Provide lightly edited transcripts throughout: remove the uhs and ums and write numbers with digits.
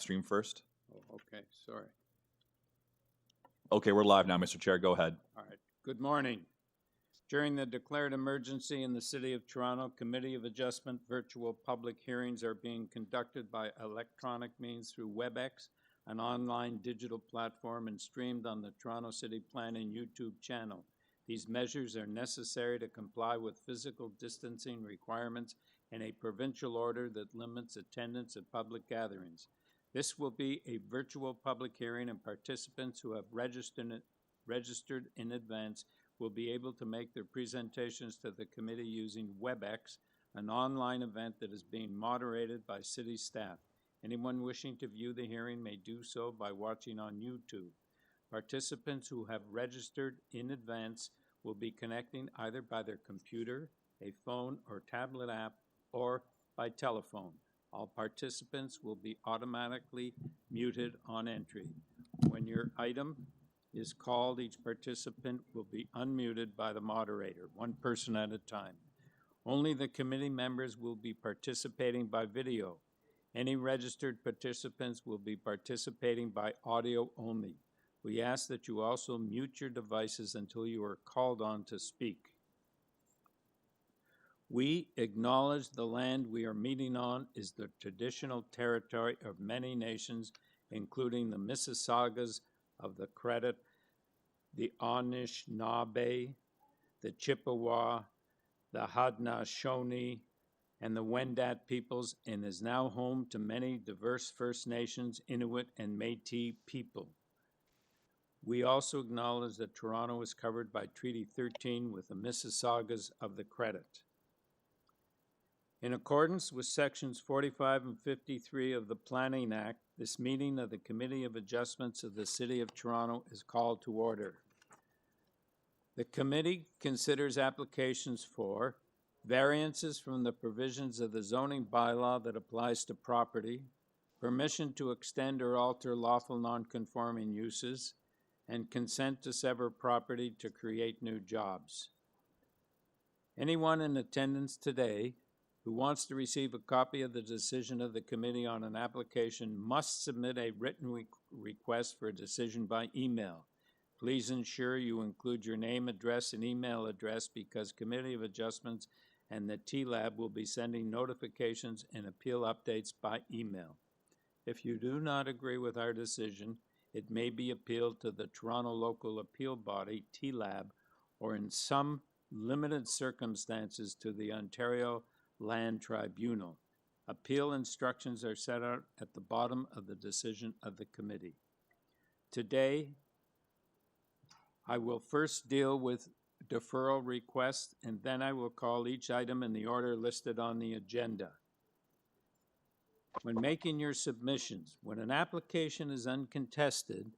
Stream first. Oh, okay, sorry. Okay, we're live now, Mr. Chair. Go ahead. All right. Good morning. During the declared emergency in the City of Toronto, Committee of Adjustment virtual public hearings are being conducted by electronic means through WebEx, an online digital platform, and streamed on the Toronto City Planning YouTube channel. These measures are necessary to comply with physical distancing requirements and a provincial order that limits attendance at public gatherings. This will be a virtual public hearing, and participants who have registered in advance will be able to make their presentations to the committee using WebEx, an online event that is being moderated by city staff. Anyone wishing to view the hearing may do so by watching on YouTube. Participants who have registered in advance will be connecting either by their computer, a phone or tablet app, or by telephone. All participants will be automatically muted on entry. When your item is called, each participant will be unmuted by the moderator, one person at a time. Only the committee members will be participating by video. Any registered participants will be participating by audio only. We ask that you also mute your devices until you are called on to speak. We acknowledge the land we are meeting on is the traditional territory of many nations, including the Mississaugas of the Credit, the Anishinaabe, the Chippewa, the Haudenosaunee, and the Wendat peoples, and is now home to many diverse First Nations, Inuit, and Métis people. We also acknowledge that Toronto is covered by Treaty 13 with the Mississaugas of the Credit. In accordance with Sections 45 and 53 of the Planning Act, this meeting of the Committee of Adjustments of the City of Toronto is called to order. The committee considers applications for variances from the provisions of the zoning bylaw that applies to property, permission to extend or alter lawful non-conforming uses, and consent to sever property to create new jobs. Anyone in attendance today who wants to receive a copy of the decision of the committee on an application must submit a written request for a decision by email. Please ensure you include your name, address, and email address because Committee of Adjustments and the TLAB will be sending notifications and appeal updates by email. If you do not agree with our decision, it may be appealed to the Toronto Local Appeal Body, TLAB, or in some limited circumstances to the Ontario Land Tribunal. Appeal instructions are set out at the bottom of the decision of the committee. Today, I will first deal with deferral requests, and then I will call each item in the order listed on the agenda. When making your submissions, when an application is uncontested,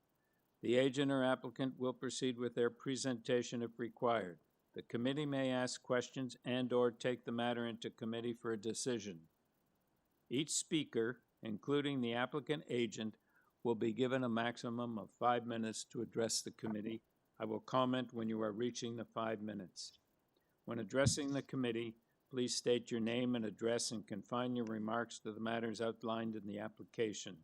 the agent or applicant will proceed with their presentation if required. The committee may ask questions and/or take the matter into committee for a decision. Each speaker, including the applicant agent, will be given a maximum of 5 minutes to address the committee. I will comment when you are reaching the 5 minutes. When addressing the committee, please state your name and address and confine your remarks to the matters outlined in the application.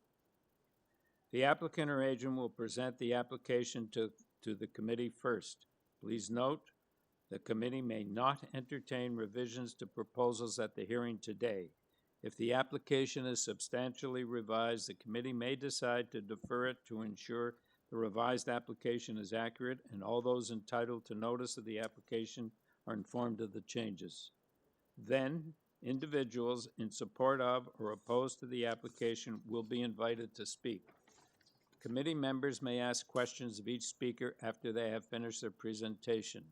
The applicant or agent will present the application to the committee first. Please note, the committee may not entertain revisions to proposals at the hearing today. If the application is substantially revised, the committee may decide to defer it to ensure the revised application is accurate and all those entitled to notice of the application are informed of the changes. Then, individuals in support of or opposed to the application will be invited to speak. Committee members may ask questions of each speaker after they have finished their presentation.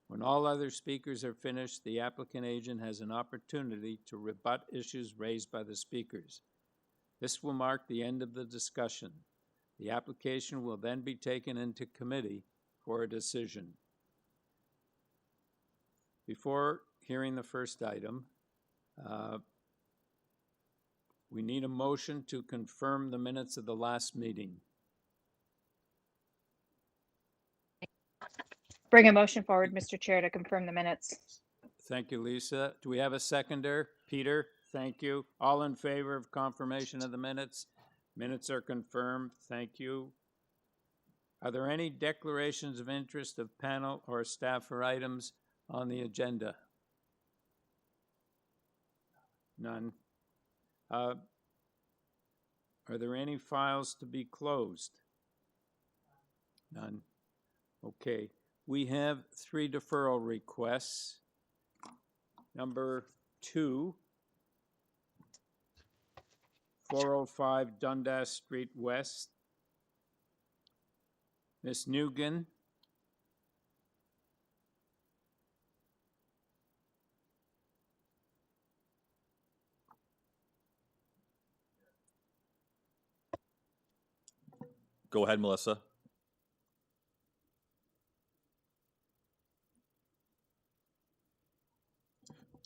When all other speakers are finished, the applicant agent has an opportunity to rebut issues raised by the speakers. This will mark the end of the discussion. The application will then be taken into committee for a decision. Before hearing the first item, we need a motion to confirm the minutes of the last meeting. Bring a motion forward, Mr. Chair, to confirm the minutes. Thank you, Lisa. Do we have a seconder? Peter, thank you. All in favor of confirmation of the minutes? Minutes are confirmed. Thank you. Are there any declarations of interest of panel or staff for items on the agenda? None. Are there any files to be closed? None. Okay. We have 3 deferral requests. Number 2, 405 Dundas Street West. Miss Nugent. Go ahead, Melissa.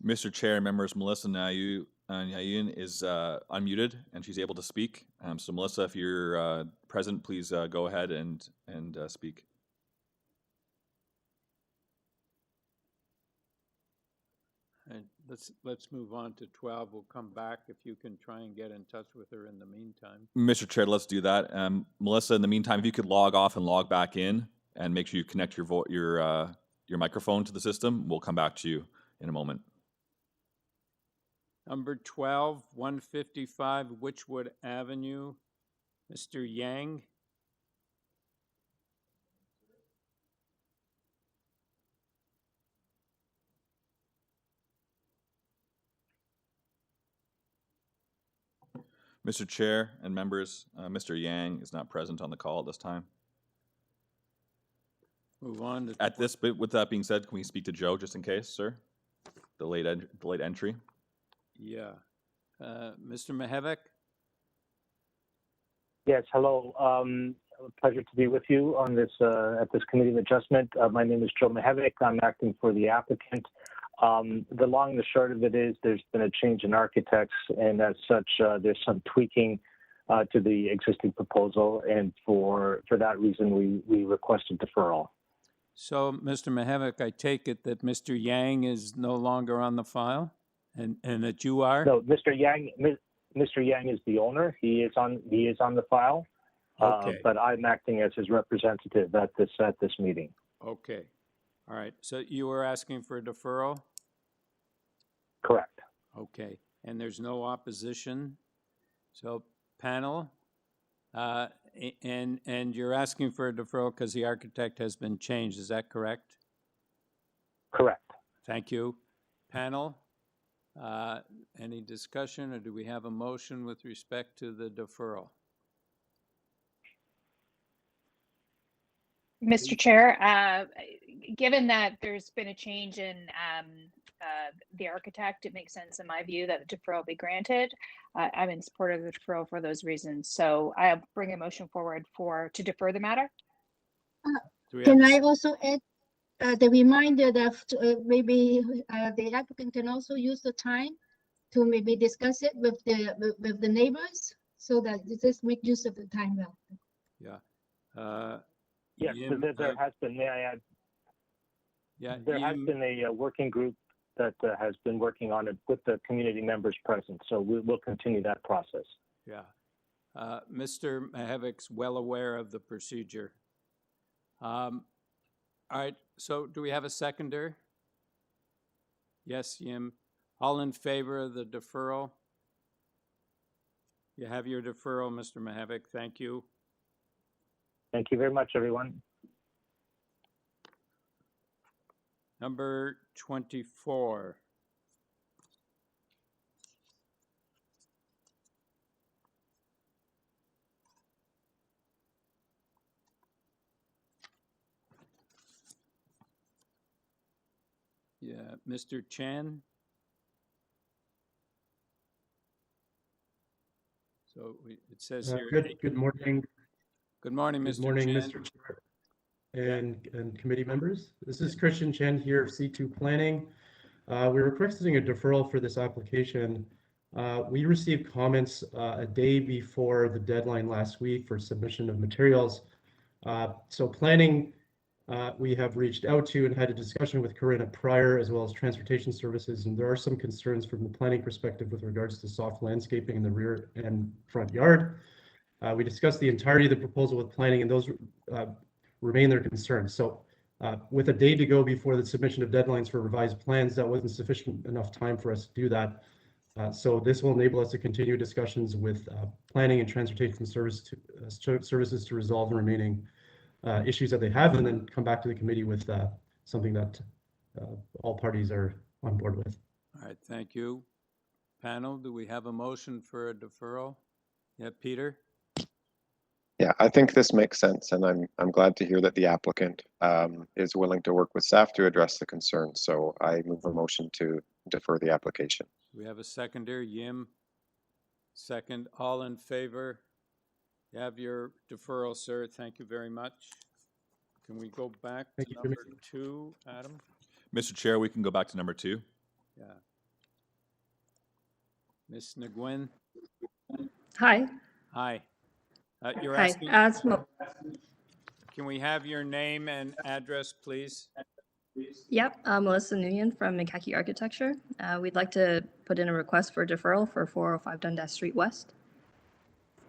Mr. Chair, members, Melissa Nayu is unmuted and she's able to speak. So Melissa, if you're present, please go ahead and speak. And let's move on to 12. We'll come back if you can try and get in touch with her in the meantime. Mr. Chair, let's do that. Melissa, in the meantime, if you could log off and log back in and make sure you connect your microphone to the system, we'll come back to you in a moment. Number 12, 155 Witchwood Avenue. Mr. Yang. Mr. Chair and members, Mr. Yang is not present on the call at this time. Move on to At this bit, with that being said, can we speak to Joe just in case, sir? The late entry. Yeah. Mr. Mihevik? Yes, hello. Pleasure to be with you on this at this committee of adjustment. My name is Joe Mihevik. I'm acting for the applicant. The long and the short of it is there's been a change in architects, and as such, there's some tweaking to the existing proposal, and for that reason, we requested deferral. So, Mr. Mihevik, I take it that Mr. Yang is no longer on the file, and that you are? No, Mr. Yang is the owner. He is on the file, Okay. but I'm acting as his representative at this meeting. Okay. All right. So you were asking for a deferral? Correct. Okay. And there's no opposition? So panel, and you're asking for a deferral because the architect has been changed. Is that correct? Correct. Thank you. Panel, any discussion, or do we have a motion with respect to the deferral? Mr. Chair, given that there's been a change in the architect, it makes sense in my view that the deferral be granted. I'm in support of the deferral for those reasons. So I'll bring a motion forward to defer the matter. Can I also add the reminder that maybe the applicant can also use the time to maybe discuss it with the neighbors, so that just make use of the time well. Yeah. Yes, there has been, may I add? Yeah. There has been a working group that has been working on it with the community members present, so we'll continue that process. Yeah. Mr. Mahevik's well aware of the procedure. All right, so do we have a seconder? Yes, Yim. All in favor of the deferral? You have your deferral, Mr. Mihevik. Thank you. Thank you very much, everyone. Number 24. Yeah, Mr. Chan. So it says here. Good morning. Good morning, Mr. Good morning, Chan. Mr. Chair and committee members. This is Christian Chen here of C2 Planning. We're requesting a deferral for this application. We received comments a day before the deadline last week for submission of materials. So planning, we have reached out to and had a discussion with Corinna prior, as well as transportation services, and there are some concerns from the planning perspective with regards to soft landscaping in the rear and front yard. We discussed the entirety of the proposal with planning, and those remain their concerns. So with a day to go before the submission of deadlines for revised plans, that wasn't sufficient enough time for us to do that. So this will enable us to continue discussions with planning and transportation services to resolve the remaining issues that they have, and then come back to the committee with something that all parties are on board with. All right, thank you. Panel, do we have a motion for a deferral? Yeah, Peter? Yeah, I think this makes sense, and I'm glad to hear that the applicant is willing to work with staff to address the concerns. So I move a motion to defer the application. We have a seconder, Yim. Second, all in favor? You have your deferral, sir. Thank you very much. Can we go back to number 2, Adam? Mr. Chair, we can go back to number 2. Yeah. Ms. Nguyen? Hi. Hi. You're Hi. asking, can we have your name and address, please? Yep, Melissa Nguyen from McCackey Architecture. We'd like to put in a request for deferral for 405 Dundas Street West.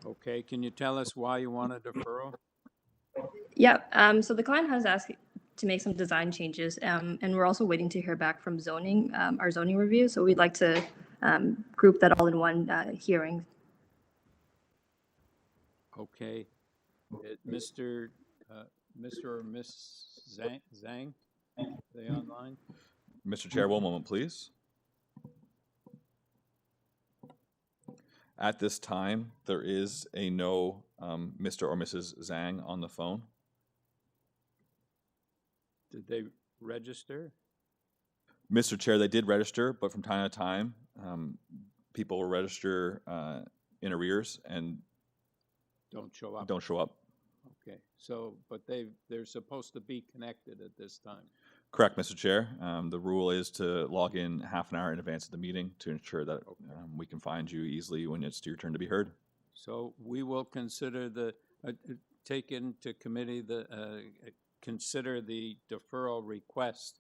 Okay, can you tell us why you want a deferral? Yep, so the client has asked to make some design changes, and we're also waiting to hear back from zoning, our zoning review. So we'd like to group that all in one hearing. Okay. Mr. or Miss Zhang, are they online? Mr. Chair, one moment, please. At this time, there is a no Mr. or Mrs. Zhang on the phone. Did they register? Mr. Chair, they did register, but from time to time, people will register in arrears and Don't show up. don't show up. Okay, so, but they're supposed to be connected at this time. Correct, Mr. Chair. The rule is to log in half an hour in advance of the meeting to ensure that we can find you easily when it's your turn to be heard. So we will consider take into committee consider the deferral request.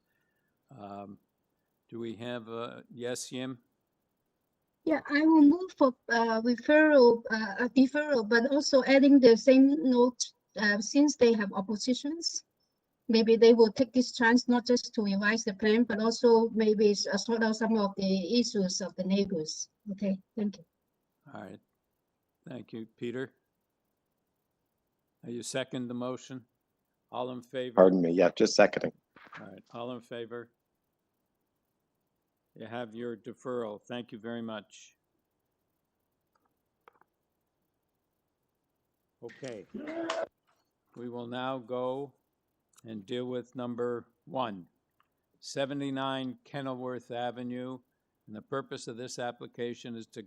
Do we have a yes, Yim? Yeah, I will move for deferral, but also adding the same note, since they have oppositions, maybe they will take this chance not just to revise the plan, but also maybe sort out some of the issues of the neighbors. Okay, thank you. All right, thank you. Peter? Are you second the motion? All in favor? Pardon me, yeah, just seconding. All right, all in favor? You have your deferral. Thank you very much. Okay. We will now go and deal with number 1, 79 Kennworth Avenue. And the purpose of this application is to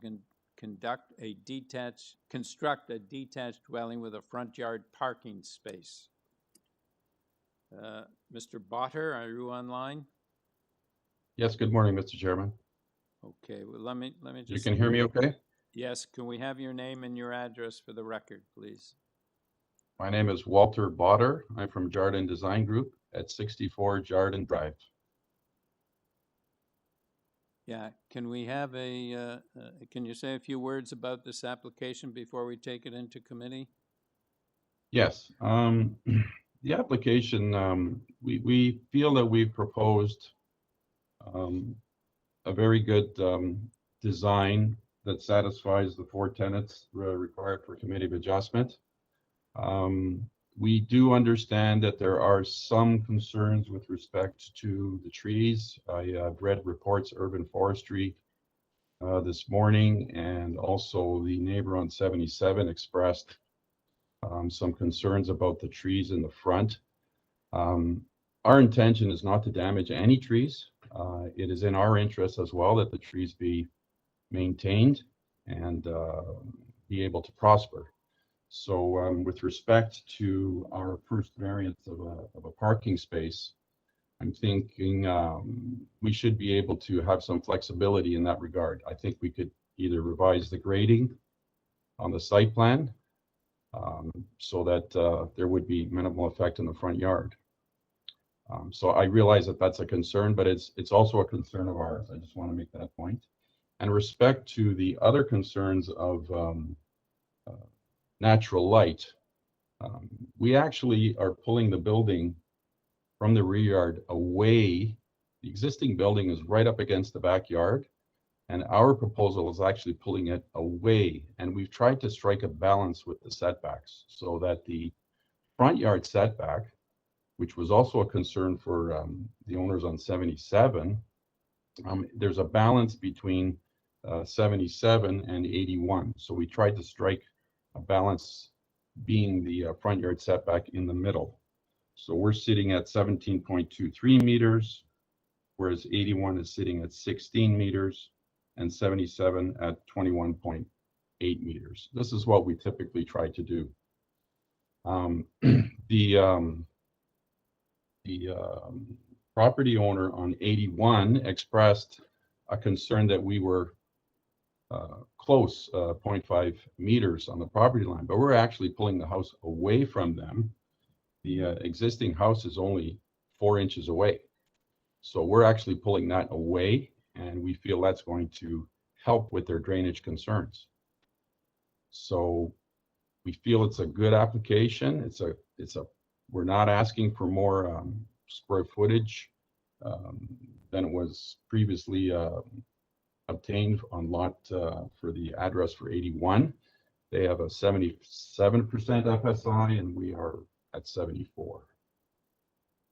construct a detached dwelling with a front yard parking space. Mr. Botter, are you online? Yes, good morning, Mr. Chairman. Okay, well, let me just. You can hear me okay? Yes, can we have your name and your address for the record, please? My name is Walter Botter. I'm from Jardin Design Group at 64 Jardin Drive. Yeah, can we have can you say a few words about this application before we take it into committee? Yes, the application, we feel that we've proposed a very good design that satisfies the 4 tenets required for committee of adjustment. We do understand that there are some concerns with respect to the trees. I read reports, urban forestry, this morning, and also the neighbor on 77 expressed some concerns about the trees in the front. Our intention is not to damage any trees. It is in our interest as well that the trees be maintained and be able to prosper. So with respect to our first variance of a parking space, I'm thinking we should be able to have some flexibility in that regard. I think we could either revise the grading on the site plan so that there would be minimal effect in the front yard. So I realize that that's a concern, but it's also a concern of ours. I just want to make that point. And respect to the other concerns of natural light. We actually are pulling the building from the rear yard away. The existing building is right up against the backyard, and our proposal is actually pulling it away. And we've tried to strike a balance with the setbacks so that the front yard setback, which was also a concern for the owners on 77, there's a balance between 77 and 81. So we tried to strike a balance being the front yard setback in the middle. So we're sitting at 17.23 meters, whereas 81 is sitting at 16 meters and 77 at 21.8 meters. This is what we typically try to do. The property owner on 81 expressed a concern that we were close, 0.5 meters on the property line, but we're actually pulling the house away from them. The existing house is only 4 inches away. So we're actually pulling that away, and we feel that's going to help with their drainage concerns. So we feel it's a good application. We're not asking for more square footage than it was previously obtained on lot for the address for 81. They have a 77% FSI, and we are at 74.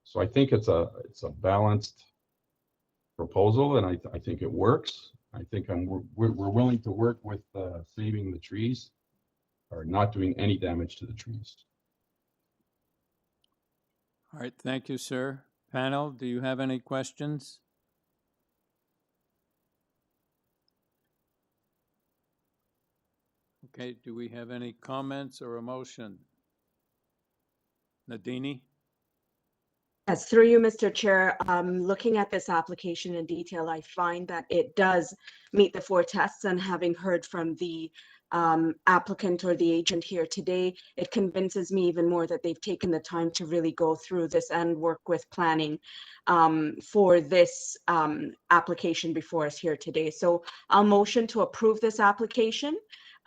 So I think it's a balanced proposal, and I think it works. I think we're willing to work with saving the trees or not doing any damage to the trees. All right, thank you, sir. Panel, do you have any questions? Okay, do we have any comments or a motion? Nadini? Yes, through you, Mr. Chair, looking at this application in detail, I find that it does meet the 4 tests, and having heard from the applicant or the agent here today, it convinces me even more that they've taken the time to really go through this and work with planning for this application before us here today. So I'll motion to approve this application,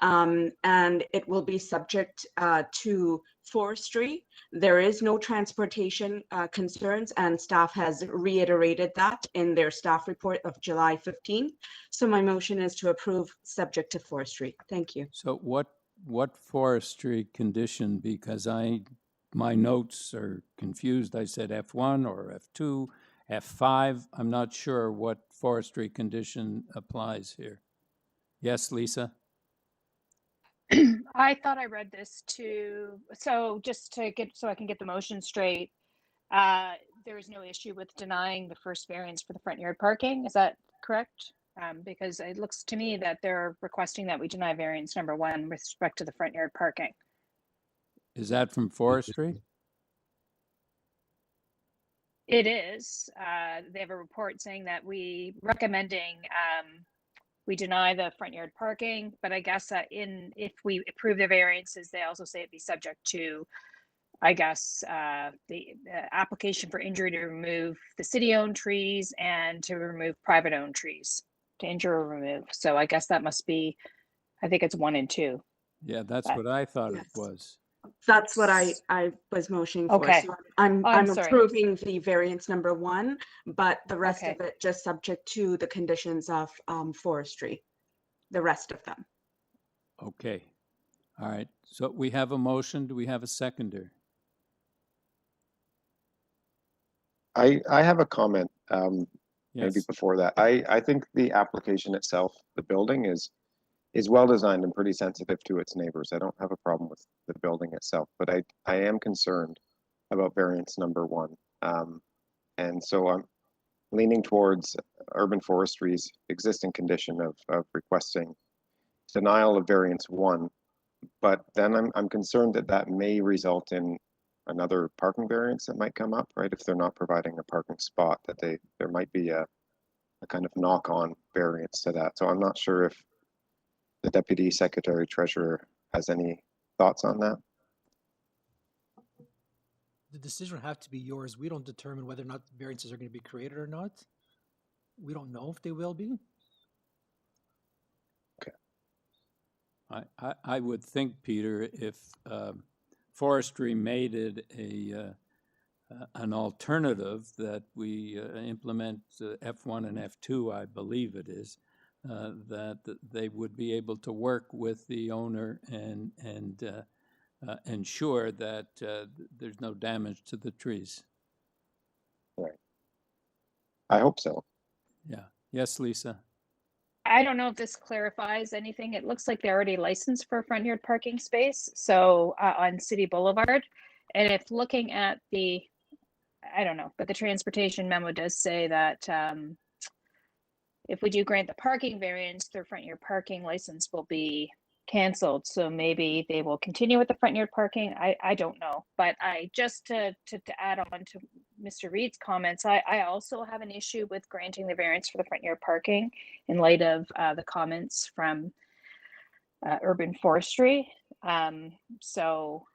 and it will be subject to forestry. There is no transportation concerns, and staff has reiterated that in their staff report of July 15. So my motion is to approve subject to forestry. Thank you. So what forestry condition? Because my notes are confused. I said F1 or F2, F5. I'm not sure what forestry condition applies here. Yes, Lisa? I thought I read this so just to so I can get the motion straight, there is no issue with denying the first variance for the front yard parking. Is that correct? Because it looks to me that they're requesting that we deny variance number 1 with respect to the front yard parking. Is that from forestry? It is. They have a report saying that we deny the front yard parking, but I guess if we approve the variances, they also say it'd be subject to, I guess, the application for injury to remove the city-owned trees and to remove private-owned trees, to injure or remove. So I guess that must be, I think it's 1 and 2. Yeah, that's what I thought it was. That's what I was motioning for. Okay. So I'm sorry. approving the variance number 1, but the rest of it just subject to the conditions of forestry, the rest of them. Okay. All right. So we have a motion. Do we have a seconder? I have a comment, maybe Yes. before that. I think the application itself, the building is well designed and pretty sensitive to its neighbors. I don't have a problem with the building itself, but I am concerned about variance number 1. And so I'm leaning towards urban forestry's existing condition of requesting denial of variance 1. But then I'm concerned that may result in another parking variance that might come up, right? If they're not providing a parking spot, that there might be a kind of knock-on variance to that. So I'm not sure if the Deputy Secretary Treasurer has any thoughts on that. The decision will have to be yours. We don't determine whether or not variances are going to be created or not. We don't know if they will be. Okay. I would think, Peter, if forestry made it an alternative that we implement F1 and F2, I believe it is, that they would be able to work with the owner and ensure that there's no damage to the trees. Right. I hope so. Yeah. Yes, Lisa. I don't know if this clarifies anything. It looks like they're already licensed for a front yard parking space, so on City Boulevard. And if looking at I don't know, but the transportation memo does say that if we do grant the parking variance, their front yard parking license will be canceled. So maybe they will continue with the front yard parking. I don't know, but just to add on to Mr. Reed's comments, I also have an issue with granting the variance for the front yard parking in light of the comments from urban forestry. So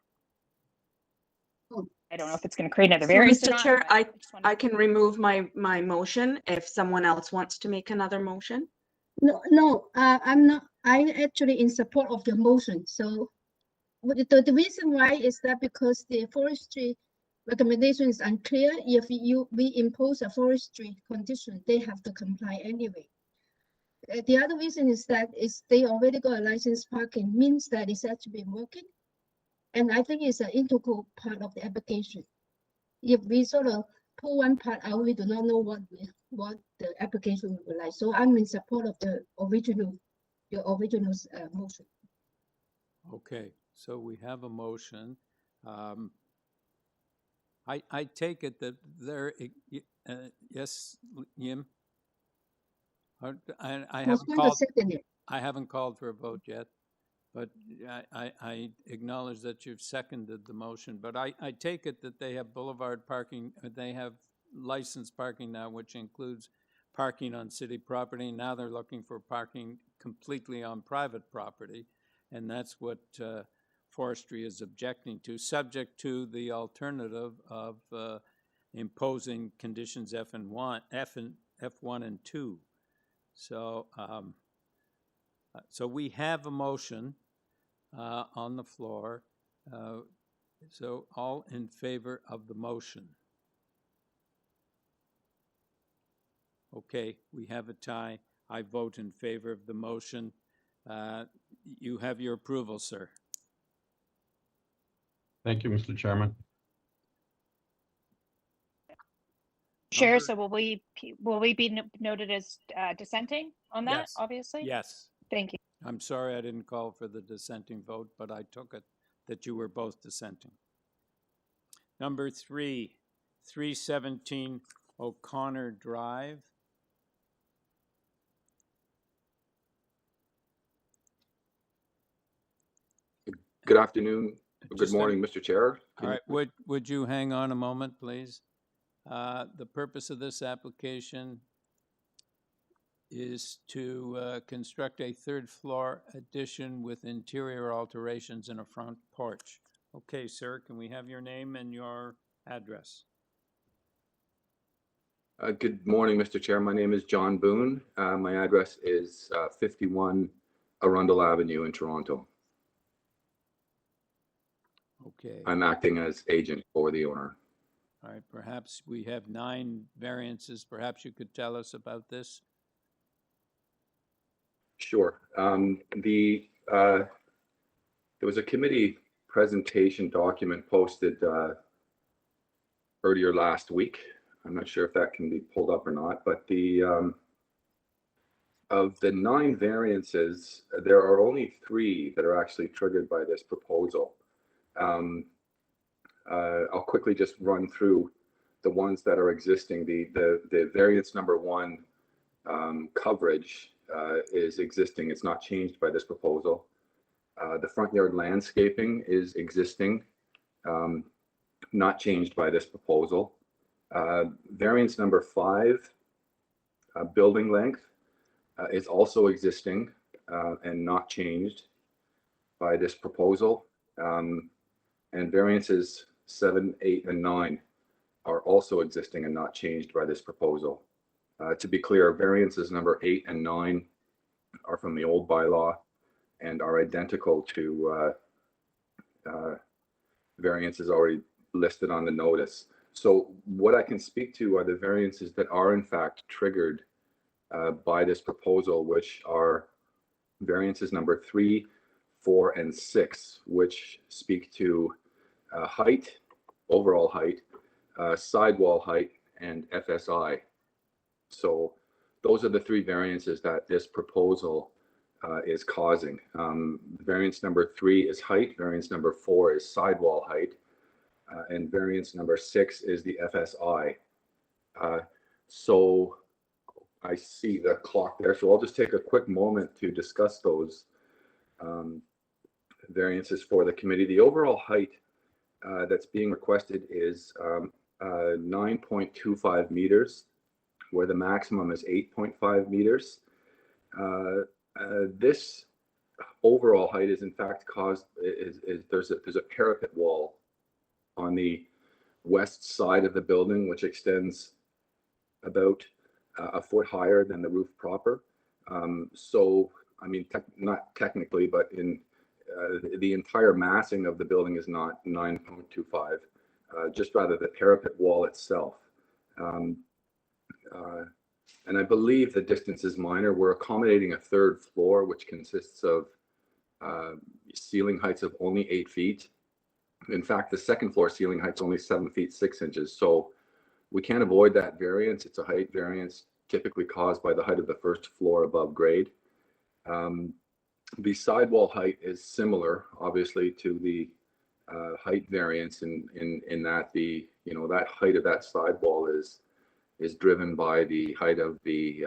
I don't know if it's going to create another So, variance or Mr. not. Chair, but just wanted I can remove my motion if someone else wants to make another motion. No, I'm not. I'm actually in support of the motion. So the reason why is that because the forestry recommendation is unclear. If we impose a forestry condition, they have to comply anyway. The other reason is that they already got a licensed parking, means that it's actually working. And I think it's an integral part of the application. If we sort of pull one part out, we do not know what the application will be like. So I'm in support of the original motion. Okay, so we have a motion. I take it that there, yes, Yim? I haven't called for a vote yet, but I acknowledge that you've seconded the motion. But I take it that they have boulevard parking, they have licensed parking now, which includes parking on city property. Now they're looking for parking completely on private property, and that's what forestry is objecting to, subject to the alternative of imposing conditions F1 and 2. So, so we have a motion on the floor. So all in favor of the motion? Okay, we have a tie. I vote in favor of the motion. You have your approval, sir. Thank you, Mr. Chairman. Chair, so will we be noted as dissenting on that? Yes. Obviously. Yes. Thank you. I'm sorry I didn't call for the dissenting vote, but I took it that you were both dissenting. Number 3, 317 O'Connor Drive. Good afternoon. Good morning, Mr. Chair. All right, would you hang on a moment, please? The purpose of this application is to construct a third floor addition with interior alterations and a front porch. Okay, sir, can we have your name and your address? Good morning, Mr. Chair. My name is John Boone. My address is 51 Arundel Avenue in Toronto. Okay. I'm acting as agent for the owner. All right, perhaps we have 9 variances. Perhaps you could tell us about this. Sure. There was a committee presentation document posted earlier last week. I'm not sure if that can be pulled up or not, but of the 9 variances, there are only 3 that are actually triggered by this proposal. I'll quickly just run through the ones that are existing. The variance number 1 coverage is existing. It's not changed by this proposal. The front yard landscaping is existing, not changed by this proposal. Variance number 5, building length, is also existing and not changed by this proposal. And variances 7, 8, and 9 are also existing and not changed by this proposal. To be clear, variances number 8 and 9 are from the old bylaw, and are identical to variances already listed on the notice. So what I can speak to are the variances that are in fact triggered by this proposal, which are variances number 3, 4, and 6, which speak to height, overall height, sidewall height, and FSI. So those are the 3 variances that this proposal is causing. Variance number 3 is height, variance number 4 is sidewall height, and variance number 6 is the FSI. So I see the clock there, so I'll just take a quick moment to discuss those variances for the committee. The overall height that's being requested is 9.25 meters, where the maximum is 8.5 meters. This overall height is in fact caused, there's a parapet wall on the west side of the building, which extends about a foot higher than the roof proper. So, I mean, not technically, but in the entire massing of the building is not 9.25, just rather the parapet wall itself. And I believe the distance is minor. We're accommodating a 3rd floor, which consists of ceiling heights of only 8 feet. In fact, the 2nd floor ceiling height's only 7 feet 6 inches. So we can't avoid that variance. It's a height variance typically caused by the height of the 1st floor above grade. The sidewall height is similar, obviously, to the height variance in that that height of that sidewall is driven by the height of the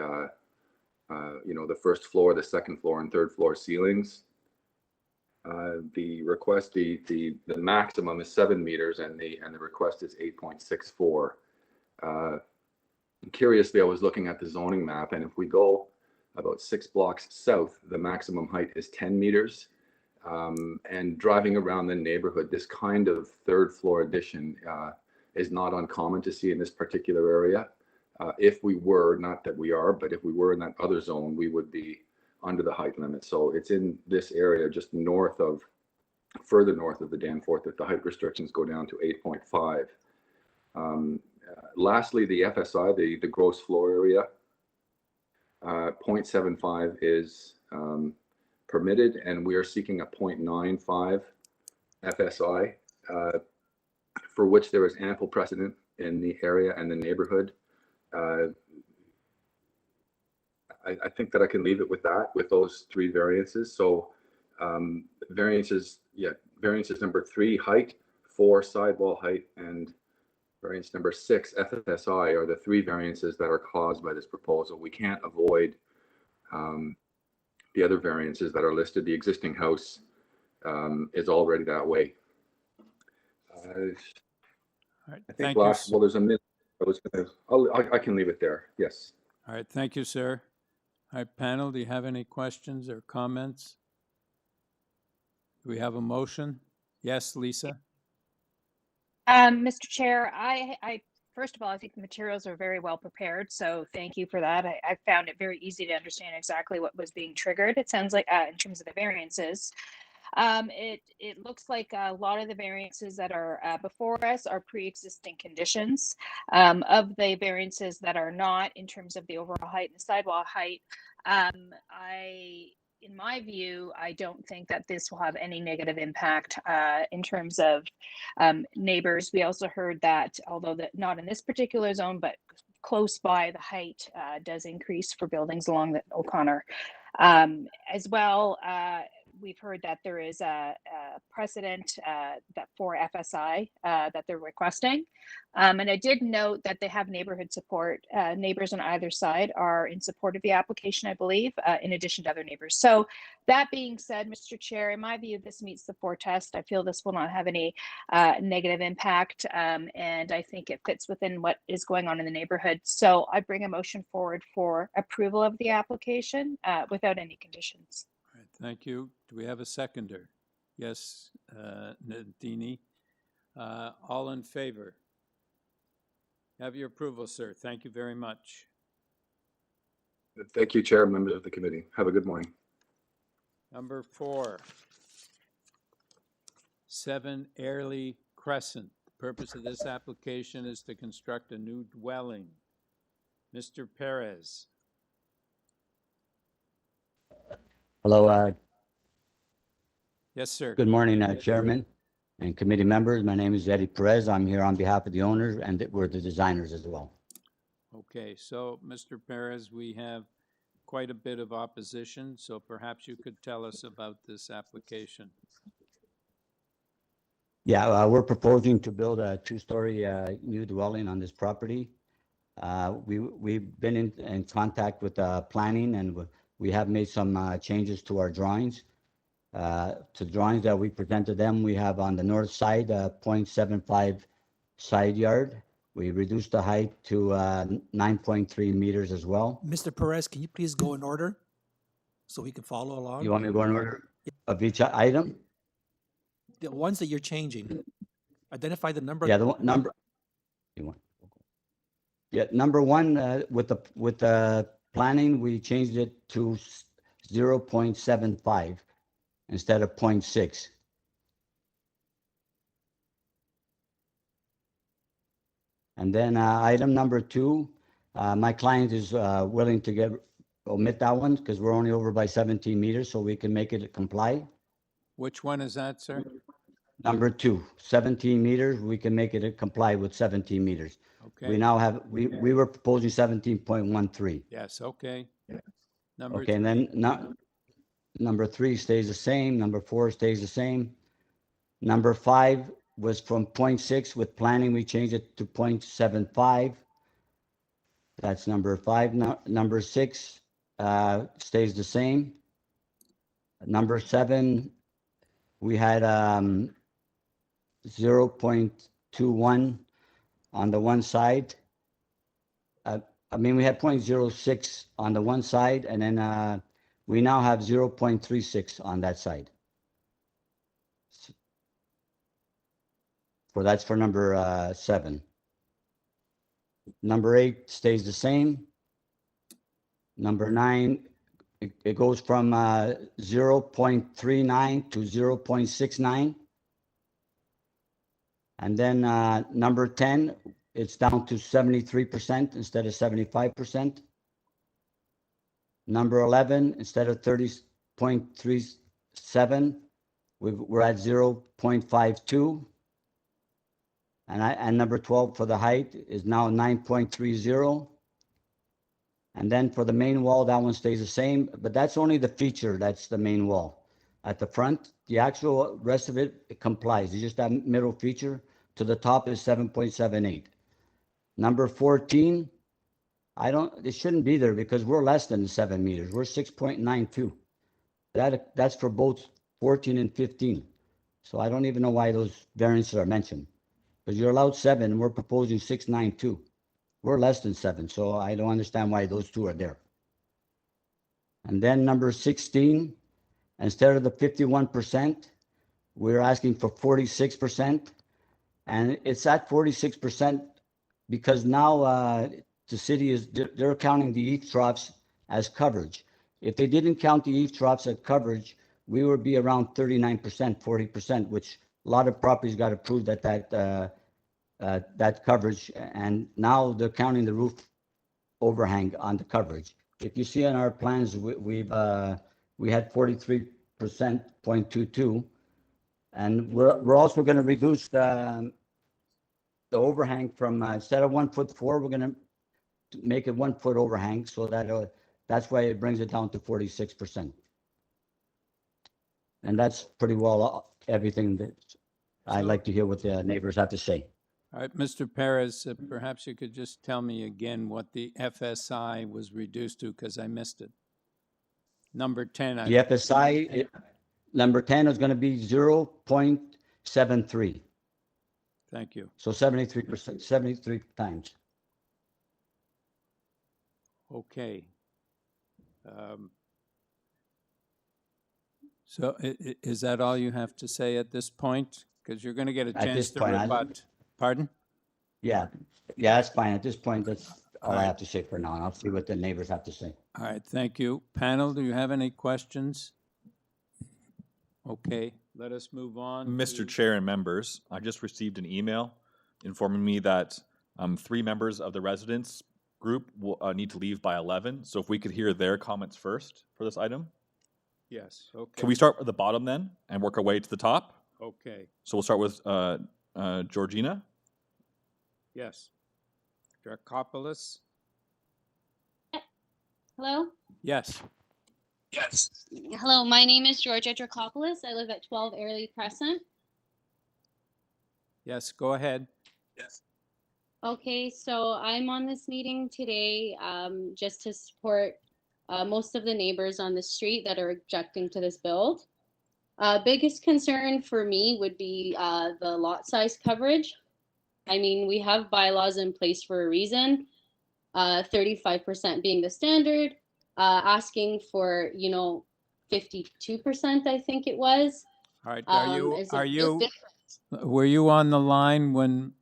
the 1st floor, the 2nd floor, and 3rd floor ceilings. The request, the maximum is 7 meters, and the request is 8.64. Curiously, I was looking at the zoning map, and if we go about 6 blocks south, the maximum height is 10 meters. And driving around the neighborhood, this kind of 3rd floor addition is not uncommon to see in this particular area. If we were, not that we are, but if we were in that other zone, we would be under the height limit. So it's in this area just further north of the Danforth, that the height restrictions go down to 8.5. Lastly, the FSI, the gross floor area, 0.75 is permitted, and we are seeking a 0.95 FSI, for which there is ample precedent in the area and the neighborhood. I think that I can leave it with that, with those 3 variances. So variances number 3, height, 4, sidewall height, and variance number 6, FSI, are the 3 variances that are caused by this proposal. We can't avoid the other variances that are listed. The existing house is already that way. All right, I think well, there's a minute. I can leave it there. Yes. All right, thank you, sir. All right, panel, do you have any questions or comments? Do we have a motion? Yes, Lisa? Mr. Chair, I first of all, I think the materials are very well prepared, so thank you for that. I found it very easy to understand exactly what was being triggered. It sounds like in terms of the variances. It looks like a lot of the variances that are before us are pre-existing conditions. Of the variances that are not, in terms of the overall height and the sidewall height, in my view, I don't think that this will have any negative impact in terms of neighbors. We also heard that, although not in this particular zone, but close by, the height does increase for buildings along the O'Connor. As well, we've heard that there is a precedent that for FSI that they're requesting. And I did note that they have neighborhood support. Neighbors on either side are in support of the application, I believe, in addition to other neighbors. So that being said, Mr. Chair, in my view, this meets the 4 test. I feel this will not have any negative impact. And I think it fits within what is going on in the neighborhood. So I bring a motion forward for approval of the application without any conditions. All right, thank you. Do we have a seconder? Yes, Nadini. All in favor? Have your approval, sir. Thank you very much. Thank you, Chair, members of the committee. Have a good morning. Number 4, 7 Early Crescent. The purpose of this application is to construct a new dwelling. Mr. Perez. Hello, Yes, sir. good morning, Chairman and committee members. My name is Eddie Perez. I'm here on behalf of the owners, and we're the designers as well. Okay, so Mr. Perez, we have quite a bit of opposition, so perhaps you could tell us about this application. Yeah, we're proposing to build a two-story new dwelling on this property. We've been in contact with planning, and we have made some changes to our drawings. To drawings that we presented them, we have on the north side 0.75 side yard. We reduced the height to 9.3 meters as well. Mr. Perez, can you please go in order so we can follow along? You want me to go in order of each item? The ones that you're changing, identify the number. Yeah, the number. You want? Yeah, number 1 with the planning, we changed it to 0.75 instead of 0.6. And then item number 2, my client is willing to omit that one because we're only over by 17 meters, so we can make it comply. Which one is that, sir? Number 2, 17 meters, we can make it comply with 17 meters. Okay. We now have, we were proposing 17.13. Yes, okay. Number Okay, and then number 3 stays the same, number 4 stays the same. Number 5 was from 0.6 with planning, we changed it to 0.75. That's number 5. Number 6 stays the same. Number 7, we had 0.21 on the one side. I mean, we had 0.06 on the one side, and then we now have 0.36 on that side. So that's for number 7. Number 8 stays the same. Number 9, it goes from 0.39 to 0.69. And then number 10, it's down to 73% instead of 75%. Number 11, instead of 30.37, we're at 0.52. And number 12 for the height is now 9.30. And then for the main wall, that one stays the same, but that's only the feature, that's the main wall. At the front, the actual rest of it complies. It's just that middle feature. To the top is 7.78. Number 14, it shouldn't be there because we're less than 7 meters. We're 6.92. That's for both 14 and 15. So I don't even know why those variances are mentioned. Because you're allowed 7, and we're proposing 6.92. We're less than 7, so I don't understand why those two are there. And then number 16, instead of the 51%, we're asking for 46%. And it's at 46% because now the city they're counting the eave troughs as coverage. If they didn't count the eave troughs as coverage, we would be around 39%, 40%, which a lot of properties got approved at that coverage, and now they're counting the roof overhang on the coverage. If you see on our plans, we had 43%.22, and we're also going to reduce the overhang from instead of 1'4", we're going to make it 1 foot overhang, so that's why it brings it down to 46%. And that's pretty well everything that I'd like to hear what the neighbors have to say. All right, Mr. Perez, perhaps you could just tell me again what the FSI was reduced to, because I missed it. Number 10. The FSI, number 10 is going to be 0.73. Thank you. So 73%, 73 times. Okay. So is that all you have to say at this point? Because you're going to get a chance to rebut. Pardon? Yeah, that's fine. At this point, that's all I have to say for now. I'll see what the neighbors have to say. All right, thank you. Panel, do you have any questions? Okay, let us move on. Mr. to- Chair and members, I just received an email informing me that 3 members of the residents group will need to leave by 11. So if we could hear their comments first for this item. Yes, okay. Can we start at the bottom then and work our way to the top? Okay, So we'll start with Georgina. yes. Dracopoulos? Hello? Yes. Yes. Hello, my name is Georgia Dracopoulos. I live at 12 Early Crescent. Yes, go ahead. Yes. Okay, so I'm on this meeting today just to support most of the neighbors on the street that are objecting to this build. Biggest concern for me would be the lot size coverage. I mean, we have bylaws in place for a reason, 35% being the standard, asking for, 52%, I think it was. All right, is a big difference. were you on the line when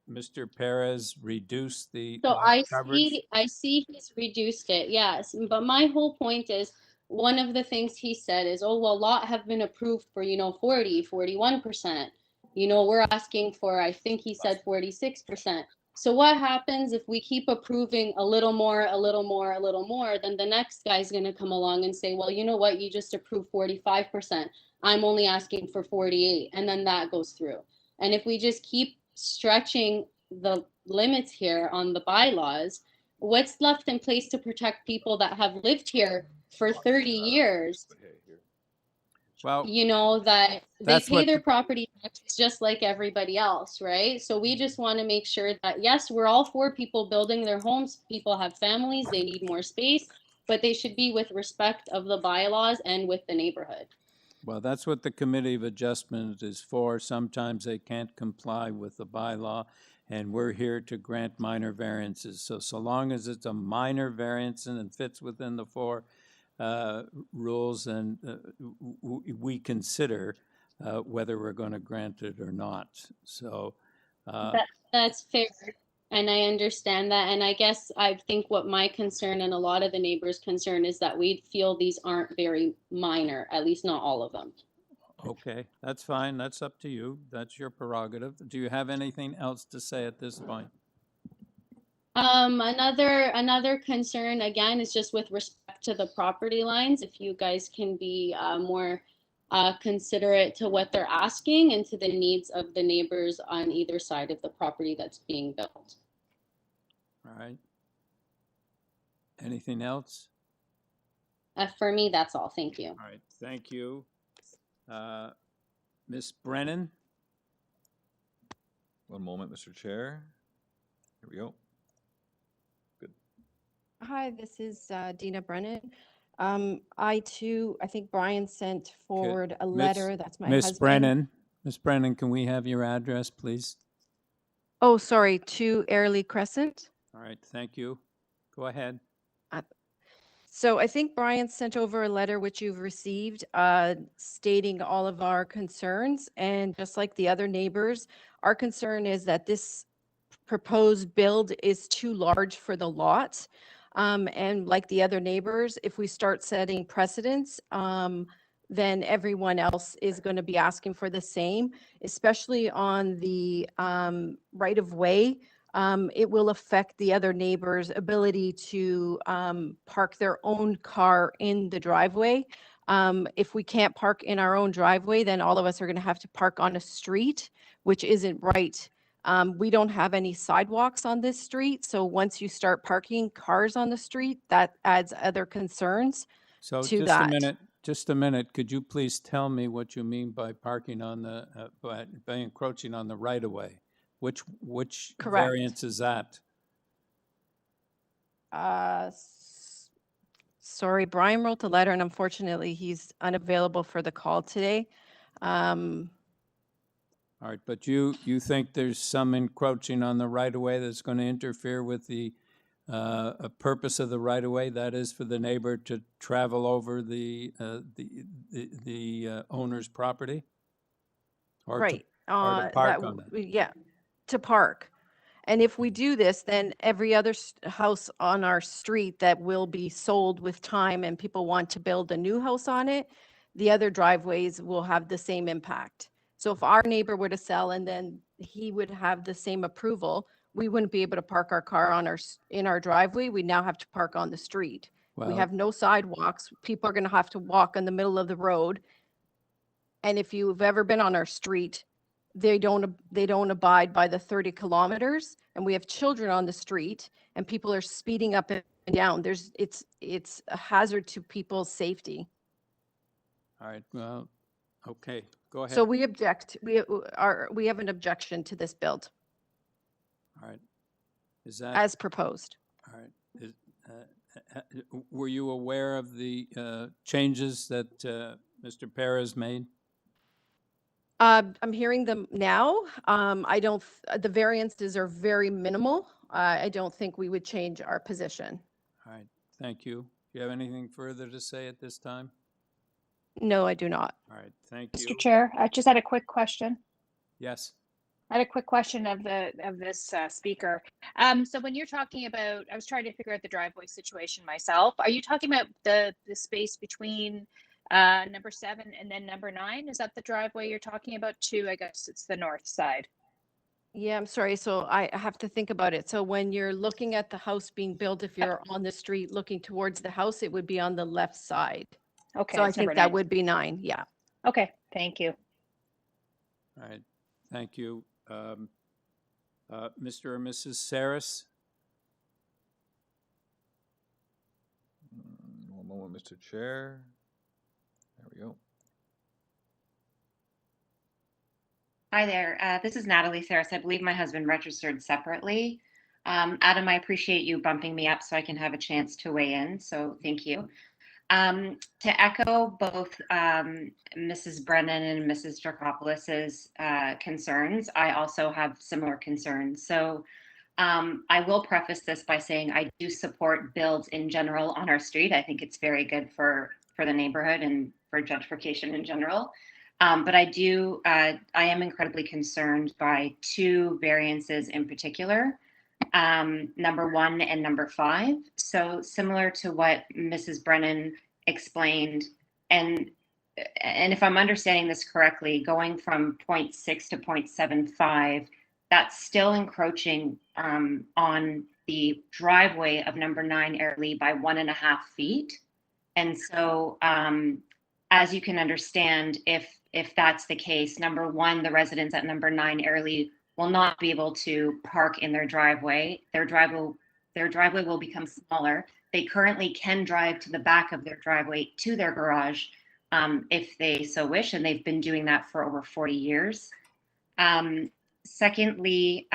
Mr. Perez reduced the So lot coverage? I see he's reduced it, yes. But my whole point is, one of the things he said is, oh, well, lot have been approved for, 40, 41%. We're asking for, I think he said 46%. So what happens if we keep approving a little more, a little more, a little more, then the next guy's going to come along and say, well, you know what, you just approved 45%. I'm only asking for 48. And then that goes through. And if we just keep stretching the limits here on the bylaws, what's left in place to protect people that have lived here for 30 years? Well, That they that's pay what their property taxes just like everybody else, right? So we just want to make sure that, yes, we're all for people building their homes. People have families, they need more space, but they should be with respect of the bylaws and with the neighborhood. Well, that's what the Committee of Adjustment is for. Sometimes they can't comply with the bylaw, and we're here to grant minor variances. So long as it's a minor variance and it fits within the 4 rules, and we consider whether we're going to grant it or not. So That's fair. And I understand that. And I guess I think what my concern and a lot of the neighbors' concern is that we feel these aren't very minor, at least not all of them. okay, that's fine. That's up to you. That's your prerogative. Do you have anything else to say at this point? Another concern again is just with respect to the property lines. If you guys can be more considerate to what they're asking and to the needs of the neighbors on either side of the property that's being built. All right. Anything else? For me, that's all. Thank you. All right, thank you. Ms. Brennan? One moment, Mr. Chair. Here we go. Good. Hi, this is Dina Brennan. I think Brian sent forward a letter. That's my husband. Miss Brennan, can we have your address, please? Oh, sorry, 2 Early Crescent. All right, thank you. Go ahead. So I think Brian sent over a letter which you've received stating all of our concerns. And just like the other neighbors, our concern is that this proposed build is too large for the lot. And like the other neighbors, if we start setting precedents, then everyone else is going to be asking for the same, especially on the right of way. It will affect the other neighbors' ability to park their own car in the driveway. If we can't park in our own driveway, then all of us are going to have to park on a street, which isn't right. We don't have any sidewalks on this street. So once you start parking cars on the street, that adds other concerns So to just that. just a minute. Could you please tell me what you mean by parking on the, by encroaching on the right of way? Which Correct. variance is that? Sorry, Brian wrote the letter and unfortunately he's unavailable for the call today. All right, but you think there's some encroaching on the right of way that's going to interfere with the purpose of the right of way, that is for the neighbor to travel over the owner's property? Or Right. or to park on that? Yeah, to park. And if we do this, then every other house on our street that will be sold with time and people want to build a new house on it, the other driveways will have the same impact. So if our neighbor were to sell and then he would have the same approval, we wouldn't be able to park our car in our driveway. We now have to park on the street. We Well, have no sidewalks. People are going to have to walk in the middle of the road. And if you've ever been on our street, they don't abide by the 30 kilometers, and we have children on the street and people are speeding up and down. It's a hazard to people's safety. all right, well, okay, go ahead. So we object, we have an objection to this build All right. Is that? as proposed. All right. Were you aware of the changes that Mr. Perez made? I'm hearing them now. The variances are very minimal. I don't think we would change our position. All right, thank you. Do you have anything further to say at this time? No, I do not. All right, thank you. Mr. Chair, I just had a quick question. Yes. I had a quick question of this speaker. So when you're talking about, I was trying to figure out the driveway situation myself. Are you talking about the space between number 7 and then number 9? Is that the driveway you're talking about too? I guess it's the north side. Yeah, I'm sorry. So I have to think about it. So when you're looking at the house being built, if you're on the street looking towards the house, it would be on the left side. Okay. So I it's think number that 9. would be 9. Yeah. Okay, thank you. All right, thank you. Mr. or Mrs. Saris? One moment, Mr. Chair. There we go. Hi there. This is Natalie Saris. I believe my husband registered separately. Adam, I appreciate you bumping me up so I can have a chance to weigh in. So thank you. To echo both Mrs. Brennan and Mrs. Dracopoulos' concerns, I also have similar concerns. So I will preface this by saying I do support builds in general on our street. I think it's very good for the neighborhood and for gentrification in general. But I am incredibly concerned by 2 variances in particular, number 1 and number 5. So similar to what Mrs. Brennan explained, and if I'm understanding this correctly, going from 0.6 to 0.75, that's still encroaching on the driveway of number 9 Early by 1.5 feet. And so as you can understand, if that's the case, number 1, the residents at number 9 Early will not be able to park in their driveway. Their driveway will become smaller. They currently can drive to the back of their driveway to their garage if they so wish, and they've been doing that for over 40 years. Secondly,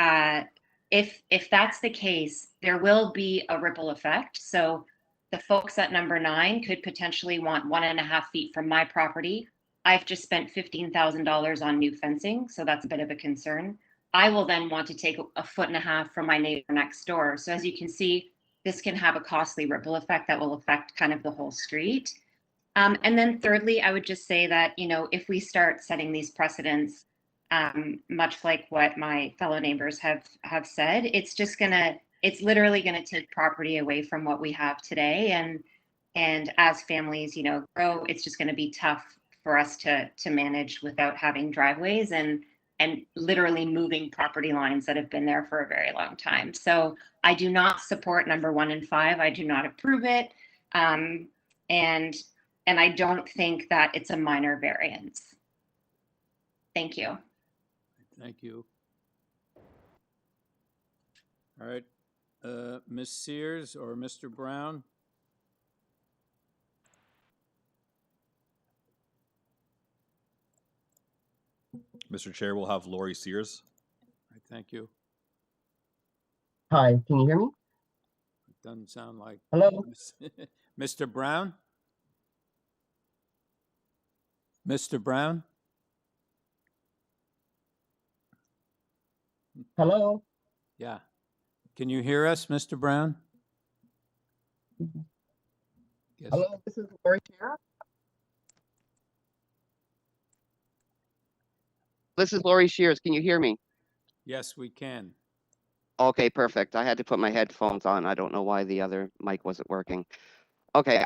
if that's the case, there will be a ripple effect. So the folks at number 9 could potentially want 1.5 feet from my property. I've just spent $15,000 on new fencing, so that's a bit of a concern. I will then want to take 1.5 feet from my neighbor next door. So as you can see, this can have a costly ripple effect that will affect kind of the whole street. And then thirdly, I would just say that, if we start setting these precedents, much like what my fellow neighbors have said, it's literally gonna take property away from what we have today. And as families, grow, it's just gonna be tough for us to manage without having driveways and literally moving property lines that have been there for a very long time. So I do not support number 1 and 5. I do not approve it. And I don't think that it's a minor variance. Thank you. Thank you. All right, Ms. Sears or Mr. Brown? Mr. Chair, we'll have Lori Sears. All right, thank you. Hi, can you hear me? It doesn't sound like. Hello? Mr. Brown? Mr. Brown? Hello? Yeah. Can you hear us, Mr. Brown? Yes. Hello, this is Lori Sheriff. This is Lori Shears. Can you hear me? Yes, we can. Okay, perfect. I had to put my headphones on. I don't know why the other mic wasn't working. Okay,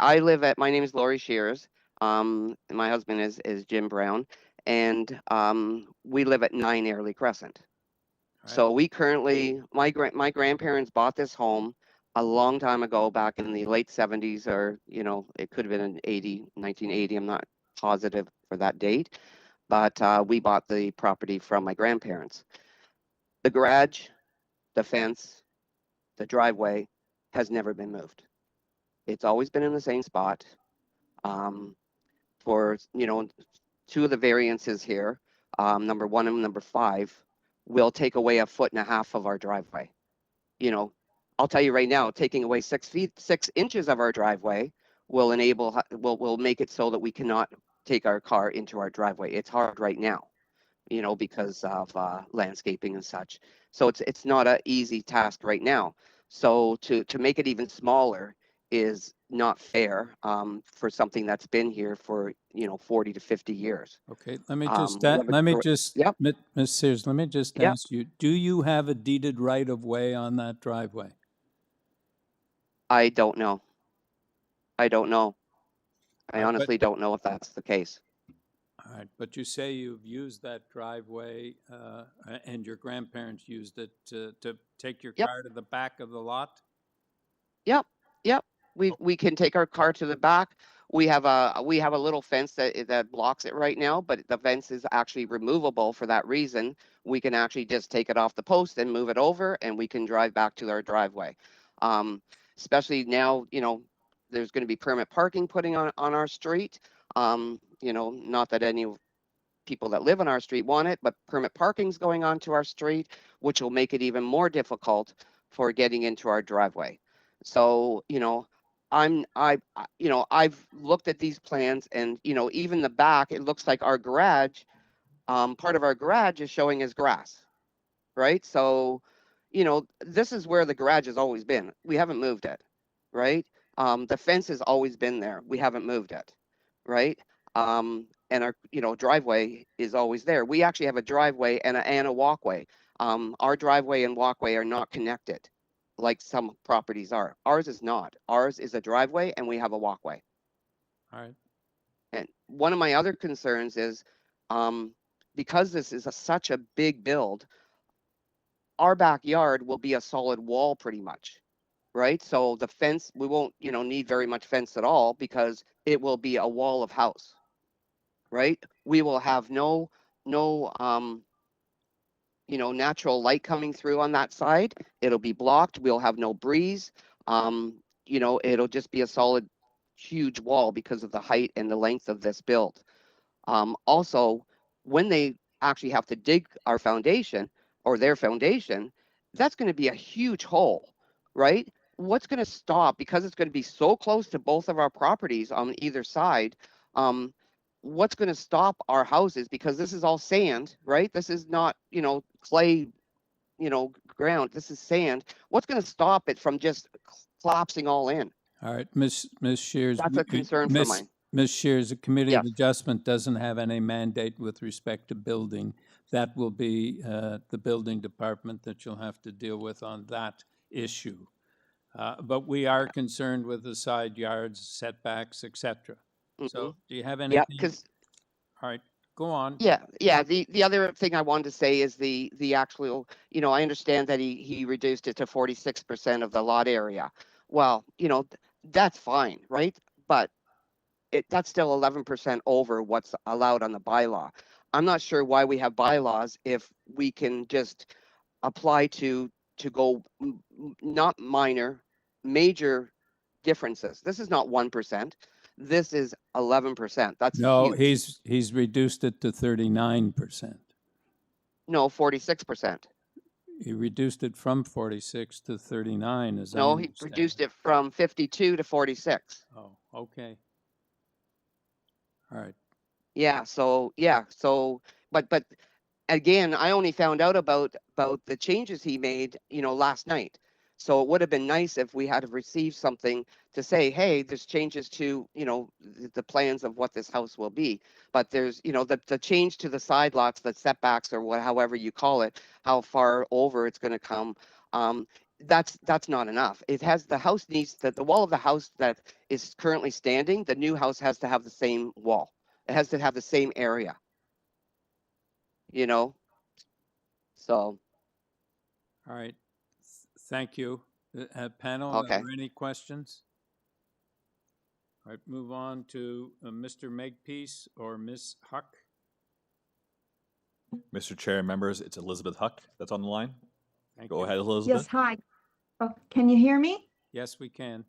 my name is Lori Shears. My husband is Jim Brown, and we live at 9 Early Crescent. So we currently, my grandparents bought this home a long time ago, back in the late 70s, or, you know, it could have been in 1980. I'm not positive for that date, but we bought the property from my grandparents. The garage, the fence, the driveway has never been moved. It's always been in the same spot. For, you know, two of the variances here, number 1 and number 5, will take away 1.5 feet of our driveway. You know, I'll tell you right now, taking away 6 inches of our driveway will enable, will make it so that we cannot take our car into our driveway. It's hard right now, you know, because of landscaping and such. So it's not an easy task right now. So to make it even smaller is not fair for something that's been here for, you know, 40 to 50 years. Okay, let me just, Yep. Ms. Sears, let me just Yep. ask you, do you have a deeded right of way on that driveway? I don't know. I don't know. I Right, but- honestly don't know if that's the case. All right, but you say you've used that driveway, and your grandparents used it to take your Yep. car to the back of the lot? Yep, yep. We can take our car to the back. We have a little fence that blocks it right now, but the fence is actually removable for that reason. We can actually just take it off the post and move it over, and we can drive back to our driveway. Especially now, you know, there's going to be permit parking putting on our street. You know, not that any people that live on our street want it, but permit parking's going on to our street, which will make it even more difficult for getting into our driveway. So, you know, you know, I've looked at these plans, and, you know, even the back, it looks like our garage, part of our garage is showing as grass, right? So, you know, this is where the garage has always been. We haven't moved it, right? The fence has always been there. We haven't moved it, right? And our, you know, driveway is always there. We actually have a driveway and a walkway. Our driveway and walkway are not connected like some properties are. Ours is not. Ours is a driveway and we have a walkway. All right. And one of my other concerns is, because this is such a big build, our backyard will be a solid wall pretty much, right? So the fence, we won't, you know, need very much fence at all, because it will be a wall of house, right? We will have no, you know, natural light coming through on that side. It'll be blocked. We'll have no breeze. You know, it'll just be a solid, huge wall because of the height and the length of this build. Also, when they actually have to dig our foundation or their foundation, that's going to be a huge hole, right? What's going to stop, because it's going to be so close to both of our properties on either side, what's going to stop our houses, because this is all sand, right? This is not, you know, clay, you know, ground. This is sand. What's going to stop it from just collapsing all in? All right, Ms. Shears. That's a concern for mine. Ms. Shears, the Committee of Yes. Adjustment doesn't have any mandate with respect to building. That will be the building department that you'll have to deal with on that issue. But we are concerned with the side yards, setbacks, et cetera. So do you have anything? Yeah, because All right, go on. Yeah. The other thing I wanted to say is the actual, you know, I understand that he reduced it to 46% of the lot area. Well, you know, that's fine, right? But that's still 11% over what's allowed on the bylaw. I'm not sure why we have bylaws if we can just apply to go not minor, major differences. This is not 1%. This is 11%. That's No, huge. he's reduced it to 39%. No, 46%. He reduced it from 46 to 39, as I No, he understand. reduced it from 52 to 46. Oh, okay. All right. Yeah, so but again, I only found out about the changes he made, you know, last night. So it would have been nice if we had received something to say, hey, there's changes to, you know, the plans of what this house will be. But there's, you know, the change to the side lots, the setbacks, or however you call it, how far over it's going to come. that's not enough. It has, the house needs, that the wall of the house that is currently standing, the new house has to have the same wall. It has to have the same area. You know? So, All right. Thank you. Panel, okay. are there any questions? All right, move on to Mr. Makepeace or Ms. Huck. Mr. Chair and members, it's Elizabeth Huck that's on the line. Thank Go you. ahead, Elizabeth. Yes, hi. Oh, can you hear me? Yes, we can.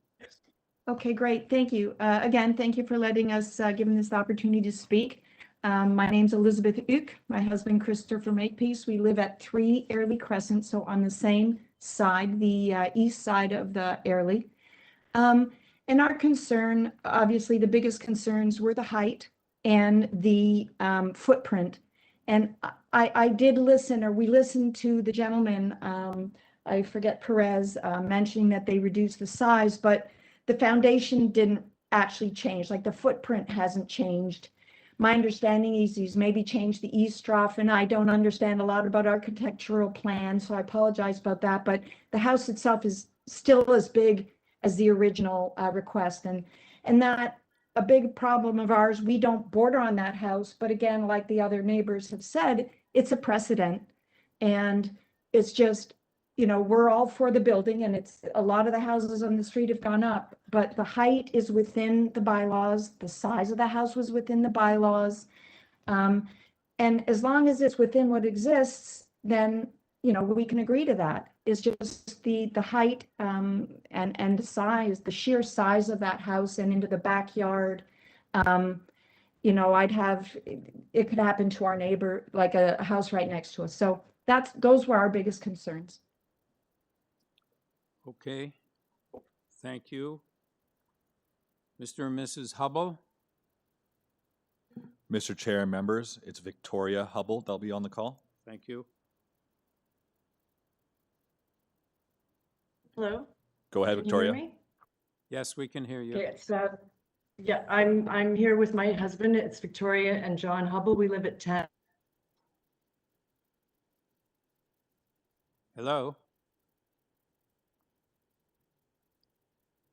Okay, great. Thank you. Again, thank you for letting us, giving this opportunity to speak. My name's Elizabeth Uke. My husband, Christopher Makepeace. We live at 3 Early Crescent, so on the same side, the east side of the Early. And our concern, obviously, the biggest concerns were the height and the footprint. And I did listen, or we listened to the gentleman, I forget Perez, mentioning that they reduced the size, but the foundation didn't actually change, like the footprint hasn't changed. My understanding is he's maybe changed the east trough, and I don't understand a lot about architectural plans, so I apologize about that, but the house itself is still as big as the original request. And that, a big problem of ours, we don't border on that house, but again, like the other neighbors have said, it's a precedent. And it's just, you know, we're all for the building, and it's, a lot of the houses on the street have gone up, but the height is within the bylaws, the size of the house was within the bylaws. And as long as it's within what exists, then, you know, we can agree to that. It's just the height and the size, the sheer size of that house and into the backyard. You know, it could happen to our neighbor, like a house right next to us. So those were our biggest concerns. Okay, thank you. Mr. and Mrs. Hubble? Mr. Chair and members, it's Victoria Hubble that'll be on the call. Thank you. Hello? Go ahead, Can you Victoria. hear me? Yes, we can hear you. Okay, it's, yeah, I'm here with my husband. It's Victoria and John Hubble. We live at 10. Hello?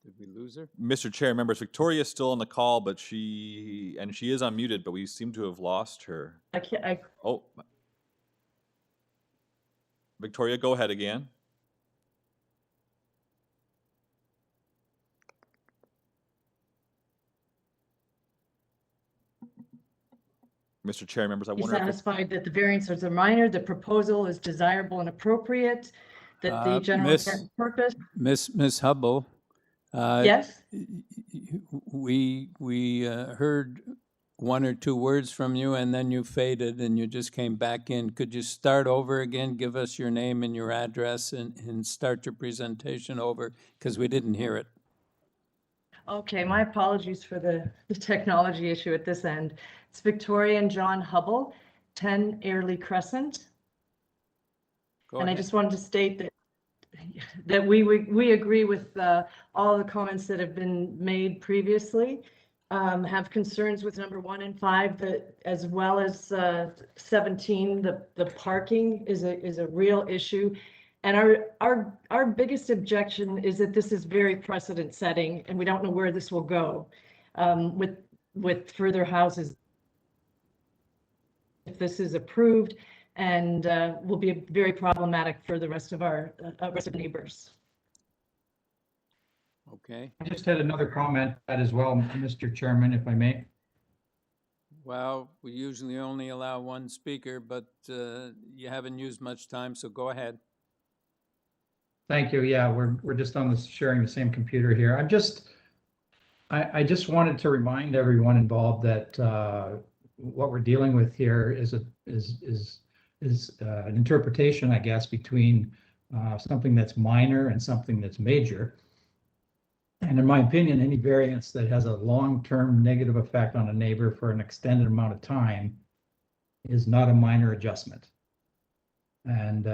Did we lose her? Mr. Chair and members, Victoria is still on the call, but she is unmuted, but we seem to have lost her. Oh, Victoria, go ahead again. Mr. Chair, members, I he's wonder if satisfied that the variances are minor, the proposal is desirable and appropriate, that the general intent and purpose. Miss Hubble. Yes? We heard one or two words from you, and then you faded and you just came back in. Could you start over again? Give us your name and your address and start your presentation over, because we didn't hear it. Okay, my apologies for the technology issue at this end. It's Victoria and John Hubble, 10 Early Crescent. Go and ahead. I just wanted to state that we agree with all the comments that have been made previously. Have concerns with number 1 and 5, that as well as 17, the parking is a real issue. And our biggest objection is that this is very precedent setting, and we don't know where this will go with further houses. If this is approved, and will be very problematic for the rest of our neighbors. Okay. I just had another comment as well, Mr. Chairman, if I may. Well, we usually only allow one speaker, but you haven't used much time, so go ahead. Thank you. Yeah, we're just on this, sharing the same computer here. I just wanted to remind everyone involved that what we're dealing with here is an interpretation, I guess, between something that's minor and something that's major. And in my opinion, any variance that has a long-term negative effect on a neighbor for an extended amount of time is not a minor adjustment. And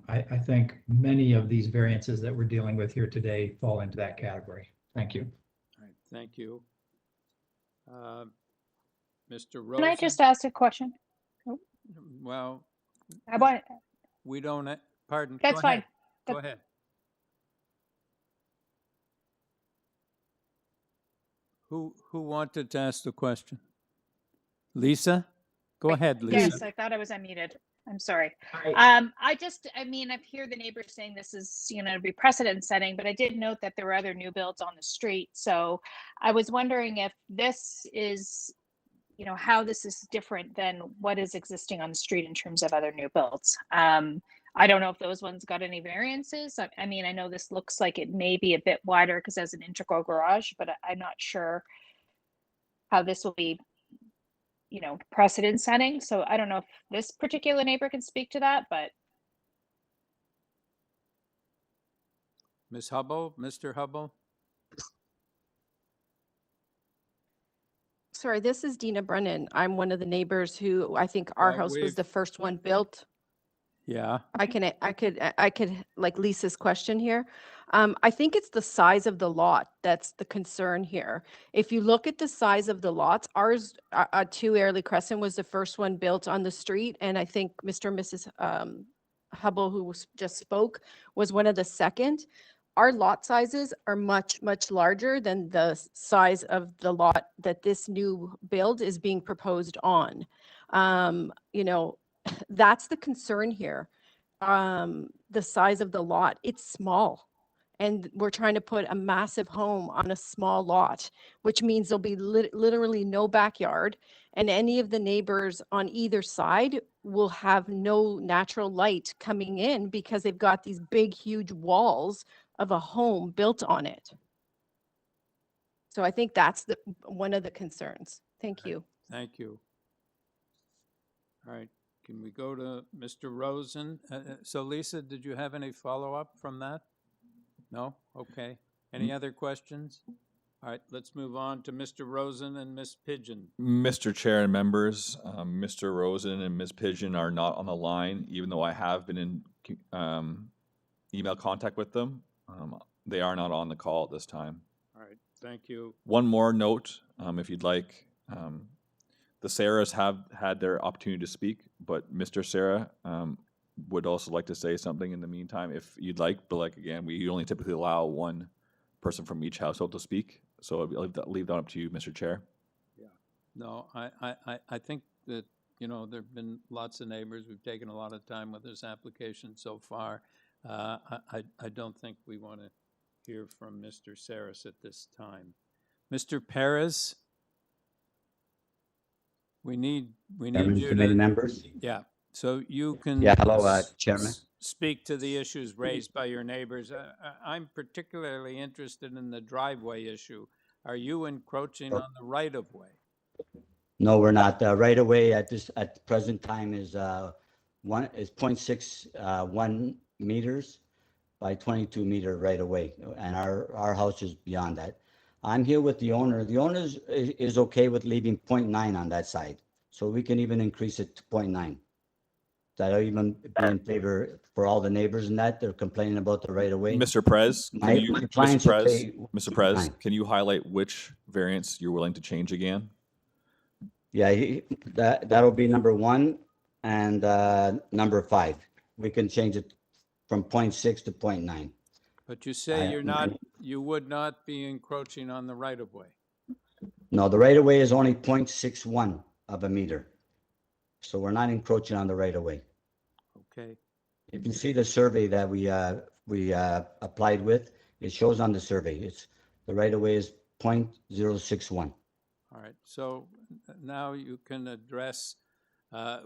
I think many of these variances that we're dealing with here today fall into that category. Thank you. All right, thank you. Mr. Rosen? Can I just ask a question? Oh. Well, I want. we don't, pardon. That's Go ahead. fine. Go ahead. Who wanted to ask the question? Lisa? Go ahead, Lisa. Yes, I thought I was unmuted. I'm sorry. I mean, I hear the neighbors saying this is, to be precedent setting, but I did note that there were other new builds on the street. So I was wondering if this is, how this is different than what is existing on the street in terms of other new builds. I don't know if those ones got any variances. I mean, I know this looks like it may be a bit wider because there's an integral garage, but I'm not sure how this will be, precedent setting. So I don't know if this particular neighbor can speak to that, but. Ms. Hubble, Mr. Hubble? Sorry, this is Dina Brennan. I'm one of the neighbors who I think our house was the first one built. Yeah. I could like Lisa's question here. I think it's the size of the lot that's the concern here. If you look at the size of the lots, ours, 2 Early Crescent was the first one built on the street, and I think Mr. and Mrs. Hubble, who just spoke, was one of the second. Our lot sizes are much, much larger than the size of the lot that this new build is being proposed on. That's the concern here. The size of the lot, it's small. And we're trying to put a massive home on a small lot, which means there'll be literally no backyard. And any of the neighbors on either side will have no natural light coming in because they've got these big, huge walls of a home built on it. So I think that's one of the concerns. Thank you. Thank you. All right. Can we go to Mr. Rosen? So Lisa, did you have any follow-up from that? No? Okay. Any other questions? All right, let's move on to Mr. Rosen and Ms. Pigeon. Mr. Chair and members, Mr. Rosen and Ms. Pigeon are not on the line, even though I have been in email contact with them. They are not on the call at this time. All right, thank you. One more note, if you'd like. The Sarahs have had their opportunity to speak, but Mr. Sarah would also like to say something in the meantime if you'd like. But again, we only typically allow one person from each household to speak. So I'll leave that up to you, Mr. Chair. Yeah. No, I think that, there've been lots of neighbors. We've taken a lot of time with this application so far. I don't think we want to hear from Mr. Saris at this time. Mr. Perez? We need you committee members. Yeah, so you can. Yeah, hello, Chairman. Speak to the issues raised by your neighbors. I'm particularly interested in the driveway issue. Are you encroaching on the right of way? No, we're not. Right away at the present time is 0.61 meters by 22 meter right away, and our house is beyond that. I'm here with the owner. The owner is okay with leaving 0.9 on that side. So we can even increase it to 0.9. That'll even be in favor for all the neighbors and that. They're complaining about the right of way. Mr. Prez, Mr. Prez, can you highlight which variance you're willing to change again? Yeah, that'll be number 1 and number 5. We can change it from 0.6 to 0.9. But you say you would not be encroaching on the right of way. No, the right of way is only 0.61 of a meter. So we're not encroaching on the right of way. Okay. You can see the survey that we applied with. It shows on the survey. It's the right of way is 0.061. All right. So now you can address.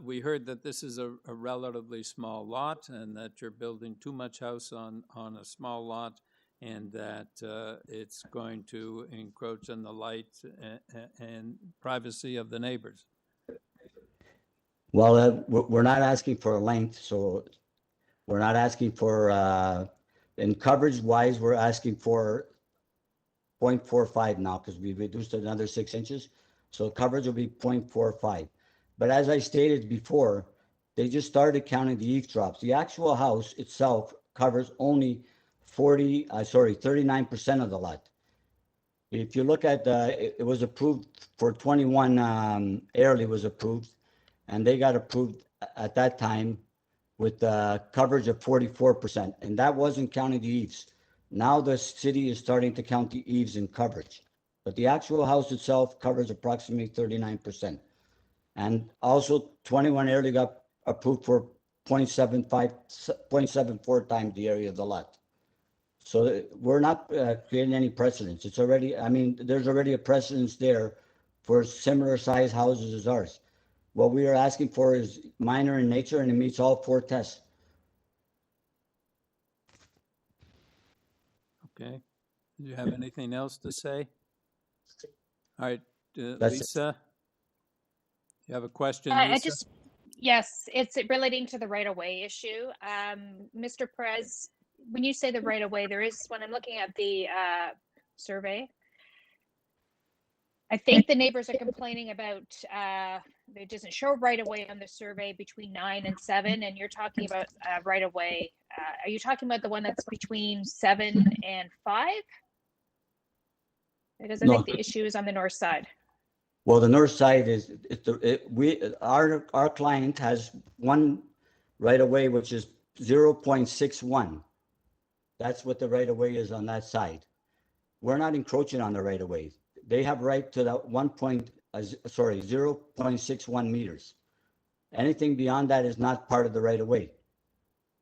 We heard that this is a relatively small lot and that you're building too much house on a small lot and that it's going to encroach on the light and privacy of the neighbors. Well, we're not asking for a length, so we're not asking for, in coverage wise, we're asking for 0.45 now because we reduced it another 6 inches. So coverage will be 0.45. But as I stated before, they just started counting the eavesdrops. The actual house itself covers only 39% of the lot. If you look at it was approved for 21, Early was approved, and they got approved at that time with coverage of 44%, and that wasn't counting the eaves. Now the city is starting to count the eaves in coverage. But the actual house itself covers approximately 39%. And also 21 Early got approved for 0.74 times the area of the lot. So we're not creating any precedents. It's already, I mean, there's already a precedence there for similar size houses as ours. What we are asking for is minor in nature, and it meets all 4 tests. Okay. Do you have anything else to say? All right, That's it. Lisa, you have a question, I Lisa? just, yes, it's relating to the right-of-way issue. Mr. Perez, when you say the right-of-way, there is, when I'm looking at the survey, I think the neighbors are complaining about, it doesn't show right-of-way on the survey between 9 and 7, and you're talking about right-of-way. Are you talking about the one that's between 7 and 5? Because I No. think the issue is on the north side. Well, the north side is, our client has one right of way, which is 0.61. That's what the right of way is on that side. We're not encroaching on the right of way. They have right to that 0.61 meters. Anything beyond that is not part of the right of way.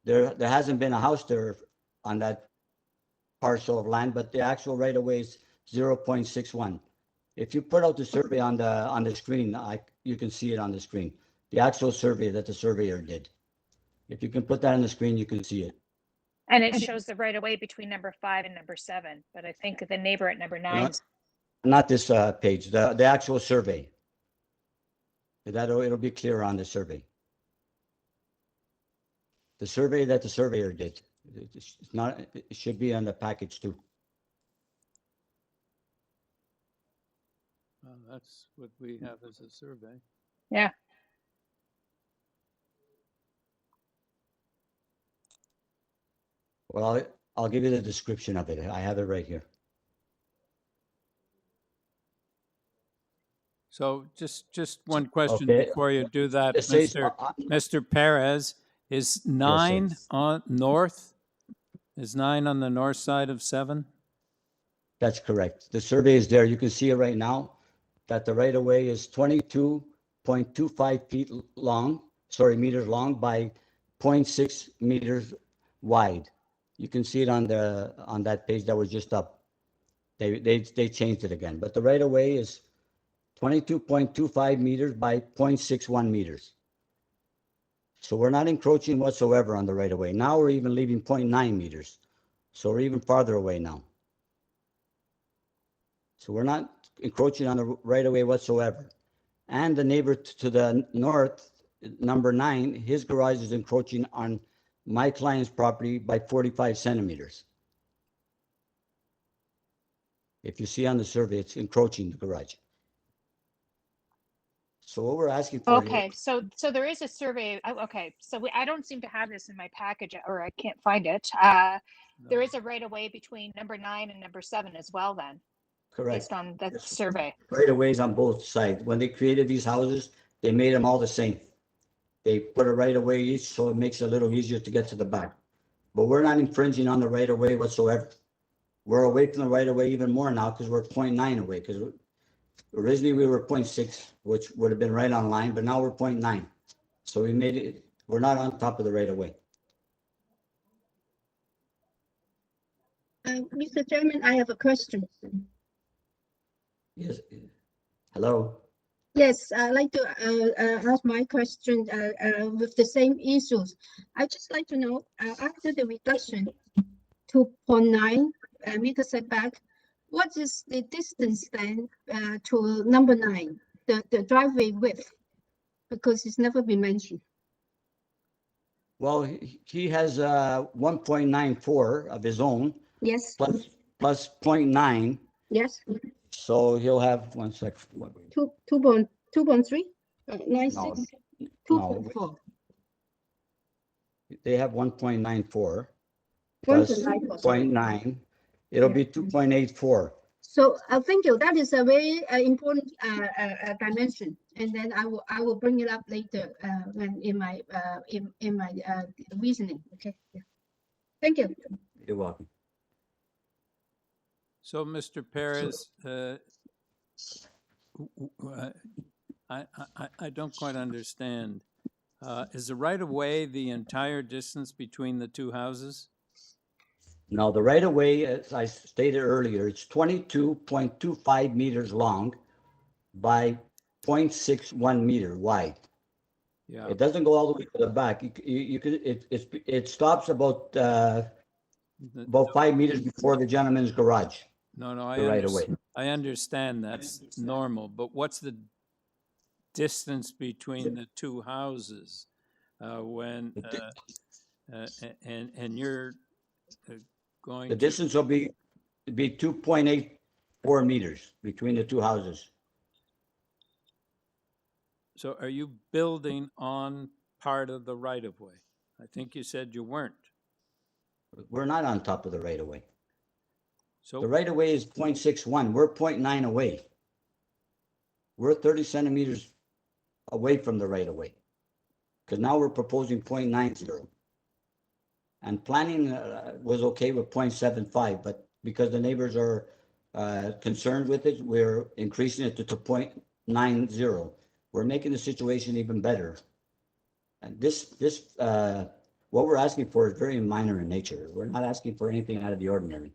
There hasn't been a house there on that parcel of land, but the actual right of way is 0.61. If you put out the survey on the screen, you can see it on the screen. The actual survey that the surveyor did. If you can put that on the screen, you can see it. And it shows the right-of-way between number 5 and number 7, but I think the neighbor at number 9. Not this page, the actual survey. It'll be clear on the survey. The survey that the surveyor did. It's not. It should be on the package too. That's what we have as a survey. Yeah. Well, I'll give you the description of it. I have it right here. So just one question Okay. before you do that, It says, Mr. Perez, is 9 on north? Is 9 on the north side of 7? That's correct. The survey is there. You can see it right now that the right of way is 22.25 feet long, meters long by 0.6 meters wide. You can see it on that page that was just up. They changed it again, but the right of way is 22.25 meters by 0.61 meters. So we're not encroaching whatsoever on the right of way. Now we're even leaving 0.9 meters. So we're even farther away now. So we're not encroaching on the right of way whatsoever. And the neighbor to the north, number 9, his garage is encroaching on my client's property by 45 centimeters. If you see on the survey, it's encroaching the garage. So what we're asking for Okay, here, so there is a survey. Okay, so I don't seem to have this in my package, or I can't find it. There is a right of way between number 9 and number 7 as well, then, correct. based on that survey. Right of ways on both sides. When they created these houses, they made them all the same. They put a right of way each, so it makes it a little easier to get to the back. But we're not infringing on the right of way whatsoever. We're away from the right of way even more now because we're 0.9 away. Because originally we were 0.6, which would have been right on line, but now we're 0.9. So we made it. We're not on top of the right of way. Mr. Chairman, I have a question. Yes. Hello. Yes, I'd like to ask my question with the same issues. I'd just like to know, after the reduction to 0.9 meter setback, what is the distance then to number 9, the driveway width? Because it's never been mentioned. Well, he has 1.94 of his own. Yes. Plus 0.9. Yes. So he'll have 1 sec. 2.3, 96, No, 2.4. They have 1.94 plus 0.9. It'll be 2.84. So thank you. That is a very important dimension, and then I will bring it up later when in my reasoning. Okay. Yeah. Thank you. You're welcome. So, Mr. Perez, I don't quite understand. Is the right of way the entire distance between the two houses? Now, the right of way, as I stated earlier, it's 22.25 meters long by 0.61 meter wide. Yeah. It doesn't go all the way to the back. You could, it stops about 5 meters before the gentleman's garage. No, the right of way. I understand that's normal, but what's the distance between the two houses when and you're going The distance will be 2.84 meters between the two houses. So are you building on part of the right of way? I think you said you weren't. We're not on top of the right of way. So the right of way is 0.61. We're 0.9 away. We're 30 centimeters away from the right of way. Because now we're proposing 0.90. And planning was okay with 0.75, but because the neighbors are concerned with it, we're increasing it to 0.90. We're making the situation even better. And this what we're asking for is very minor in nature. We're not asking for anything out of the ordinary.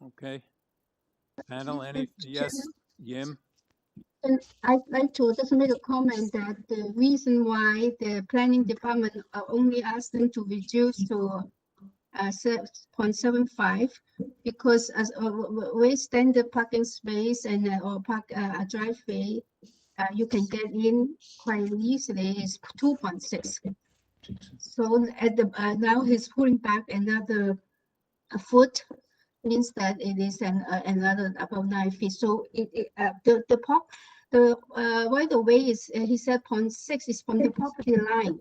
Okay. Panel, any, yes, Yim? And I'd like to just make a comment that the reason why the planning department are only asked them to reduce to 0.75 because as a standard parking space and or park a driveway, you can get in quite easily is 2.6. So at the now he's pulling back another foot, means that it is another about 9 feet. So the right of way is he said 0.6 is from the property line.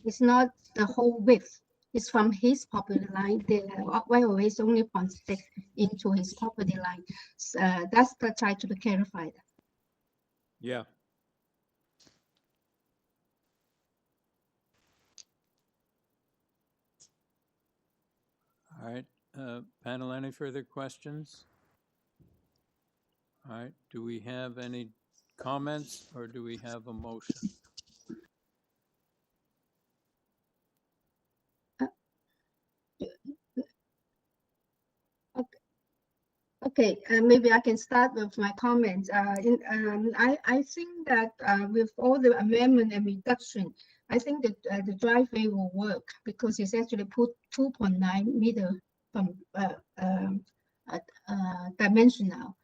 It's not the whole width. It's from his property line. The right of way is only 0.6 into his property line. So, that's the try to clarify that. Yeah. All right. Panel, any further questions? All right. Do we have any comments or do we have a motion? Okay, maybe I can start with my comments. I think that with all the amendment and reduction, I think that the driveway will work because it's actually put 2.9 meter from dimensional.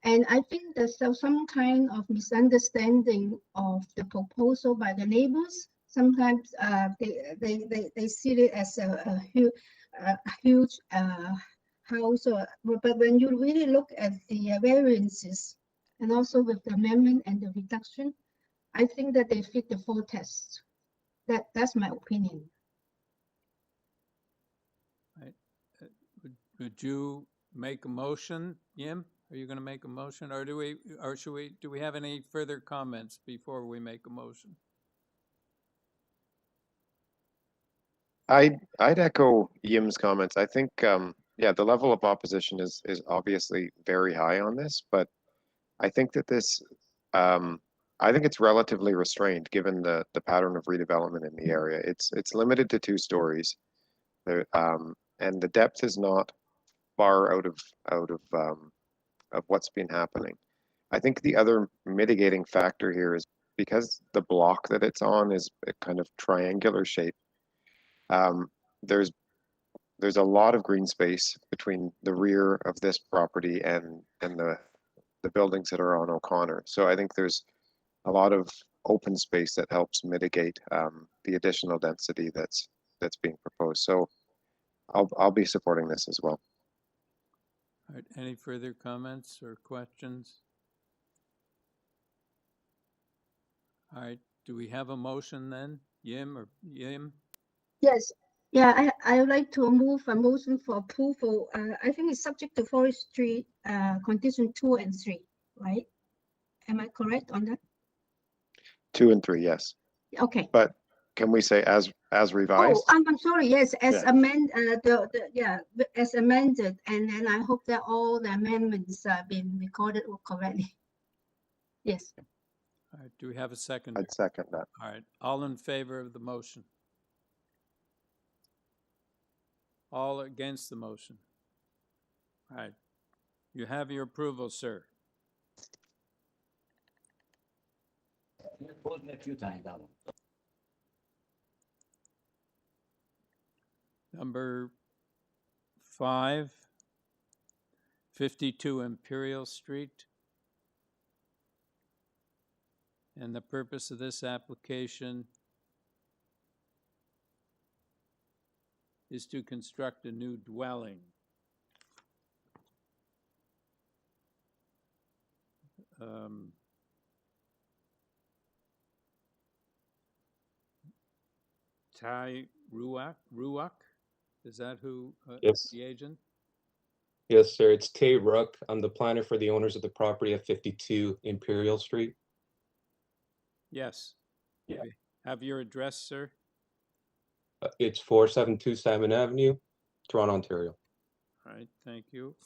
And I think there's some kind of misunderstanding of the proposal by the neighbors. Sometimes they see it as a huge house, but when you really look at the variances and also with the amendment and the reduction, I think that they fit the 4 tests. That's my opinion. Right. Would you make a motion, Yim? Are you going to make a motion, or do we have any further comments before we make a motion? I'd echo Yim's comments. I think yeah, the level of opposition is obviously very high on this, but I think that this I think it's relatively restrained given the pattern of redevelopment in the area. It's limited to 2 stories, there, and the depth is not far out of what's been happening. I think the other mitigating factor here is because the block that it's on is a kind of triangular shape. There's a lot of green space between the rear of this property and the buildings that are on O'Connor. So I think there's a lot of open space that helps mitigate the additional density that's being proposed. So I'll be supporting this as well. All right. Any further comments or questions? All right. Do we have a motion then, Yim? Yes. Yeah, I would like to move a motion for approval. I think it's subject to forestry condition 2 and 3, right? Am I correct on that? 2 and 3, yes. Okay. But Can we say as Oh, revised? I'm sorry, yes, as Yeah. as amended, and then I hope that all the amendments have been recorded correctly. Yes. All right, do we have a second? I'd second that. All right, all in favor of the motion? All against the motion? All right, you have your approval, sir. A few times, that one. Number 5, 52 Imperial Street. And the purpose of this application is to construct a new dwelling. Tai Ruak, is that who, Yes. the agent? Yes, sir. It's Tay Ruck. I'm the planner for the owners of the property at 52 Imperial Street. Yes. Yeah. Okay. Have your address, sir? It's 4727 Avenue, Toronto, Ontario. All right, thank you.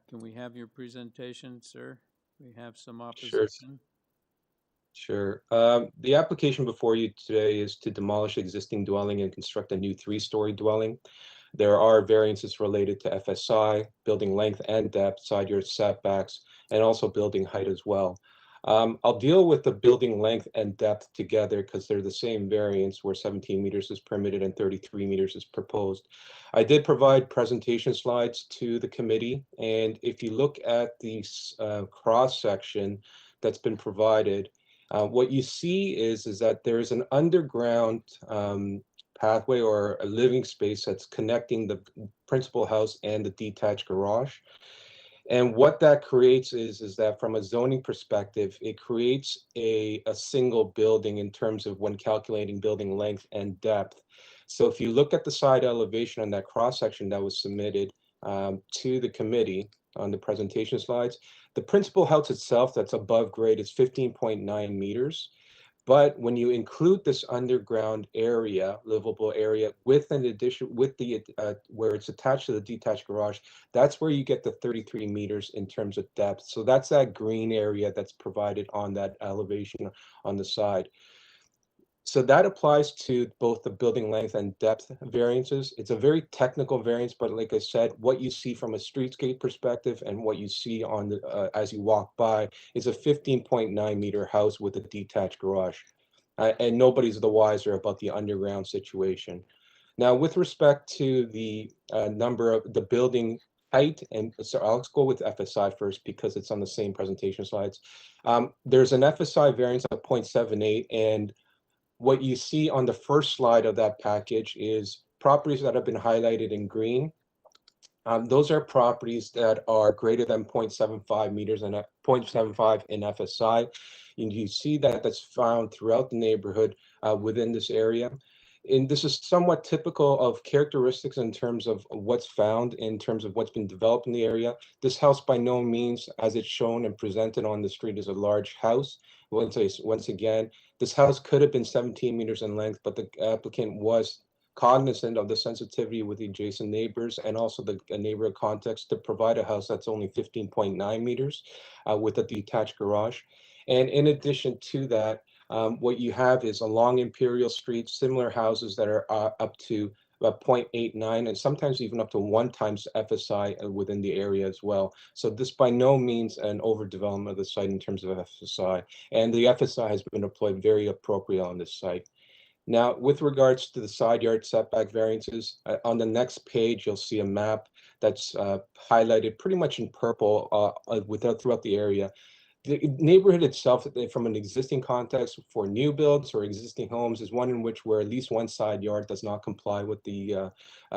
Can we have your presentation, sir? We have some opposition. Sure. The application before you today is to demolish existing dwelling and construct a new 3-story dwelling. There are variances related to FSI, building length and depth, side yard setbacks, and also building height as well. I'll deal with the building length and depth together because they're the same variance where 17 meters is permitted and 33 meters is proposed. I did provide presentation slides to the committee, and if you look at the cross section that's been provided, what you see is that there is an underground pathway or a living space that's connecting the principal house and the detached garage. And what that creates is that from a zoning perspective, it creates a single building in terms of when calculating building length and depth. So if you look at the side elevation on that cross section that was submitted to the committee on the presentation slides, the principal house itself that's above grade is 15.9 meters. But when you include this underground area, livable area, with an addition, with the where it's attached to the detached garage, that's where you get the 33 meters in terms of depth. So that's that green area that's provided on that elevation on the side. So that applies to both the building length and depth variances. It's a very technical variance, but like I said, what you see from a streetscape perspective and what you see on the as you walk by is a 15.9 meter house with a detached garage. And nobody's the wiser about the underground situation. Now, with respect to the number of the building height, and so I'll go with FSI first because it's on the same presentation slides. There's an FSI variance of 0.78, and what you see on the first slide of that package is properties that have been highlighted in green. Those are properties that are greater than 0.75 meters and 0.75 in FSI. And you see that that's found throughout the neighborhood within this area. And this is somewhat typical of characteristics in terms of what's found, in terms of what's been developed in the area. This house by no means, as it's shown and presented on the street, is a large house. Once again, this house could have been 17 meters in length, but the applicant was cognizant of the sensitivity with the adjacent neighbors and also the neighborhood context to provide a house that's only 15.9 meters with a detached garage. And in addition to that, what you have is along Imperial Street, similar houses that are up to 0.89 and sometimes even up to 1 times FSI within the area as well. So this by no means an overdevelopment of the site in terms of FSI, and the FSI has been deployed very appropriate on this site. Now, with regards to the side yard setback variances, on the next page, you'll see a map that's highlighted pretty much in purple throughout the area. The neighborhood itself, from an existing context for new builds or existing homes, is one in which where at least one side yard does not comply with the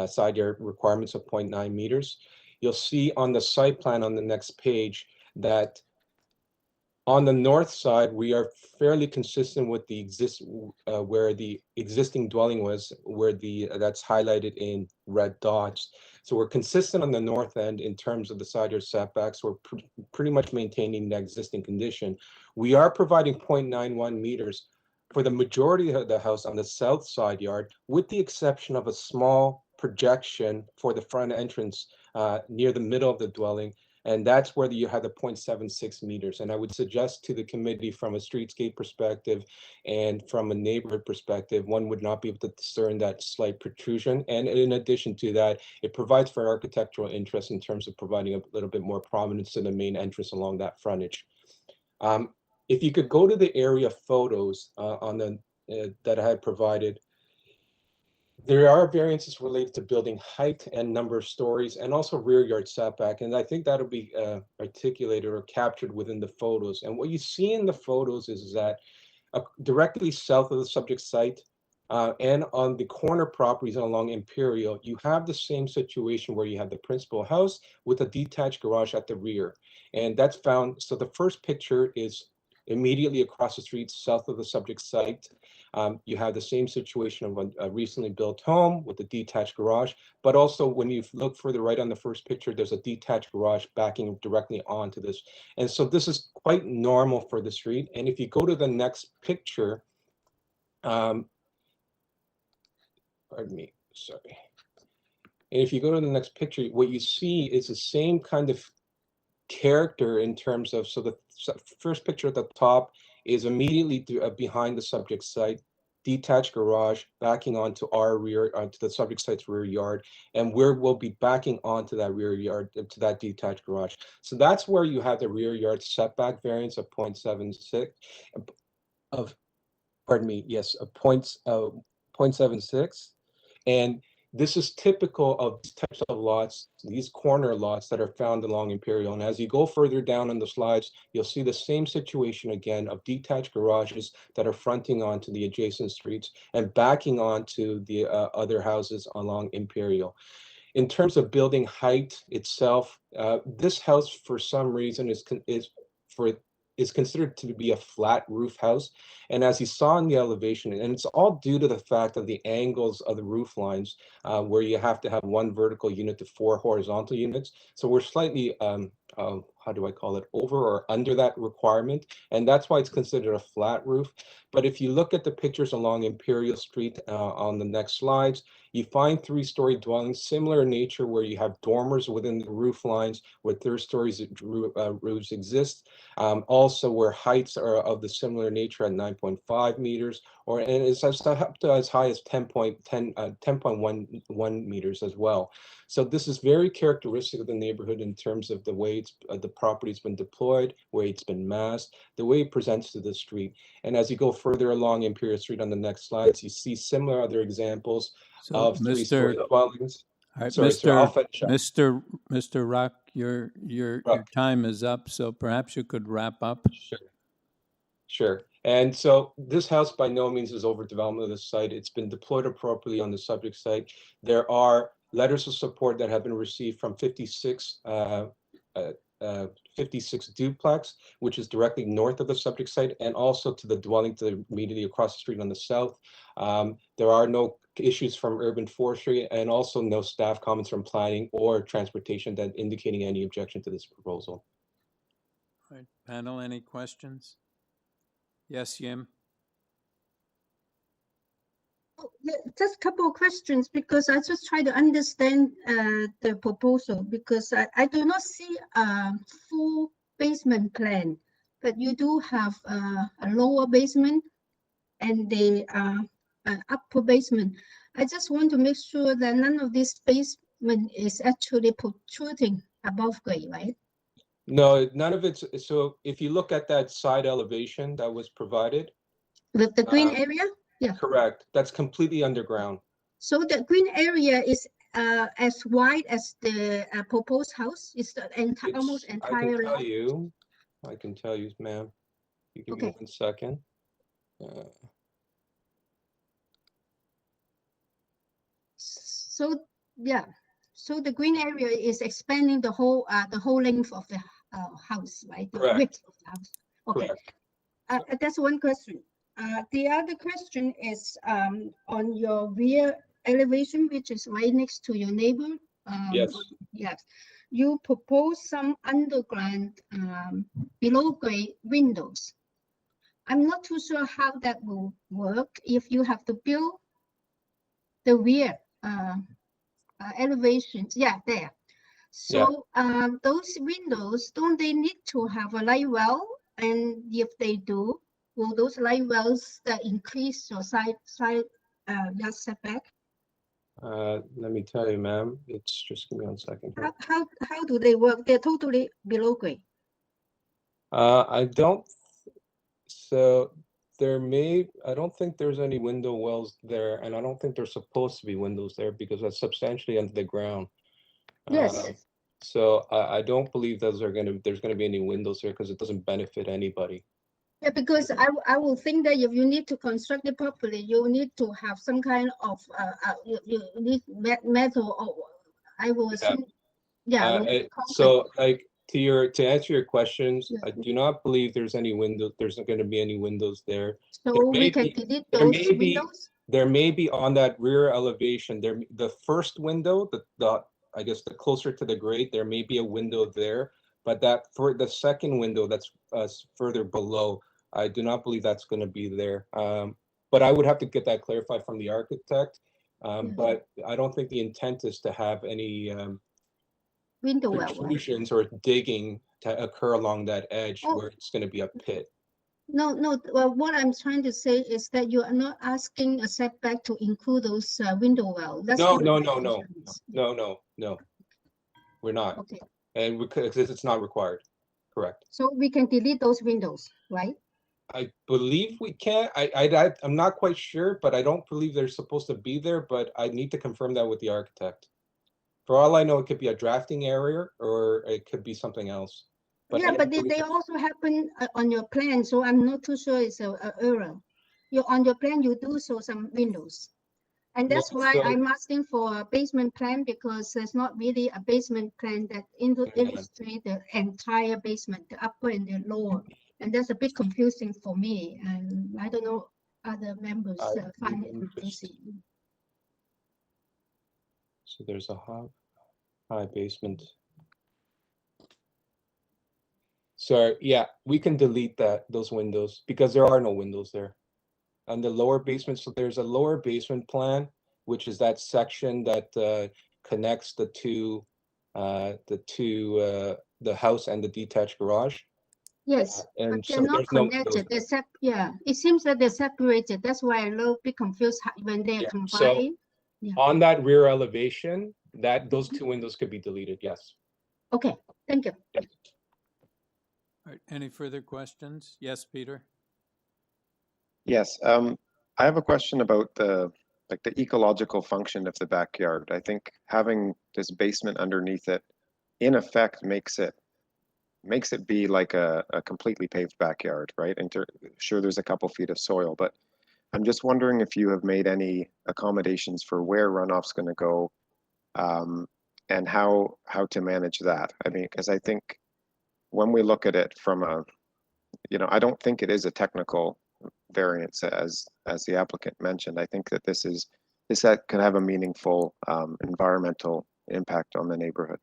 side yard requirements of 0.9 meters. You'll see on the site plan on the next page that on the north side, we are fairly consistent with the where the existing dwelling was, where that's highlighted in red dots. So we're consistent on the north end in terms of the side yard setbacks. We're pretty much maintaining the existing condition. We are providing 0.91 meters for the majority of the house on the south side yard, with the exception of a small projection for the front entrance near the middle of the dwelling. And that's where you have the 0.76 meters. And I would suggest to the committee from a streetscape perspective and from a neighborhood perspective, one would not be able to discern that slight protrusion. And in addition to that, it provides for architectural interest in terms of providing a little bit more prominence to the main entrance along that frontage. If you could go to the area photos on the that I had provided, there are variances related to building height and number of stories and also rear yard setback. And I think that'll be articulated or captured within the photos. And what you see in the photos is that directly south of the subject site and on the corner properties along Imperial, you have the same situation where you have the principal house with a detached garage at the rear. And that's found, so the first picture is immediately across the street south of the subject site. You have the same situation of a recently built home with a detached garage, but also when you look further right on the first picture, there's a detached garage backing directly onto this. And so this is quite normal for the street. And if you go to the next picture, pardon me, sorry. And if you go to the next picture, what you see is the same kind of character in terms of, so the first picture at the top is immediately behind the subject site, detached garage backing onto our rear, onto the subject site's rear yard, and we'll be backing onto that rear yard, to that detached garage. So that's where you have the rear yard setback variance of 0.76, of 0.76, and this is typical of these types of lots, these corner lots that are found along Imperial. And as you go further down on the slides, you'll see the same situation again of detached garages that are fronting onto the adjacent streets and backing onto the other houses along Imperial. In terms of building height itself, this house for some reason is considered to be a flat roof house. And as you saw in the elevation, and it's all due to the fact of the angles of the roof lines, where you have to have one vertical unit to 4 horizontal units. So we're slightly, how do I call it, over or under that requirement. And that's why it's considered a flat roof. But if you look at the pictures along Imperial Street on the next slides, you find 3-story dwellings, similar in nature, where you have dormers within the roof lines, where 3-story roofs exist. Also where heights are of the similar nature at 9.5 meters, and it's up to as high as 10.11 meters as well. So this is very characteristic of the neighborhood in terms of the way the property's been deployed, way it's been massed, the way it presents to the street. And as you go further along Imperial Street on the next slides, you see similar other examples of 3-story dwellings. All right, Sorry, sir, I'll finish up. Mr. Rock, your time is up, so perhaps you could wrap up. Sure. And so this house by no means is overdevelopment of the site. It's been deployed appropriately on the subject site. There are letters of support that have been received from 56 duplex, which is directly north of the subject site, and also to the dwelling immediately across the street on the south. There are no issues from urban forestry and also no staff comments from planning or transportation that indicating any objection to this proposal. All right, panel, any questions? Yes, Yim? Just a couple of questions, because I just try to understand the proposal, because I do not see a full basement plan, but you do have a lower basement and the upper basement. I just want to make sure that none of this basement is actually protruding above grade, right? No, none of it's, so if you look at that side elevation that was provided. With the green area? Yeah. Correct. That's completely underground. So the green area is as wide as the proposed house? Is the almost entirely? I can tell you, ma'am. You give me 1 second. So yeah, so the green area is expanding the whole length of the house, right? The width of the house. Okay. That's one question. The other question is on your rear elevation, which is right next to your neighbor. Yes. Yes. You propose some underground below grade windows. I'm not too sure how that will work if you have to build the rear elevations. Yeah, there. So those windows, don't they need to have a light well? And if they do, will those light wells increase your side yard setback? Let me tell you, ma'am, it's just give me 1 second here. How do they work? They're totally below grade. I don't, so I don't think there's any window wells there, and I don't think there's supposed to be windows there because that's substantially under the ground. Yes. So I don't believe there's gonna be any windows there because it doesn't benefit anybody. Yeah, because I will think that if you need to construct it properly, you need to have some kind of you need metal, or I will assume. Yeah. So like to answer your questions, I do not believe there's any windows. There's not going to be any windows there. So we can delete those windows. There may be on that rear elevation. The first window, I guess the closer to the grade, there may be a window there. But that for the second window that's further below, I do not believe that's going to be there. But I would have to get that clarified from the architect. But I don't think the intent is to have any window protrusions or digging to occur along that edge where it's going to be a pit. No. Well, what I'm trying to say is that you are not asking a setback to include those window wells. No. We're not. Okay. And because it's not required. Correct. So we can delete those windows, right? I believe we can. I'm not quite sure, but I don't believe they're supposed to be there. But I need to confirm that with the architect. For all I know, it could be a drafting area or it could be something else. But yeah, but they also happen on your plan, so I'm not too sure it's an error. On your plan, you do show some windows. And that's why I'm asking for a basement plan, because there's not really a basement plan that illustrates the entire basement, the upper and the lower. And that's a bit confusing for me. And I don't know other members find it confusing. So there's a high basement. So yeah, we can delete those windows because there are no windows there. On the lower basement, so there's a lower basement plan, which is that section that connects the house and the detached garage. Yes, and but they're so not connected. They're it seems that they're separated. That's why I'm a little bit confused when they're combined. So on that rear elevation, those two windows could be deleted. Yes. Okay. Thank you. Yep. All right. Any further questions? Yes, Peter. Yes. I have a question about the ecological function of the backyard. I think having this basement underneath it, in effect, makes it be like a completely paved backyard, right? And sure, there's a couple feet of soil, but I'm just wondering if you have made any accommodations for where runoff's going to go, and how to manage that. I mean, because I think when we look at it from I don't think it is a technical variance as the applicant mentioned. I think that this could have a meaningful environmental impact on the neighborhood.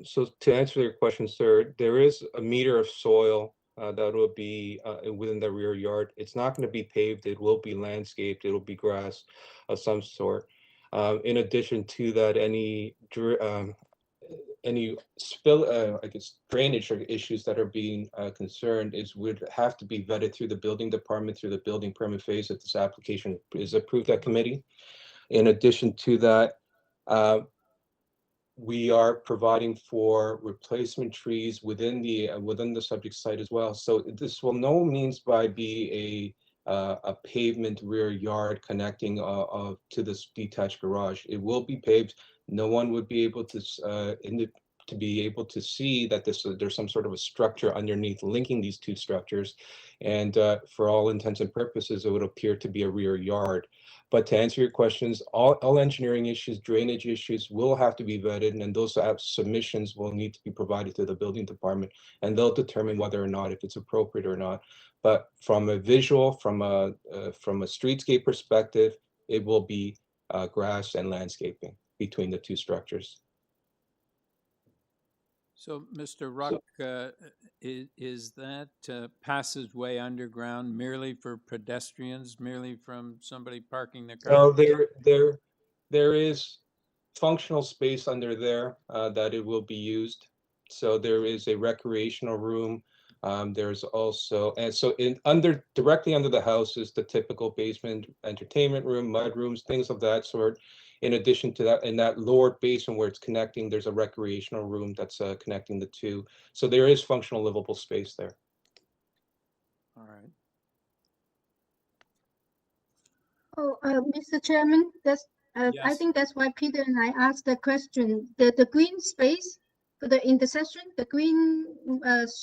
So to answer your question, sir, there is a meter of soil that will be within the rear yard. It's not going to be paved. It will be landscaped. It will be grass of some sort. In addition to that, any spill, I guess, drainage issues that are being concerned would have to be vetted through the building department, through the building permit phase if this application is approved at committee. In addition to that, we are providing for replacement trees within the subject site as well. So this will no means be a pavement rear yard connecting to this detached garage. It will be paved. No one would be able to see that there's some sort of a structure underneath linking these two structures, and for all intents and purposes, it would appear to be a rear yard. But to answer your questions, all engineering issues, drainage issues will have to be vetted, and those submissions will need to be provided to the building department, and they'll determine whether or not if it's appropriate or not. But from a visual, from a streetscape perspective, it will be grass and landscaping between the two structures. So, Mr. Ruck, is that passageway underground merely for pedestrians, merely from somebody parking their car? So there is functional space under there that it will be used. So there is a recreational room. There's also, and so directly under the house is the typical basement entertainment room, mud rooms, things of that sort. In addition to that, in that lower basement where it's connecting, there's a recreational room that's connecting the two. So there is functional livable space there. All right. Oh, Mr. Chairman, that's I Yes. think that's why Peter and I asked the question. The green space for the intersection, the green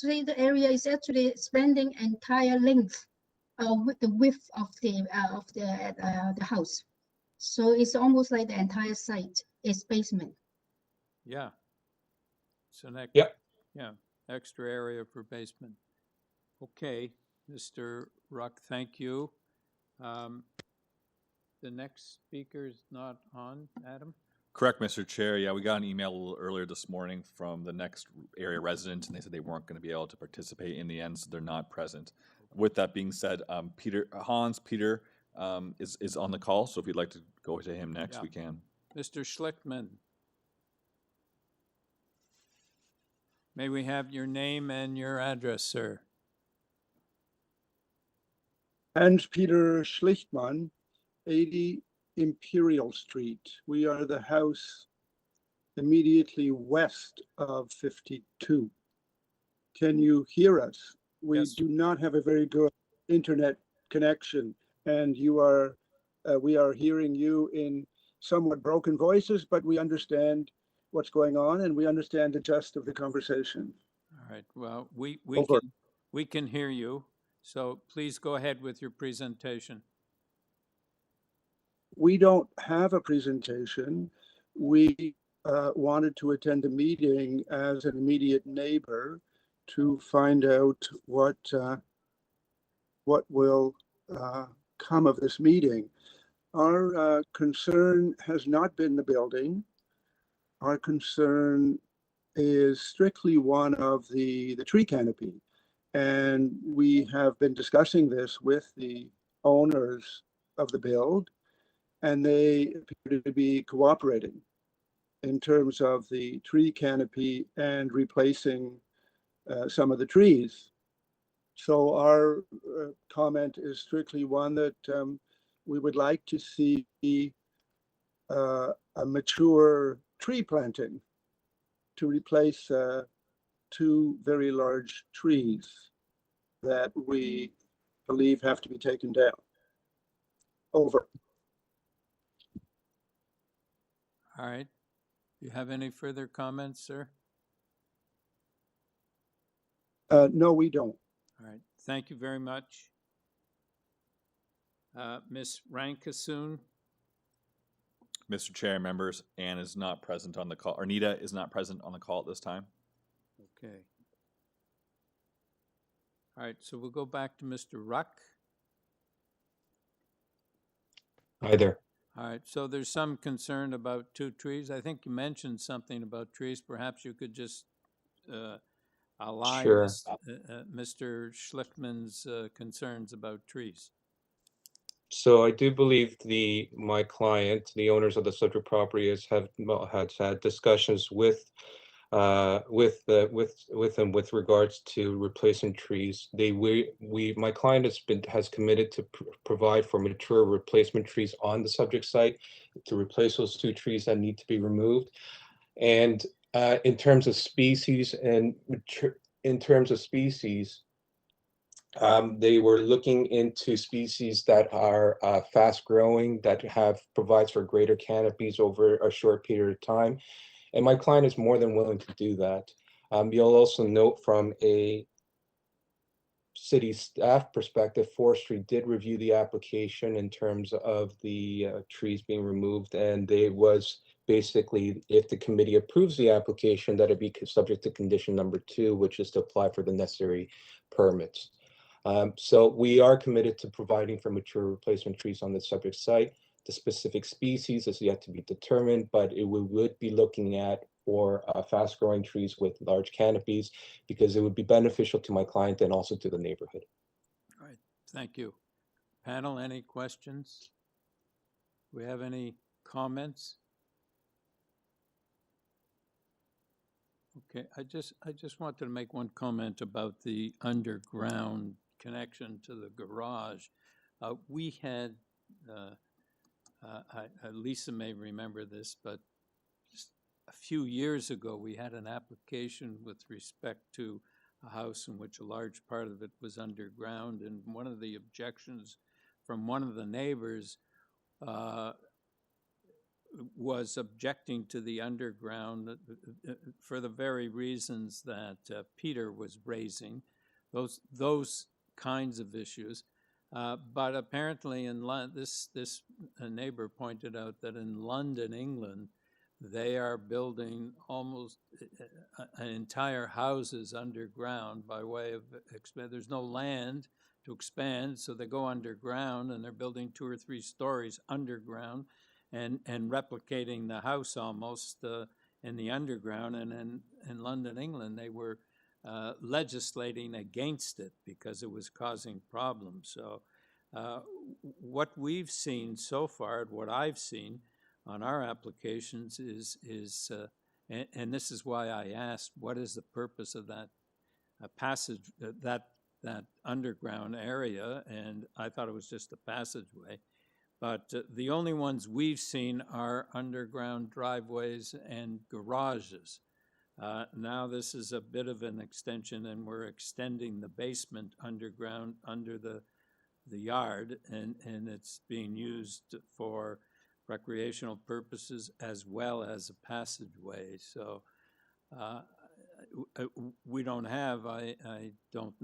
shaded area is actually spending entire length with the width of the house. So it's almost like the entire site is basement. Yeah. So next. Yep. Yeah, extra area for basement. Okay, Mr. Ruck, thank you. The next speaker is not on, Adam? Correct, Mr. Chair. Yeah, we got an email a little earlier this morning from the next area resident, and they said they weren't going to be able to participate in the end, so they're not present. With that being said, Peter is on the call, so if you'd like to go to him next, Yeah. we can. Mr. Schlichtman. May we have your name and your address, sir? Hans-Peter Schlichtmann, 80 Imperial Street. We are the house immediately west of 52. Can you hear us? We Yes. do not have a very good internet connection, and we are hearing you in somewhat broken voices, but we understand what's going on and we understand the gist of the conversation. All right, well, we Over. can hear you, so please go ahead with your presentation. We don't have a presentation. We wanted to attend a meeting as an immediate neighbor to find out what will come of this meeting. Our concern has not been the building. Our concern is strictly one of the tree canopy. And we have been discussing this with the owners of the build, and they appear to be cooperating in terms of the tree canopy and replacing some of the trees. So our comment is strictly one that we would like to see a mature tree planting to replace two very large trees that we believe have to be taken down. Over. All right. Do you have any further comments, sir? No, we don't. All right. Thank you very much. Ms. Rankasoon? Mr. Chair, members, Ann is not present on the call. Arnita is not present on the call at this time. Okay. All right, so we'll go back to Mr. Ruck. Hi there. All right, so there's some concern about two trees. I think you mentioned something about trees. Perhaps you could just align Sure. Mr. Schlichtman's concerns about trees. So I do believe my client, the owners of the subject property, has had discussions with them with regards to replacing trees. My client has committed to provide for mature replacement trees on the subject site to replace those two trees that need to be removed. And in terms of species they were looking into species that are fast growing, that provides for greater canopies over a short period of time. And my client is more than willing to do that. You'll also note from a city staff perspective, forestry did review the application in terms of the trees being removed. And they was basically, if the committee approves the application, that it be subject to condition number 2, which is to apply for the necessary permits. So we are committed to providing for mature replacement trees on the subject site. The specific species is yet to be determined, but we would be looking at for fast-growing trees with large canopies, because it would be beneficial to my client and also to the neighborhood. All right, thank you. Panel, any questions? We have any comments? Okay, I just wanted to make one comment about the underground connection to the garage. We had, Lisa may remember this, but just a few years ago, we had an application with respect to a house in which a large part of it was underground, and one of the objections from one of the neighbors was objecting to the underground for the very reasons that Peter was raising, those kinds of issues. But apparently in this neighbor pointed out that in London, England, they are building almost an entire houses underground by way of there's no land to expand, so they go underground, and they're building 2 or 3 stories underground and replicating the house almost in the underground. And in London, England, they were legislating against it because it was causing problems. So what we've seen so far, what I've seen on our applications is and this is why I asked, what is the purpose of that passage, that underground area? And I thought it was just a passageway. But the only ones we've seen are underground driveways and garages. Now this is a bit of an extension, and we're extending the basement underground under the yard, and it's being used for recreational purposes as well as a passageway. So we don't have, I don't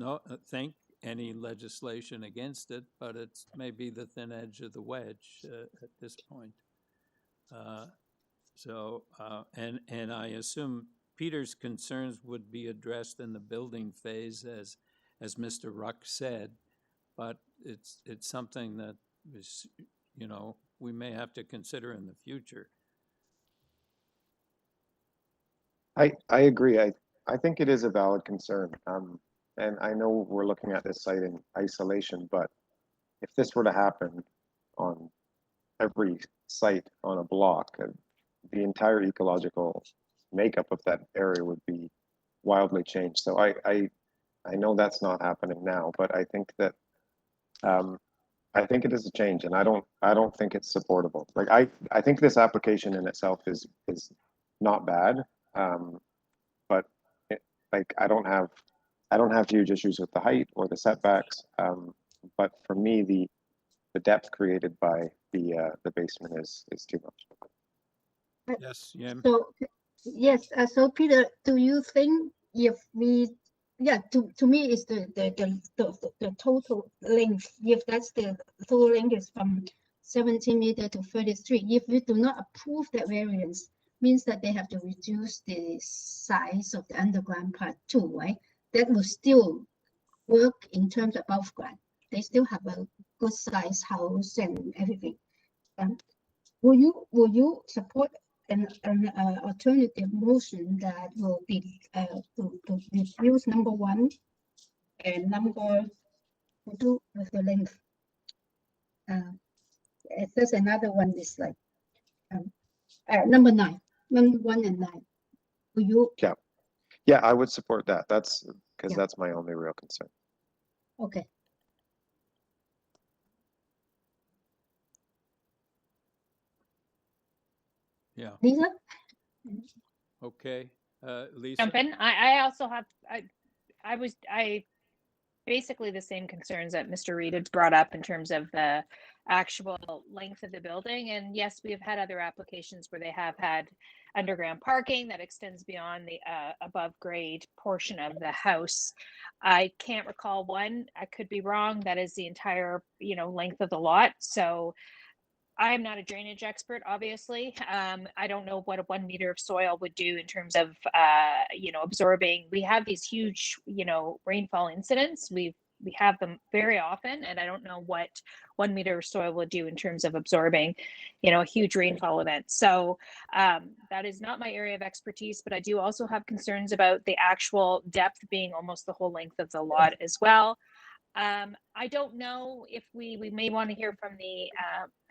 think, any legislation against it, but it's maybe the thin edge of the wedge at this point. And I assume Peter's concerns would be addressed in the building phase, as Mr. Ruck said, but it's something that is, we may have to consider in the future. I agree. I think it is a valid concern. And I know we're looking at this site in isolation, but if this were to happen on every site on a block, the entire ecological makeup of that area would be wildly changed. So I know that's not happening now, but I think that I think it is a change, and I don't think it's supportable. Like I think this application in itself is not bad, but I don't have huge issues with the height or the setbacks. But for me, the depth created by the basement is too much. Yes, yeah. So yes, so Peter, do you think if we, to me it's the total length. If that's the total length is from 17 meter to 33. If we do not approve that variance, means that they have to reduce the size of the underground part too, right? That will still work in terms of above ground. They still have a good size house and everything. Will you support an alternative motion that will be to reduce number 1 and number 2 with the length? There's another one is like number 9, number 1 and 9. Will you? Yeah, I would support that. That's because that's my only real concern. Okay. Yeah. Lisa? Okay. Lisa? Jump in. I also have, I basically the same concerns that Mr. Reed had brought up in terms of the actual length of the building. And yes, we have had other applications where they have had underground parking that extends beyond the above grade portion of the house. I can't recall one, I could be wrong, that is the entire, length of the lot. So I am not a drainage expert, obviously. I don't know what a 1 meter of soil would do in terms of, absorbing. We have these huge, rainfall incidents. We've we have them very often, and I don't know what 1 meter of soil will do in terms of absorbing, a huge rainfall event. So that is not my area of expertise, but I do also have concerns about the actual depth being almost the whole length of the lot as well. I don't know if we may want to hear from the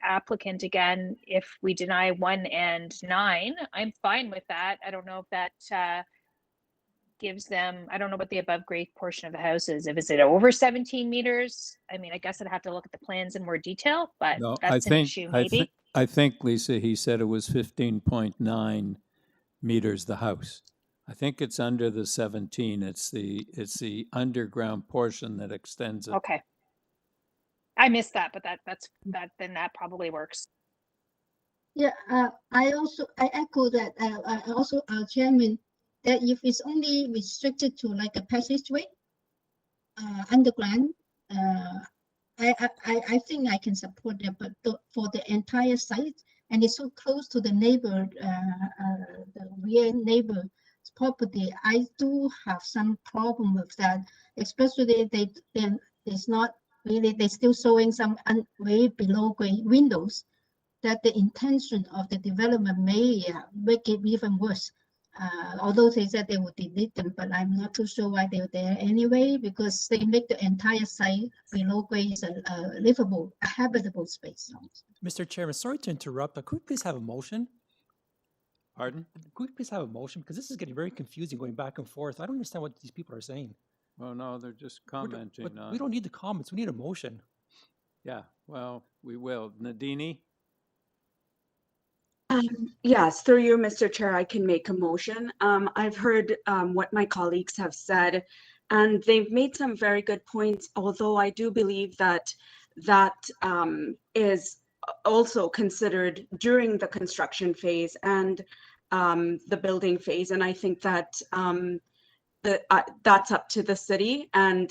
applicant again if we deny 1 and 9. I'm fine with that. I don't know if that gives them, I don't know what the above grade portion of the house is. If is it over 17 meters? I mean, I guess I'd have to look at the plans in more detail, but No, that's an issue maybe. I think, Lisa, he said it was 15.9 meters, the house. I think it's under the 17. It's the underground portion that extends it. Okay. I missed that, but then that probably works. Yeah, I echo that. Also, Chairman, that if it's only restricted to like a passageway, underground, I think I can support that. But for the entire site, and it's so close to the neighbor, the rear neighbor property, I do have some problem with that. Especially there's not really, they're still showing some way below grade windows. That the intention of the development may make it even worse. Although they said they would delete them, but I'm not too sure why they're there anyway, because they make the entire site below grade a livable, a habitable space. Mr. Chairman, sorry to interrupt, but could we please have a motion? Pardon? Could we please have a motion? Because this is getting very confusing, going back and forth. I don't understand what these people are saying. Well, no, they're just commenting on. We don't need the comments. We need a motion. Yeah, well, we will. Nadini? Yes, through you, Mr. Chair, I can make a motion. I've heard what my colleagues have said, and they've made some very good points, although I do believe that is also considered during the construction phase and the building phase. And I think that that's up to the city, and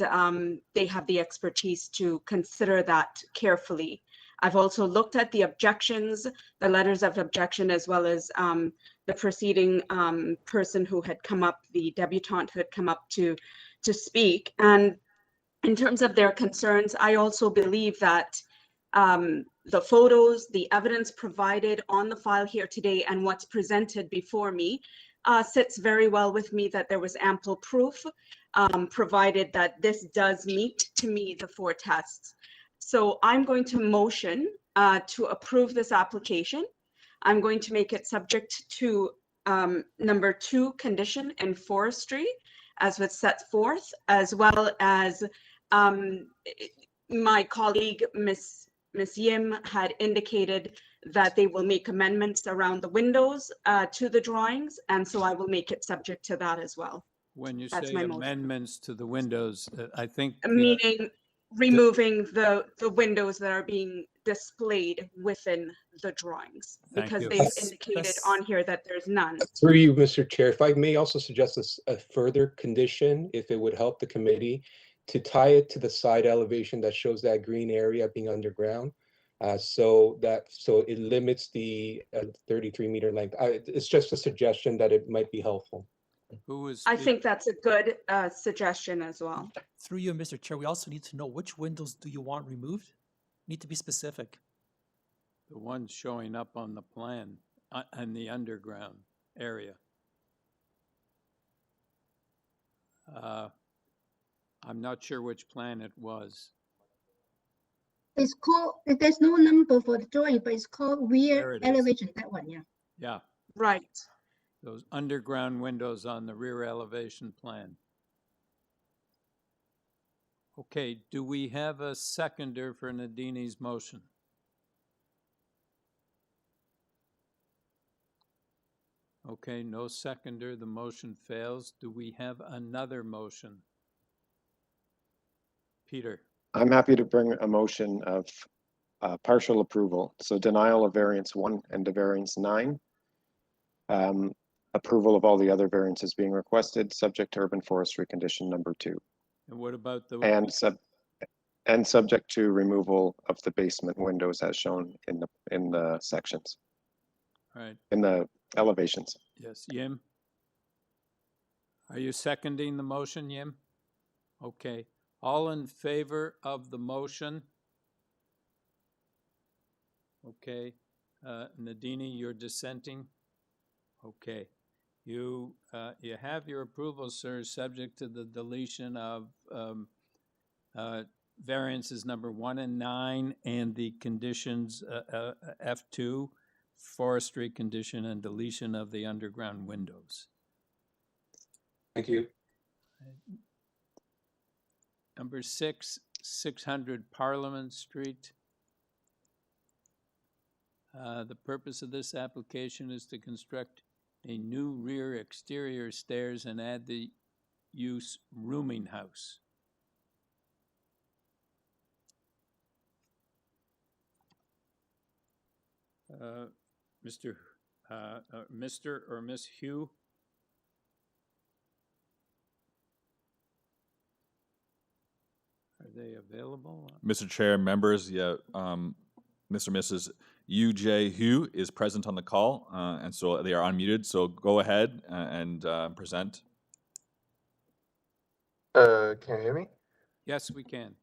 they have the expertise to consider that carefully. I've also looked at the objections, the letters of objection, as well as the preceding person who had come up, the debutante who had come up to speak. And in terms of their concerns, I also believe that the photos, the evidence provided on the file here today, and what's presented before me sits very well with me, that there was ample proof provided that this does meet, to me, the 4 tests. So I'm going to motion to approve this application. I'm going to make it subject to number 2 condition in forestry, as was set forth, as well as my colleague, Miss Yim, had indicated that they will make amendments around the windows to the drawings, and so I will make it subject to that as well. When you say amendments to the windows, I think meaning removing the windows that are being displayed within the drawings, because they've indicated on here that there's none. Through you, Mr. Chair, if I may also suggest a further condition, if it would help the committee, to tie it to the side elevation that shows that green area being underground, so it limits the 33-meter length. It's just a suggestion that it might be helpful. I think that's a good suggestion as well. Through you, Mr. Chair, we also need to know which windows do you want removed? Need to be specific. The ones showing up on the plan and the underground area. I'm not sure which plan it was. It's called, there's no number for the drawing, but it's called rear elevation, that one, yeah. Yeah. Right. Those underground windows on the rear elevation plan. Okay, do we have a seconder for Nadini's motion? Okay, no seconder, the motion fails. Do we have another motion? Peter. I'm happy to bring a motion of partial approval. So denial of variance 1 and to variance 9. Approval of all the other variances being requested, subject to urban forestry condition number 2. And what about the and subject to removal of the basement windows as shown in the sections. Right. In the elevations. Yes, Yim. Are you seconding the motion, Yim? Okay. All in favor of the motion? Okay. Nadini, you're dissenting? Okay. You have your approval, sir, subject to the deletion of variances number 1 and 9 and the conditions F2, forestry condition and deletion of the underground windows. Thank you. Number 6, 600 Parliament Street. The purpose of this application is to construct a new rear exterior stairs and add the use rooming house. Mr. or Miss Hugh? Are they available? Mr. Chair, members, yeah, Mr. and Mrs. U.J. Hugh is present on the call, and so they are unmuted. So go ahead and present. Can you hear me? Yes, we can.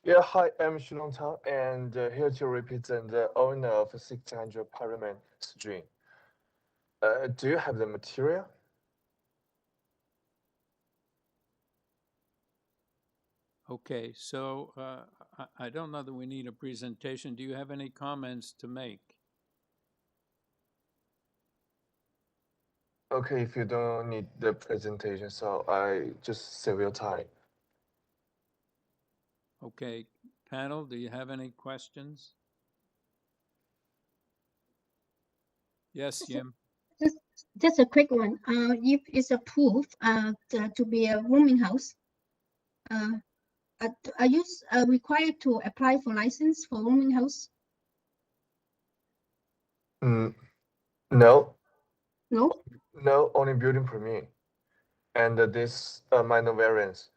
Yeah, hi, I'm Shilong Tang, and here to represent the owner of 600 Parliament Street. Do you have the material? Okay, so I don't know that we need a presentation. Do you have any comments to make? Okay, if you don't need the presentation, so I just save your time. Okay, panel, do you have any questions? Yes, Yim. Just a quick one. If it's approved to be a rooming house, are you required to apply for license for rooming house? No. No? No, only building permit. And this minor variance.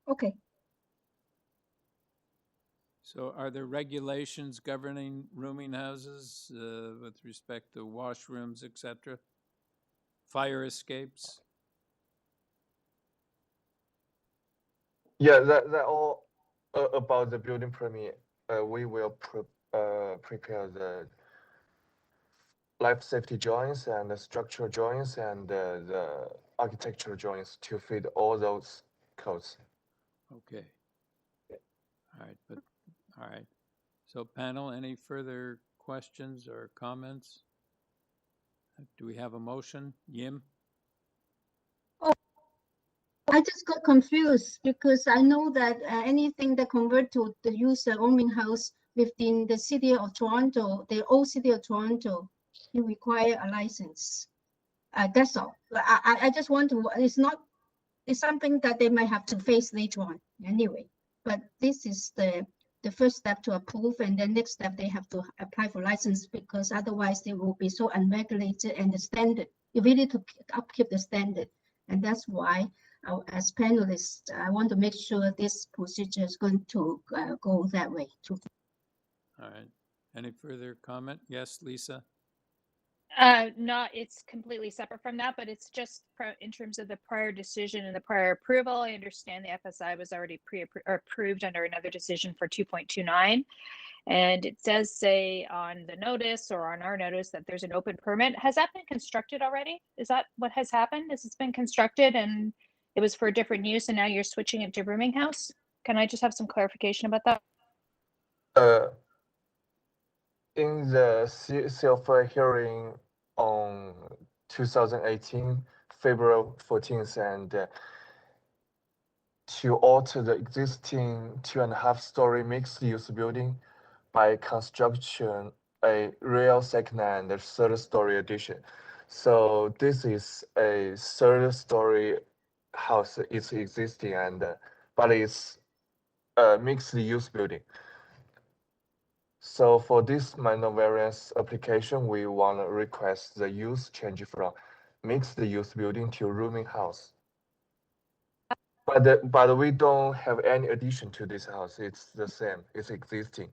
Okay. So are there regulations governing rooming houses with respect to washrooms, et cetera? Fire escapes? Yeah, that all about the building permit. We will prepare the life safety drawings and the structural drawings and the architectural drawings to fit all those codes. Okay. All right. So panel, any further questions or comments? Do we have a motion? Yim? I just got confused because I know that anything that convert to the use of rooming house within the city of Toronto, the old city of Toronto, you require a license. That's all. I just want to, it's something that they might have to face later on anyway. But this is the first step to approve, and the next step they have to apply for license, because otherwise they will be so unregulated, and the standard, you really need to upkeep the standard. And that's why as panelists, I want to make sure this procedure is going to go that way too. All right. Any further comment? Yes, Lisa? It's completely separate from that, but it's just in terms of the prior decision and the prior approval. I understand the FSI was already approved under another decision for 2.29. And it does say on the notice or on our notice that there's an open permit. Has that been constructed already? Is that what has happened? Has it been constructed and it was for a different use and now you're switching it to rooming house? Can I just have some clarification about that? In the CFI hearing on 2018, February 14th, and to alter the existing 2.5-story mixed-use building by construction a real second and third-story addition. So this is a third-story house. It's existing, but it's a mixed-use building. So for this minor variance application, we want to request the use change from mixed use building to rooming house. But we don't have any addition to this house. It's the same. It's existing.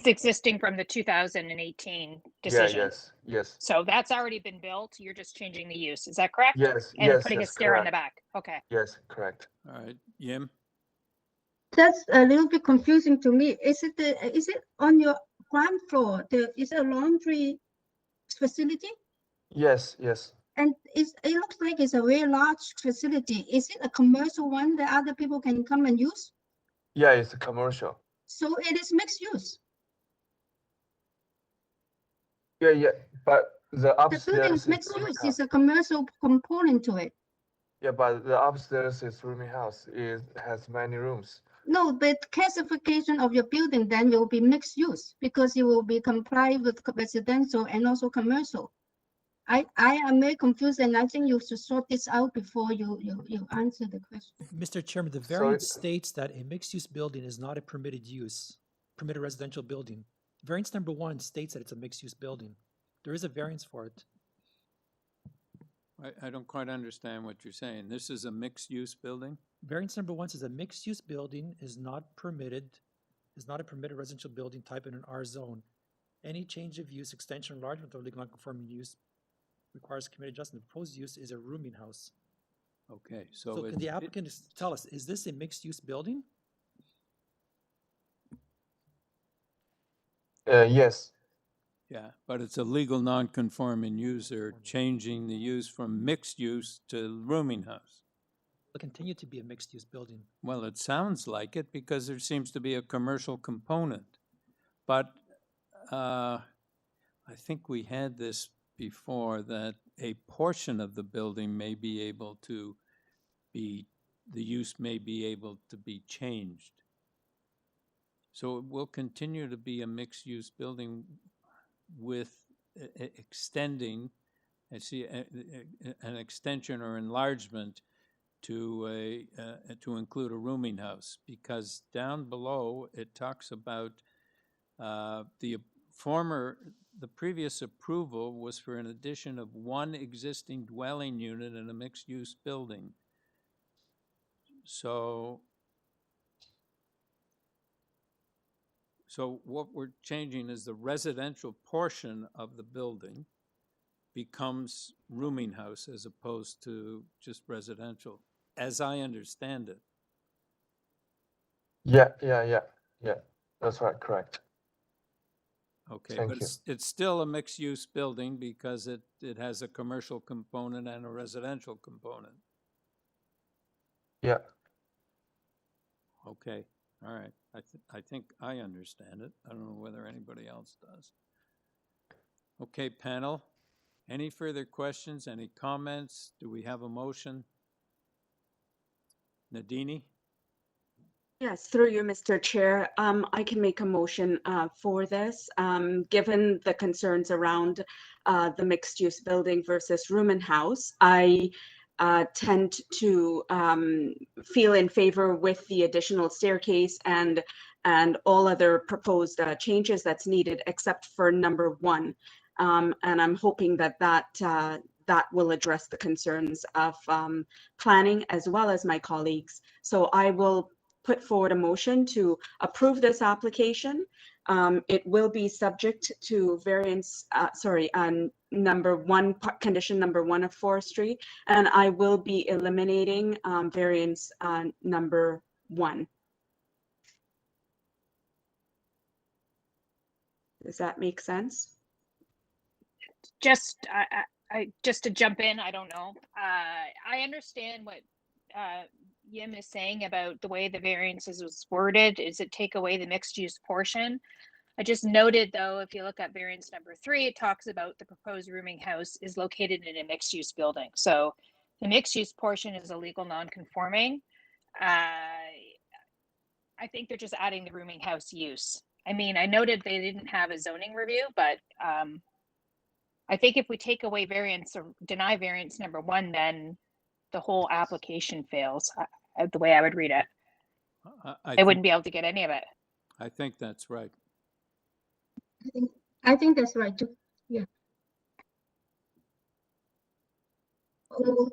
It's existing from the 2018 Yeah, decision. yes. So that's already been built. You're just changing the use. Is that correct? Yes, And putting a yes, stair in the correct. back. Okay. Yes, correct. All right, Yim? That's a little bit confusing to me. Is it on your ground floor? Is it a laundry facility? Yes. And it looks like it's a very large facility. Is it a commercial one that other people can come and use? Yeah, it's a commercial. So it is mixed use. Yeah, but the The building upstairs is is mixed rooming use. house. It's a commercial component to it. Yeah, but the upstairs is rooming house. It has many rooms. No, but classification of your building then will be mixed use because it will be compliant with residential and also commercial. I am very confused, and I think you should sort this out before you answer the question. Mr. Chairman, the variance states that a mixed-use building is not a permitted use, permitted residential building. Variance number 1 states that it's a mixed-use building. There is a variance for it. I don't quite understand what you're saying. This is a mixed-use building? Variance number 1 says a mixed-use building is not a permitted residential building type in an R zone. Any change of use, extension, enlargement, or legal non-conforming use requires committee adjustment. The proposed use is a rooming house. Okay, So can the applicant tell us, is this a mixed-use building? Yes. Yeah, but it's a legal non-conforming user changing the use from mixed use to rooming house. It'll continue to be a mixed-use building. Well, it sounds like it because there seems to be a commercial component. But I think we had this before, that a portion of the building may be able to be, the use may be able to be changed. So it will continue to be a mixed-use building with extending, I see an extension or enlargement to include a rooming house, because down below it talks about the previous approval was for an addition of 1 existing dwelling unit in a mixed-use building. So what we're changing is the residential portion of the building becomes rooming house as opposed to just residential, as I understand it. Yeah. That's right, correct. Okay, Thank but you. it's still a mixed-use building because it has a commercial component and a residential component. Yeah. Okay, all right. I think I understand it. I don't know whether anybody else does. Okay, panel, any further questions, any comments? Do we have a motion? Nadini? Yes, through you, Mr. Chair, I can make a motion for this. Given the concerns around the mixed-use building versus room and house, I tend to feel in favor with the additional staircase and all other proposed changes that's needed, except for number 1. And I'm hoping that will address the concerns of planning as well as my colleagues. So I will put forward a motion to approve this application. It will be subject to variance, number 1, condition number 1 of forestry, and I will be eliminating variance number 1. Does that make sense? Just just to jump in, I don't know. I understand what Yim is saying about the way the variances was worded. Is it take away the mixed use portion? I just noted though, if you look at variance number 3, it talks about the proposed rooming house is located in a mixed use building. So the mixed use portion is illegal non-conforming. I think they're just adding the rooming house use. I mean, I noted they didn't have a zoning review, but I think if we take away variance or deny variance number 1, then the whole application fails, the way I would read it. They wouldn't be able to get any of it. I think that's right. I think that's right too. Yeah.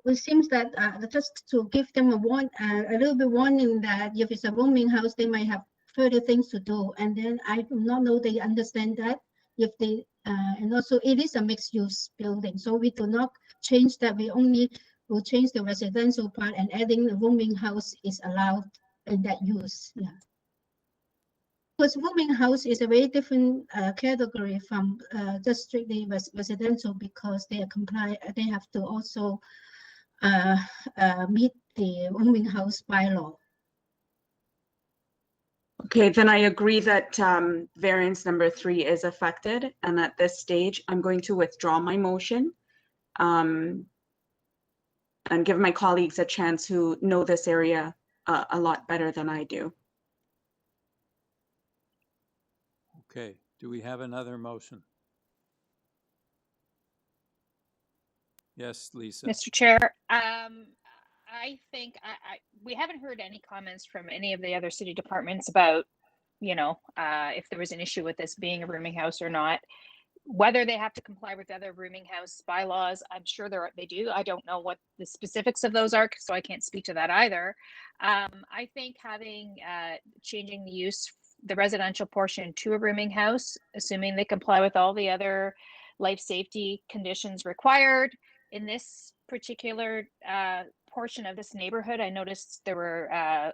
It seems that just to give them a little bit warning that if it's a rooming house, they might have further things to do. And then I do not know they understand that if they, and also it is a mixed use building. So we do not change that. We only will change the residential part, and adding the rooming house is allowed in that use. Yeah. Because rooming house is a very different category from just strictly residential, because they are they have to also meet the rooming house bylaw. Okay, then I agree that variance number 3 is affected. And at this stage, I'm going to withdraw my motion and give my colleagues a chance who know this area a lot better than I do. Okay, do we have another motion? Yes, Lisa. Mr. Chair, I think we haven't heard any comments from any of the other city departments about, you know, if there was an issue with this being a rooming house or not. Whether they have to comply with other rooming house bylaws, I'm sure they do. I don't know what the specifics of those are, so I can't speak to that either. I think changing the use, the residential portion to a rooming house, assuming they comply with all the other life safety conditions required. In this particular portion of this neighborhood, I noticed there were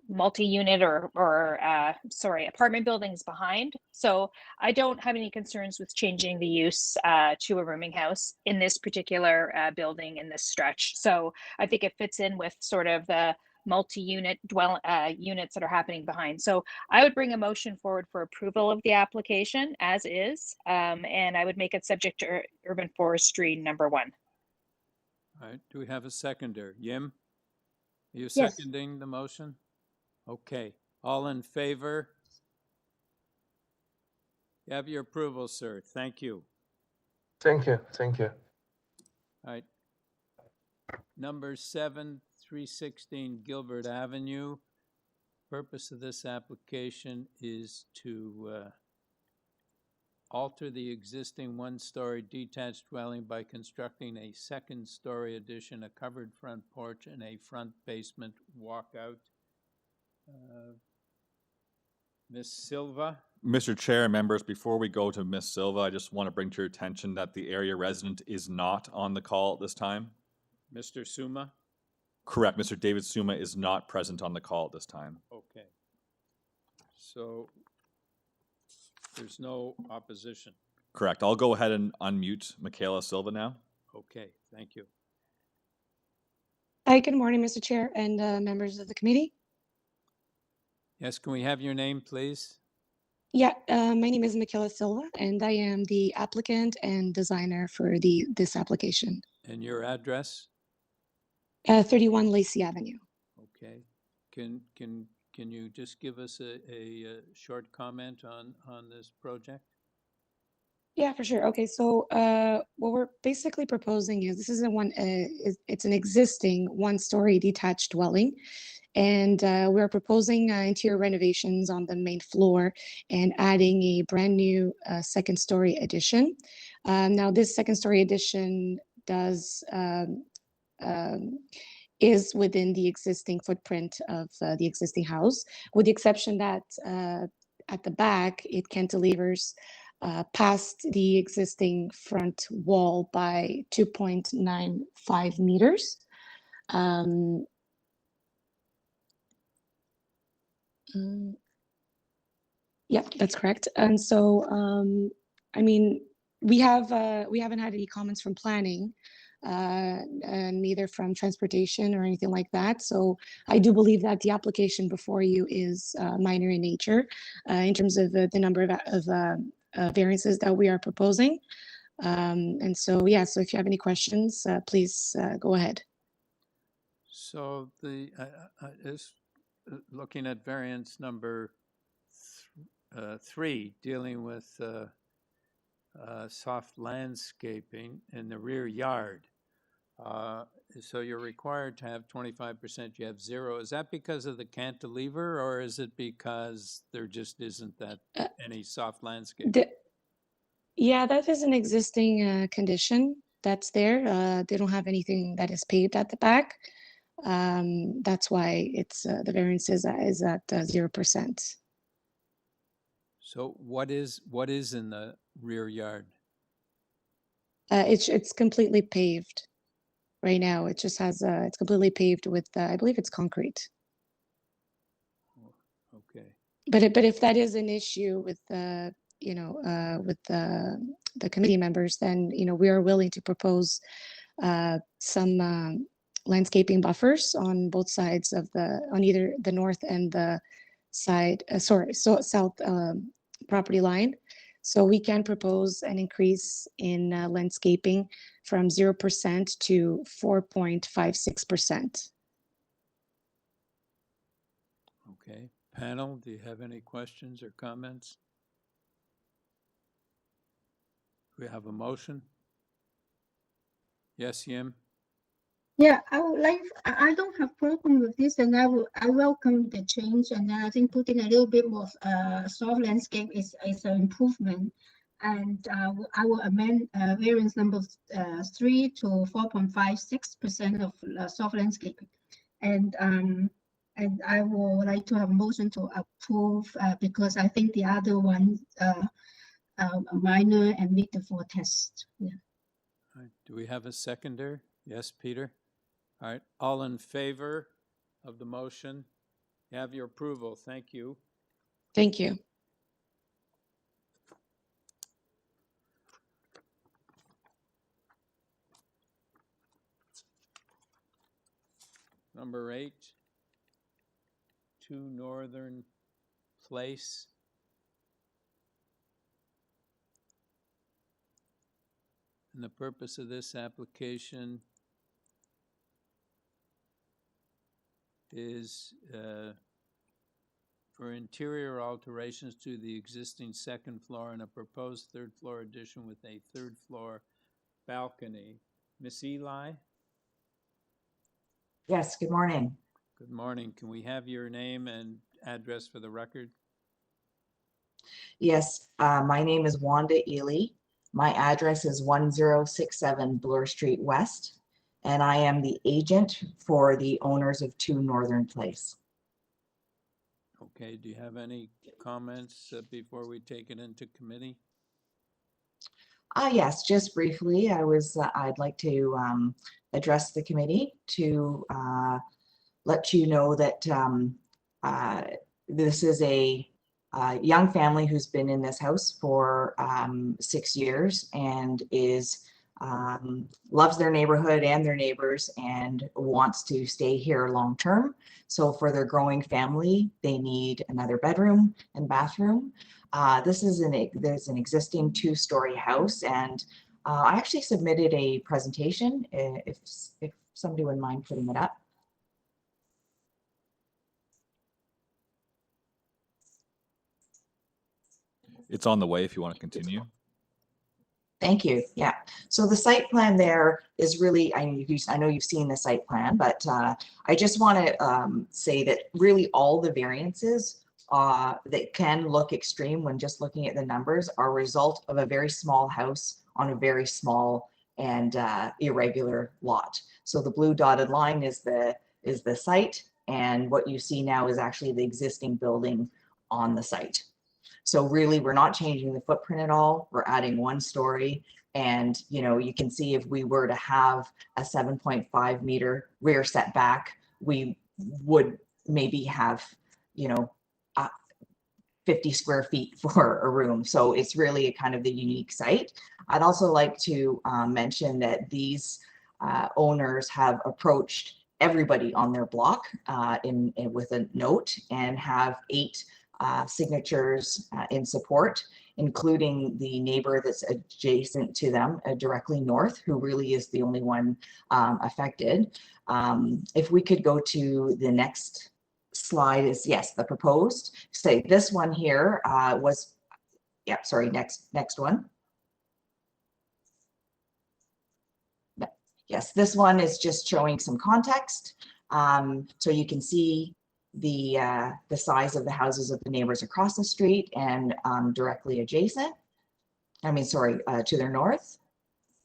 multi-unit or apartment buildings behind. So I don't have any concerns with changing the use to a rooming house in this particular building in this stretch. So I think it fits in with sort of the multi-unit units that are happening behind. So I would bring a motion forward for approval of the application as is, and I would make it subject to urban forestry number 1. All right, do we have a seconder? Yim, are you Yes. seconding the motion? Okay, all in favor? You have your approval, sir. Thank you. Thank you. Thank you. All right. Number 7, 316 Gilbert Avenue. Purpose of this application is to alter the existing one-story detached dwelling by constructing a second-story addition, a covered front porch, and a front basement walkout. Ms. Silva? Mr. Chair and members, before we go to Ms. Silva, I just want to bring to your attention that the area resident is not on the call at this time. Mr. Suma? Correct. Mr. David Suma is not present on the call at this time. Okay. So there's no opposition. Correct. I'll go ahead and unmute Michaela Silva now. Okay, thank you. Hi, good morning, Mr. Chair and members of the committee. Yes, can we have your name, please? Yeah, my name is Michaela Silva, and I am the applicant and designer for this application. And your address? 31 Lacey Avenue. Okay. Can you just give us a short comment on this project? Yeah, for sure. Okay, so what we're basically proposing is this is it's an existing one-story detached dwelling, and we're proposing interior renovations on the main floor and adding a brand new second-story addition. Now, this second-story addition is within the existing footprint of the existing house, with the exception that at the back it cantilevers past the existing front wall by 2.95 meters. Yeah, that's correct. And so, I mean, we haven't had any comments from planning, and neither from transportation or anything like that. So I do believe that the application before you is minor in nature in terms of the number of variances that we are proposing. And so, yeah, so if you have any questions, please go ahead. So looking at variance number 3, dealing with soft landscaping in the rear yard. So you're required to have 25%, you have 0. Is that because of the cantilever, or is it because there just isn't any soft landscape? Yeah, that is an existing condition that's there. They don't have anything that is paved at the back. That's why it's the variance is at 0%. So what is in the rear yard? It's completely paved right now. It just has it's completely paved with I believe it's concrete. Okay. But if that is an issue with with the committee members, then we are willing to propose some landscaping buffers on both sides of on either the north and the side south property line. So we can propose an increase in landscaping from 0% to 4.56%. Okay. Panel, do you have any questions or comments? We have a motion. Yes, Yim? Yeah, I don't have problem with this, and I welcome the change, and I think putting a little bit more soft landscape is an improvement. And I will amend variance number 3 to 4.56% of soft landscaping. And I would like to have a motion to approve because I think the other one minor and meet the 4 test. Yeah. All right. Do we have a seconder? Yes, Peter? All right. All in favor of the motion? You have your approval. Thank you. Thank you. Number 8, 2 Northern Place. And the purpose of this application is for interior alterations to the existing 2nd floor and a proposed 3rd floor addition with a 3rd floor balcony. Miss Eli? Yes, good morning. Good morning. Can we have your name and address for the record? Yes, my name is Wanda Ely. My address is 1067 Bloor Street West, and I am the agent for the owners of 2 Northern Place. Okay, do you have any comments before we take it into committee? Yes, just briefly, I'd like to address the committee to let you know that this is a young family who's been in this house for 6 years and loves their neighborhood and their neighbors and wants to stay here long term. So for their growing family, they need another bedroom and bathroom. There's an existing 2-story house, and I actually submitted a presentation if somebody wouldn't mind putting it up. It's on the way if you want to continue. Thank you. Yeah. So the site plan there is really, I know you've seen the site plan, but I just want to say that really all the variances that can look extreme when just looking at the numbers are a result of a very small house on a very small and irregular lot. So the blue dotted line is the site, and what you see now is actually the existing building on the site. So really, we're not changing the footprint at all. We're adding 1 story. And, you can see if we were to have a 7.5 meter rear setback, we would maybe have, 50 square feet for a room. So it's really a kind of the unique site. I'd also like to mention that these owners have approached everybody on their block with a note and have 8 signatures in support, including the neighbor that's adjacent to them directly north, who really is the only one affected. If we could go to the next slide, is yes, the proposed. Say this one here was, yeah, sorry, next one. Yes, this one is just showing some context. So you can see the size of the houses of the neighbors across the street and directly adjacent. I mean, sorry, to their north.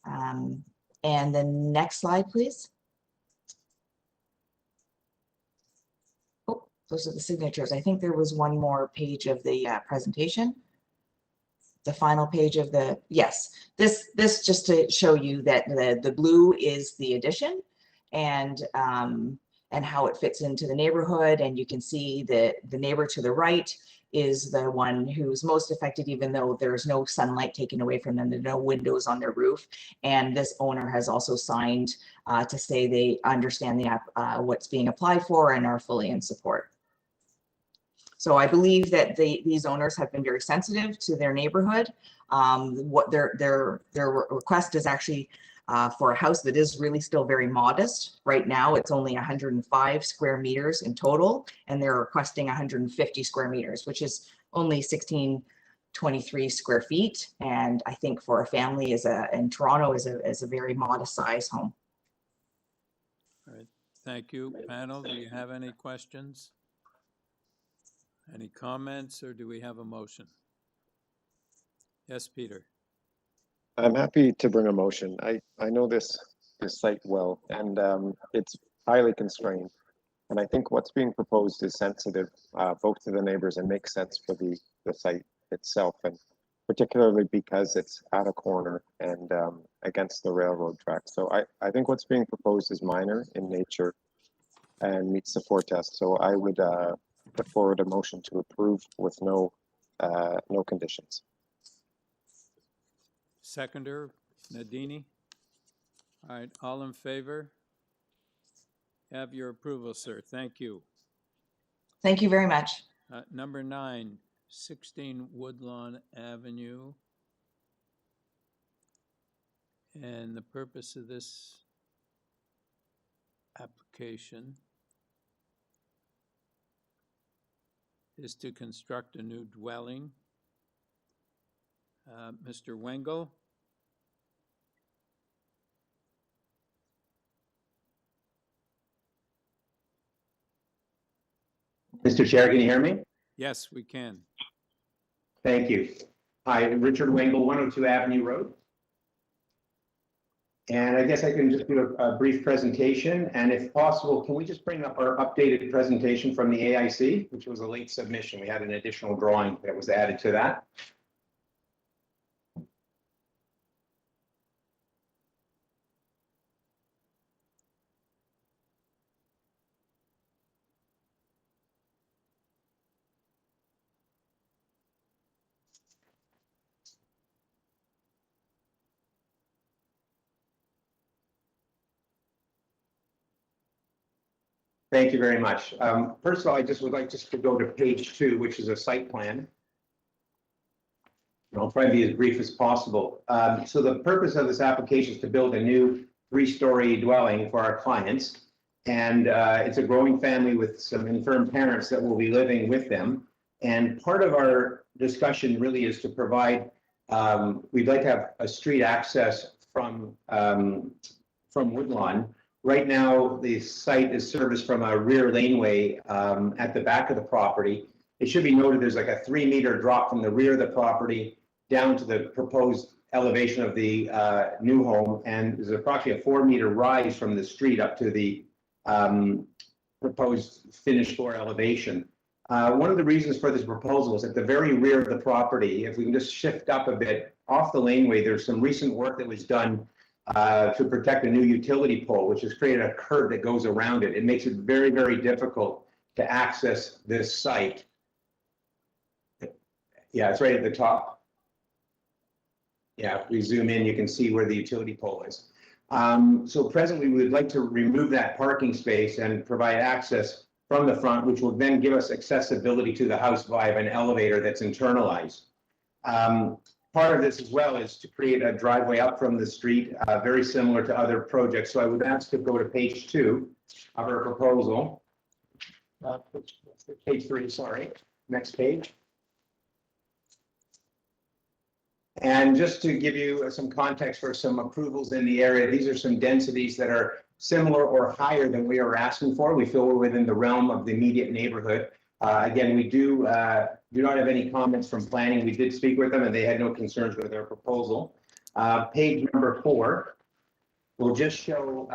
And the next slide, please. those are the signatures. I think there was one more page of the presentation. The final page of the, yes, this just to show you that the blue is the addition and how it fits into the neighborhood. And you can see that the neighbor to the right is the one who's most affected, even though there's no sunlight taken away from them. There's no windows on their roof. And this owner has also signed to say they understand what's being applied for and are fully in support. So I believe that these owners have been very sensitive to their neighborhood. What their request is actually for a house that is really still very modest. Right now, it's only 105 square meters in total, and they're requesting 150 square meters, which is only 1623 square feet. And I think for a family in Toronto is a very modest size home. All right, thank you. Panel, do you have any questions? Any comments, or do we have a motion? Yes, Peter. I'm happy to bring a motion. I know this site well, and it's highly constrained. And I think what's being proposed is sensitive both to the neighbors and makes sense for the site itself, and particularly because it's at a corner and against the railroad track. So I think what's being proposed is minor in nature and meets the foretest. So I would put forward a motion to approve with no conditions. Seconder, Nadini. All right, all in favor? Have your approval, sir. Thank you. Thank you very much. Number 9, 16 Woodlawn Avenue. And the purpose of this application is to construct a new dwelling. Mr. Wengel? Mr. Chair, can you hear me? Yes, we can. Thank you. Hi, Richard Wengel, 102 Avenue Road. And I guess I can just do a brief presentation. And if possible, can we just bring up our updated presentation from the AIC, which was a late submission? We had an additional drawing that was added to that. Thank you very much. First of all, I just would like to go to page 2, which is a site plan. I'll try to be as brief as possible. So the purpose of this application is to build a new 3-story dwelling for our clients. And it's a growing family with some infirm parents that will be living with them. And part of our discussion really is to provide, we'd like to have a street access from Woodlawn. Right now, the site is serviced from a rear laneway at the back of the property. It should be noted there's like a 3-meter drop from the rear of the property down to the proposed elevation of the new home, and there's approximately a 4-meter rise from the street up to the proposed finished floor elevation. One of the reasons for this proposal is at the very rear of the property, if we can just shift up a bit off the laneway, there's some recent work that was done to protect a new utility pole, which has created a curb that goes around it. It makes it very, very difficult to access this site. Yeah, it's right at the top. Yeah, if we zoom in, you can see where the utility pole is. So presently, we would like to remove that parking space and provide access from the front, which will then give us accessibility to the house via an elevator that's internalized. Part of this as well is to create a driveway up from the street, very similar to other projects. So I would ask to go to page 2 of our proposal. Page 3, sorry. Next page. And just to give you some context for some approvals in the area, these are some densities that are similar or higher than we are asking for. We feel we're within the realm of the immediate neighborhood. Again, we do not have any comments from planning. We did speak with them and they had no concerns with our proposal. Page number 4. will just show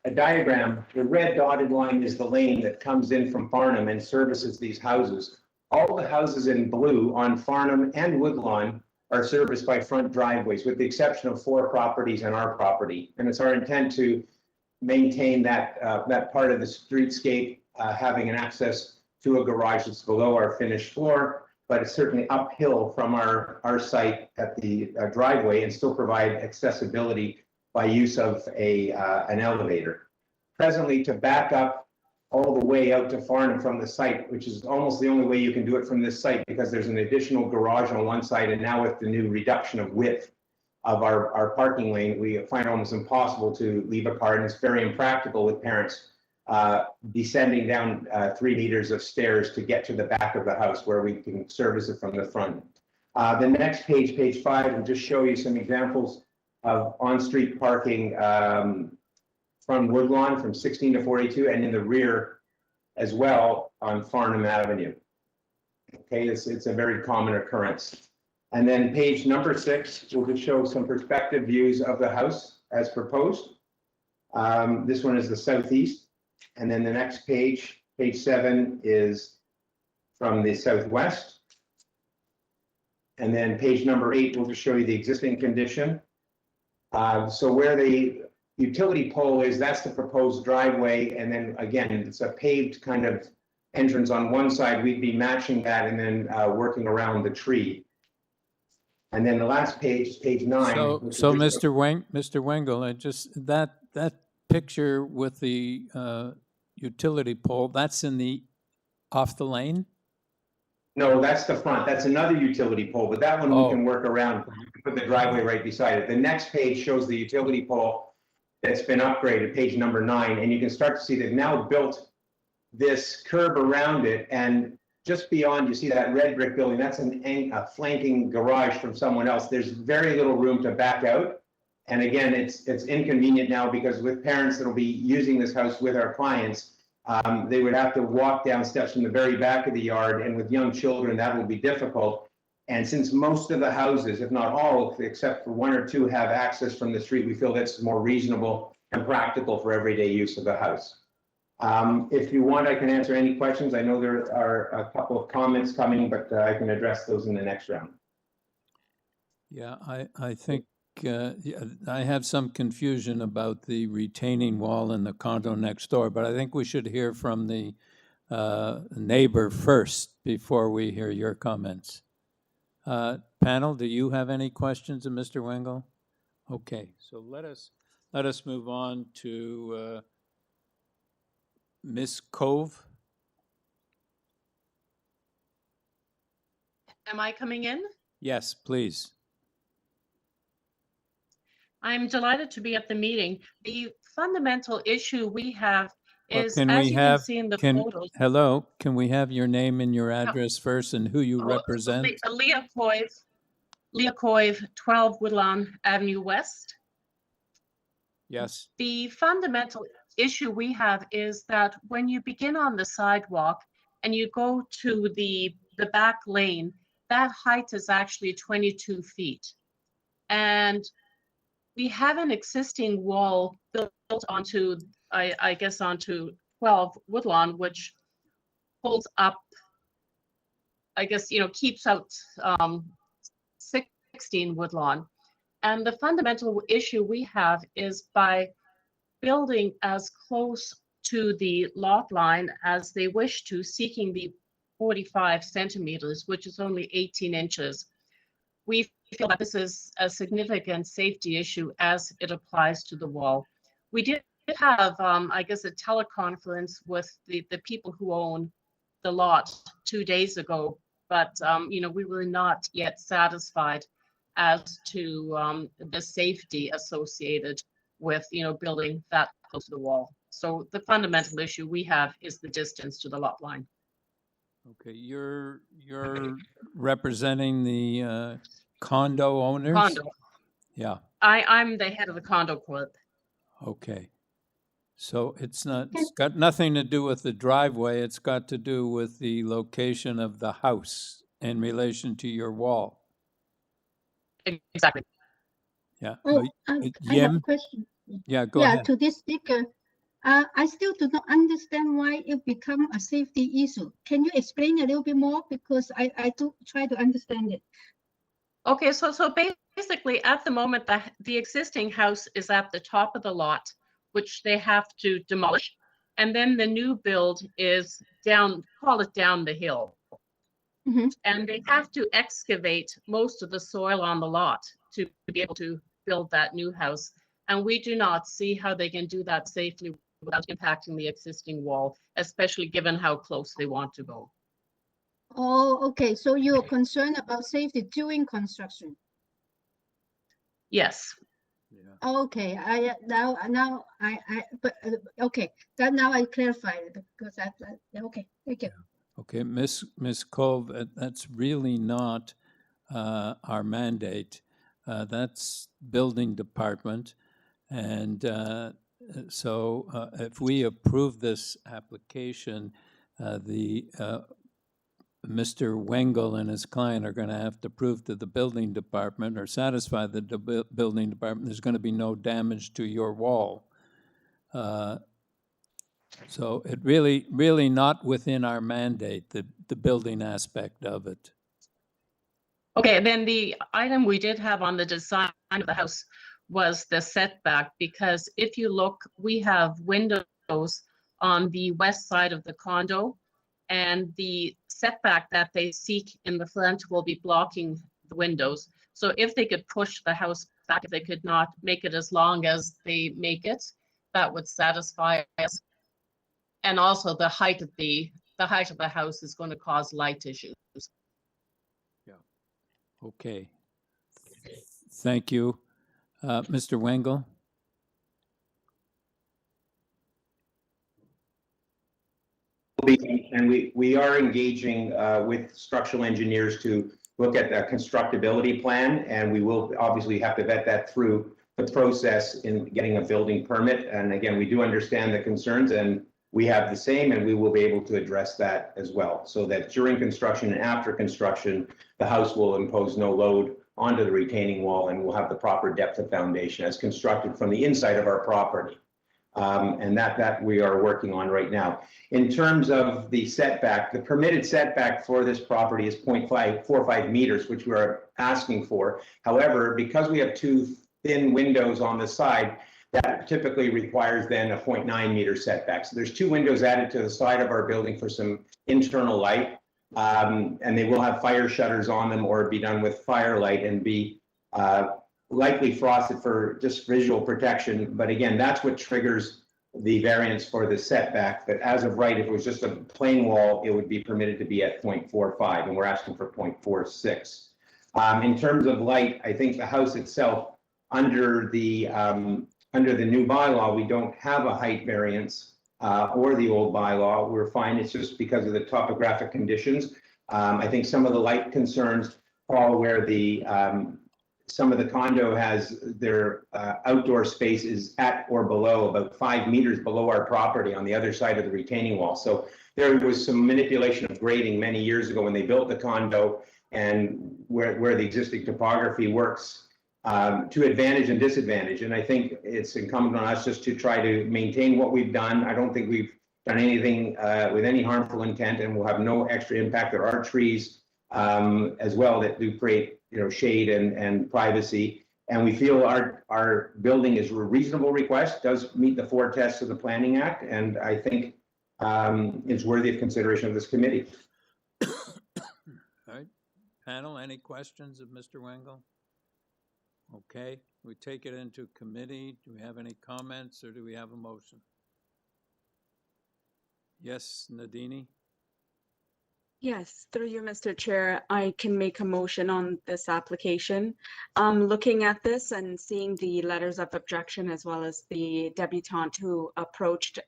a diagram. The red dotted line is the lane that comes in from Farnham and services these houses. All the houses in blue on Farnham and Woodlawn are serviced by front driveways, with the exception of 4 properties and our property. And it's our intent to maintain that part of the streetscape, having an access to a garage that's below our finished floor, but it's certainly uphill from our site at the driveway, and still provide accessibility by use of an elevator. Presently, to back up all the way out to Farnham from the site, which is almost the only way you can do it from this site, because there's an additional garage on one side, and now with the new reduction of width of our parking lane, we find it almost impossible to leave a car, and it's very impractical with parents descending down 3 meters of stairs to get to the back of the house where we can service it from the front. The next page, page 5, will just show you some examples of on-street parking from Woodlawn from 16 to 42, and in the rear as well on Farnham Avenue. Okay, it's a very common occurrence. And then page number 6 will just show some perspective views of the house as proposed. This one is the southeast. And then the next page, page 7, is from the southwest. And then page number 8 will just show you the existing condition. So where the utility pole is, that's the proposed driveway. And then again, it's a paved kind of entrance on one side. We'd be matching that and then working around the tree. And then the last page, page 9. So Mr. Wengel, that picture with the utility pole, that's off the lane? No, that's the front. That's another utility pole, but that one we can work around. We can put the driveway right beside it. The next page shows the utility pole that's been upgraded, page number 9, and you can start to see they've now built this curb around it, and just beyond, you see that red brick building. That's a flanking garage from someone else. There's very little room to back out. And again, it's inconvenient now, because with parents that will be using this house with our clients, they would have to walk down steps from the very back of the yard, and with young children, that will be difficult. And since most of the houses, if not all, except for 1 or 2, have access from the street, we feel that's more reasonable and practical for everyday use of the house. If you want, I can answer any questions. I know there are a couple of comments coming, but I can address those in the next round. Yeah, I think I have some confusion about the retaining wall in the condo next door, but I think we should hear from the neighbor first before we hear your comments. Panel, do you have any questions of Mr. Wengel? Okay, so let us move on to Ms. Cove. Am I coming in? Yes, please. I'm delighted to be at the meeting. The fundamental issue we have is, Can as we you have, can see in the photos. hello, can we have your name and your address first and who you represent? Leah Coive, 12 Woodlawn Avenue West. Yes. The fundamental issue we have is that when you begin on the sidewalk and you go to the back lane, that height is actually 22 feet. And we have an existing wall built onto, I guess, onto 12 Woodlawn, which holds up, I guess, keeps out 16 Woodlawn. And the fundamental issue we have is by building as close to the lot line as they wish to, seeking the 45 centimeters, which is only 18 inches. We feel that this is a significant safety issue as it applies to the wall. We did have, I guess, a teleconference with the people who own the lot 2 days ago, but, we were not yet satisfied as to the safety associated with, building that close to the wall. So the fundamental issue we have is the distance to the lot line. Okay, you're representing the condo owners? Condo. Yeah. I'm the head of the condo club. Okay. So it's got nothing to do with the driveway. It's got to do with the location of the house in relation to your wall. Exactly. Yeah. Oh, I have a question. Yeah, go Yeah, ahead. to this speaker, I still do not understand why it become a safety issue. Can you explain a little bit more? Because I do try to understand it. Okay, so basically at the moment, the existing house is at the top of the lot, which they have to demolish. And then the new build is down, call it down the hill. And they have to excavate most of the soil on the lot to be able to build that new house. And we do not see how they can do that safely without impacting the existing wall, especially given how close they want to go. Oh, okay. So you're concerned about safety during construction. Yes. Okay, okay, that now I clarified it because okay, thank you. Okay, Ms. Cove, that's really not our mandate. That's building department. And so if we approve this application, Mr. Wengel and his client are going to have to prove to the building department or satisfy the building department there's going to be no damage to your wall. So it really not within our mandate, the building aspect of it. Okay, then the item we did have on the design of the house was the setback, because if you look, we have windows on the west side of the condo, and the setback that they seek in the front will be blocking the windows. So if they could push the house back, if they could not make it as long as they make it, that would satisfy us. And also the height of the house is going to cause light issues. Yeah. Okay. Thank you. Mr. Wengel? And we are engaging with structural engineers to look at the constructability plan, and we will obviously have to vet that through the process in getting a building permit. And again, we do understand the concerns, and we have the same, and we will be able to address that as well, so that during construction and after construction, the house will impose no load onto the retaining wall and will have the proper depth of foundation as constructed from the inside of our property. And that we are working on right now. In terms of the setback, the permitted setback for this property is 0.545 meters, which we are asking for. However, because we have two thin windows on the side, that typically requires then a 0.9 meter setback. So there's two windows added to the side of our building for some internal light, and they will have fire shutters on them or be done with firelight and be likely frosted for just visual protection. But again, that's what triggers the variance for the setback. But as of right, if it was just a plain wall, it would be permitted to be at 0.45, and we're asking for 0.46. In terms of light, I think the house itself, under the new bylaw, we don't have a height variance, or the old bylaw. We're fine. It's just because of the topographic conditions. I think some of the light concerns fall where the some of the condo has their outdoor space is at or below about 5 meters below our property on the other side of the retaining wall. So there was some manipulation of grading many years ago when they built the condo, and where the existing topography works to advantage and disadvantage. And I think it's incumbent on us just to try to maintain what we've done. I don't think we've done anything with any harmful intent, and we'll have no extra impact. There are trees as well that do create shade and privacy. And we feel our building is a reasonable request, does meet the 4 tests of the Planning Act, and I think it's worthy of consideration of this committee. All right. Panel, any questions of Mr. Wengel? Okay, we take it into committee. Do we have any comments, or do we have a motion? Yes, Nadini? Yes, through you, Mr. Chair, I can make a motion on this application. Looking at this and seeing the letters of objection as well as the debutante who approached,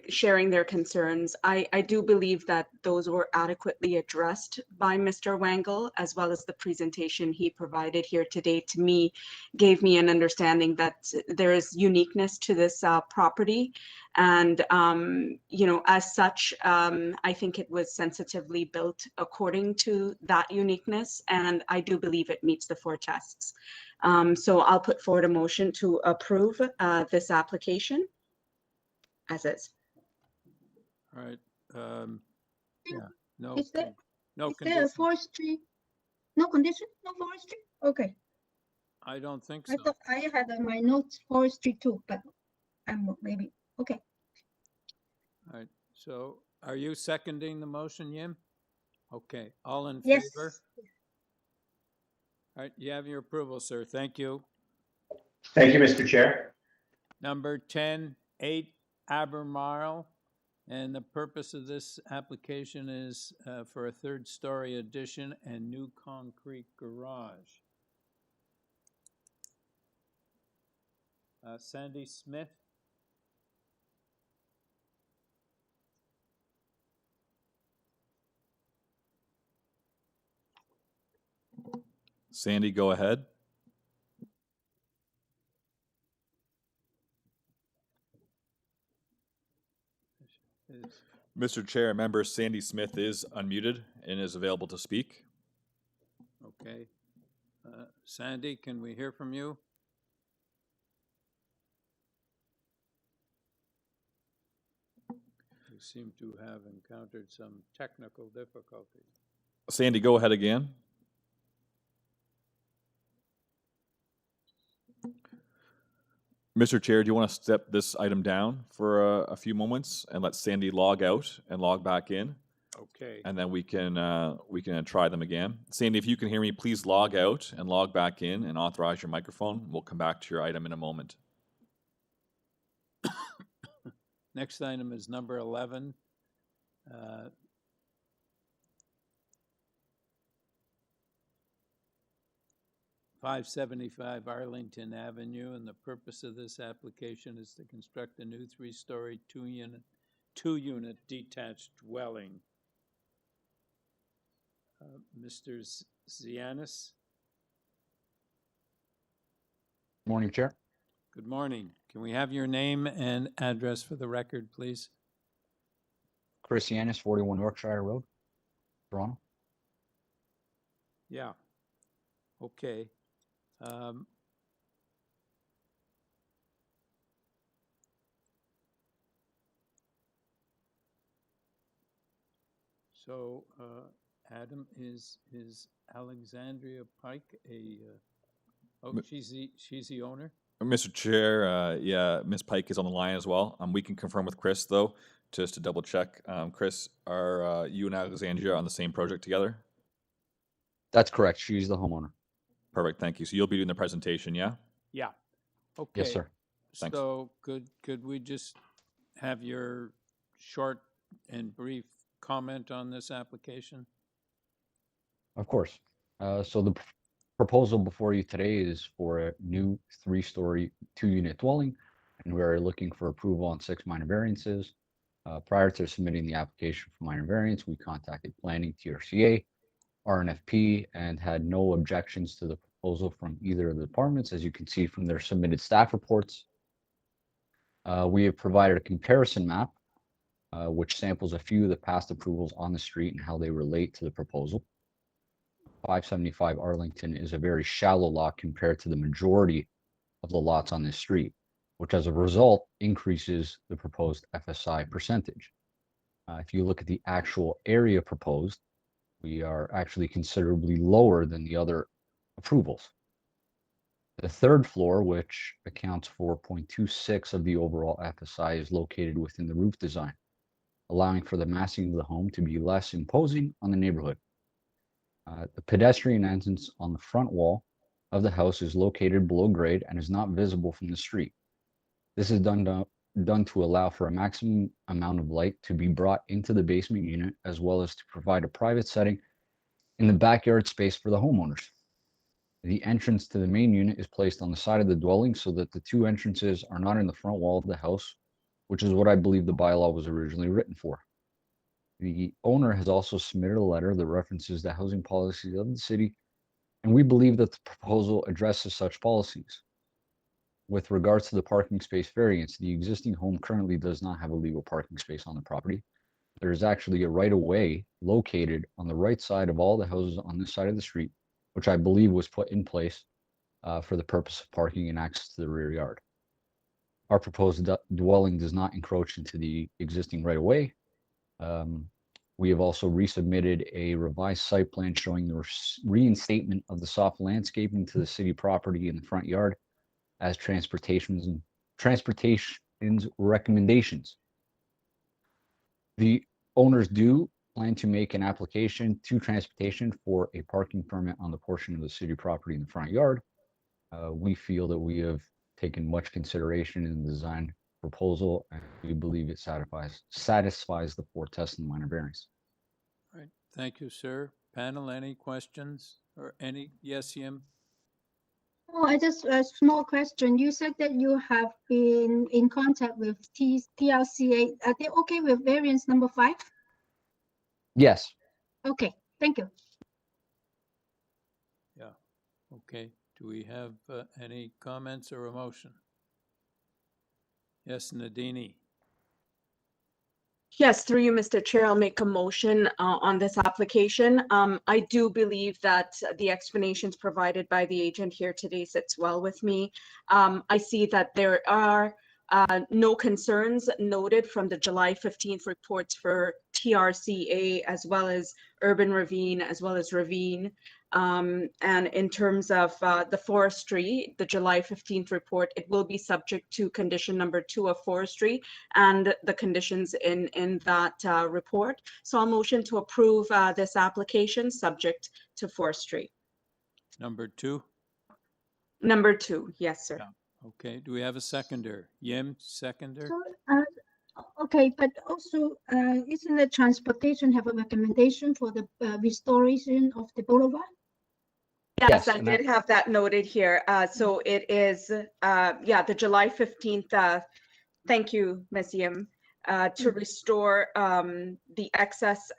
sharing their concerns, I do believe that those were adequately addressed by Mr. Wengel, as well as the presentation he provided here today to me gave me an understanding that there is uniqueness to this property. And, as such, I think it was sensitively built according to that uniqueness. And I do believe it meets the 4 tests. So I'll put forward a motion to approve this application as is. All right. Yeah, no, Is there, no is there a condition. forestry? No condition? No forestry? Okay. I don't think I so. thought I had on my notes forestry too, but I'm maybe, okay. All right, so are you seconding the motion, Yim? Okay, all in Yes. favor? All right, you have your approval, sir. Thank you. Thank you, Mr. Chair. Number 10, 8 Albemarle. And the purpose of this application is for a third-story addition and new concrete garage. Sandy Smith? Sandy, go ahead. Mr. Chair, member Sandy Smith is unmuted and is available to speak. Okay. Sandy, can we hear from you? We seem to have encountered some technical difficulties. Sandy, go ahead again. Mr. Chair, do you want to step this item down for a few moments and let Sandy log out and log back in? Okay. And then we can try them again. Sandy, if you can hear me, please log out and log back in and authorize your microphone. We'll come back to your item in a moment. Next item is number 11. 575 Arlington Avenue, and the purpose of this application is to construct a new 3-story, two-unit detached dwelling. Mr. Zianis? Morning, Chair. Good morning. Can we have your name and address for the record, please? Chris Yanis, 41 Yorkshire Road, Toronto. Yeah. Okay. So, Adam, is Alexandria Pike a? Oh, she's the owner. Mr. Chair, yeah, Ms. Pike is on the line as well. We can confirm with Chris though, just to double check. Chris, are you and Alexandria on the same project together? That's correct. She's the homeowner. Perfect. Thank you. So you'll be doing the presentation, yeah? Yeah. Okay. Yes, sir. Thanks. So could we just have your short and brief comment on this application? Of course. So the proposal before you today is for a new 3-story, 2-unit dwelling, and we're looking for approval on 6 minor variances. Prior to submitting the application for minor variance, we contacted Planning, TRCA, RNFP, and had no objections to the proposal from either of the departments, as you can see from their submitted staff reports. We have provided a comparison map, which samples a few of the past approvals on the street and how they relate to the proposal. 575 Arlington is a very shallow lot compared to the majority of the lots on this street, which as a result increases the proposed FSI percentage. If you look at the actual area proposed, we are actually considerably lower than the other approvals. The third floor, which accounts for 0.26 of the overall FSI, is located within the roof design, allowing for the massing of the home to be less imposing on the neighborhood. The pedestrian entrance on the front wall of the house is located below grade and is not visible from the street. This is done to allow for a maximum amount of light to be brought into the basement unit, as well as to provide a private setting in the backyard space for the homeowners. The entrance to the main unit is placed on the side of the dwelling so that the 2 entrances are not in the front wall of the house, which is what I believe the bylaw was originally written for. The owner has also submitted a letter that references the housing policies of the city, and we believe that the proposal addresses such policies. With regards to the parking space variance, the existing home currently does not have a legal parking space on the property. There is actually a right-of-way located on the right side of all the houses on this side of the street, which I believe was put in place for the purpose of parking and access to the rear yard. Our proposed dwelling does not encroach into the existing right-of-way. We have also resubmitted a revised site plan showing the reinstatement of the soft landscaping to the city property in the front yard as transportation's recommendations. The owners do plan to make an application to transportation for a parking permit on the portion of the city property in the front yard. We feel that we have taken much consideration in the design proposal, and we believe it satisfies the 4 tests and minor variance. All right, thank you, sir. Panel, any questions or any? Yes, Yim? Oh, I just a small question. You said that you have been in contact with TLCA. Are they okay with variance number 5? Yes. Okay, thank you. Yeah, okay. Do we have any comments or a motion? Yes, Nadini. Yes, through you, Mr. Chair, I'll make a motion on this application. I do believe that the explanations provided by the agent here today sits well with me. I see that there are no concerns noted from the July 15th reports for TRCA, as well as Urban Ravine, as well as Ravine. And in terms of the forestry, the July 15th report, it will be subject to condition number 2 of forestry and the conditions in that report. So I'll motion to approve this application subject to forestry. Number 2? Number 2, yes, sir. Yeah. Okay, do we have a seconder? Yim, seconder? So, okay, but also, isn't the transportation have a recommendation for the restoration of the boulevard? Yes, I did have that noted here. So it is, yeah, the July 15th, thank you, Ms. Yim, to restore the excess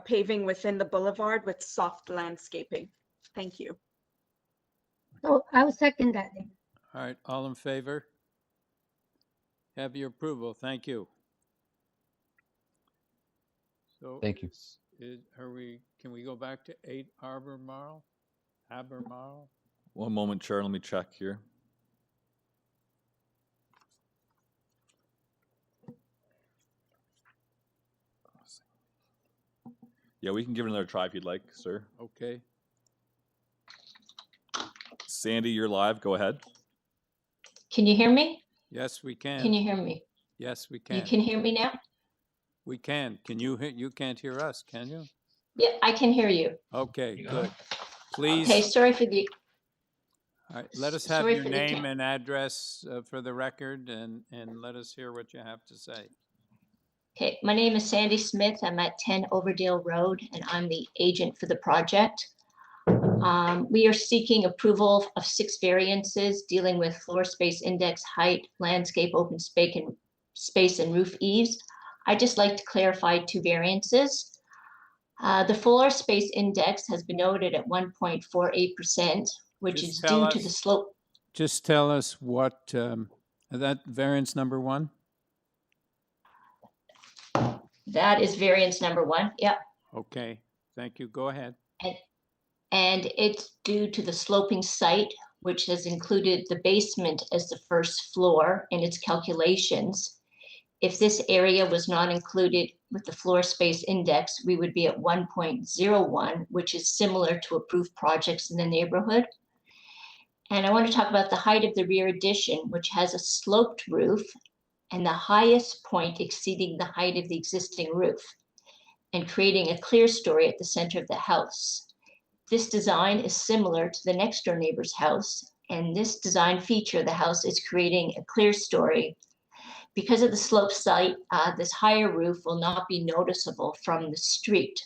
paving within the boulevard with soft landscaping. Thank you. So I'll second that then. All right, all in favor? Have your approval, thank you. So thank you. Can we go back to 8 Albemarle? One moment, Chair, let me check here. Yeah, we can give it another try if you'd like, sir. Okay. Sandy, you're live. Go ahead. Can you hear me? Yes, we can. Can you hear me? Yes, we can. You can hear me now? We can. Can you hear? You can't hear us, can you? Yeah, I can hear you. Okay, good. Please. Okay, sorry for the. All right, let us have sorry your for the name and address for the record, and let us hear what you have to say. Okay, my name is Sandy Smith. I'm at 10 Overdale Road, and I'm the agent for the project. We are seeking approval of 6 variances dealing with floor space index, height, landscape, open space, and roof eaves. I'd just like to clarify 2 variances. The floor space index has been noted at 1.48%, which is due to the slope. Just tell us what, that variance number 1? That is variance number 1, yep. Okay, thank you, go ahead. And it's due to the sloping site, which has included the basement as the first floor in its calculations. If this area was not included with the floor space index, we would be at 1.01, which is similar to approved projects in the neighborhood. And I want to talk about the height of the rear addition, which has a sloped roof and the highest point exceeding the height of the existing roof and creating a clear story at the center of the house. This design is similar to the next door neighbor's house, and this design feature of the house is creating a clear story. Because of the slope site, this higher roof will not be noticeable from the street.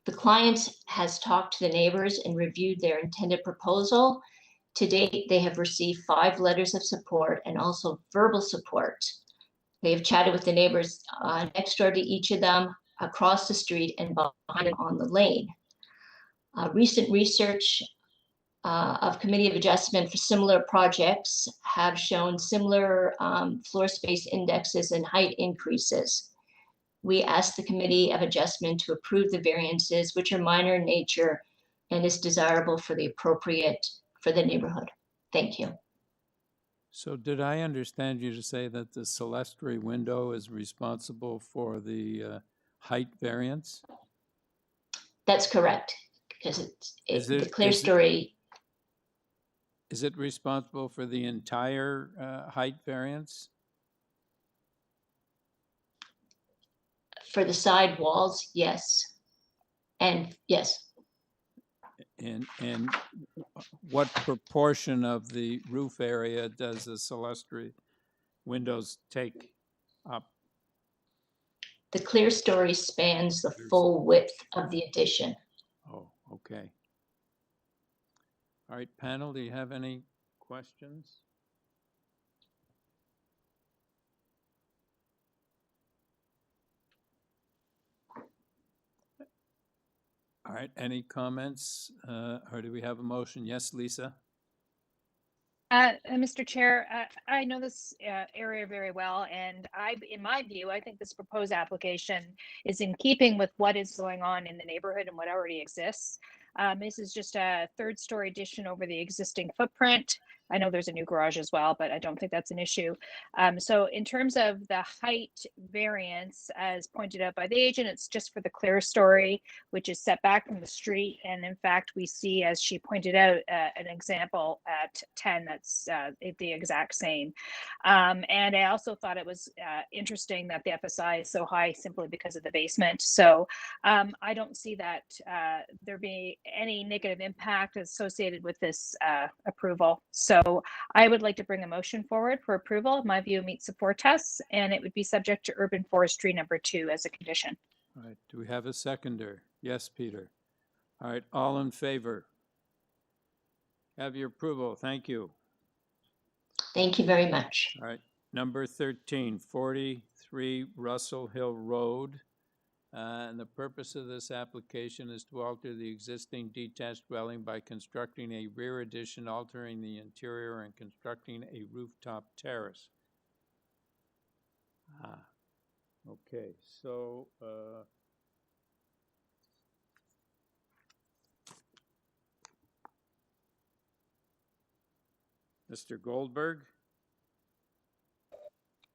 The client has talked to the neighbors and reviewed their intended proposal. To date, they have received 5 letters of support and also verbal support. They have chatted with the neighbors next door to each of them, across the street, and behind them on the lane. Recent research of Committee of Adjustment for similar projects have shown similar floor space indexes and height increases. We asked the Committee of Adjustment to approve the variances, which are minor in nature, and is desirable for the neighborhood. Thank you. So did I understand you to say that the Celestry window is responsible for the height variance? That's correct, because the clear story. Is it responsible for the entire height variance? For the side walls, yes. And yes. And what proportion of the roof area does the Celestry windows take up? The clear story spans the full width of the addition. Oh, okay. All right, panel, do you have any questions? All right, any comments, or do we have a motion? Yes, Lisa? Mr. Chair, I know this area very well, and in my view, I think this proposed application is in keeping with what is going on in the neighborhood and what already exists. This is just a third-story addition over the existing footprint. I know there's a new garage as well, but I don't think that's an issue. So in terms of the height variance, as pointed out by the agent, it's just for the clear story, which is set back from the street. And in fact, we see, as she pointed out, an example at 10 that's the exact same. And I also thought it was interesting that the FSI is so high simply because of the basement. So I don't see that there be any negative impact associated with this approval. So I would like to bring a motion forward for approval. In my view, it meets the 4 tests, and it would be subject to urban forestry number 2 as a condition. All right, do we have a seconder? Yes, Peter. All right, all in favor? Have your approval. Thank you. Thank you very much. All right, number 13, 43 Russell Hill Road. And the purpose of this application is to alter the existing detached dwelling by constructing a rear addition, altering the interior, and constructing a rooftop terrace. Okay, so Mr. Goldberg?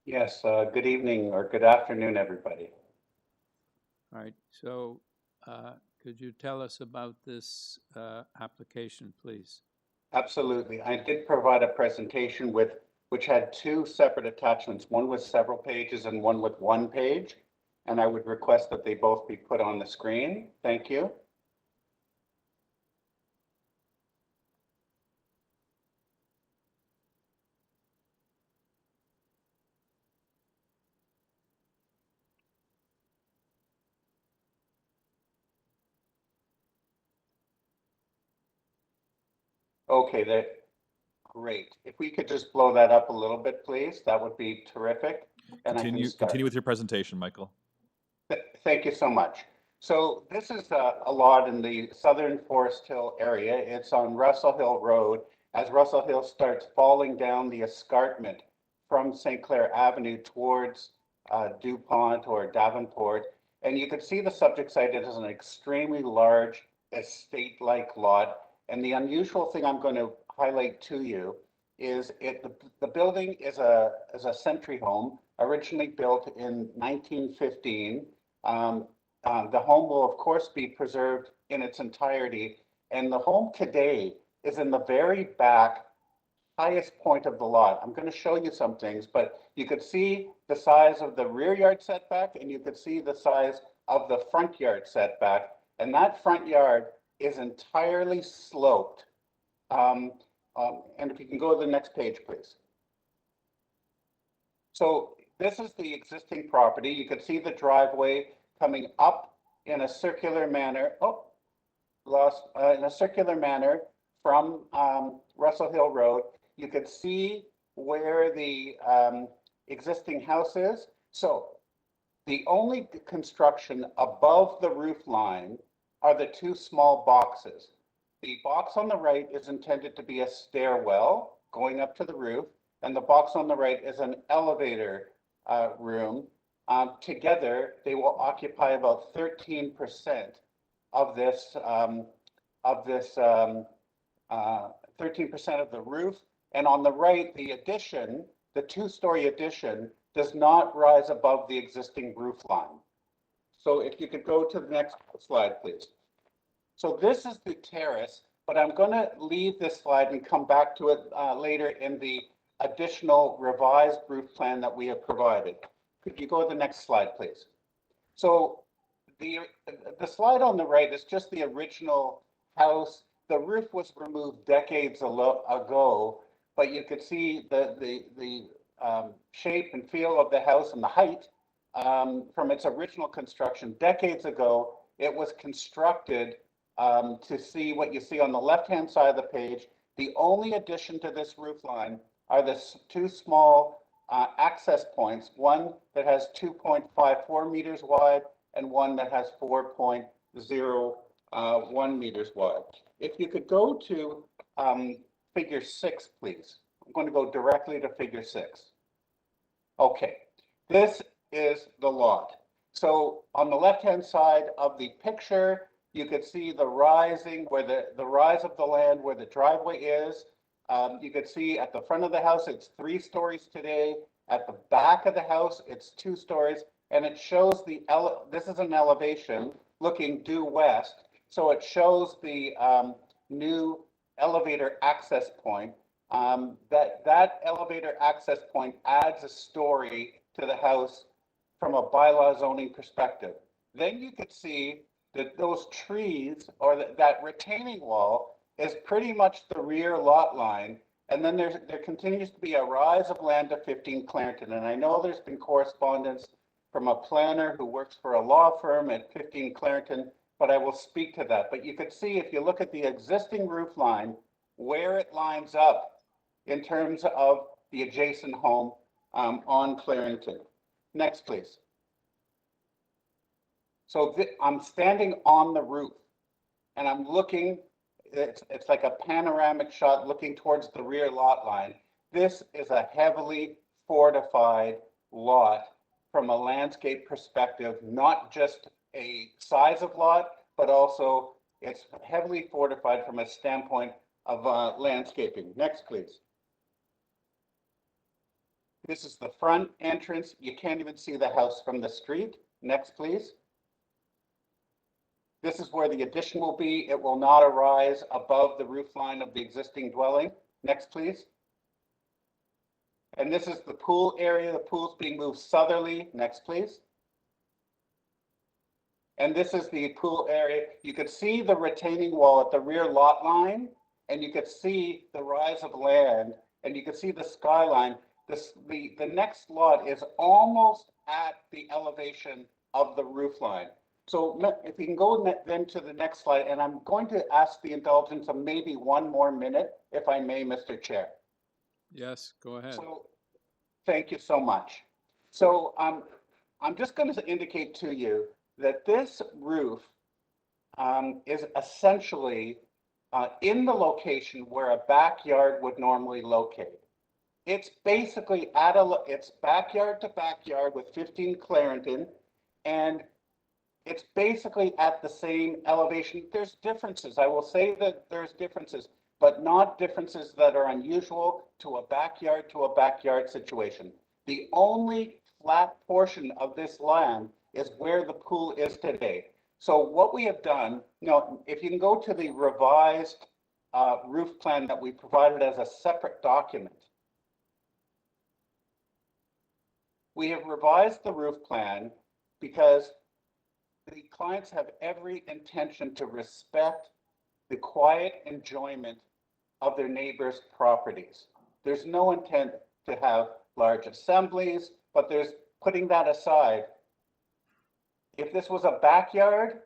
Yes, good evening or good afternoon, everybody. All right, so could you tell us about this application, please? Absolutely. I did provide a presentation which had 2 separate attachments, one with several pages and one with 1 page. And I would request that they both be put on the screen. Thank you. Okay, great. If we could just blow that up a little bit, please, that would be terrific. And Continue with your presentation, Michael. Thank you so much. So this is a lot in the southern Forest Hill area. It's on Russell Hill Road as Russell Hill starts falling down the escarpment from St. Clair Avenue towards DuPont or Davenport. And you can see the subject site. It is an extremely large estate-like lot. And the unusual thing I'm going to highlight to you is the building is a century home, originally built in 1915. The home will, of course, be preserved in its entirety. And the home today is in the very back, highest point of the lot. I'm going to show you some things, but you could see the size of the rear yard setback, and you could see the size of the front yard setback. And that front yard is entirely sloped. And if you can go to the next page, please. So this is the existing property. You can see the driveway coming up in a circular manner. In a circular manner from Russell Hill Road. You could see where the existing house is. So the only construction above the roof line are the 2 small boxes. The box on the right is intended to be a stairwell going up to the roof, and the box on the right is an elevator room. Together, they will occupy about 13% of this this 13% of the roof. And on the right, the addition, the two-story addition, does not rise above the existing roof line. So if you could go to the next slide, please. So this is the terrace, but I'm going to leave this slide and come back to it later in the additional revised roof plan that we have provided. Could you go to the next slide, please? So the slide on the right is just the original house. The roof was removed decades ago, but you could see the shape and feel of the house and the height from its original construction decades ago. It was constructed to see what you see on the left-hand side of the page. The only addition to this roof line are the two small access points, one that has 2.54 meters wide and one that has 4.01 meters wide. If you could go to figure 6, please. I'm going to go directly to figure 6. Okay, this is the lot. So on the left-hand side of the picture, you could see the rising, where the rise of the land, where the driveway is. You could see at the front of the house, it's 3 stories today. At the back of the house, it's 2 stories. And it shows this is an elevation looking due west. So it shows the new elevator access point. That elevator access point adds a story to the house from a bylaw zoning perspective. Then you could see that those trees, or that retaining wall, is pretty much the rear lot line. And then there continues to be a rise of land to 15 Clarendon. And I know there's been correspondence from a planner who works for a law firm at 15 Clarendon, but I will speak to that. But you could see, if you look at the existing roof line, where it lines up in terms of the adjacent home on Clarendon. Next, please. So I'm standing on the roof and I'm looking, it's like a panoramic shot looking towards the rear lot line. This is a heavily fortified lot from a landscape perspective, not just a size of lot, but also it's heavily fortified from a standpoint of landscaping. Next, please. This is the front entrance. You can't even see the house from the street. Next, please. This is where the addition will be. It will not arise above the roof line of the existing dwelling. Next, please. And this is the pool area. The pool's being moved southerly. Next, please. And this is the pool area. You could see the retaining wall at the rear lot line, and you could see the rise of land, and you could see the skyline. The next lot is almost at the elevation of the roof line. So if you can go then to the next slide, and I'm going to ask the indulgence of maybe 1 more minute, if I may, Mr. Chair. Yes, go ahead. So, thank you so much. So I'm just going to indicate to you that this roof is essentially in the location where a backyard would normally locate. It's basically it's backyard to backyard with 15 Clarendon, and it's basically at the same elevation. There's differences. I will say that there's differences, but not differences that are unusual to a backyard situation. The only flat portion of this land is where the pool is today. So what we have done, if you can go to the revised roof plan that we provided as a separate document. We have revised the roof plan because the clients have every intention to respect the quiet enjoyment of their neighbors' properties. There's no intent to have large assemblies, but there's, putting that aside, if this was a backyard,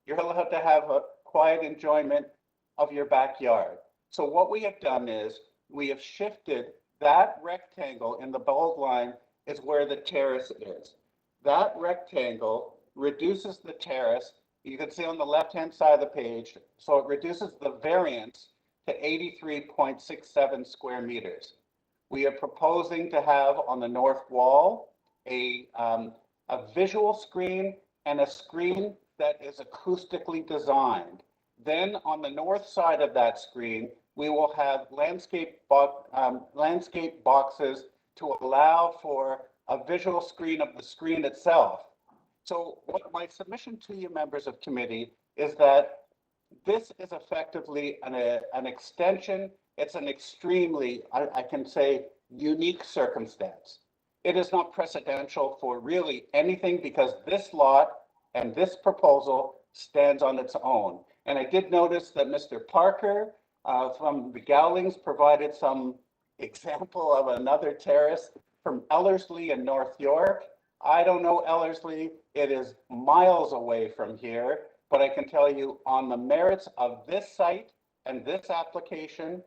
you're allowed to have a quiet enjoyment of your backyard. So what we have done is we have shifted that rectangle in the bold line is where the terrace is. That rectangle reduces the terrace. You can see on the left-hand side of the page. So it reduces the variance to 83.67 square meters. We are proposing to have on the north wall a visual screen and a screen that is acoustically designed. Then on the north side of that screen, we will have landscape boxes to allow for a visual screen of the screen itself. So what my submission to you members of committee is that this is effectively an extension. It's an extremely, I can say, unique circumstance. It is not precedential for really anything because this lot and this proposal stands on its own. And I did notice that Mr. Parker from the Gowlings provided some example of another terrace from Ellerslie in North York. I don't know Ellerslie. It is miles away from here, but I can tell you on the merits of this site and this application,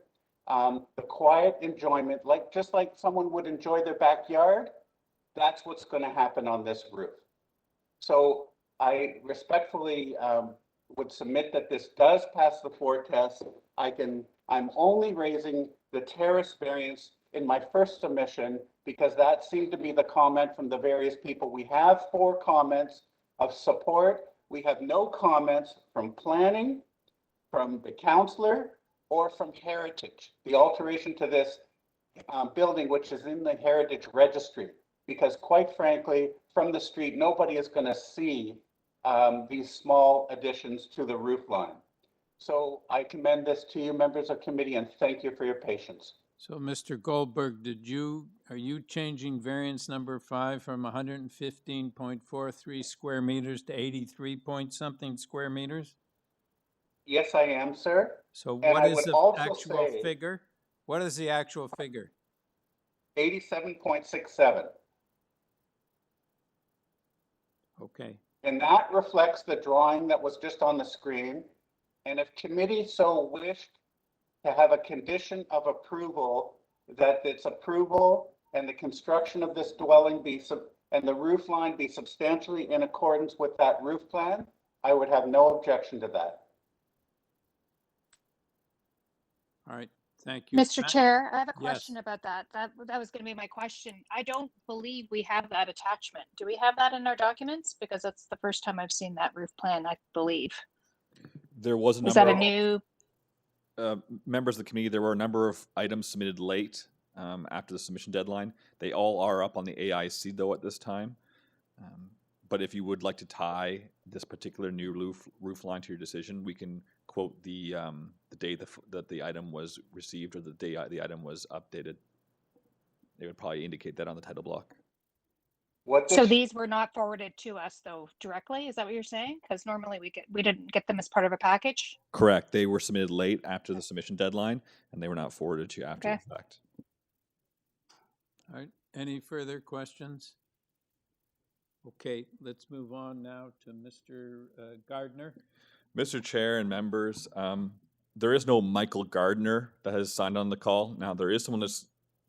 the quiet enjoyment, just like someone would enjoy their backyard, that's what's going to happen on this roof. So I respectfully would submit that this does pass the 4 test. I'm only raising the terrace variance in my first submission because that seemed to be the comment from the various people. We have 4 comments of support. We have no comments from planning, from the counselor, or from heritage, the alteration to this building, which is in the heritage registry. Because quite frankly, from the street, nobody is going to see these small additions to the roof line. So I commend this to you, members of committee, and thank you for your patience. So Mr. Goldberg, are you changing variance number 5 from 115.43 square meters to 83 point something square meters? Yes, I am, sir. So And what I is would the also actual say figure? What is the actual figure? 87.67. Okay. And that reflects the drawing that was just on the screen. And if committee so wished to have a condition of approval, that its approval and the construction of this dwelling and the roof line be substantially in accordance with that roof plan, I would have no objection to that. All right. Thank you. Mr. Matt? Chair, I have a Yes. question about that. That was going to be my question. I don't believe we have that attachment. Do we have that in our documents? Because that's the first time I've seen that roof plan, I believe. There was a Is number that a new? members of the committee, there were a number of items submitted late after the submission deadline. They all are up on the AIC though at this time. But if you would like to tie this particular new roof line to your decision, we can quote the day that the item was received or the day the item was updated. They would probably indicate that on the title block. So these were not forwarded to us though directly? Is that what you're saying? Because normally we didn't get them as part of a package. Correct. They were submitted late after the submission deadline, and they were not forwarded to you after Okay. the fact. All right. Any further questions? Okay, let's move on now to Mr. Gardner. Mr. Chair and members, there is no Michael Gardner that has signed on the call. Now, there is someone that's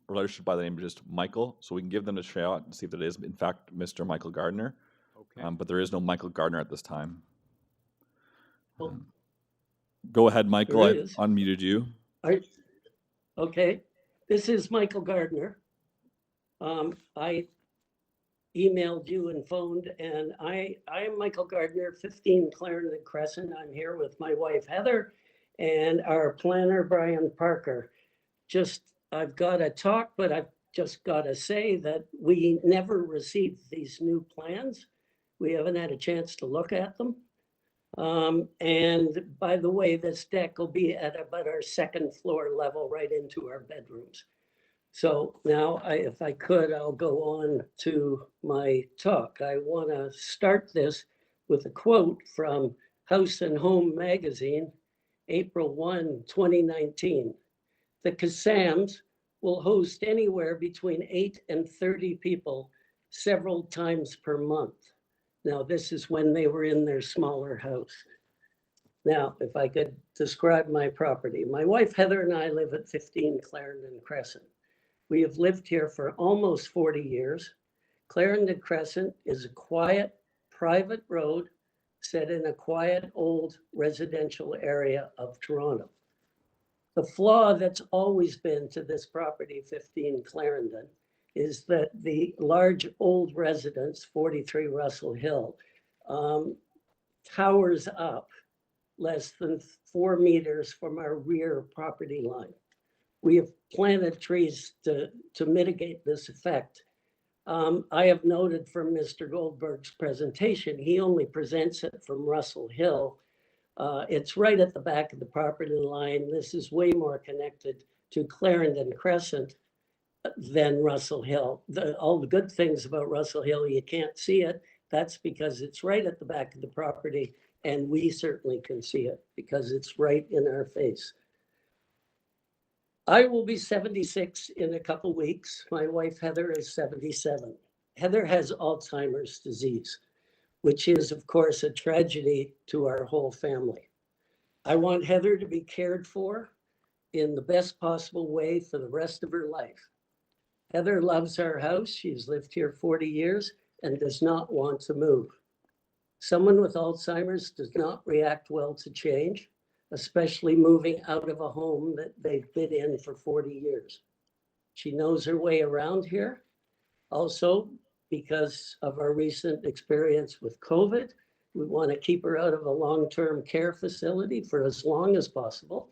registered by the name of just Michael, so we can give them a shout and see if it is, in fact, Mr. Michael Gardner. Okay. But there is no Michael Gardner at this time. Go ahead, Michael. I There is. unmuted you. Okay, this is Michael Gardner. I emailed you and phoned, and I am Michael Gardner, 15 Clarendon Crescent. I'm here with my wife Heather and our planner Brian Parker. I've got to talk, but I've just got to say that we never received these new plans. We haven't had a chance to look at them. And by the way, this deck will be at about our 2nd floor level right into our bedrooms. So now, if I could, I'll go on to my talk. I want to start this with a quote from House and Home magazine, April 1, 2019. The Kassams will host anywhere between 8 and 30 people several times per month. Now, this is when they were in their smaller house. Now, if I could describe my property. My wife Heather and I live at 15 Clarendon Crescent. We have lived here for almost 40 years. Clarendon Crescent is a quiet, private road set in a quiet, old residential area of Toronto. The flaw that's always been to this property, 15 Clarendon, is that the large old residence, 43 Russell Hill, towers up less than 4 meters from our rear property line. We have planted trees to mitigate this effect. I have noted from Mr. Goldberg's presentation, he only presents it from Russell Hill. It's right at the back of the property line. This is way more connected to Clarendon Crescent than Russell Hill. All the good things about Russell Hill, you can't see it. That's because it's right at the back of the property, and we certainly can see it because it's right in our face. I will be 76 in a couple weeks. My wife, Heather, is 77. Heather has Alzheimer's disease, which is, of course, a tragedy to our whole family. I want Heather to be cared for in the best possible way for the rest of her life. Heather loves our house. She's lived here 40 years and does not want to move. Someone with Alzheimer's does not react well to change, especially moving out of a home that they've been in for 40 years. She knows her way around here. Also, because of our recent experience with COVID, we want to keep her out of a long-term care facility for as long as possible.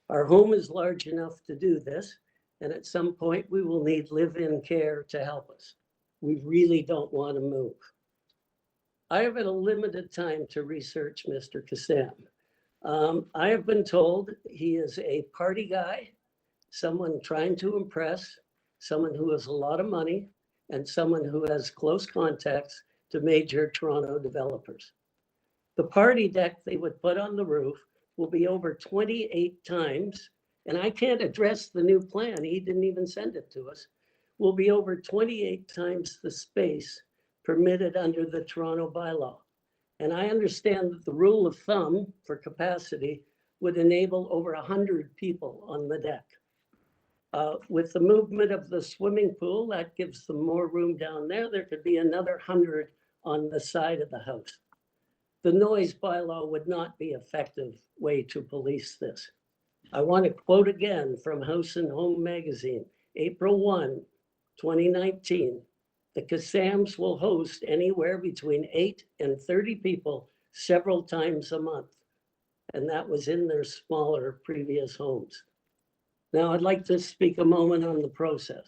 Our home is large enough to do this, and at some point we will need live-in care to help us. We really don't want to move. I have had a limited time to research Mr. Kassam. I have been told he is a party guy, someone trying to impress, someone who has a lot of money, and someone who has close contacts to major Toronto developers. The party deck they would put on the roof will be over 28 times, and I can't address the new plan, he didn't even send it to us, will be over 28 times the space permitted under the Toronto bylaw. And I understand that the rule of thumb for capacity would enable over 100 people on the deck. With the movement of the swimming pool, that gives them more room down there. There could be another 100 on the side of the house. The noise bylaw would not be an effective way to police this. I want to quote again from House and Home magazine, April 1, 2019. The Kassams will host anywhere between 8 and 30 people several times a month. And that was in their smaller previous homes. Now I'd like to speak a moment on the process.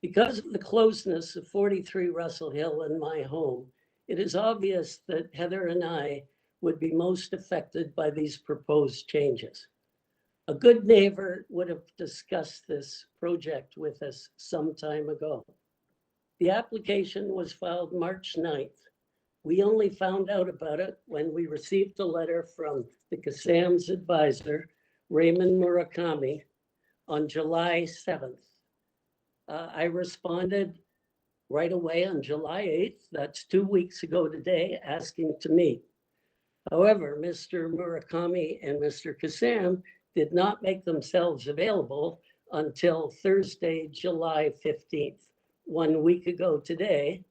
Because of the closeness of 43 Russell Hill and my home, it is obvious that Heather and I would be most affected by these proposed changes. A good neighbor would have discussed this project with us some time ago. The application was filed March 9th. We only found out about it when we received a letter from the Kassam's advisor, Raymond Murakami, on July 7th. I responded right away on July 8th, that's 2 weeks ago today, asking to meet. However, Mr. Murakami and Mr. Kassam did not make themselves available until Thursday, July 15th, 1 week ago today.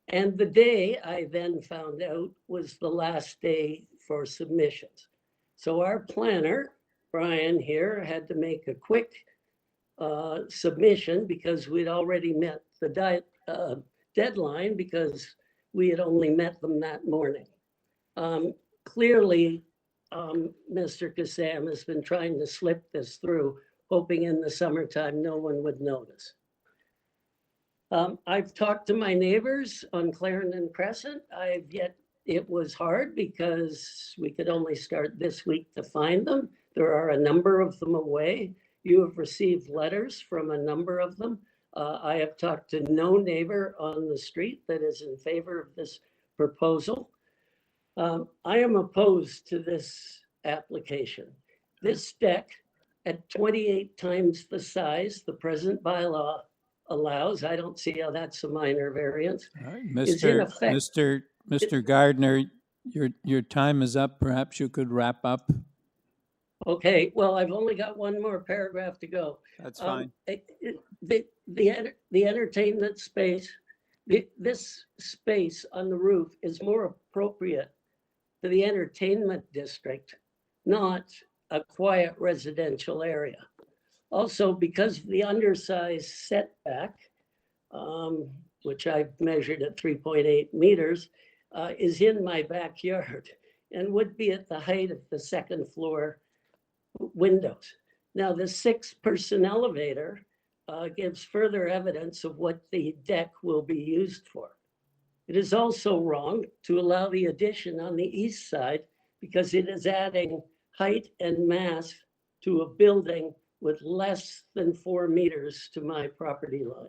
And the day I then found out was the last day for submissions. So our planner, Brian here, had to make a quick submission because we'd already met the deadline because we had only met them that morning. Clearly, Mr. Kassam has been trying to slip this through, hoping in the summertime no one would notice. I've talked to my neighbors on Clarendon Crescent. It was hard because we could only start this week to find them. There are a number of them away. You have received letters from a number of them. I have talked to no neighbor on the street that is in favor of this proposal. I am opposed to this application. This deck at 28 times the size the present bylaw allows, I don't see how that's a minor variance. All right, is in effect- Mr. Gardner, your time is up. Perhaps you could wrap up. Okay, well, I've only got one more paragraph to go. That's fine. The entertainment space, this space on the roof is more appropriate to the entertainment district, not a quiet residential area. Also, because of the undersized setback, which I've measured at 3.8 meters, is in my backyard. and would be at the height of the second floor windows. Now, the 6-person elevator gives further evidence of what the deck will be used for. It is also wrong to allow the addition on the east side because it is adding height and mass to a building with less than 4 meters to my property line.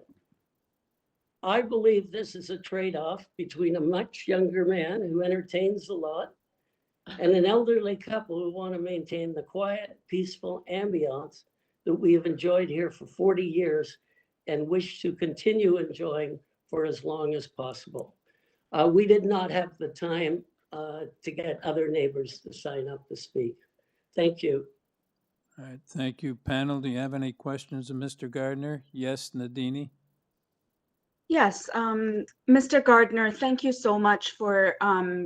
I believe this is a trade-off between a much younger man who entertains a lot and an elderly couple who want to maintain the quiet, peaceful ambiance that we have enjoyed here for 40 years and wish to continue enjoying for as long as possible. We did not have the time to get other neighbors to sign up to speak. Thank you. All right, thank you. Panel, do you have any questions of Mr. Gardner? Yes, Nadini? Yes, Mr. Gardner, thank you so much for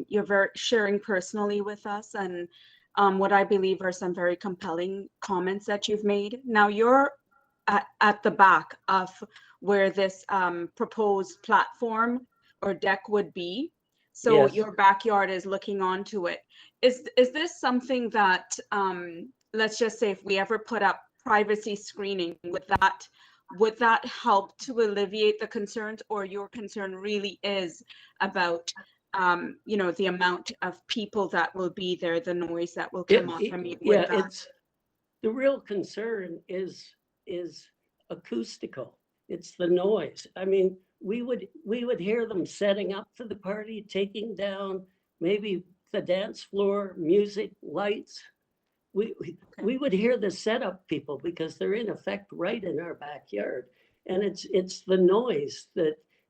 your sharing personally with us and what I believe are some very compelling comments that you've made. Now you're at the back of where this proposed platform or deck would be. So Yes. your backyard is looking onto it. Is this something that, let's just say if we ever put up privacy screening, would that help to alleviate the concerns, or your concern really is about the amount of people that will be there, the noise that will come up? I mean, Yeah, it's the real concern is acoustical. It's the noise. I mean, we would hear them setting up for the party, taking down maybe the dance floor, music, lights. We would hear the setup people because they're in effect right in our backyard. And it's the noise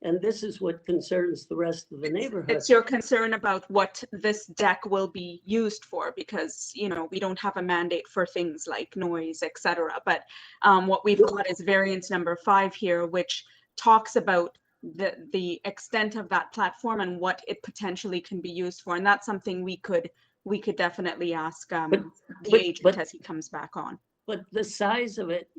and this is what concerns the rest of the neighborhood. It's your concern about what this deck will be used for, because, we don't have a mandate for things like noise, etc. But what we've got is variance number 5 here, which talks about the extent of that platform and what it potentially can be used for. And that's something we could definitely ask the agent as he comes back on. But the size of it,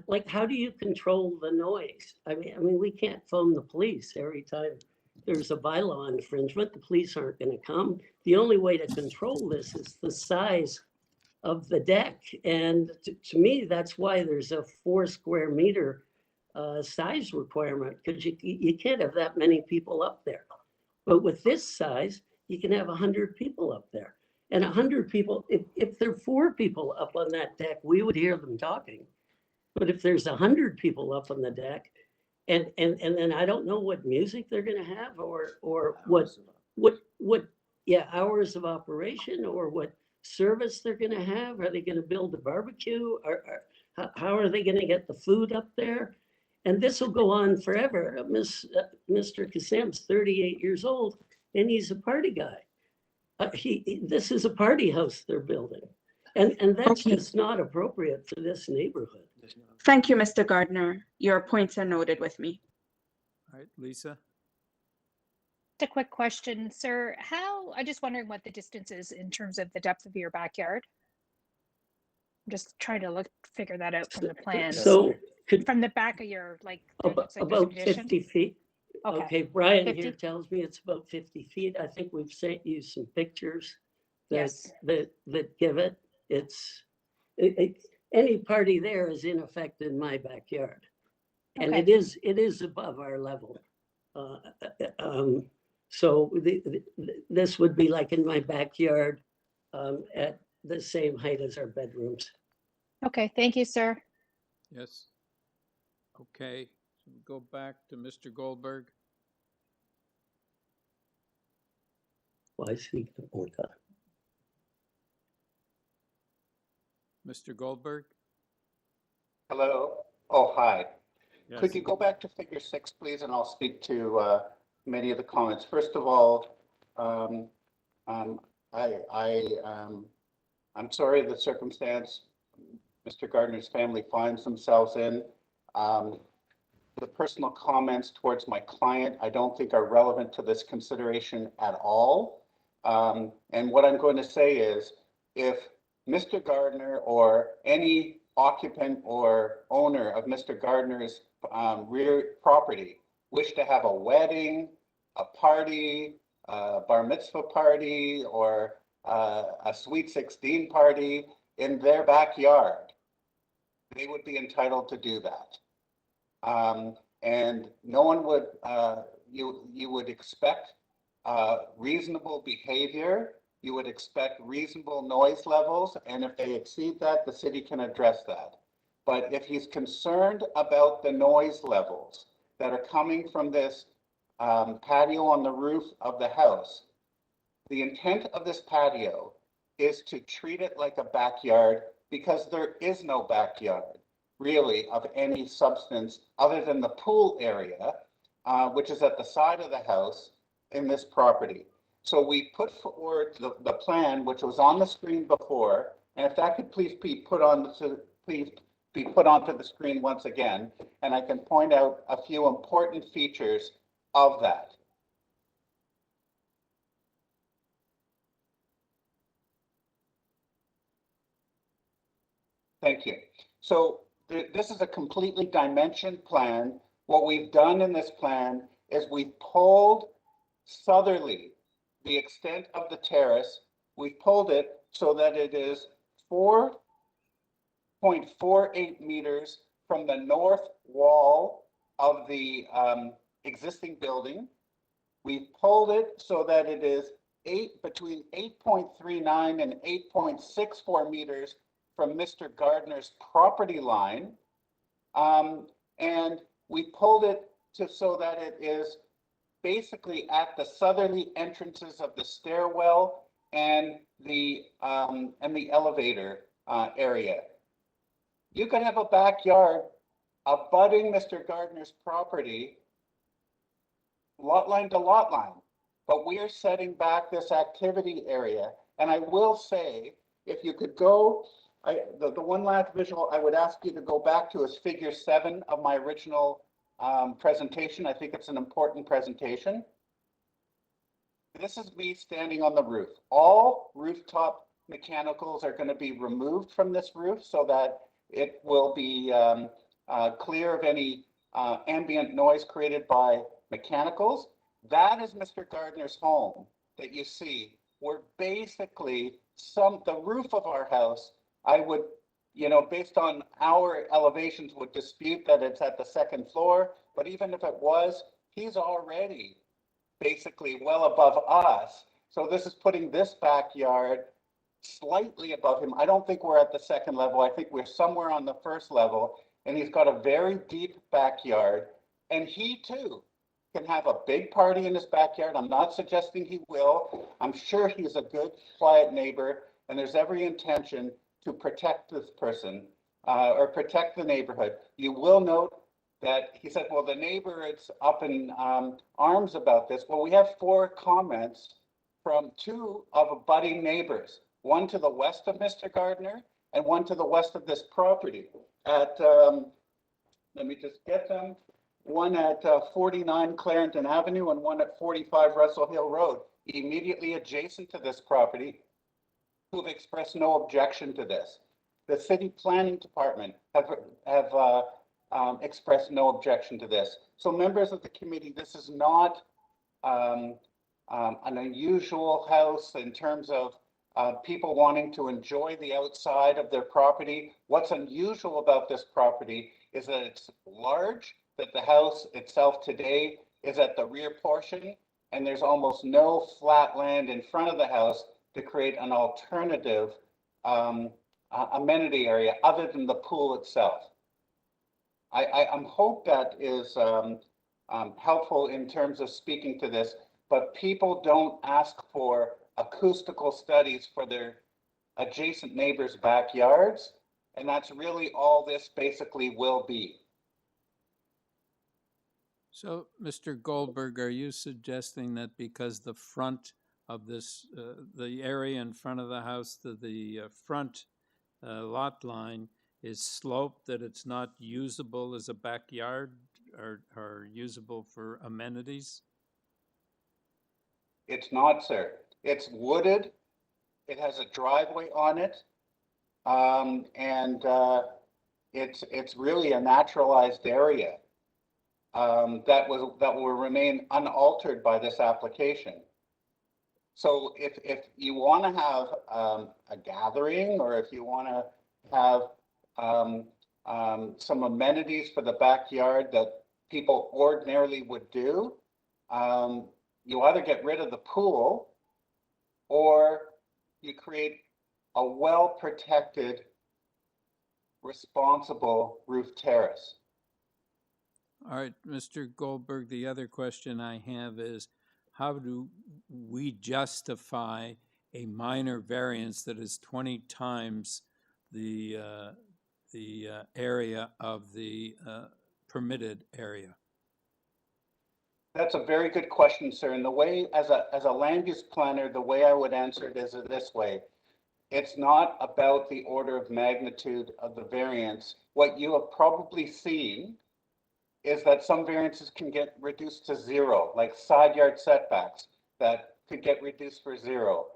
like, how do you control the noise? I mean, we can't phone the police every time there's a bylaw infringement. The police aren't going to come. The only way to control this is the size of the deck. And to me, that's why there's a 4 square meter size requirement, because you can't have that many people up there. But with this size, you can have 100 people up there. And 100 people, if there are 4 people up on that deck, we would hear them talking. But if there's 100 people up on the deck, and then I don't know what music they're going to have, or what hours of operation, or what service they're going to have. Are they going to build a barbecue? Or how are they going to get the food up there? And this will go on forever. Mr. Kassam's 38 years old, and he's a party guy. This is a party house they're building, and that's just not appropriate for this neighborhood. Thank you, Mr. Gardner. Your points are noted with me. All right, Lisa? Just a quick question, sir. I'm just wondering what the distance is in terms of the depth of your backyard. I'm just trying to figure that out from the plans. So from the back of your, about 50 feet. Okay, Brian 50? here tells me it's about 50 feet. I think we've sent you some pictures that Yes. that give it. It's any party there is in effect in my backyard, and Okay. it is above our level. So this would be like in my backyard at the same height as our bedrooms. Okay, thank you, sir. Yes. Okay, so we go back to Mr. Goldberg. Why speak the whole time? Mr. Goldberg? Hello. Oh, hi. Yes. Could you go back to figure 6, please, and I'll speak to many of the comments. First of all, I'm sorry the circumstance Mr. Gardner's family finds themselves in. The personal comments towards my client, I don't think are relevant to this consideration at all. And what I'm going to say is, if Mr. Gardner or any occupant or owner of Mr. Gardner's rear property wish to have a wedding, a party, a bar mitzvah party, or a Sweet 16 party in their backyard, they would be entitled to do that. And no one would, you would expect reasonable behavior. You would expect reasonable noise levels. And if they exceed that, the city can address that. But if he's concerned about the noise levels that are coming from this patio on the roof of the house, the intent of this patio is to treat it like a backyard, because there is no backyard really of any substance other than the pool area, which is at the side of the house in this property. So we put forward the plan, which was on the screen before, and if that could please be put on onto the screen once again, and I can point out a few important features of that. Thank you. So this is a completely dimensioned plan. What we've done in this plan is we've pulled southerly the extent of the terrace. We've pulled it so that it is 4.48 meters from the north wall of the existing building. We've pulled it so that it is between 8.39 and 8.64 meters from Mr. Gardner's property line. And we pulled it so that it is basically at the southerly entrances of the stairwell and the elevator area. You could have a backyard abutting Mr. Gardner's property, lot line to lot line, but we are setting back this activity area. And I will say, if you could go, the one last visual I would ask you to go back to is figure 7 of my original presentation. I think it's an important presentation. This is me standing on the roof. All rooftop mechanicals are going to be removed from this roof so that it will be clear of any ambient noise created by mechanicals. That is Mr. Gardner's home that you see. We're basically the roof of our house, I would, based on our elevations, would dispute that it's at the second floor. But even if it was, he's already basically well above us. So this is putting this backyard slightly above him. I don't think we're at the second level. I think we're somewhere on the first level. And he's got a very deep backyard. And he too can have a big party in his backyard. I'm not suggesting he will. I'm sure he's a good, quiet neighbor. And there's every intention to protect this person or protect the neighborhood. You will note that he said, well, the neighbor is up in arms about this. Well, we have 4 comments from 2 of abutting neighbors, one to the west of Mr. Gardner and one to the west of this property at, let me just get them, one at 49 Clarendon Avenue and one at 45 Russell Hill Road, immediately adjacent to this property, who have expressed no objection to this. The city planning department have expressed no objection to this. So members of the committee, this is not an unusual house in terms of people wanting to enjoy the outside of their property. What's unusual about this property is that it's large, that the house itself today is at the rear portion, and there's almost no flat land in front of the house to create an alternative amenity area other than the pool itself. I hope that is helpful in terms of speaking to this, but people don't ask for acoustical studies for their adjacent neighbors' backyards, and that's really all this basically will be. So, Mr. Goldberg, are you suggesting that because the front of this, the area in front of the house, the front lot line is sloped, that it's not usable as a backyard or usable for amenities? It's not, sir. It's wooded. It has a driveway on it. It's really a naturalized area that will remain unaltered by this application. So if you want to have a gathering, or if you want to have some amenities for the backyard that people ordinarily would do, you either get rid of the pool or you create a well-protected, responsible roof terrace. All right, Mr. Goldberg, the other question I have is, how do we justify a minor variance that is 20 times the area of the permitted area? That's a very good question, sir. And the way, as a land use planner, the way I would answer it is this way. It's not about the order of magnitude of the variance. What you have probably seen is that some variances can get reduced to zero, like side yard setbacks that could get reduced for zero.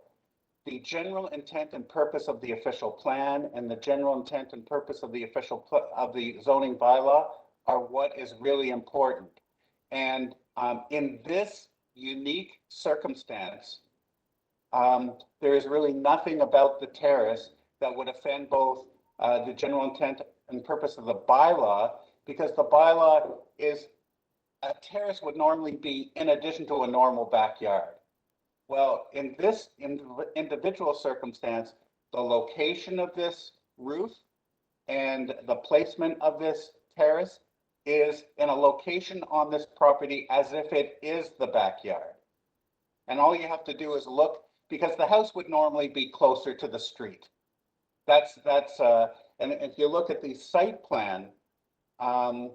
The general intent and purpose of the official plan and the general intent and purpose of the of the zoning bylaw are what is really important. And in this unique circumstance, there is really nothing about the terrace that would offend both the general intent and purpose of the bylaw, because the bylaw is, a terrace would normally be in addition to a normal backyard. Well, in this individual circumstance, the location of this roof and the placement of this terrace is in a location on this property as if it is the backyard. And all you have to do is look, because the house would normally be closer to the street. And if you look at the site plan of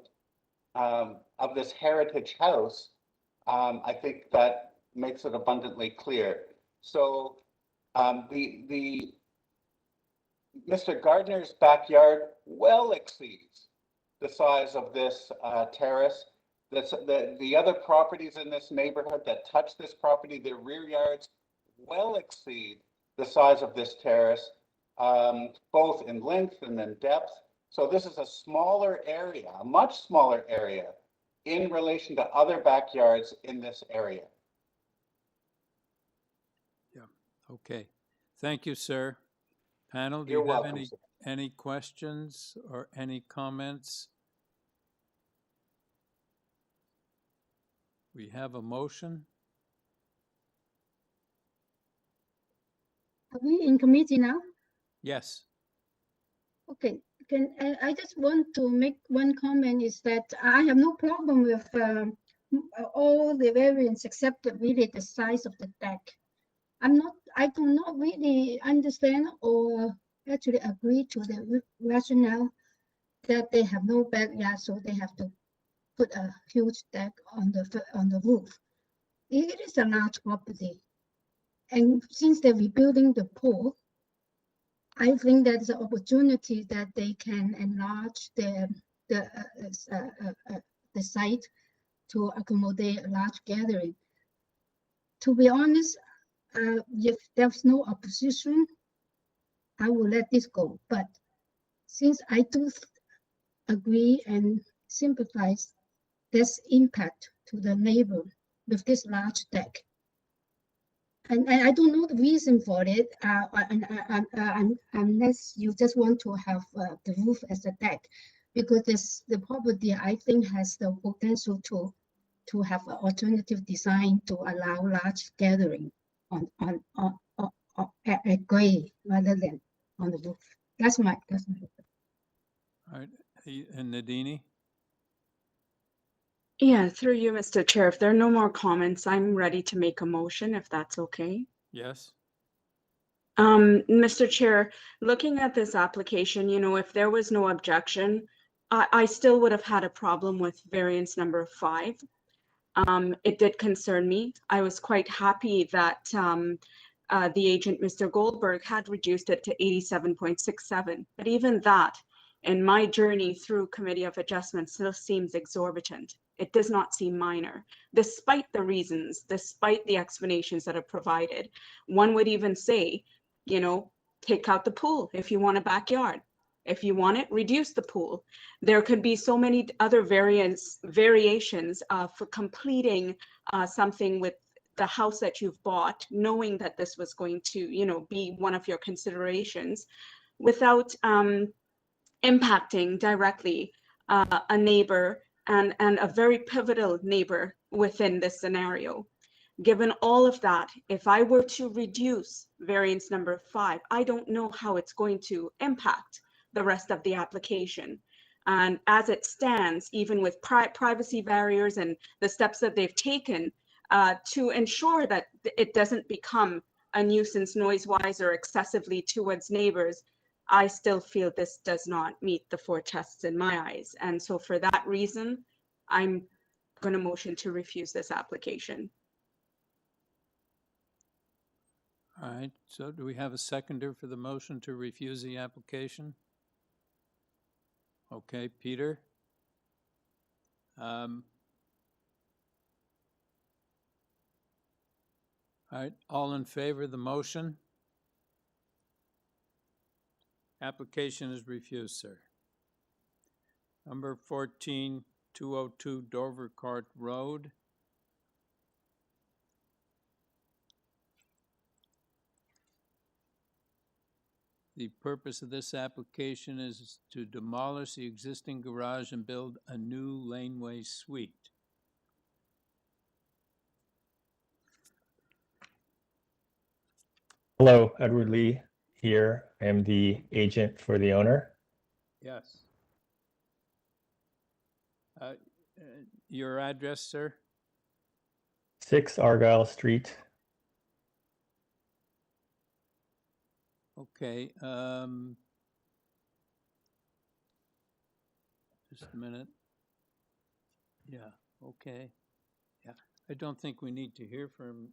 this heritage house, I think that makes it abundantly clear. So Mr. Gardner's backyard well exceeds the size of this terrace. The other properties in this neighborhood that touch this property, their rear yards well exceed the size of this terrace, both in length and in depth. So this is a smaller area, a much smaller area in relation to other backyards in this area. Yeah, okay. Thank you, sir. Panel, do You're you have welcome, sir. any questions or any comments? We have a motion. Are we in committee now? Yes. Okay, I just want to make one comment, is that I have no problem with all the variants except really the size of the deck. I do not really understand or actually agree to the rationale that they have no backyard, so they have to put a huge deck on the roof. It is a large property, and since they're rebuilding the pool, I think there's an opportunity that they can enlarge the site to accommodate a large gathering. To be honest, if there's no opposition, I will let this go. But since I do agree and sympathize this impact to the neighbor with this large deck, and I don't know the reason for it, unless you just want to have the roof as a deck, because the property, I think, has the potential to have an alternative design to allow large gathering at grade rather than on the roof. That's my. All right, and Nadini? Yeah, through you, Mr. Chair, if there are no more comments, I'm ready to make a motion, if that's okay. Yes. Mr. Chair, looking at this application, if there was no objection, I still would have had a problem with variance number 5. It did concern me. I was quite happy that the agent, Mr. Goldberg, had reduced it to 87.67. But even that, in my journey through Committee of Adjustment, still seems exorbitant. It does not seem minor, despite the reasons, despite the explanations that are provided. One would even say, take out the pool if you want a backyard. If you want it, reduce the pool. There could be so many other variations for completing something with the house that you've bought, knowing that this was going to, you know, be one of your considerations, without impacting directly a neighbor and a very pivotal neighbor within this scenario. Given all of that, if I were to reduce variance number 5, I don't know how it's going to impact the rest of the application. And as it stands, even with privacy barriers and the steps that they've taken to ensure that it doesn't become a nuisance noise-wise or excessively towards neighbors, I still feel this does not meet the 4 tests in my eyes. And so for that reason, I'm going to motion to refuse this application. All right, so do we have a seconder for the motion to refuse the application? Okay, Peter? All right, all in favor of the motion? Application is refused, sir. Number 14, 202 Dovercourt Road. The purpose of this application is to demolish the existing garage and build a new laneway suite. Hello, Edward Lee here. I am the agent for the owner. Yes. Your address, sir? 6 Argyle Street. Okay, just a minute. Yeah, okay. Yeah, I don't think we need to hear from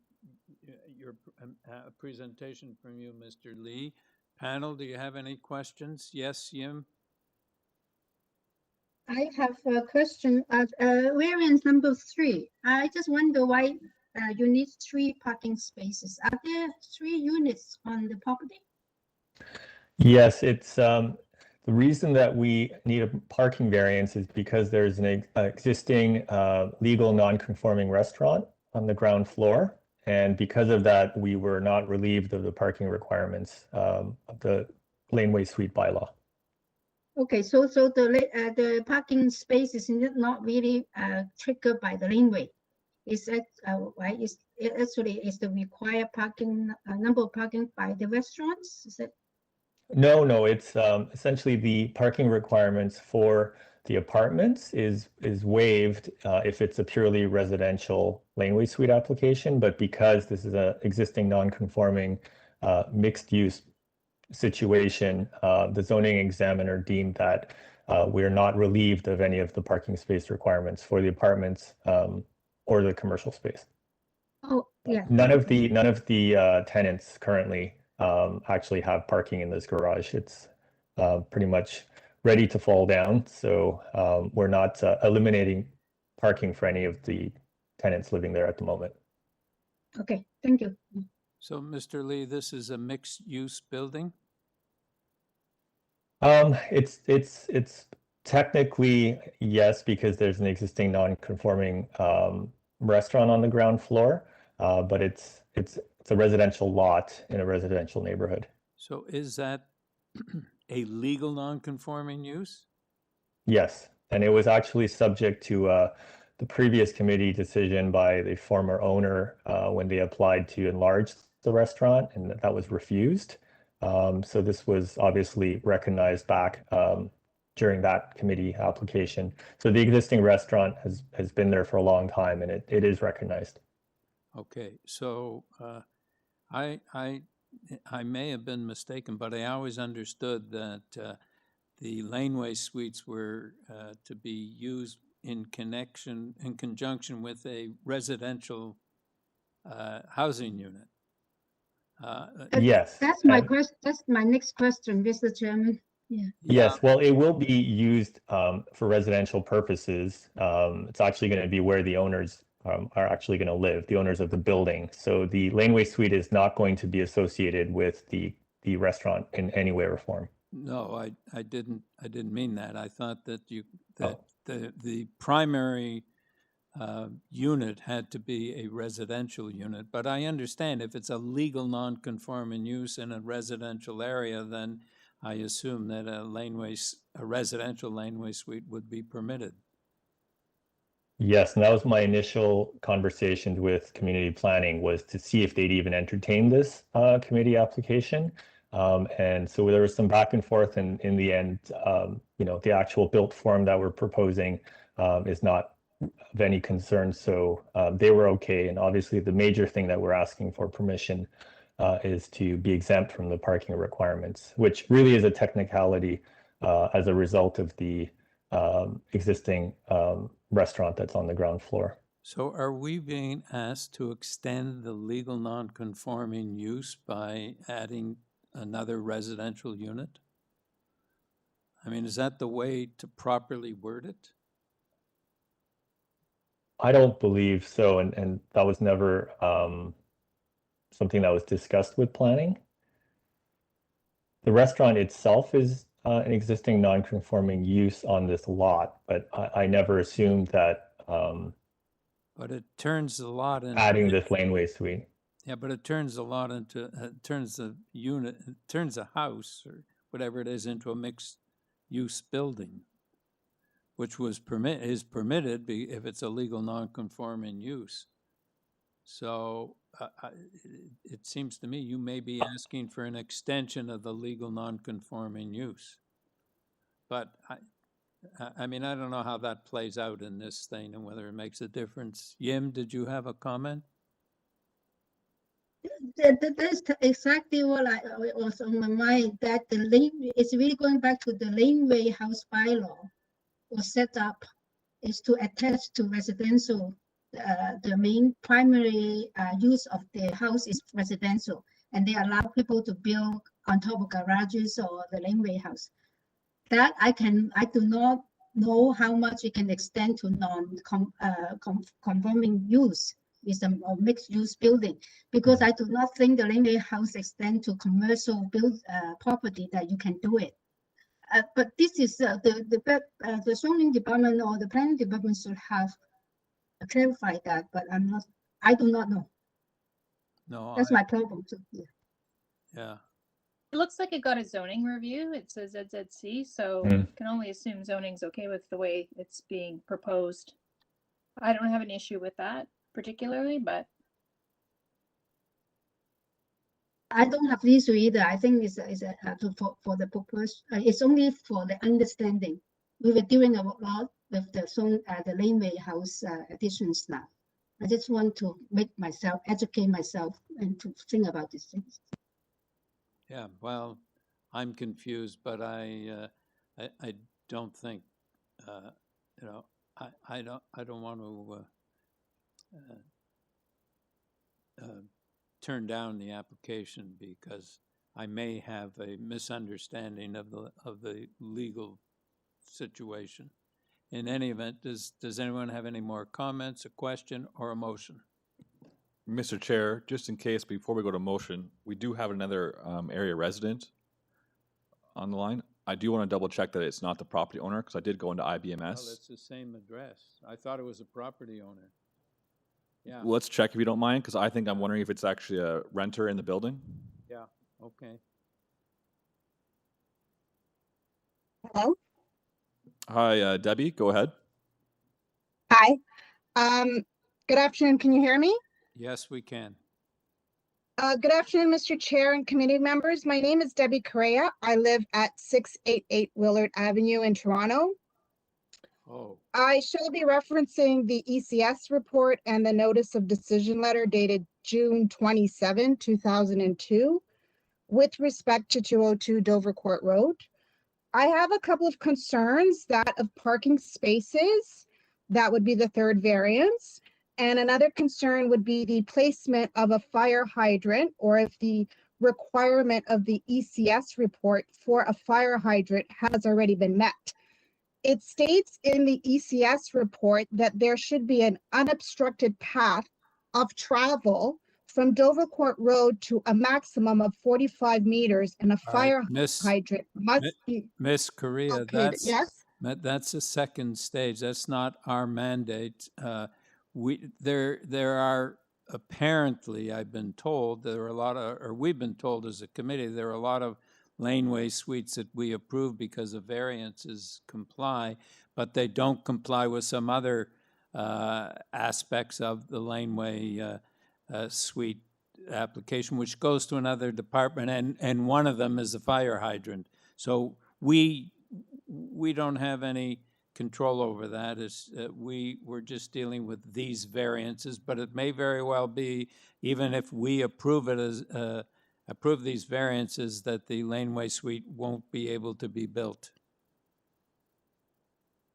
your presentation from you, Mr. Lee. Panel, do you have any questions? Yes, Yim? I have a question. Variance number 3. I just wonder why you need 3 parking spaces. Are there 3 units on the property? Yes, it's the reason that we need a parking variance is because there's an existing legal non-conforming restaurant on the ground floor. And because of that, we were not relieved of the parking requirements of the laneway suite bylaw. Okay, so the parking space is not really triggered by the laneway. Is that why is it actually is the required parking number of parking by the restaurants? Is it? No, it's essentially the parking requirements for the apartments is waived if it's a purely residential laneway suite application, but because this is an existing non-conforming mixed use situation, the zoning examiner deemed that we're not relieved of any of the parking space requirements for the apartments or the commercial space. Oh, yeah. None of the tenants currently actually have parking in this garage. It's pretty much ready to fall down. So we're not eliminating parking for any of the tenants living there at the moment. Okay, thank you. So, Mr. Lee, this is a mixed-use building? It's technically yes, because there's an existing non-conforming restaurant on the ground floor, but it's a residential lot in a residential neighborhood. So is that a legal non-conforming use? Yes, and it was actually subject to the previous committee decision by the former owner when they applied to enlarge the restaurant, and that was refused. So this was obviously recognized back during that committee application. So the existing restaurant has been there for a long time, and it is recognized. Okay, so I may have been mistaken, but I always understood that the laneway suites were to be used in conjunction with a residential housing unit. Yes. That's my question. That's my next question, Mr. Chairman. Yeah. Yes, well, it will be used for residential purposes. It's actually going to be where the owners are actually going to live, the owners of the building. So the laneway suite is not going to be associated with the restaurant in any way or form. No, I didn't mean that. I thought that the primary unit had to be a residential unit. But I understand if it's a legal non-conforming use in a residential area, then I assume that a residential laneway suite would be permitted. Yes, and that was my initial conversations with community planning, was to see if they'd even entertain this committee application. And so there was some back and forth, and in the end, the actual built form that we're proposing is not of any concern. So they were okay. And obviously the major thing that we're asking for permission is to be exempt from the parking requirements, which really is a technicality as a result of the existing restaurant that's on the ground floor. So are we being asked to extend the legal non-conforming use by adding another residential unit? I mean, is that the way to properly word it? I don't believe so, and that was never something that was discussed with planning. The restaurant itself is an existing non-conforming use on this lot, but I never assumed that But it turns the lot into adding this laneway suite. Yeah, but it turns the lot into turns the unit, turns a house or whatever it is into a mixed-use building, which is permitted if it's a legal non-conforming use. So it seems to me you may be asking for an extension of the legal non-conforming use. But I mean, I don't know how that plays out in this thing and whether it makes a difference. Yim, did you have a comment? That's exactly what was on my mind, that the lane, it's really going back to the laneway house bylaw was set up is to attach to residential. The main primary use of the house is residential, and they allow people to build on top of garages or the laneway house. That I do not know how much it can extend to non-conforming use with a mixed-use building, because I do not think the laneway house extend to commercial property that you can do it. But this is the zoning department or the planning department should have clarified that, but I do not know. No, that's my problem too. Yeah. It looks like it got a zoning review. It says ZZC, so can only assume zoning's okay with the way it's being proposed. I don't have an issue with that particularly, but I don't have the issue either. I think it's for the purpose. It's only for the understanding. We were doing a lot with the laneway house additions now. I just want to educate myself and to think about these things. Yeah, well, I'm confused, but I don't think I don't want to turn down the application because I may have a misunderstanding of the legal situation. In any event, does anyone have any more comments, a question, or a motion? Mr. Chair, just in case, before we go to motion, we do have another area resident on the line. I do want to double check that it's not the property owner, because I did go into IBMS. Well, it's the same address. I thought it was a property owner. Yeah. Well, let's check if you don't mind, because I think I'm wondering if it's actually a renter in the building. Yeah, okay. Hello? Hi, Debbie, go ahead. Hi. Good afternoon. Can you hear me? Yes, we can. Good afternoon, Mr. Chair and committee members. My name is Debbie Correa. I live at 688 Willard Avenue in Toronto. Oh. I shall be referencing the ECS report and the notice of decision letter dated June 27, 2002, with respect to 202 Dovercourt Road. I have a couple of concerns, that of parking spaces. That would be the third variance. And another concern would be the placement of a fire hydrant, or if the requirement of the ECS report for a fire hydrant has already been met. It states in the ECS report that there should be an unobstructed path of travel from Dovercourt Road to a maximum of 45 meters, and a fire hydrant must be. Miss Correa, okay, yes? that's a second stage. That's not our mandate. there are apparently, I've been told, there are a lot of, or we've been told as a committee, there are a lot of laneway suites that we approve because of variances comply, but they don't comply with some other aspects of the laneway suite application, which goes to another department, and one of them is a fire hydrant. So we don't have any control over that. We're just dealing with these variances, but it may very well be, even if we approve it as approve these variances, that the laneway suite won't be able to be built.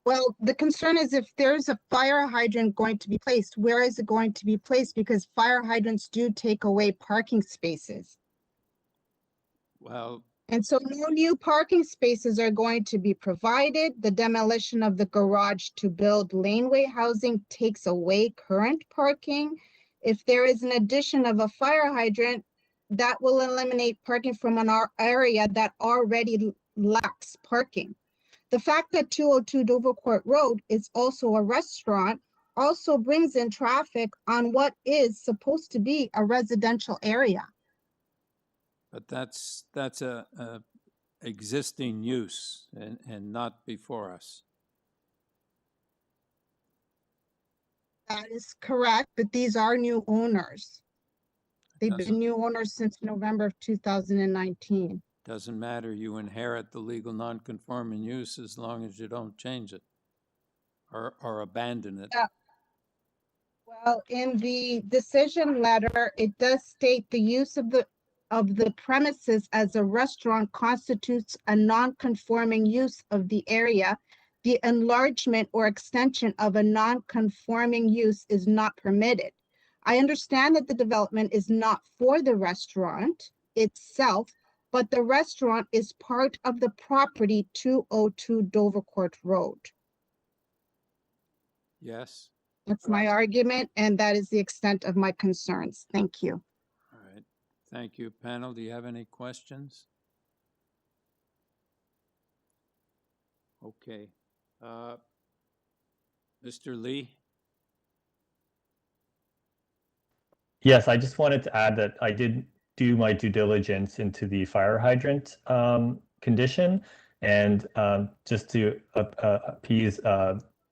Well, the concern is if there's a fire hydrant going to be placed, where is it going to be placed? Because fire hydrants do take away parking spaces. Well, and so no new parking spaces are going to be provided. The demolition of the garage to build laneway housing takes away current parking. If there is an addition of a fire hydrant, that will eliminate parking from an area that already lacks parking. The fact that 202 Dovercourt Road is also a restaurant also brings in traffic on what is supposed to be a residential area. but that's a existing use and not before us. That is correct, but these are new owners. They've been new owners since November of 2019. Doesn't matter, you inherit the legal non-conforming use as long as you don't change it or abandon it. Yeah. Well, in the decision letter, it does state the use of the premises as a restaurant constitutes a non-conforming use of the area. The enlargement or extension of a non-conforming use is not permitted. I understand that the development is not for the restaurant itself, but the restaurant is part of the property 202 Dovercourt Road. Yes. That's my argument, and that is the extent of my concerns. Thank you. All right. Thank you. Panel, do you have any questions? Okay. Mr. Lee? Yes, I just wanted to add that I did do my due diligence into the fire hydrant condition, and just to appease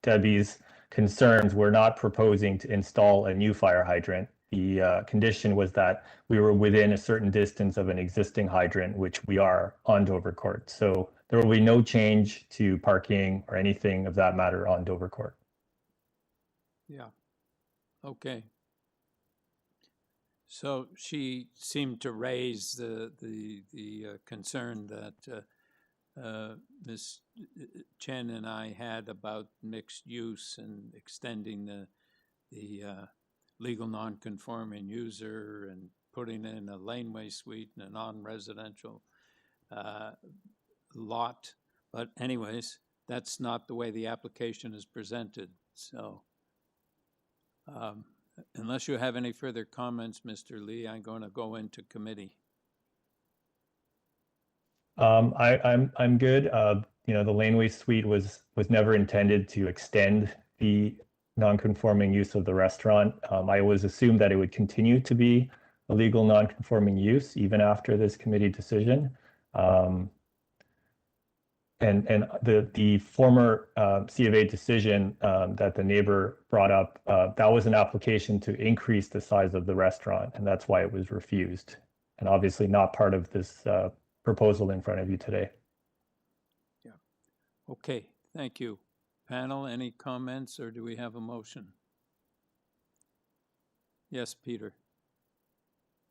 Debbie's concerns, we're not proposing to install a new fire hydrant. The condition was that we were within a certain distance of an existing hydrant, which we are on Dovercourt. So there will be no change to parking or anything of that matter on Dovercourt. Yeah. Okay. So she seemed to raise the concern that Ms. Chen and I had about mixed use and extending the legal non-conforming user and putting in a laneway suite and a non-residential lot. But anyways, that's not the way the application is presented. So unless you have any further comments, Mr. Lee, I'm going to go into committee. I'm good. You know, the laneway suite was never intended to extend the non-conforming use of the restaurant. I always assumed that it would continue to be a legal non-conforming use even after this committee decision. And the former C of A decision that the neighbor brought up, that was an application to increase the size of the restaurant, and that's why it was refused. And obviously not part of this proposal in front of you today. Yeah. Okay, thank you. Panel, any comments, or do we have a motion? Yes, Peter.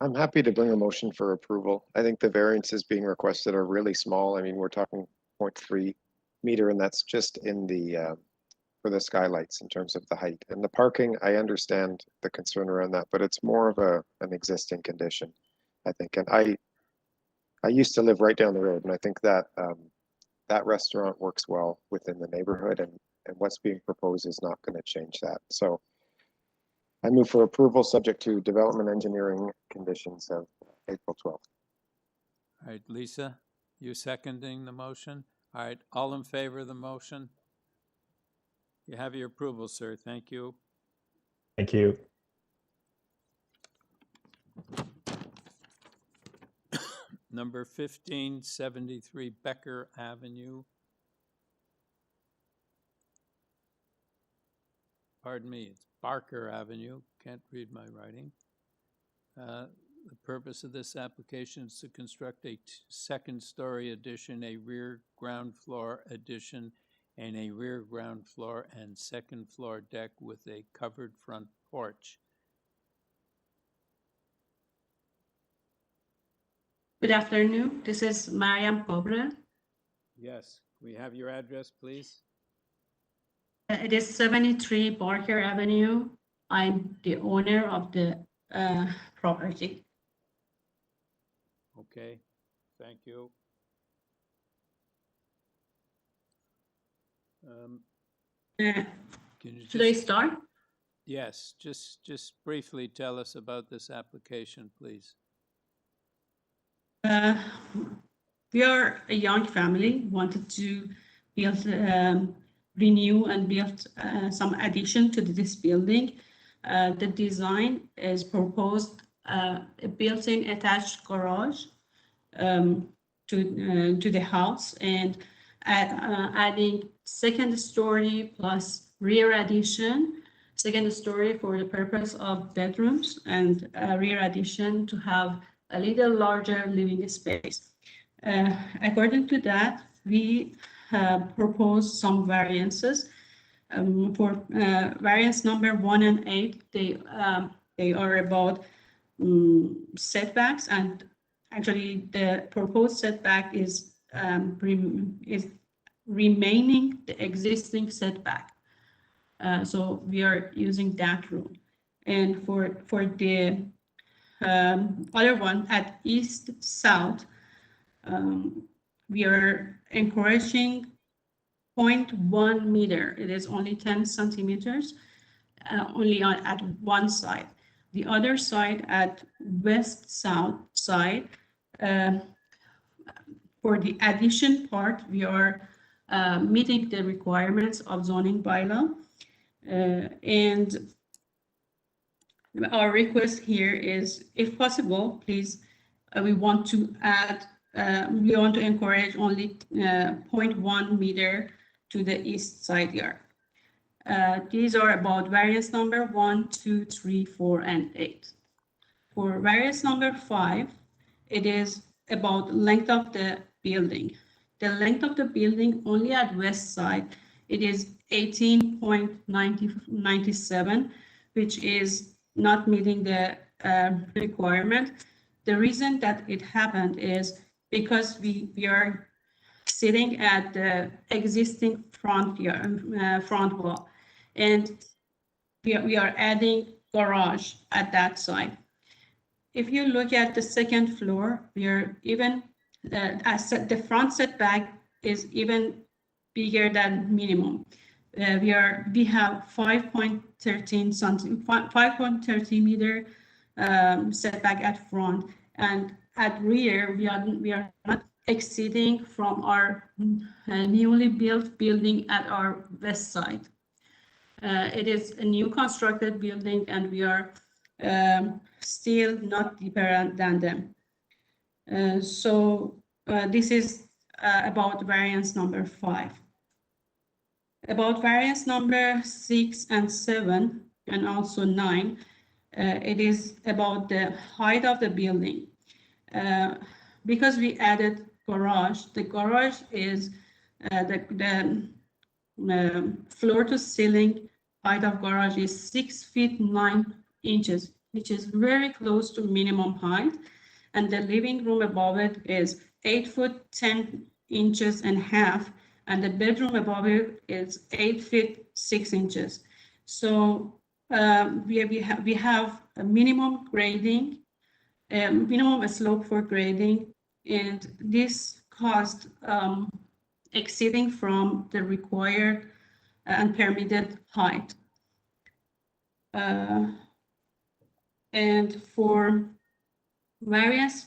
I'm happy to bring a motion for approval. I think the variances being requested are really small. I mean, we're talking 0.3 meter, and that's just in the for the skylights in terms of the height. And the parking, I understand the concern around that, but it's more of an existing condition, I think. And I used to live right down the road, and I think that that restaurant works well within the neighborhood, and what's being proposed is not going to change that. So I move for approval subject to development engineering conditions of April 12th. All right, Lisa, you seconding the motion? All right, all in favor of the motion? You have your approval, sir. Thank you. Thank you. Number 1573 Becker Avenue. Pardon me, it's Barker Avenue. Can't read my writing. The purpose of this application is to construct a second-story addition, a rear ground floor addition, and a rear ground floor and second floor deck with a covered front porch. Good afternoon. This is Mariam Cobra. Yes, we have your address, please. It is 73 Barker Avenue. I'm the owner of the property. Okay, thank you. Can you Should I start? Yes, just briefly tell us about this application, please. We are a young family, wanted to build, renew and build some addition to this building. The design is proposed a built-in attached garage to the house, and adding second story plus rear addition, second story for the purpose of bedrooms, and rear addition to have a little larger living space. According to that, we propose some variances. For variance number 1 and 8, they are about setbacks, and actually the proposed setback is remaining the existing setback. So we are using that rule. And for the other one at east-south, we are encouraging 0.1 meter. It is only 10 centimeters, only at one side. The other side at west-south side, for the addition part, we are meeting the requirements of zoning bylaw. And our request here is, if possible, please, we want to add, we want to encourage only 0.1 meter to the east side yard. These are about variance number 1, 2, 3, 4, and 8. For variance number 5, it is about length of the building. The length of the building only at west side, it is 18.97, which is not meeting the requirement. The reason that it happened is because we are sitting at the existing front wall, and we are adding garage at that side. If you look at the second floor, we are even the front setback is even bigger than minimum. We have 5.13 meter setback at front, and at rear we are not exceeding from our newly built building at our west side. It is a new constructed building, and we are still not deeper than them. So this is about variance number 5. About variance number 6 and 7, and also 9, it is about the height of the building. Because we added garage, the garage is the floor to ceiling height of garage is 6 feet 9 inches, which is very close to minimum height. And the living room above it is 8 foot 10 inches and half, and the bedroom above it is 8 feet 6 inches. So we have a minimum grading, minimum slope for grading, and this caused exceeding from the required and permitted height. And for variance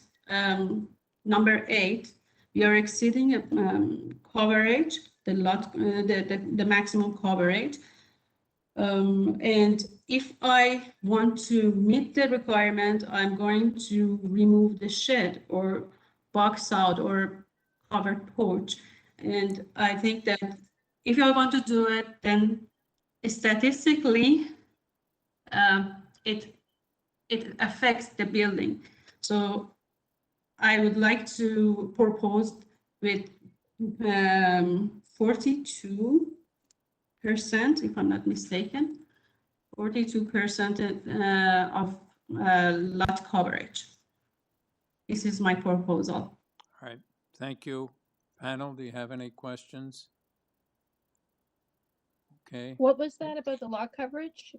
number 8, we are exceeding coverage, the maximum coverage, and if I want to meet the requirement, I'm going to remove the shed or box out or covered porch. And I think that if I want to do it, then statistically, it affects the building. So I would like to propose with 42%, if I'm not mistaken, 42% of lot coverage. This is my proposal. All right, thank you. Panel, do you have any questions? Okay. What was that about the lot coverage?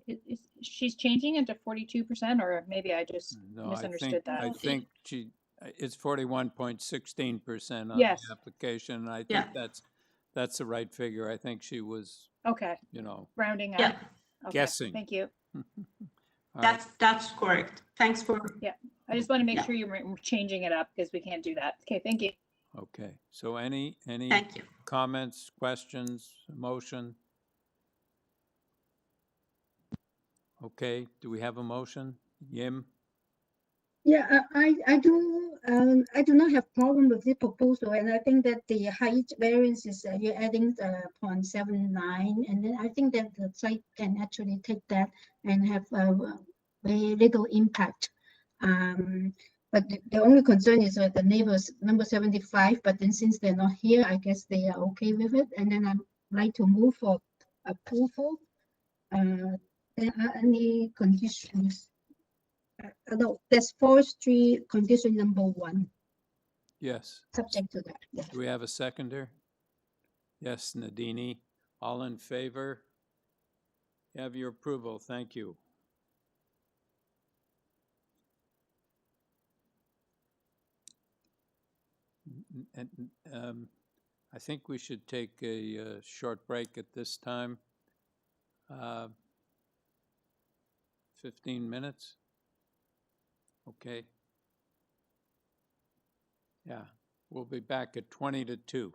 She's changing it to 42%, or maybe I just No, misunderstood that. I think it's 41.16% on Yes. the application. And I think that's the right figure. I think she was, Okay. Rounding up. Yeah. Okay, guessing. Thank you. All right. That's correct. Thanks for. Yeah, I just want to make sure you're changing it up because we can't do that. Okay, thank you. Okay, so any Thank you. comments, questions, motion? Okay, do we have a motion? Yim? Yeah, I do not have problem with the proposal, and I think that the height variance is you're adding 0.79, and then I think that the site can actually take that and have very little impact. But the only concern is the neighbors, number 75, but then since they're not here, I guess they are okay with it, and then I'd like to move for approval. There are any conditions? No, that's forestry condition number 1. Yes. Subject to that. Yes. Do we have a seconder? Yes, Nadini. All in favor? You have your approval. Thank you. And I think we should take a short break at this time. 15 minutes. Okay. Yeah, we'll be back at 20 to 2.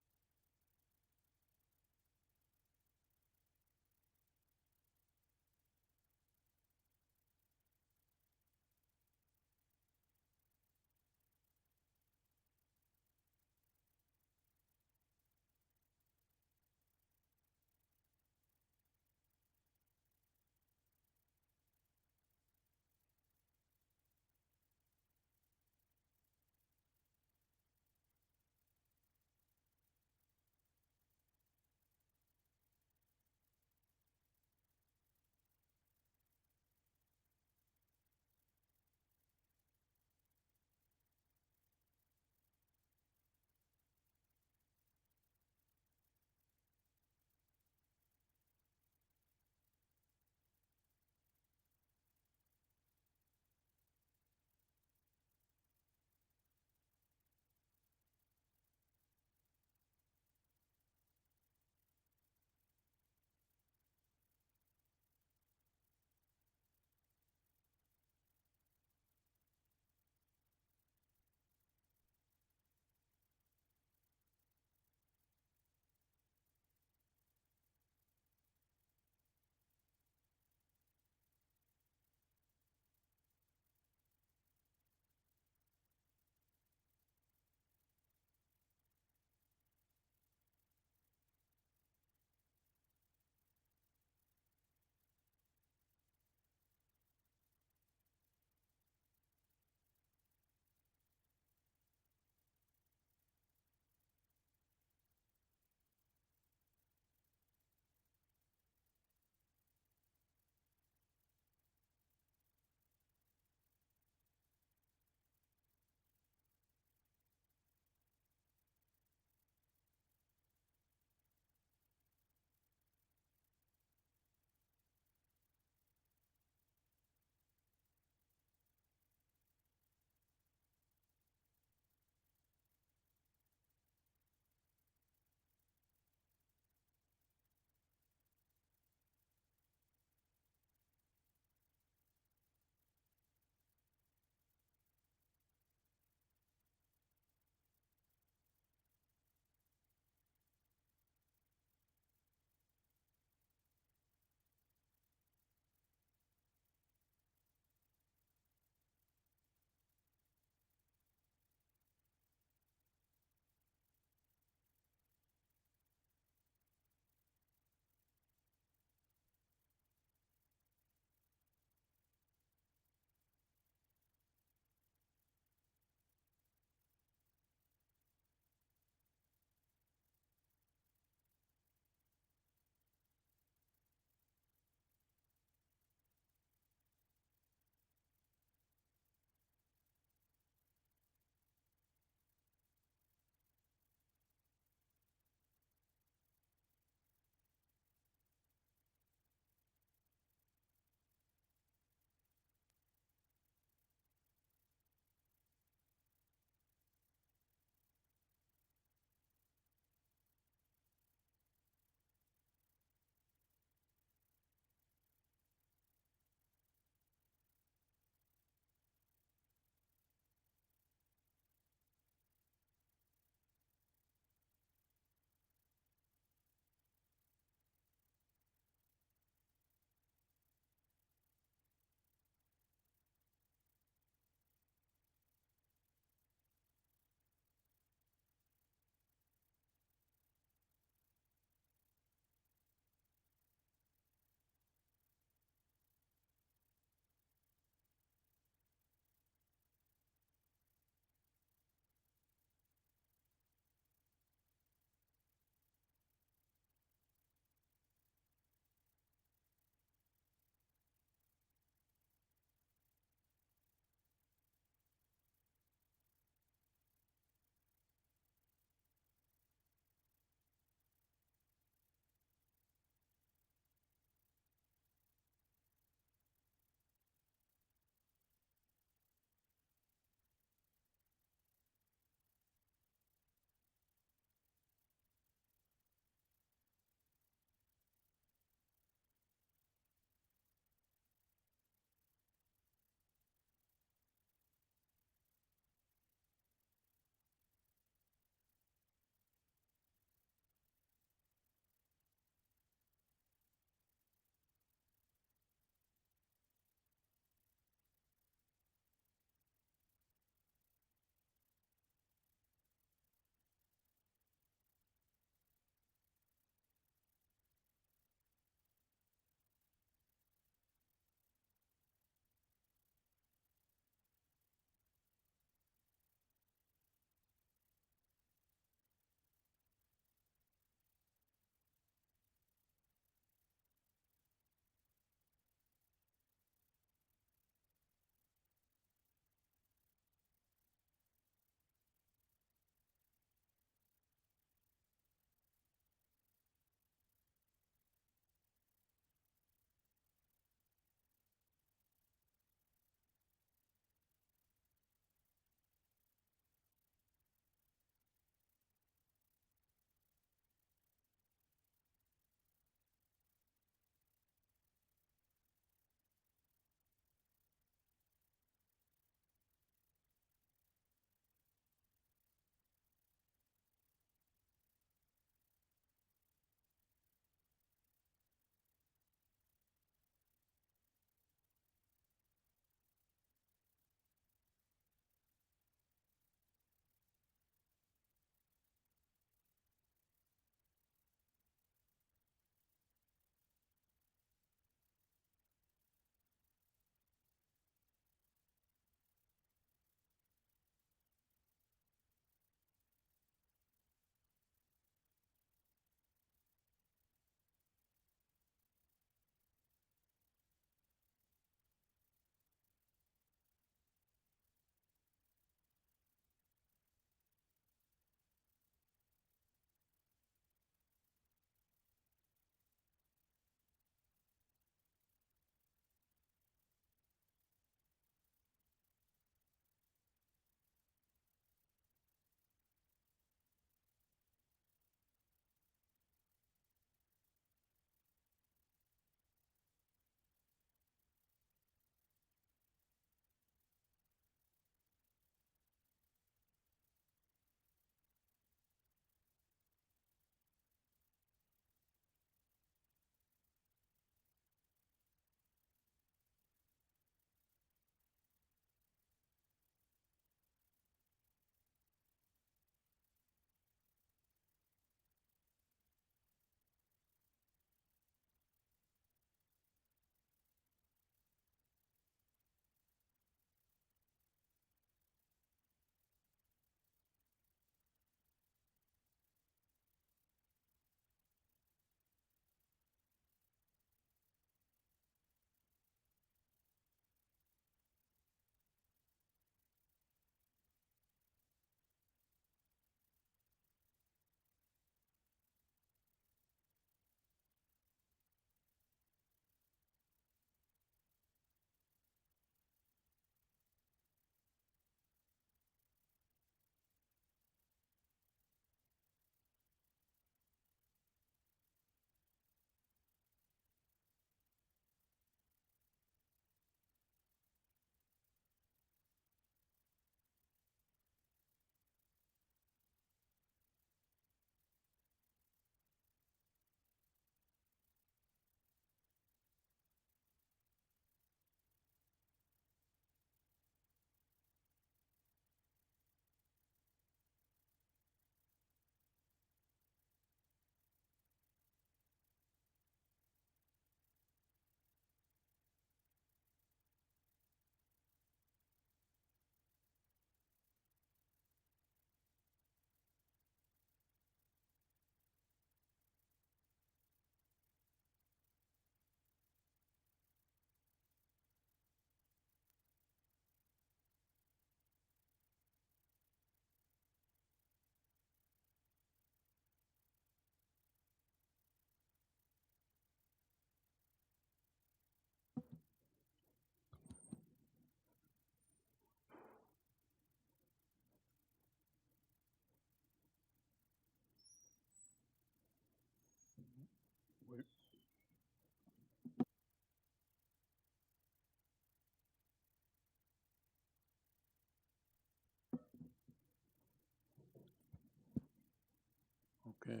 Okay.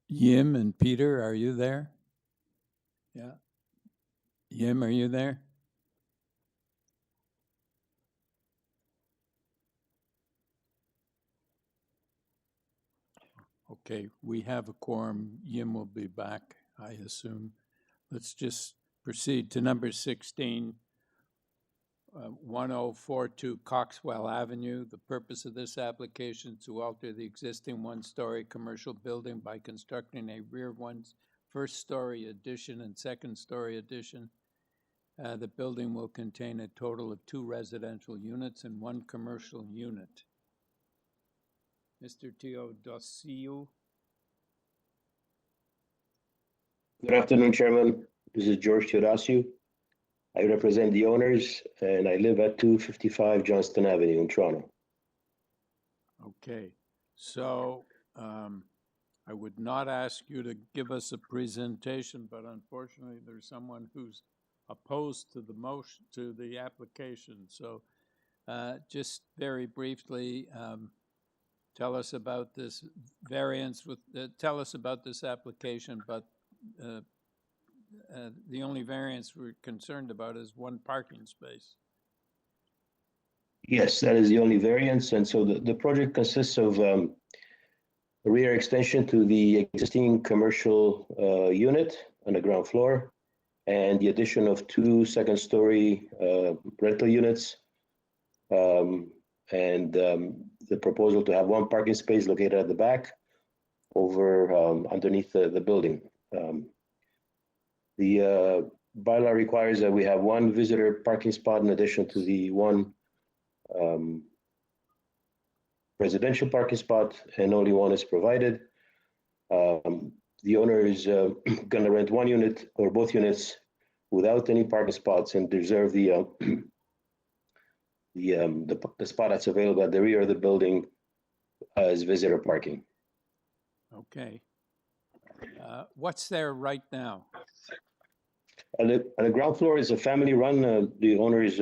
Yim and Peter, are you there? Yeah. Yim, are you there? Okay, we have a quorum. Yim will be back, I assume. Let's just proceed to number 16, 1042 Coxwell Avenue. The purpose of this application is to alter the existing one-story commercial building by constructing a rear first-story addition and second-story addition. The building will contain a total of 2 residential units and 1 commercial unit. Mr. Teodosiou. Good afternoon, Chairman. This is George Teodosiou. I represent the owners, and I live at 255 Johnston Avenue in Toronto. Okay, so I would not ask you to give us a presentation, but unfortunately there's someone who's opposed to the motion, to the application. So just very briefly, tell us about this variance with, tell us about this application, but the only variance we're concerned about is 1 parking space. Yes, that is the only variance. And so the project consists of a rear extension to the existing commercial unit on the ground floor and the addition of 2 second-story rental units and the proposal to have 1 parking space located at the back over underneath the building. The bylaw requires that we have 1 visitor parking spot in addition to the 1 residential parking spot, and only 1 is provided. The owner is going to rent 1 unit or both units without any parking spots and reserve the spot that's available at the rear of the building as visitor parking. Okay. What's there right now? On the ground floor is a family run. The owner is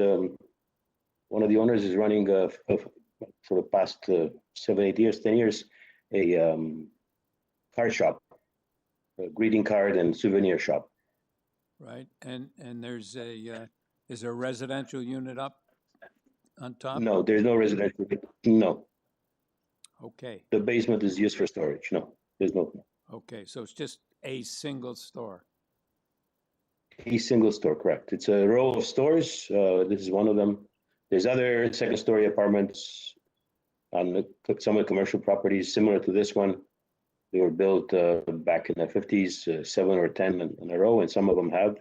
one of the owners is running for the past 7, 8 years, 10 years, a card shop, a greeting card and souvenir shop. Right, and there's is there a residential unit up on top? No, there's no residential. No. Okay. The basement is used for storage. No, there's no. Okay, so it's just a single store. A single store, correct. It's a row of stores. This is one of them. There's other second-story apartments on some of the commercial properties similar to this one. They were built back in the 50s, 7 or 10 in a row, and some of them have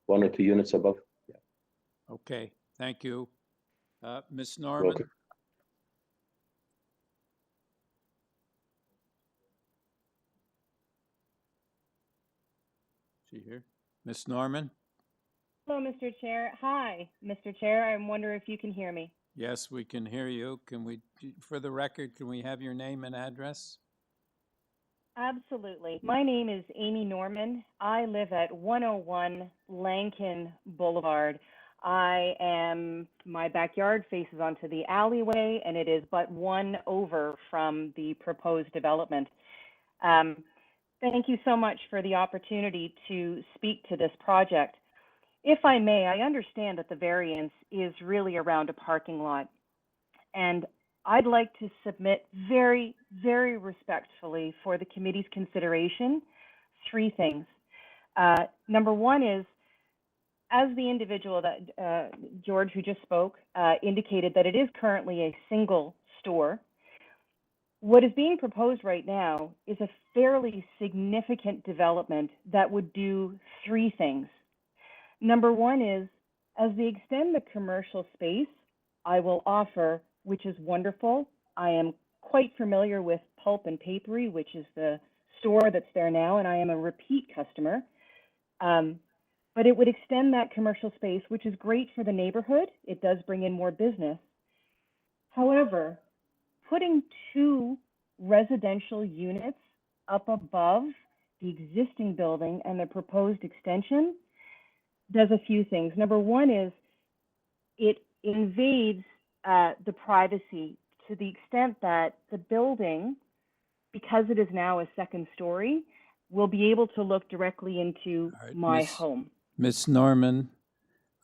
1 or 2 units above. Yeah. Okay, thank you. Ms. Norman? Welcome. She here? Ms. Norman? Hello, Mr. Chair. Hi, Mr. Chair. I'm wondering if you can hear me. Yes, we can hear you. Can we, for the record, can we have your name and address? Absolutely. My name is Amy Norman. I live at 101 Lankin Boulevard. My backyard faces onto the alleyway, and it is but 1 over from the proposed development. Thank you so much for the opportunity to speak to this project. If I may, I understand that the variance is really around a parking lot, and I'd like to submit very, very respectfully for the committee's consideration 3 things. Number 1 is, as the individual that George, who just spoke, indicated that it is currently a single store. What is being proposed right now is a fairly significant development that would do 3 things. Number 1 is, as they extend the commercial space, I will offer, which is wonderful. I am quite familiar with Pulp and Papery, which is the store that's there now, and I am a repeat customer. But it would extend that commercial space, which is great for the neighborhood. It does bring in more business. However, putting 2 residential units up above the existing building and the proposed extension does a few things. Number 1 is it invades the privacy to the extent that the building, because it is now a second story, will be able to look directly into my home. Miss Norman,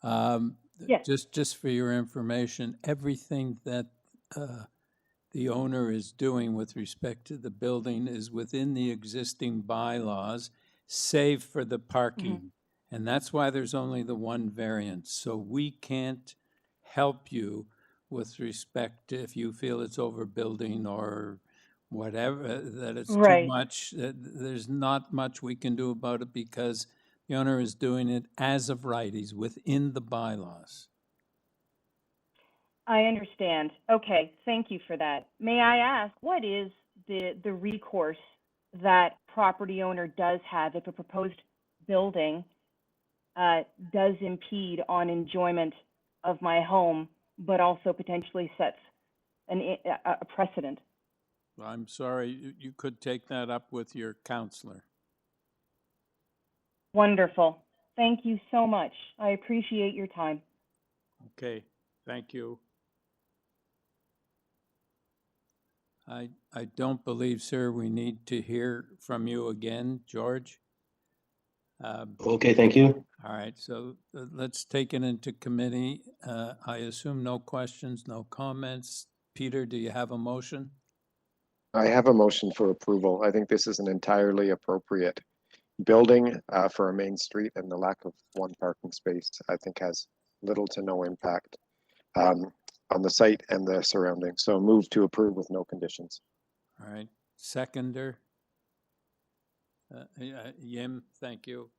Yes. just for your information, everything that the owner is doing with respect to the building is within the existing bylaws, save for the parking. And that's why there's only the one variance. So we can't help you with respect to if you feel it's overbuilding or whatever, that it's too Right. much. There's not much we can do about it because the owner is doing it as of right. He's within the bylaws. I understand. Okay, thank you for that. May I ask, what is the recourse that property owner does have if a proposed building does impede on enjoyment of my home, but also potentially sets a precedent? I'm sorry, you could take that up with your counselor. Wonderful. Thank you so much. I appreciate your time. Okay, thank you. I don't believe, sir, we need to hear from you again, George. Okay, thank you. All right, so let's take it into committee. I assume no questions, no comments. Peter, do you have a motion? I have a motion for approval. I think this is an entirely appropriate building for a main street, and the lack of one parking space, I think, has little to no impact on the site and the surroundings. So move to approve with no conditions. All right, seconder. Yim, thank you.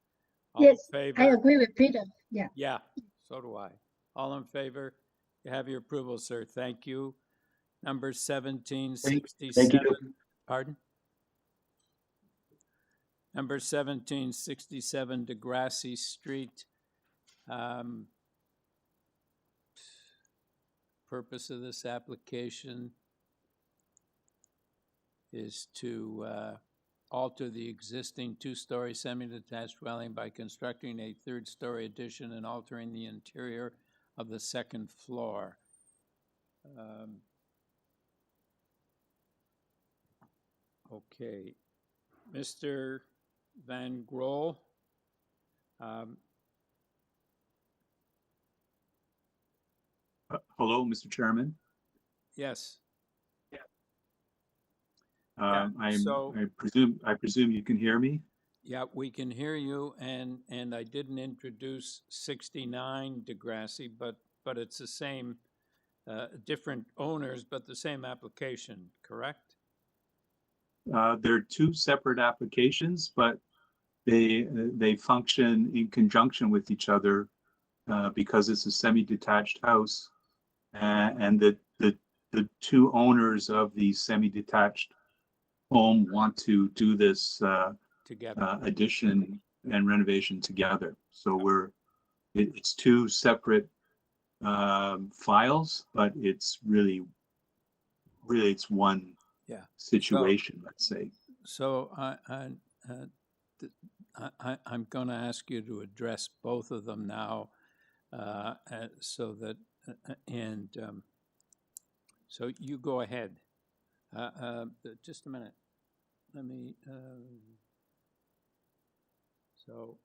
All Yes, in favor? I agree with Peter. Yeah. Yeah, so do I. All in favor? You have your approval, sir. Thank you. Number 1767. Thank you. Pardon? Number 1767, Grassi Street. Purpose of this application is to alter the existing two-story semi-detached dwelling by constructing a third-story addition and altering the interior of the second floor. Okay, Mr. Van Grol. Hello, Mr. Chairman. Yes. I presume you can hear me. Yeah, we can hear you, and I didn't introduce 69 Degrassi, but it's the same, different owners, but the same application, correct? They're two separate applications, but they function in conjunction with each other because it's a semi-detached house, and the two owners of the semi-detached home want to do this addition and renovation together. So it's two separate files, but it's really it's one situation, let's say. So I'm going to ask you to address both of them now, so that so you go ahead. Just a minute. Let me. So,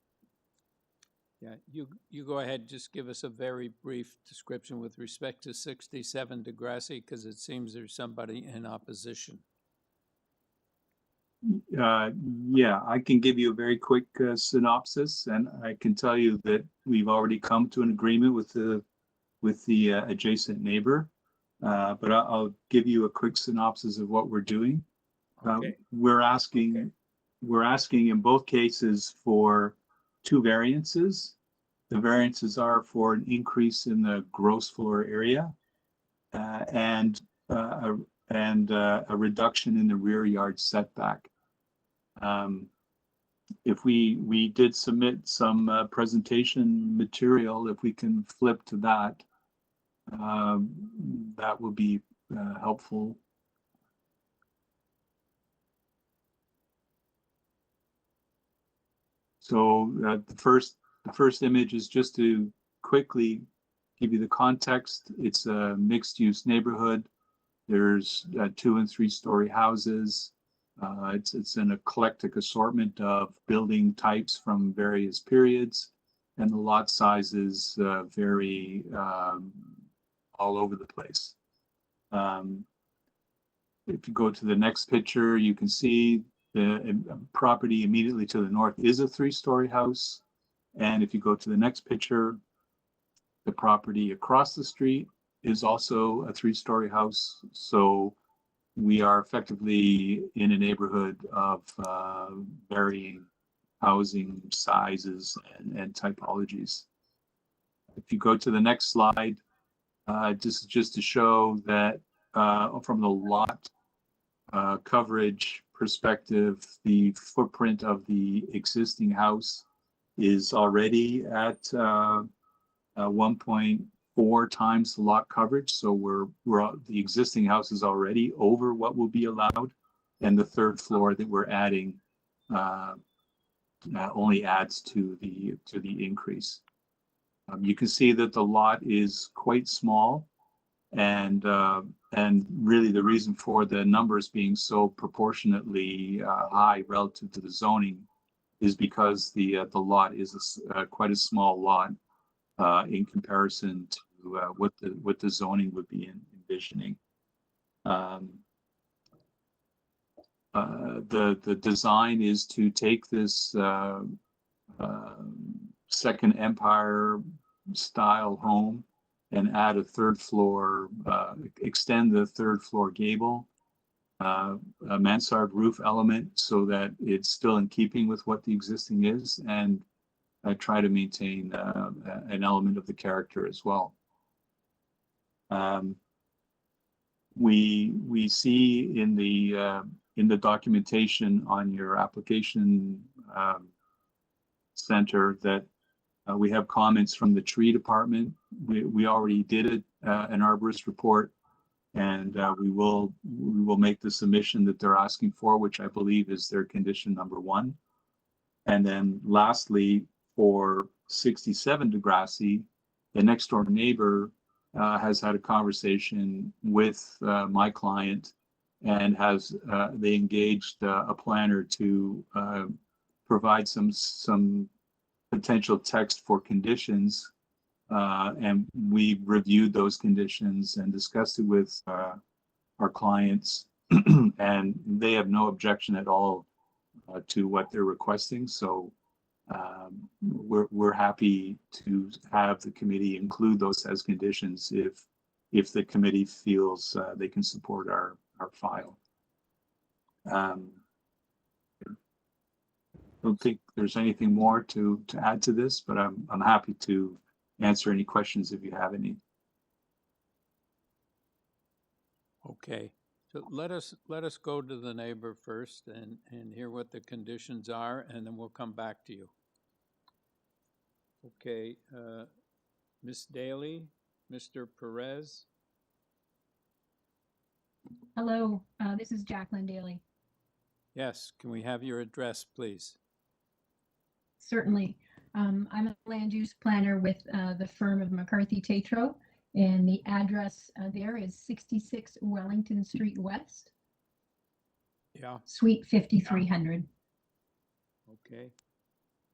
yeah, you go ahead. Just give us a very brief description with respect to 67 Degrassi, because it seems there's somebody in opposition. Yeah, I can give you a very quick synopsis, and I can tell you that we've already come to an agreement with the adjacent neighbor. But I'll give you a quick synopsis of what we're doing. Okay. We're asking in both cases for two variances. The variances are for an increase in the gross floor area and a reduction in the rear yard setback. If we did submit some presentation material, if we can flip to that, that would be helpful. So the first image is just to quickly give you the context. It's a mixed-use neighborhood. There's 2- and 3-story houses. It's an eclectic assortment of building types from various periods, and the lot sizes vary all over the place. If you go to the next picture, you can see the property immediately to the north is a 3-story house. And if you go to the next picture, the property across the street is also a 3-story house. So we are effectively in a neighborhood of varying housing sizes and typologies. If you go to the next slide, just to show that from the lot coverage perspective, the footprint of the existing house is already at 1.4 times the lot coverage. So the existing house is already over what will be allowed, and the 3rd floor that we're adding only adds to the increase. You can see that the lot is quite small, and really the reason for the numbers being so proportionately high relative to the zoning is because the lot is quite a small lot in comparison to what the zoning would be envisioning. The design is to take this Second Empire style home and add a 3rd floor, extend the 3rd floor gable, a mansard roof element so that it's still in keeping with what the existing is, and try to maintain an element of the character as well. We see in the documentation on your application center that we have comments from the tree department. We already did an arborist report, and we will make the submission that they're asking for, which I believe is their condition number 1. And then lastly, for 67 Degrassi, the next door neighbor has had a conversation with my client, and they engaged a planner to provide some potential text for conditions, and we reviewed those conditions and discussed it with our clients, and they have no objection at all to what they're requesting. So we're happy to have the committee include those as conditions if the committee feels they can support our file. I don't think there's anything more to add to this, but I'm happy to answer any questions if you have any. Okay, so let us go to the neighbor first and hear what the conditions are, and then we'll come back to you. Okay, Ms. Daly, Mr. Perez. Hello, this is Jacqueline Daly. Yes, can we have your address, please? Certainly. I'm a land use planner with the firm of McCarthy Tatro, and the address there is 66 Wellington Street West. Yeah. Suite 5300. Okay.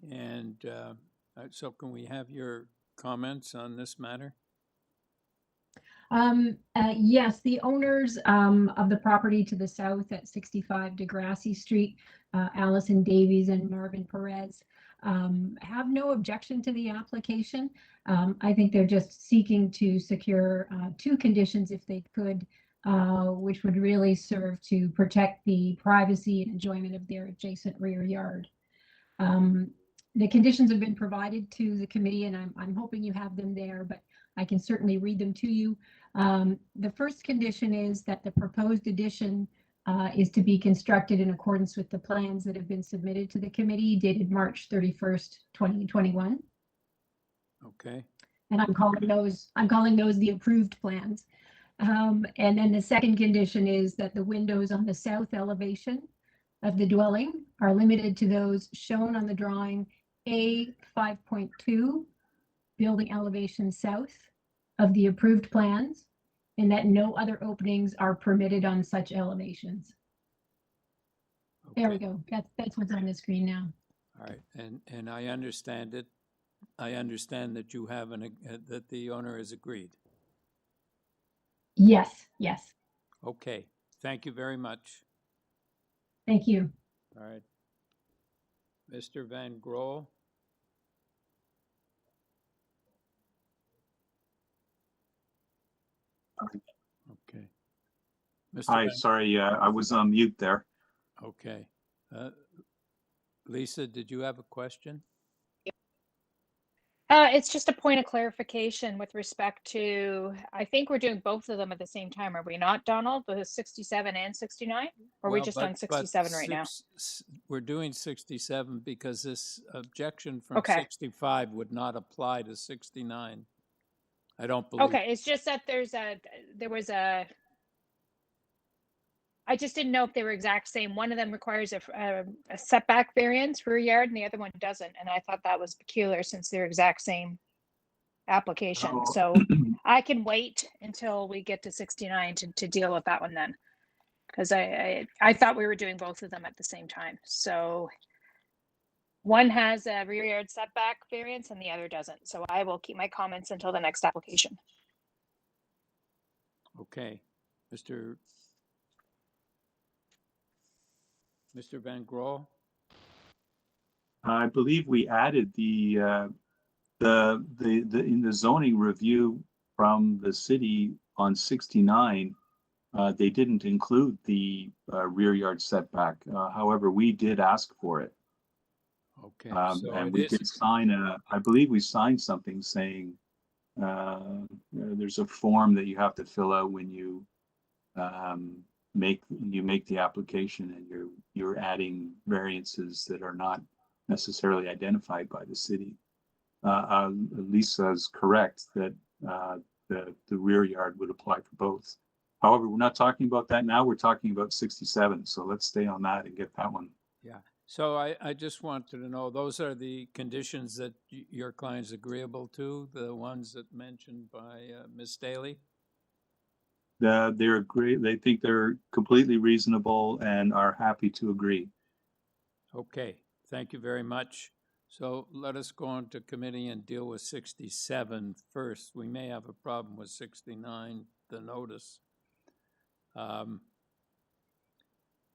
And so can we have your comments on this matter? Yes, the owners of the property to the south at 65 Grassi Street, Allison Davies and Marvin Perez, have no objection to the application. I think they're just seeking to secure 2 conditions if they could, which would really serve to protect the privacy and enjoyment of their adjacent rear yard. The conditions have been provided to the committee, and I'm hoping you have them there, but I can certainly read them to you. The first condition is that the proposed addition is to be constructed in accordance with the plans that have been submitted to the committee dated March 31st, 2021. Okay. And I'm calling those the approved plans. And then the second condition is that the windows on the south elevation of the dwelling are limited to those shown on the drawing A 5.2, building elevation south of the approved plans, and that no other openings are permitted on such elevations. There we go. That's what's on the screen now. All right, and I understand it. I understand that you have that the owner has agreed. Yes, yes. Okay, thank you very much. Thank you. All right. Mr. Van Groel? Okay. Mr. Hi, Van- sorry, I was on mute there. Okay. Lisa, did you have a question? It's just a point of clarification with respect to, I think we're doing both of them at the same time, are we not, Donald? The 67 and 69? Or are we Well, just but- on 67 but right now? We're doing 67 because this objection from Okay. 65 would not apply to 69. I don't believe. Okay, it's just that I just didn't know if they were exact same. One of them requires a setback variance rear yard and the other one doesn't. And I thought that was peculiar since they're exact same application. Oh. So I can wait until we get to 69 to deal with that one then. Because I thought we were doing both of them at the same time. So one has a rear yard setback variance and the other doesn't. So I will keep my comments until the next application. Okay, Mr. Van Groel? I believe we added in the zoning review from the city on 69, they didn't include the rear yard setback. However, we did ask for it. Okay. And we did sign I believe we signed something saying there's a form that you have to fill out when you make the application, and you're adding variances that are not necessarily identified by the city. Lisa is correct that the rear yard would apply for both. However, we're not talking about that now. We're talking about 67. So let's stay on that and get that one. Yeah. So I just wanted to know, those are the conditions that your client's agreeable to, the ones that mentioned by Ms. Staley? They're agree. They think they're completely reasonable and are happy to agree. Okay, thank you very much. So let us go on to committee and deal with 67 first. We may have a problem with 69, the notice.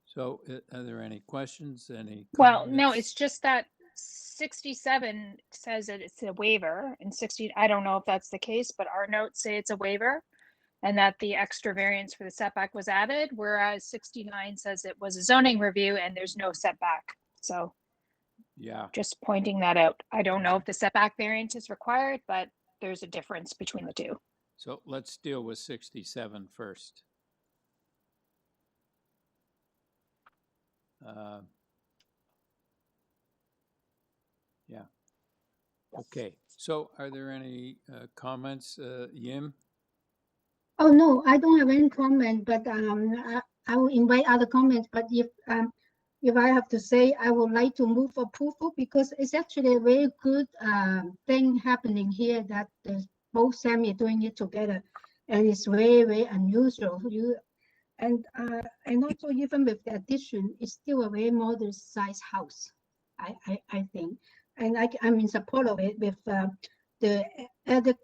So are there any questions? Well, no, it's just that 67 says that it's a waiver, and 60, I don't know if that's the case, but our notes say it's a waiver and that the extra variance for the setback was added, whereas 69 says it was a zoning review and there's no setback. So yeah, just pointing that out. I don't know if the setback variance is required, but there's a difference between the two. So let's deal with 67 first. Yeah. Okay. So are there any comments, Yim? Oh, no, I don't have any comment, but I will invite other comments. But if I have to say, I would like to move approval because it's actually a very good thing happening here that both Sammy doing it together, and it's very, very unusual. And also even with the addition, it's still a very modest size house, I think. And I'm in support of it with the other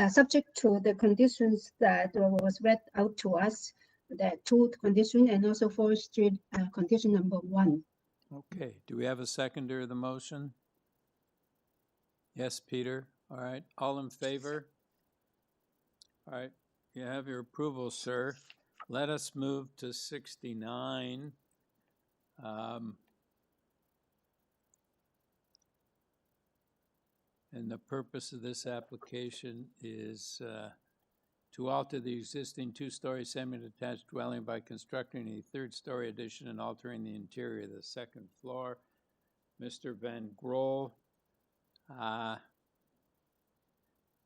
subject to the conditions that was read out to us, the 2 condition and also Forest Street condition number 1. Okay, do we have a seconder of the motion? Yes, Peter. All right, all in favor? All right, you have your approval, sir. Let us move to 69. And the purpose of this application is to alter the existing 2-story semi-detached dwelling by constructing a 3rd-story addition and altering the interior of the 2nd floor. Mr. Van Groel.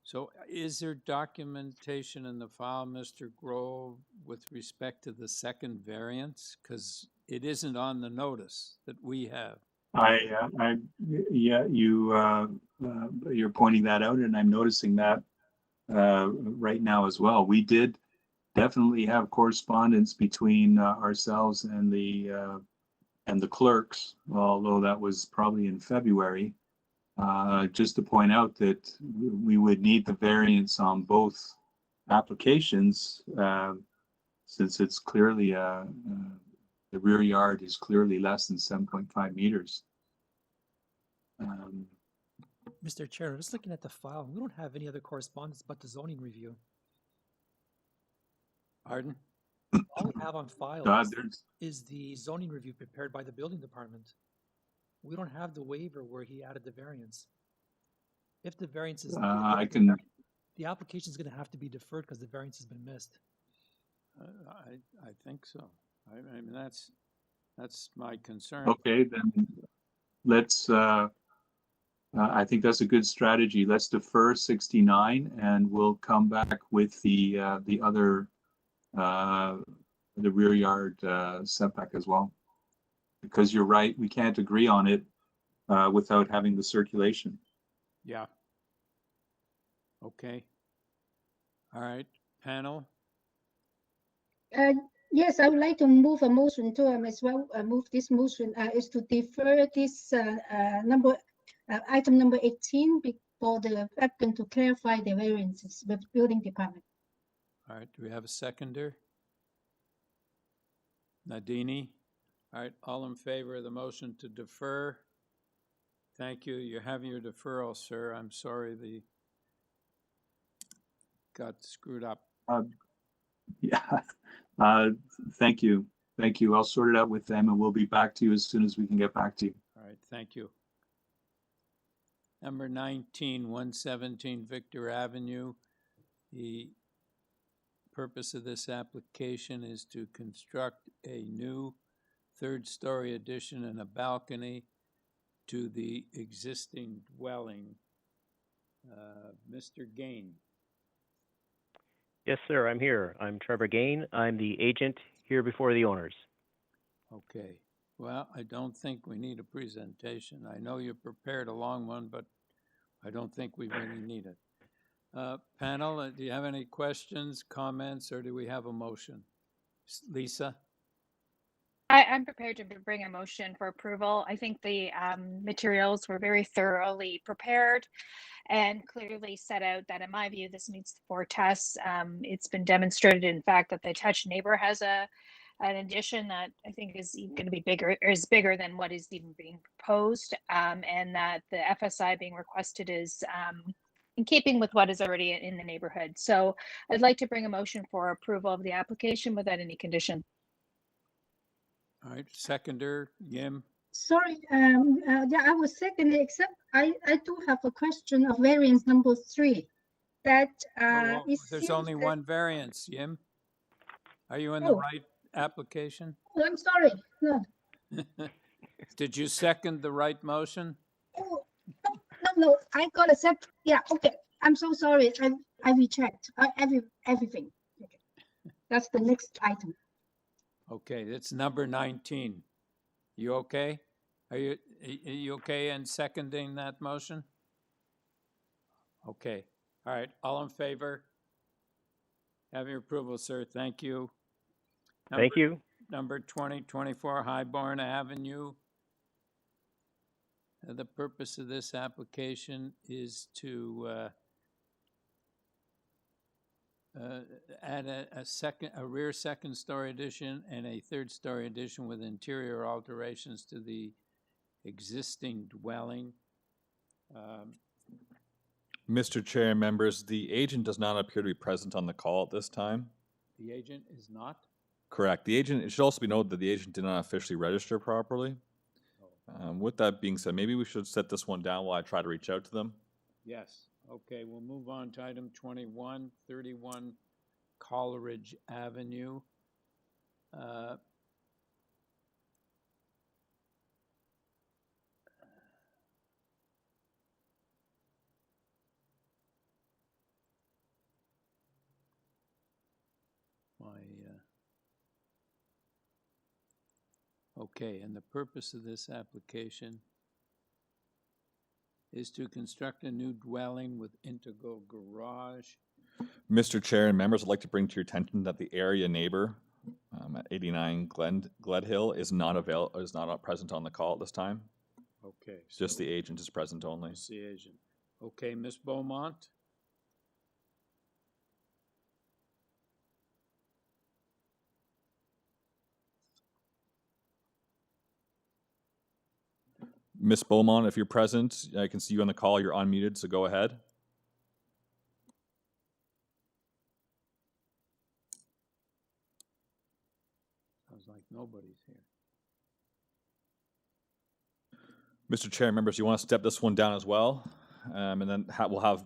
So is there documentation in the file, Mr. Groel, with respect to the 2nd variance? Because it isn't on the notice that we have. Yeah, you're pointing that out, and I'm noticing that right now as well. We did definitely have correspondence between ourselves and the clerks, although that was probably in February. Just to point out that we would need the variance on both applications, since it's clearly the rear yard is clearly less than 7.5 meters. Mr. Chair, just looking at the file, we don't have any other correspondence but the zoning review. Pardon? All we have on file is the zoning review prepared by the building department. We don't have the waiver where he added the variance. If the variance is, the application is going to have to be deferred because the variance has been missed. I think so. I mean, that's my concern. Okay, then let's, I think that's a good strategy. Let's defer 69 and we'll come back with the other, the rear yard setback as well. Because you're right, we can't agree on it without having the circulation. Yeah. Okay. All right, panel. Yes, I would like to move a motion too. As well move this motion is to defer this item number 18 for the applicant to clarify the variances with building department. All right, do we have a seconder? Nadini? All right, all in favor of the motion to defer? Thank you. You have your deferral, sir. I'm sorry the got screwed up. Yeah, thank you. Thank you. I'll sort it out with them and we'll be back to you as soon as we can get back to you. All right, thank you. Number 19, 117 Victor Avenue. The purpose of this application is to construct a new third-story addition and a balcony to the existing dwelling. Mr. Gain. Yes, sir, I'm here. I'm Trevor Gain. I'm the agent here before the owners. Okay. Well, I don't think we need a presentation. I know you prepared a long one, but I don't think we really need it. Panel, do you have any questions, comments, or do we have a motion? Lisa? I'm prepared to bring a motion for approval. I think the materials were very thoroughly prepared and clearly set out that, in my view, this meets the 4 tests. It's been demonstrated, in fact, that the attached neighbor has an addition that I think is going to be bigger, or is bigger than what is even being proposed, and that the FSI being requested is in keeping with what is already in the neighborhood. So I'd like to bring a motion for approval of the application without any condition. All right, seconder, Yim. Sorry, yeah, I was second, except I do have a question of variance number 3. That there's only one variance, Yim. Are you in the right application? Oh, I'm sorry. No. Did you second the right motion? Oh, no, I got a separate. Yeah, okay. I'm so sorry. I rechecked everything. Okay. That's the next item. Okay, it's number 19. You okay? Are you okay in seconding that motion? Okay. All right. All in favor? Have your approval, sir. Thank you. Thank you. Number 2024 Highborn Avenue. The purpose of this application is to add a rear second-story addition and a third-story addition with interior alterations to the existing dwelling. Mr. Chair and members, the agent does not appear to be present on the call at this time. The agent is not? Correct. The agent, it should also be noted that the agent did not officially register properly. With that being said, maybe we should set this one down while I try to reach out to them. Yes. Okay, we'll move on to item 21, 31 Coleridge Avenue. Okay, and the purpose of this application is to construct a new dwelling with integral garage Mr. Chair and members, I'd like to bring to your attention that the area neighbor at 89 Gledhill is not present on the call at this time. Okay. It's just the agent is present only. Just the agent. Okay, Ms. Beaumont? Ms. Beaumont, if you're present, I can see you on the call. You're unmuted, so go ahead. Sounds like nobody's here. Mr. Chair, members, you want to step this one down as well? And then we'll have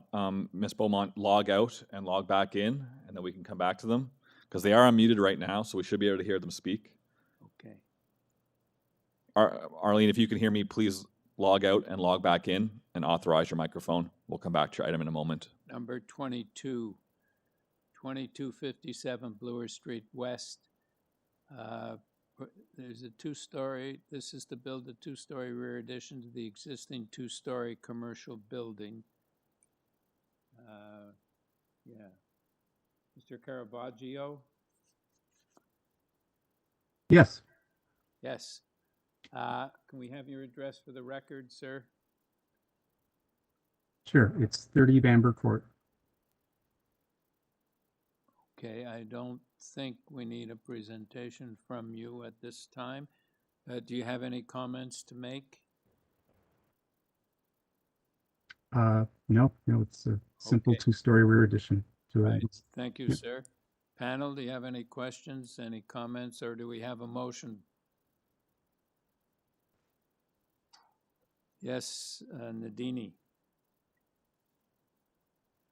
Ms. Beaumont log out and log back in, and then we can come back to them, because they are unmuted right now, so we should be able to hear them speak. Okay. Arlene, if you can hear me, please log out and log back in and authorize your microphone. We'll come back to your item in a moment. Number 22, 2257 Bloor Street West. There's a two-story, this is to build a two-story rear addition to the existing two-story commercial building. Yeah. Mr. Caravaggio? Yes. Yes. Can we have your address for the record, sir? Sure. It's 30 Bamber Court. Okay, I don't think we need a presentation from you at this time. Do you have any comments to make? No, it's a simple two-story rear addition to Right. it. Thank you, sir. Panel, do you have any questions, any comments, or do we have a motion? Yes, Nadini.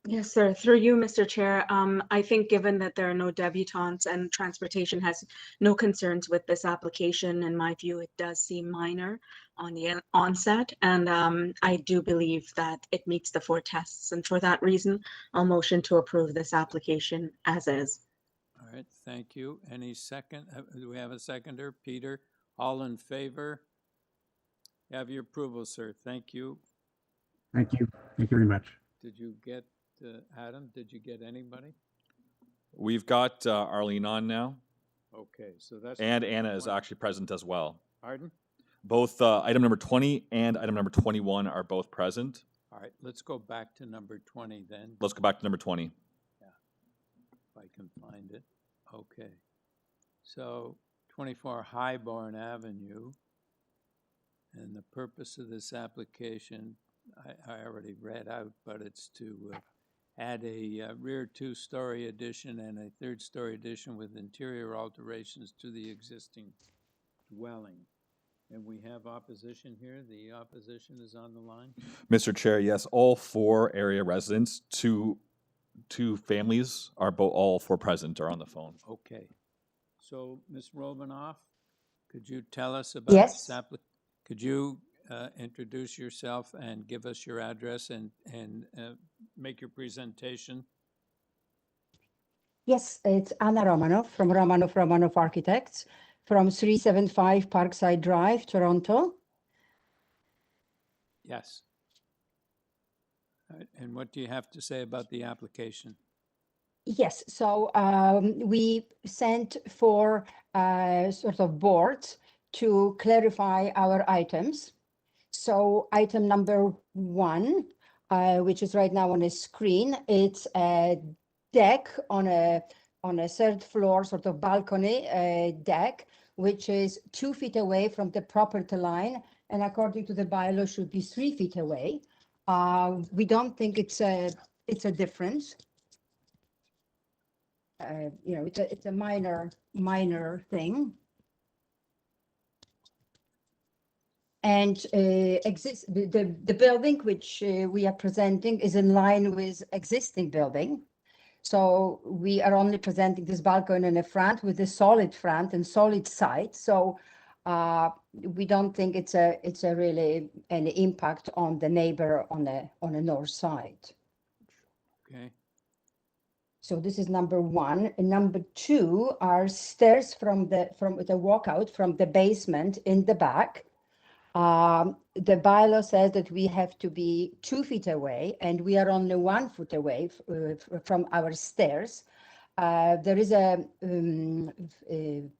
Yes, sir. Through you, Mr. Chair, I think given that there are no debutantes and transportation has no concerns with this application, in my view, it does seem minor on the onset. And I do believe that it meets the 4 tests. And for that reason, I'll motion to approve this application as is. All right, thank you. Any second? Do we have a seconder? Peter, all in favor? You have your approval, sir. Thank you. Thank you. Thank you very much. Did you get Adam? Did you get anybody? We've got Arlene on now. Okay, so that's... And Anna is actually present as well. Pardon? Both item number 20 and item number 21 are both present. All right, let's go back to number 20 then. Let's go back to number 20. Yeah, if I can find it. Okay. So 24 Highborn Avenue. And the purpose of this application, I already read out, but it's to add a rear 2-story addition and a 3rd-story addition with interior alterations to the existing dwelling. And we have opposition here. The opposition is on the line. Mr. Chair, yes, all 4 area residents, two families are all 4 present are on the phone. Okay. So, Ms. Robinoff, could you tell us about this application? Could you introduce yourself and give us your address and make your presentation? Yes, it's Anna Romanoff from Romanoff Architects from 375 Parkside Drive, Toronto. Yes. All right. And what do you have to say about the application? Yes, so we sent 4 sort of boards to clarify our items. So item number 1, which is right now on the screen, it's a deck on a 3rd floor sort of balcony deck, which is 2 feet away from the property line, and according to the bylaw should be 3 feet away. We don't think it's a difference. You know, it's a minor thing. And the building which we are presenting is in line with existing building. So we are only presenting this balcony in the front with a solid front and solid side. So we don't think it's a really any impact on the neighbor on the north side. Okay. So this is number 1. And number 2 are stairs from the walkout from the basement in the back. the bylaw says that we have to be 2 feet away, and we are only 1 foot away from our stairs. There is a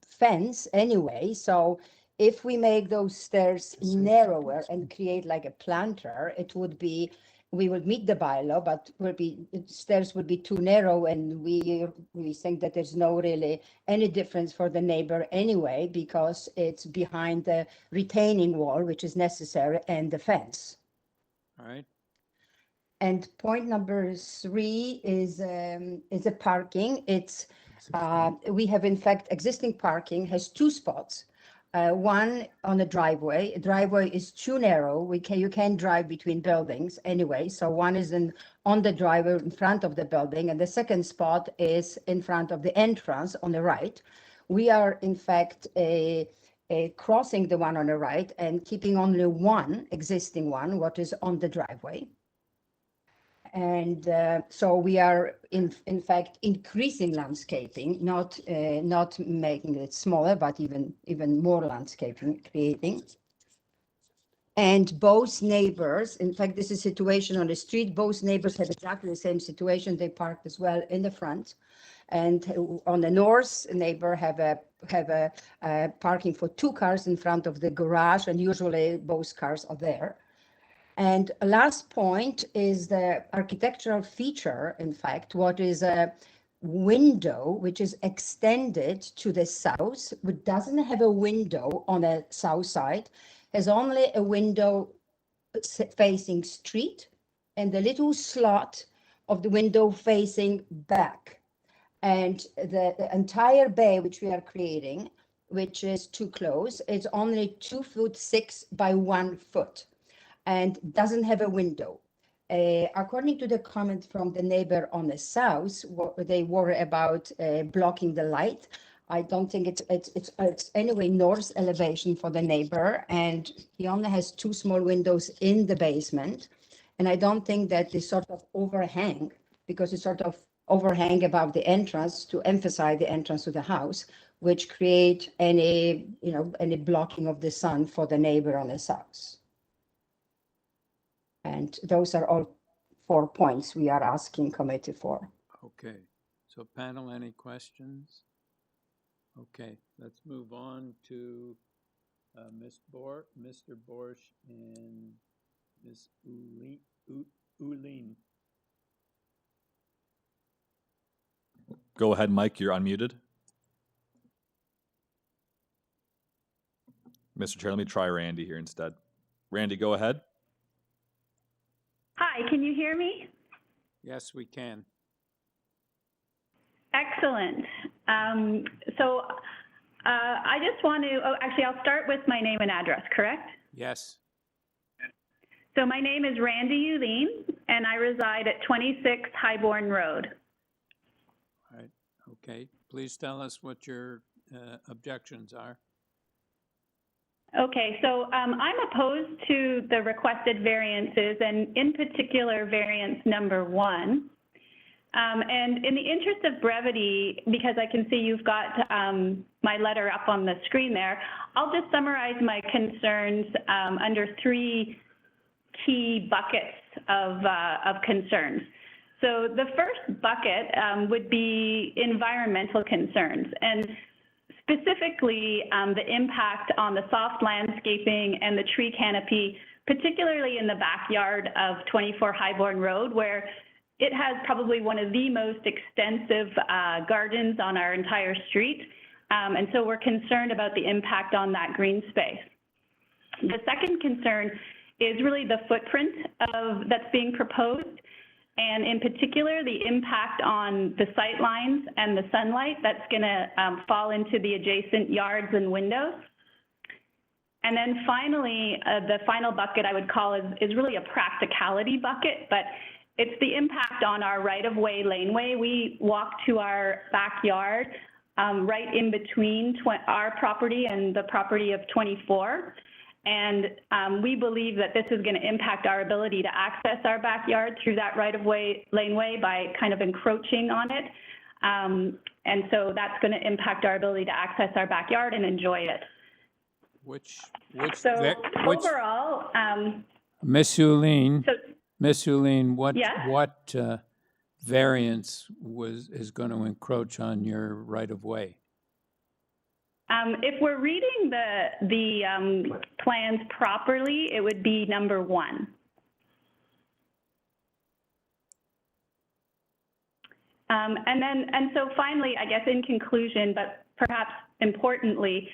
fence anyway, so if we make those stairs narrower and create like a planter, it would be, we would meet the bylaw, but stairs would be too narrow, and we think that there's no really any difference for the neighbor anyway, because it's behind the retaining wall, which is necessary, and the fence. All right. And point number 3 is a parking. It's we have, in fact, existing parking has 2 spots. One on the driveway. A driveway is too narrow. You can't drive between buildings anyway. So one is on the driveway in front of the building, and the second spot is in front of the entrance on the right. We are, in fact, crossing the one on the right and keeping only one existing one, what is on the driveway. And so we are in fact increasing landscaping, not making it smaller, but even more landscaping creating. And both neighbors, in fact, this is a situation on the street. Both neighbors have exactly the same situation. They parked as well in the front. And on the north, neighbor have a parking for 2 cars in front of the garage, and usually both cars are there. And last point is the architectural feature, in fact, what is a window which is extended to the south, but doesn't have a window on the south side, has only a window facing street and the little slot of the window facing back. And the entire bay which we are creating, which is too close, is only 2'6" by 1 foot. And doesn't have a window. According to the comment from the neighbor on the south, they worry about blocking the light. I don't think it's anyway north elevation for the neighbor, and he only has 2 small windows in the basement. And I don't think that this sort of overhang, because it's sort of overhang above the entrance to emphasize the entrance to the house, which create any blocking of the sun for the neighbor on the south. And those are all 4 points we are asking committee for. Okay, so panel, any questions? Okay, let's move on to Mr. Borsch and Ms. Ulin. Go ahead, Mike, you're unmuted. Mr. Chair, let me try Randy here instead. Randy, go ahead. Hi, can you hear me? Yes, we can. Excellent. So I just want to, actually, I'll start with my name and address, correct? Yes. So my name is Randy Ulin, and I reside at 26 Highbourne Road. All right, okay. Please tell us what your objections are. Okay, so I'm opposed to the requested variances, and in particular variance number 1. And in the interest of brevity, because I can see you've got my letter up on the screen there, I'll just summarize my concerns under 3 key buckets of concerns. So the first bucket would be environmental concerns, and specifically the impact on the soft landscaping and the tree canopy, particularly in the backyard of 24 Highbourne Road, where it has probably one of the most extensive gardens on our entire street. And so we're concerned about the impact on that green space. The second concern is really the footprint that's being proposed, and in particular, the impact on the sight lines and the sunlight that's going to fall into the adjacent yards and windows. And then finally, the final bucket I would call is really a practicality bucket, but it's the impact on our right-of-way laneway. We walk to our backyard right in between our property and the property of 24. And we believe that this is going to impact our ability to access our backyard through that right-of-way laneway by kind of encroaching on it. And so that's going to impact our ability to access our backyard and enjoy it. Which overall, all. Miss Huline, So, Miss Huline, Yes? what variance is going to encroach on your right of way? if we're reading the plans properly, it would be number 1. And so finally, I guess in conclusion, but perhaps importantly,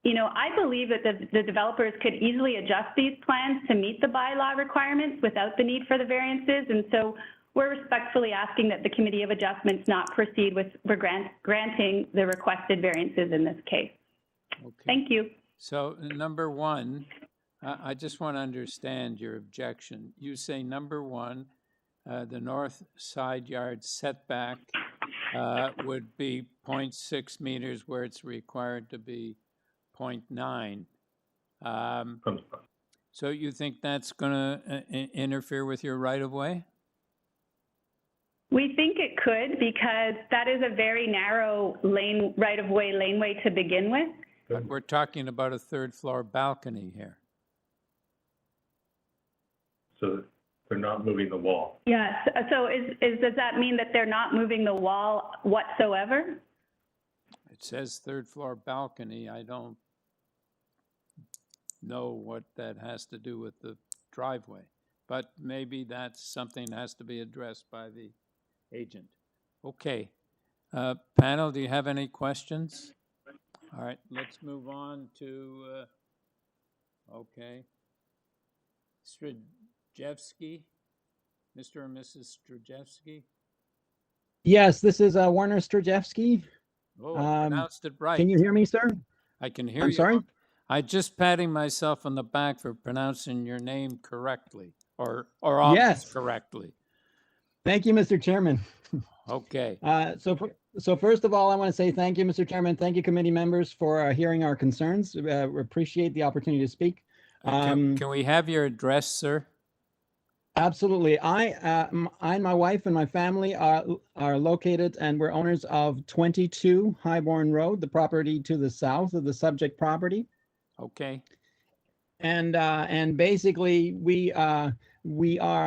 you know, I believe that the developers could easily adjust these plans to meet the bylaw requirements without the need for the variances. And so we're respectfully asking that the Committee of Adjustments not proceed with granting the requested variances in this case. Okay. Thank you. So number 1, I just want to understand your objection. You say number 1, the north side yard setback would be 0.6 meters where it's required to be 0.9. So you think that's going to interfere with your right-of-way? We think it could, because that is a very narrow right-of-way laneway to begin with. But we're talking about a 3rd floor balcony here. So they're not moving the wall. Yes. So does that mean that they're not moving the wall whatsoever? It says 3rd floor balcony. I don't know what that has to do with the driveway, but maybe that's something that has to be addressed by the agent. Okay. Panel, do you have any questions? All right, let's move on to, okay. Strajewski, Mr. and Mrs. Strajewski. Yes, this is Warner Strajewski. Oh, I pronounced it right. Can you hear me, sir? I can hear you. I'm sorry? I just patting myself on the back for pronouncing your name correctly, or almost Yes. correctly. Thank you, Mr. Chairman. Okay. So first of all, I want to say thank you, Mr. Chairman. Thank you, committee members, for hearing our concerns. We appreciate the opportunity to speak. Can we have your address, sir? Absolutely. I and my wife and my family are located, and we're owners of 22 Highborn Road, the property to the south of the subject property. Okay. And basically we are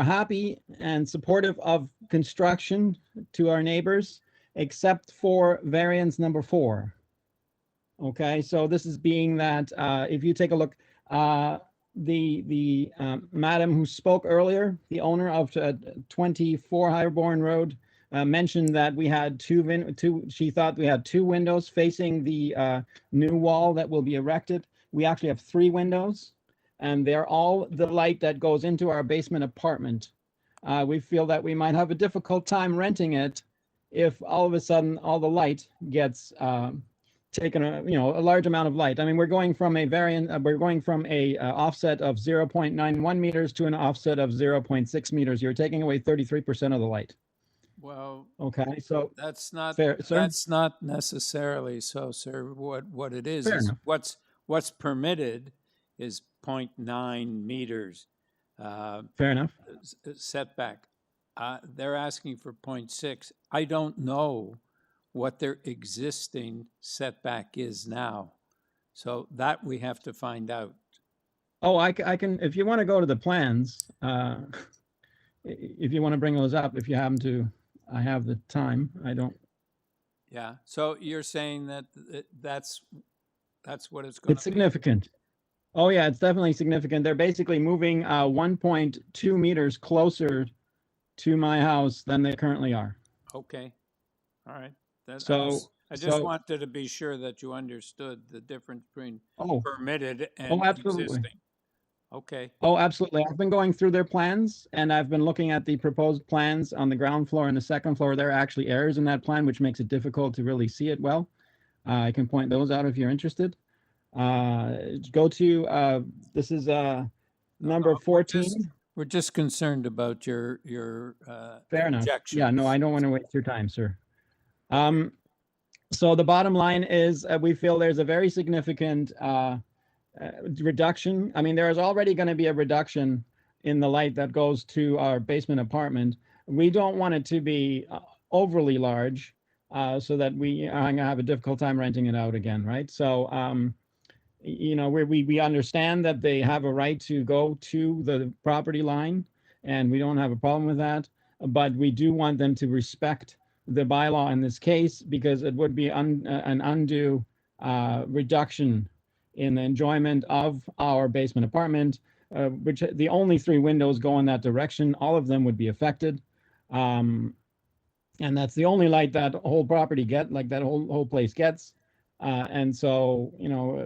happy and supportive of construction to our neighbors, except for variance number 4. Okay, so this is being that if you take a look, the madam who spoke earlier, the owner of 24 Highborn Road, mentioned that we had she thought we had 2 windows facing the new wall that will be erected. We actually have 3 windows, and they're all the light that goes into our basement apartment. We feel that we might have a difficult time renting it if all of a sudden all the light gets taken, a large amount of light. I mean, we're going from a offset of 0.91 meters to an offset of 0.6 meters. You're taking away 33% of the light. Well, okay, so that's not fair, sir? That's not necessarily so, sir. What it is what's permitted is 0.9 meters. Fair enough. Setback. They're asking for 0.6. I don't know what their existing setback is now, so that we have to find out. Oh, I can. If you want to go to the plans, if you want to bring those up, if you happen to, I have the time. I don't. Yeah. So you're saying that that's what it's going to be? It's significant. Oh yeah, it's definitely significant. They're basically moving 1.2 meters closer to my house than they currently are. Okay. All right. I just wanted to be sure that you understood the difference between permitted and existing. Okay. Oh, absolutely. I've been going through their plans, and I've been looking at the proposed plans on the ground floor and the second floor. There are actually errors in that plan, which makes it difficult to really see it well. I can point those out if you're interested. Go to, this is number 14. We're just concerned about your Fair enough. objections. Yeah, no, I don't want to waste your time, sir. So the bottom line is we feel there's a very significant reduction. I mean, there is already going to be a reduction in the light that goes to our basement apartment. We don't want it to be overly large so that we are going to have a difficult time renting it out again, right? So you know, we understand that they have a right to go to the property line, and we don't have a problem with that. But we do want them to respect the bylaw in this case, because it would be an undue reduction in the enjoyment of our basement apartment, which the only 3 windows go in that direction. All of them would be affected. And that's the only light that whole property like that whole place gets. And so, you know,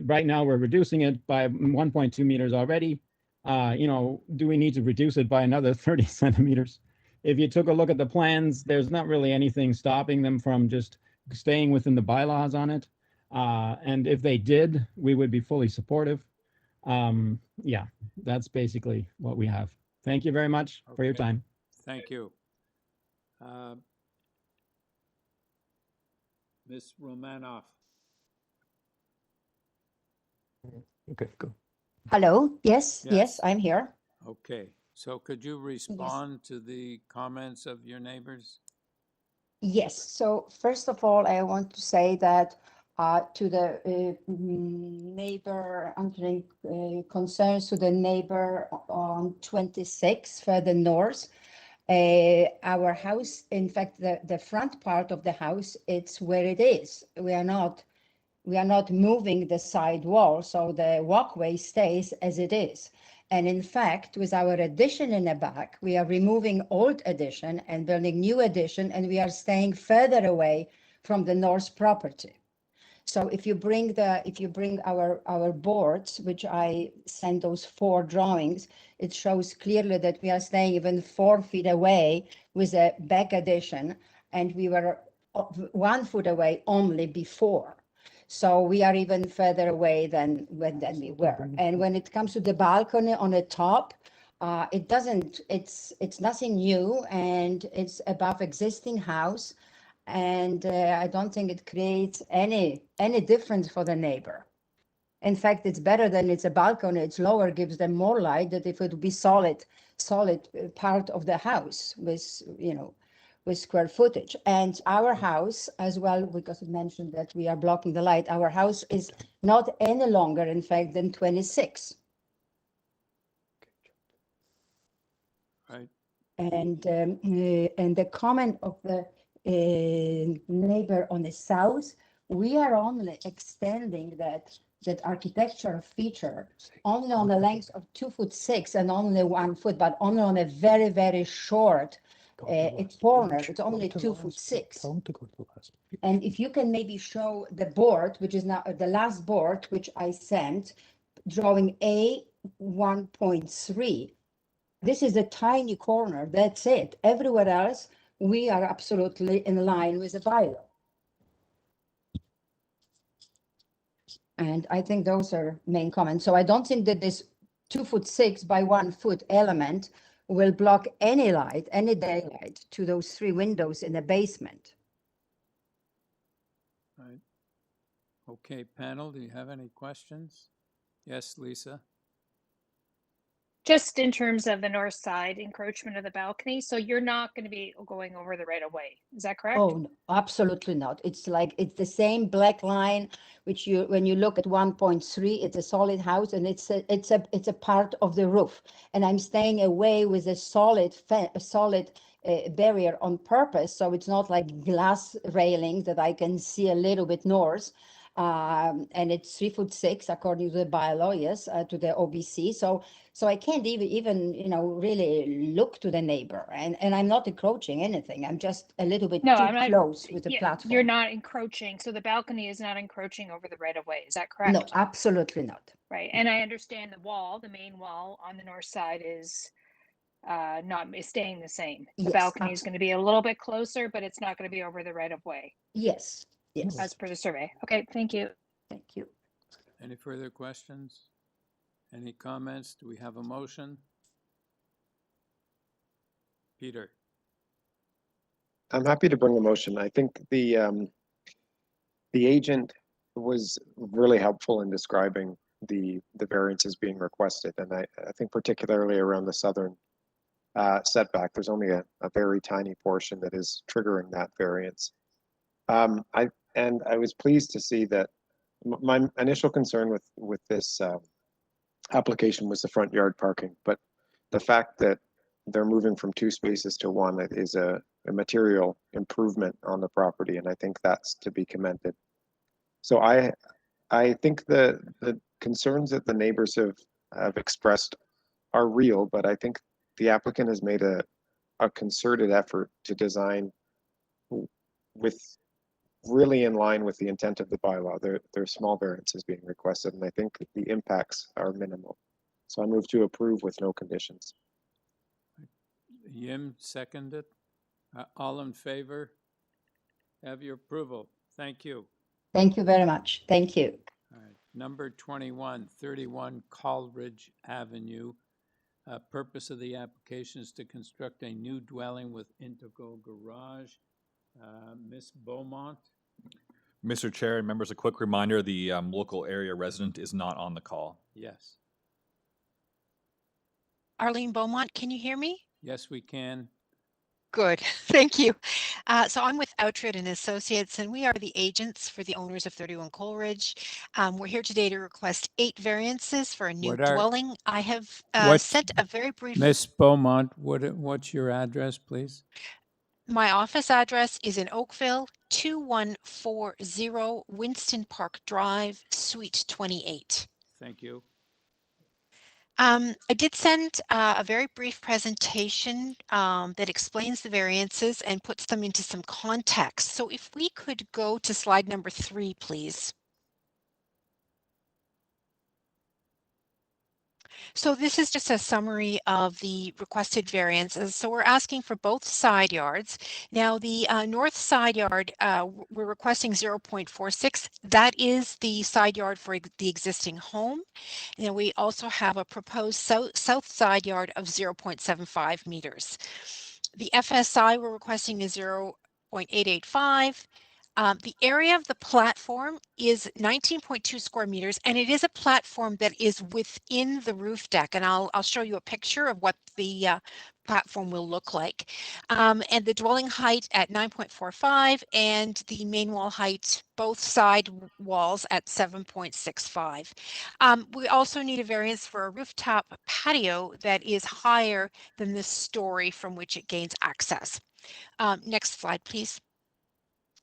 right now we're reducing it by 1.2 meters already. You know, do we need to reduce it by another 30 centimeters? If you took a look at the plans, there's not really anything stopping them from just staying within the bylaws on it. And if they did, we would be fully supportive. Yeah, that's basically what we have. Thank you very much for your time. Thank you. Ms. Romanoff. Okay, go. Hello, yes, I'm here. Okay, so could you respond to the comments of your neighbors? Yes, so first of all, I want to say that to the neighbor, answering concerns to the neighbor on 26 further north, our house, in fact, the front part of the house, it's where it is. We are not moving the side wall, so the walkway stays as it is. And in fact, with our addition in the back, we are removing old addition and building new addition, and we are staying further away from the north property. So if you bring our boards, which I sent those 4 drawings, it shows clearly that we are staying even 4 feet away with a back addition, and we were 1 foot away only before. So we are even further away than we were. And when it comes to the balcony on the top, it's nothing new, and it's above existing house. And I don't think it creates any difference for the neighbor. In fact, it's better than it's a balcony. It's lower, gives them more light than if it would be solid part of the house with, you know, with square footage. And our house as well, because it mentioned that we are blocking the light, our house is not any longer, in fact, than 26. Right. And the comment of the neighbor on the south, we are only extending that architectural feature only on the length of 2'6" and only 1 foot, but only on a very, very short corner. It's only 2'6". And if you can maybe show the board, which is now the last board, which I sent, drawing A1.3. This is a tiny corner, that's it. Everywhere else, we are absolutely in line with the bylaw. And I think those are main comments. So I don't think that this 2'6" by 1 foot element will block any light, any daylight to those 3 windows in the basement. Right. Okay, panel, do you have any questions? Yes, Lisa? Just in terms of the north side encroachment of the balcony, so you're not going to be going over the right of way, is that correct? Oh, no, absolutely not. It's the same black line, which when you look at 1.3, it's a solid house, and it's a part of the roof. And I'm staying away with a solid barrier on purpose, so it's not like glass railing that I can see a little bit north. And it's 3'6" according to the bylaw, yes, to the OBC. So I can't even really look to the neighbor, and I'm not encroaching anything. I'm just a little bit too close with the platform. You're not encroaching, so the balcony is not encroaching over the right of way. Is that correct? No, absolutely not. Right, and I understand the main wall on the north side is staying the same. The balcony is going to be a little bit closer, but it's not going to be over the right of way. Yes. Yes. As per the survey. Okay, thank you. Thank you. Any further questions? Any comments? Do we have a motion? Peter. I'm happy to bring a motion. I think the agent was really helpful in describing the variances being requested, and I think particularly around the southern setback, there's only a very tiny portion that is triggering that variance. I was pleased to see that My initial concern with this application was the front yard parking, but the fact that they're moving from 2 spaces to 1 is a material improvement on the property, and I think that's to be commended. So I think the concerns that the neighbors have expressed are real, but I think the applicant has made a concerted effort to design with really in line with the intent of the bylaw. There are small variances being requested, and I think the impacts are minimal. So I move to approve with no conditions. Yim seconded. All in favor? Have your approval. Thank you. Thank you very much. Thank you. All right. Number 21, 31 Coleridge Avenue. Purpose of the application is to construct a new dwelling with integral garage. Ms. Beaumont? Mr. Chair and members, a quick reminder, the local area resident is not on the call. Yes. Arlene Beaumont, can you hear me? Yes, we can. Good, thank you. So I'm with Outred and Associates, and we are the agents for the owners of 31 Coleridge. We're here today to request 8 variances for a new dwelling. I have sent a very brief... Ms. Beaumont, what's your address, please? My office address is in Oakville, 2140 Winston Park Drive, Suite 28. Thank you. I did send a very brief presentation that explains the variances and puts them into some context. So if we could go to slide number 3, please. So this is just a summary of the requested variances. So we're asking for both side yards. Now the north side yard, we're requesting 0.46. That is the side yard for the existing home. And then we also have a proposed south side yard of 0.75 meters. The FSI we're requesting is 0.885. The area of the platform is 19.2 square meters, and it is a platform that is within the roof deck. And I'll show you a picture of what the platform will look like. And the dwelling height at 9.45 and the main wall height, both side walls at 7.65. We also need a variance for a rooftop patio that is higher than the story from which it gains access. Next slide, please.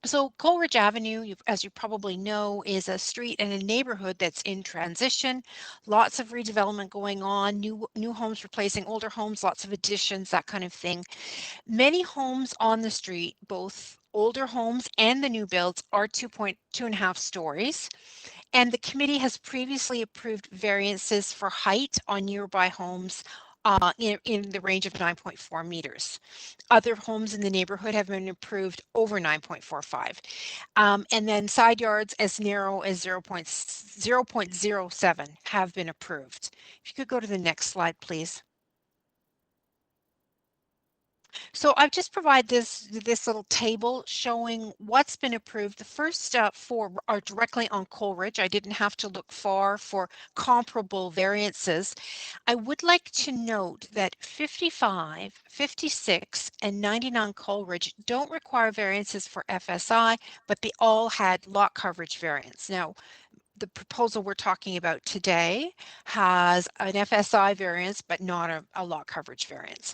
So Coleridge Avenue, as you probably know, is a street and a neighborhood that's in transition. Lots of redevelopment going on, new homes replacing older homes, lots of additions, that kind of thing. Many homes on the street, both older homes and the new builds, are 2.5 stories. And the committee has previously approved variances for height on nearby homes in the range of 9.4 meters. Other homes in the neighborhood have been approved over 9.45. And then side yards as narrow as 0.07 have been approved. If you could go to the next slide, please. So I've just provided this little table showing what's been approved. The first 4 are directly on Coleridge. I didn't have to look far for comparable variances. I would like to note that 55, 56, and 99 Coleridge don't require variances for FSI, but they all had lot coverage variance. Now, the proposal we're talking about today has an FSI variance, but not a lot coverage variance.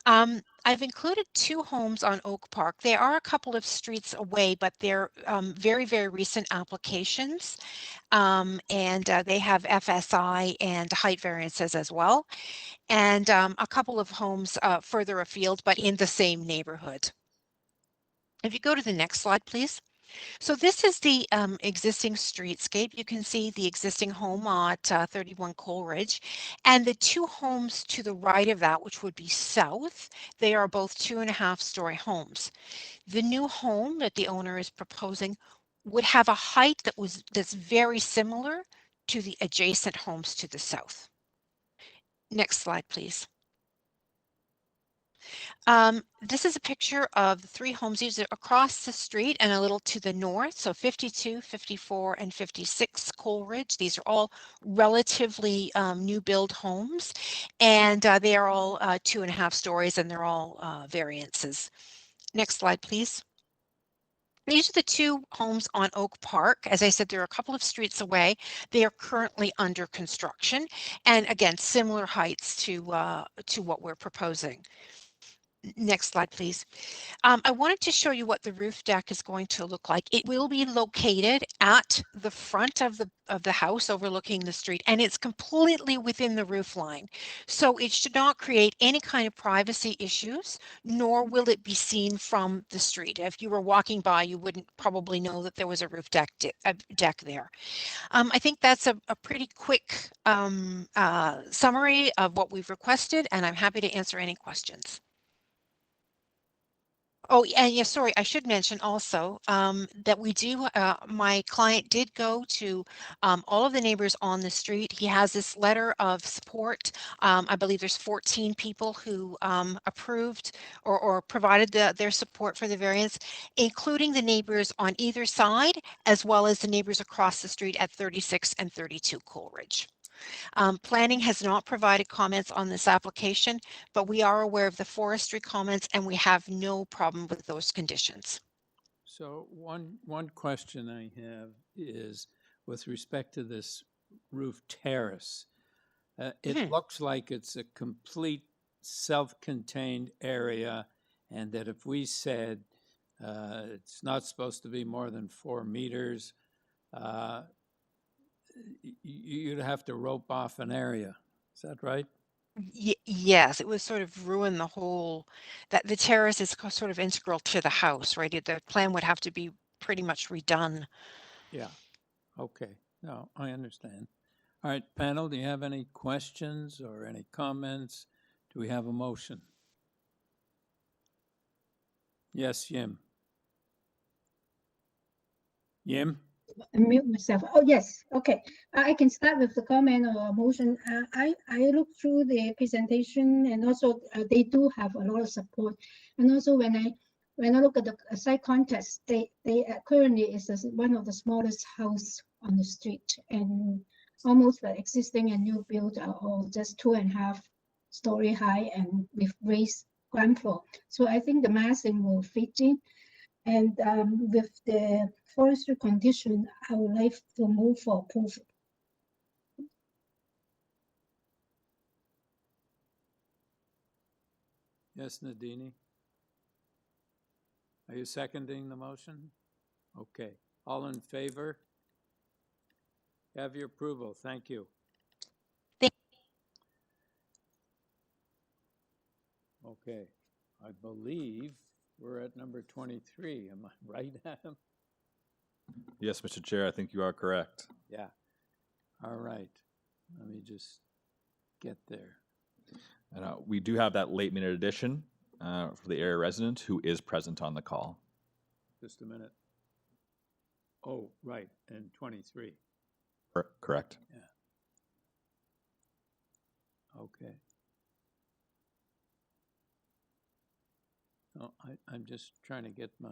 I've included 2 homes on Oak Park. They are a couple of streets away, but they're very, very recent applications. And they have FSI and height variances as well. And a couple of homes further afield, but in the same neighborhood. If you go to the next slide, please. So this is the existing streetscape. You can see the existing home at 31 Coleridge, and the 2 homes to the right of that, which would be south, they are both 2.5-story homes. The new home that the owner is proposing would have a height that's very similar to the adjacent homes to the south. Next slide, please. This is a picture of the 3 homes. These are across the street and a little to the north. So 52, 54, and 56 Coleridge. These are all relatively new build homes, and they are all 2.5 stories, and they're all variances. Next slide, please. These are the two homes on Oak Park. As I said, they're a couple of streets away. They are currently under construction, and again, similar heights to what we're proposing. Next slide, please. I wanted to show you what the roof deck is going to look like. It will be located at the front of the house overlooking the street, and it's completely within the roof line. So it should not create any kind of privacy issues, nor will it be seen from the street. If you were walking by, you wouldn't probably know that there was a roof deck there. I think that's a pretty quick summary of what we've requested, and I'm happy to answer any questions. Oh, and yeah, sorry, I should mention also that we do, my client did go to all of the neighbors on the street. He has this letter of support. I believe there's 14 people who approved or provided their support for the variance, including the neighbors on either side, as well as the neighbors across the street at 36 and 32 Coleridge. Planning has not provided comments on this application, but we are aware of the forestry comments and we have no problem with those conditions. So one question I have is with respect to this roof terrace. It looks like it's a complete self-contained area, and that if we said it's not supposed to be more than 4 meters, you'd have to rope off an area. Is that right? Yes, it would sort of ruin the whole, that the terrace is sort of integral to the house, right? The plan would have to be pretty much redone. Yeah. Okay. No, I understand. All right, panel, do you have any questions or any comments? Do we have a motion? Yes, Yim. Yim? Mute myself. Oh, yes. Okay. I can start with the comment or motion. I looked through the presentation, and also they do have a lot of support. And also when I look at the site context, they currently is one of the smallest house on the street, and almost the existing and new build are all just 2.5 story high and with raised ground floor. So I think the massing will fit in. And with the forestry condition, I would like to move for approval. Yes, Nadini? Are you seconding the motion? Okay. All in favor? Have your approval. Thank you. Okay. I believe we're at number 23. Am I right, Adam? Yes, Mr. Chair, I think you are correct. Yeah. All right. Let me just get there. And we do have that late minute addition for the area resident who is present on the call. Just a minute. Oh, right, and 23. Correct. Yeah. Okay. Oh, I'm just trying to get my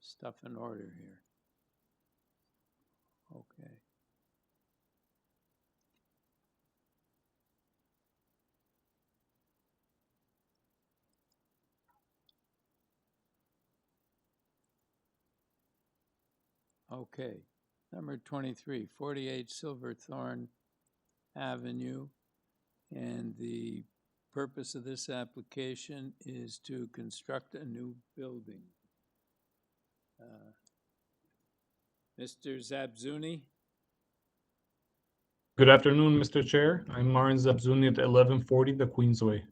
stuff in order here. Okay. Okay, number 23, 48 Silverthorne Avenue, and the purpose of this application is to construct a new building. Mr. Zabzuni? Good afternoon, Mr. Chair. I'm Marin Zabzuni at 1140 the Queensway.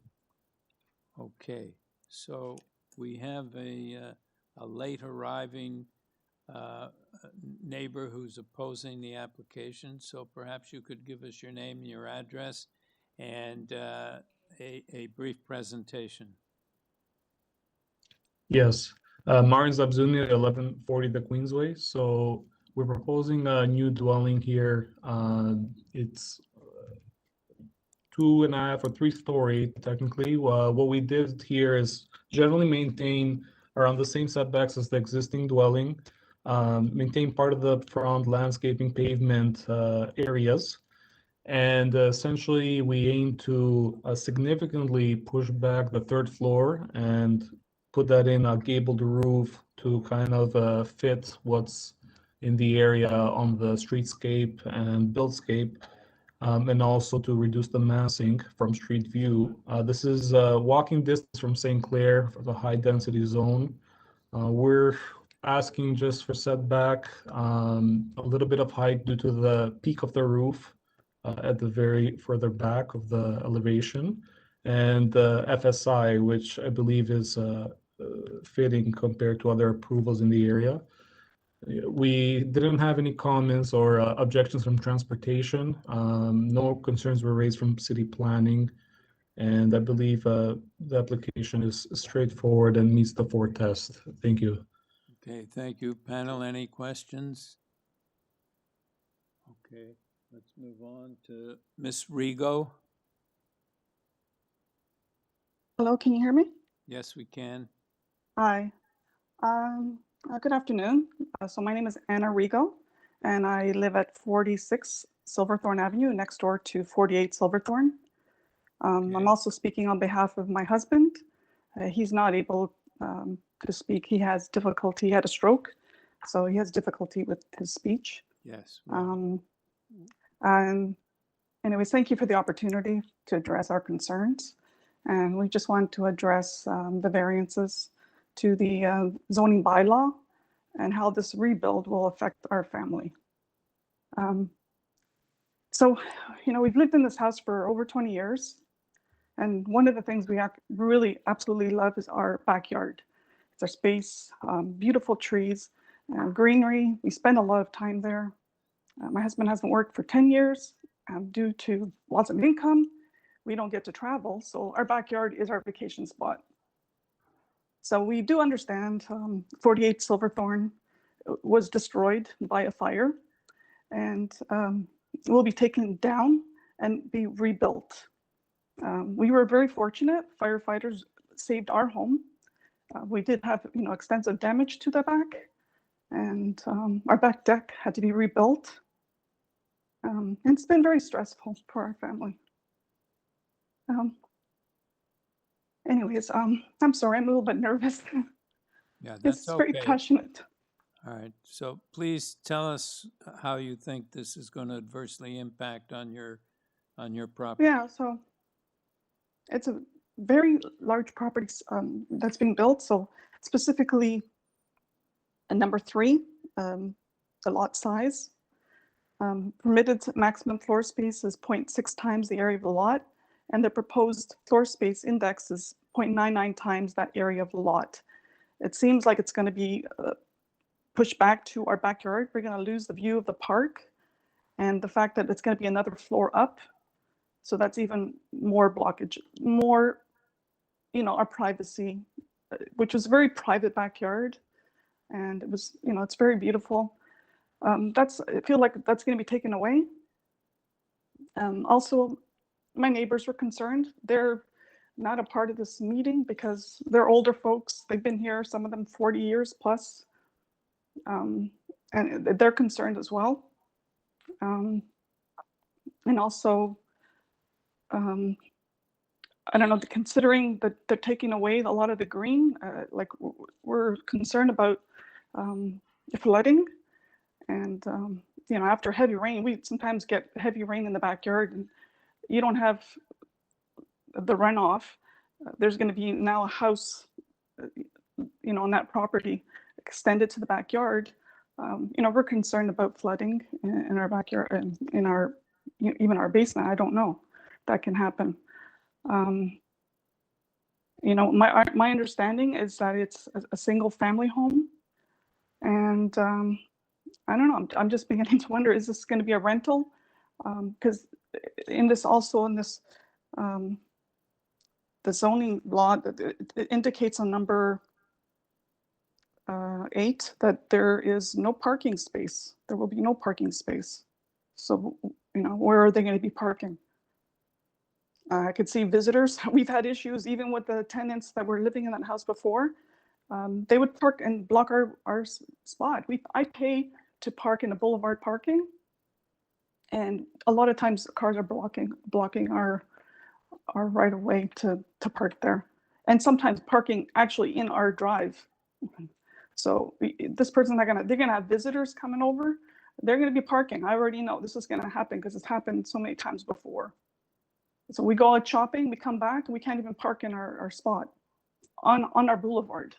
Okay, so we have a late arriving neighbor who's opposing the application, so perhaps you could give us your name and your address and a brief presentation. Yes, Marin Zabzuni at 1140 the Queensway. So we're proposing a new dwelling here. It's 2.5 or 3 story technically. What we did here is generally maintain around the same setbacks as the existing dwelling, maintain part of the front landscaping pavement areas. And essentially, we aim to significantly push back the 3rd floor and put that in a gabled roof to kind of fit what's in the area on the streetscape and buildscape, and also to reduce the massing from street view. This is walking distance from St. Clair for the high density zone. We're asking just for setback, a little bit of height due to the peak of the roof at the very further back of the elevation, and the FSI, which I believe is fitting compared to other approvals in the area. We didn't have any comments or objections from transportation. No concerns were raised from city planning, and I believe the application is straightforward and meets the 4 test. Thank you. Okay, thank you. Panel, any questions? Okay, let's move on to Ms. Rigo. Hello, can you hear me? Yes, we can. Hi. Good afternoon. So my name is Anna Rigo, and I live at 46 Silverthorne Avenue, next door to 48 Silverthorne. I'm also speaking on behalf of my husband. He's not able to speak. He has difficulty. He had a stroke, so he has difficulty with his speech. Yes. And anyways, thank you for the opportunity to address our concerns. And we just want to address the variances to the zoning bylaw and how this rebuild will affect our family. So, you know, we've lived in this house for over 20 years. And one of the things we really absolutely love is our backyard. It's our space, beautiful trees, greenery. We spend a lot of time there. My husband hasn't worked for 10 years due to lots of income. We don't get to travel, so our backyard is our vacation spot. So we do understand 48 Silverthorne was destroyed by a fire, and will be taken down and be rebuilt. We were very fortunate. Firefighters saved our home. We did have, you know, extensive damage to the back, and our back deck had to be rebuilt. And it's been very stressful for our family. Anyways, I'm sorry, I'm a little bit nervous. Yeah, that's it's very passionate. All right, so please tell us how you think this is going to adversely impact on your property. Yeah, so it's a very large property that's being built. So specifically, number 3, the lot size. Permitted maximum floor space is 0.6 times the area of the lot, and the proposed floor space index is 0.99 times that area of the lot. It seems like it's going to be pushed back to our backyard. We're going to lose the view of the park, and the fact that it's going to be another floor up. So that's even more blockage, more, you know, our privacy, which was a very private backyard, and it was, you know, it's very beautiful. I feel like that's going to be taken away. Also, my neighbors were concerned. They're not a part of this meeting because they're older folks. They've been here, some of them 40 years plus, and they're concerned as well. And also, I don't know, considering that they're taking away a lot of the green, like we're concerned about flooding. And, you know, after heavy rain, we sometimes get heavy rain in the backyard and you don't have the runoff. There's going to be now a house, you know, on that property extended to the backyard. You know, we're concerned about flooding in our backyard and in our, even our basement. I don't know, that can happen. You know, my understanding is that it's a single family home, and I don't know, I'm just beginning to wonder, is this going to be a rental? Because in this, also in this, the zoning law, it indicates on number 8 that there is no parking space. There will be no parking space. So, you know, where are they going to be parking? I could see visitors. We've had issues even with the tenants that were living in that house before. They would park and block our spot. I pay to park in the boulevard parking, and a lot of times cars are blocking our right of way to park there. and sometimes parking actually in our drive. So this person's not they're gonna have visitors coming over. They're gonna be parking. I already know this is gonna happen because it's happened so many times before. So we go out shopping, we come back, and we can't even park in our spot on our boulevard.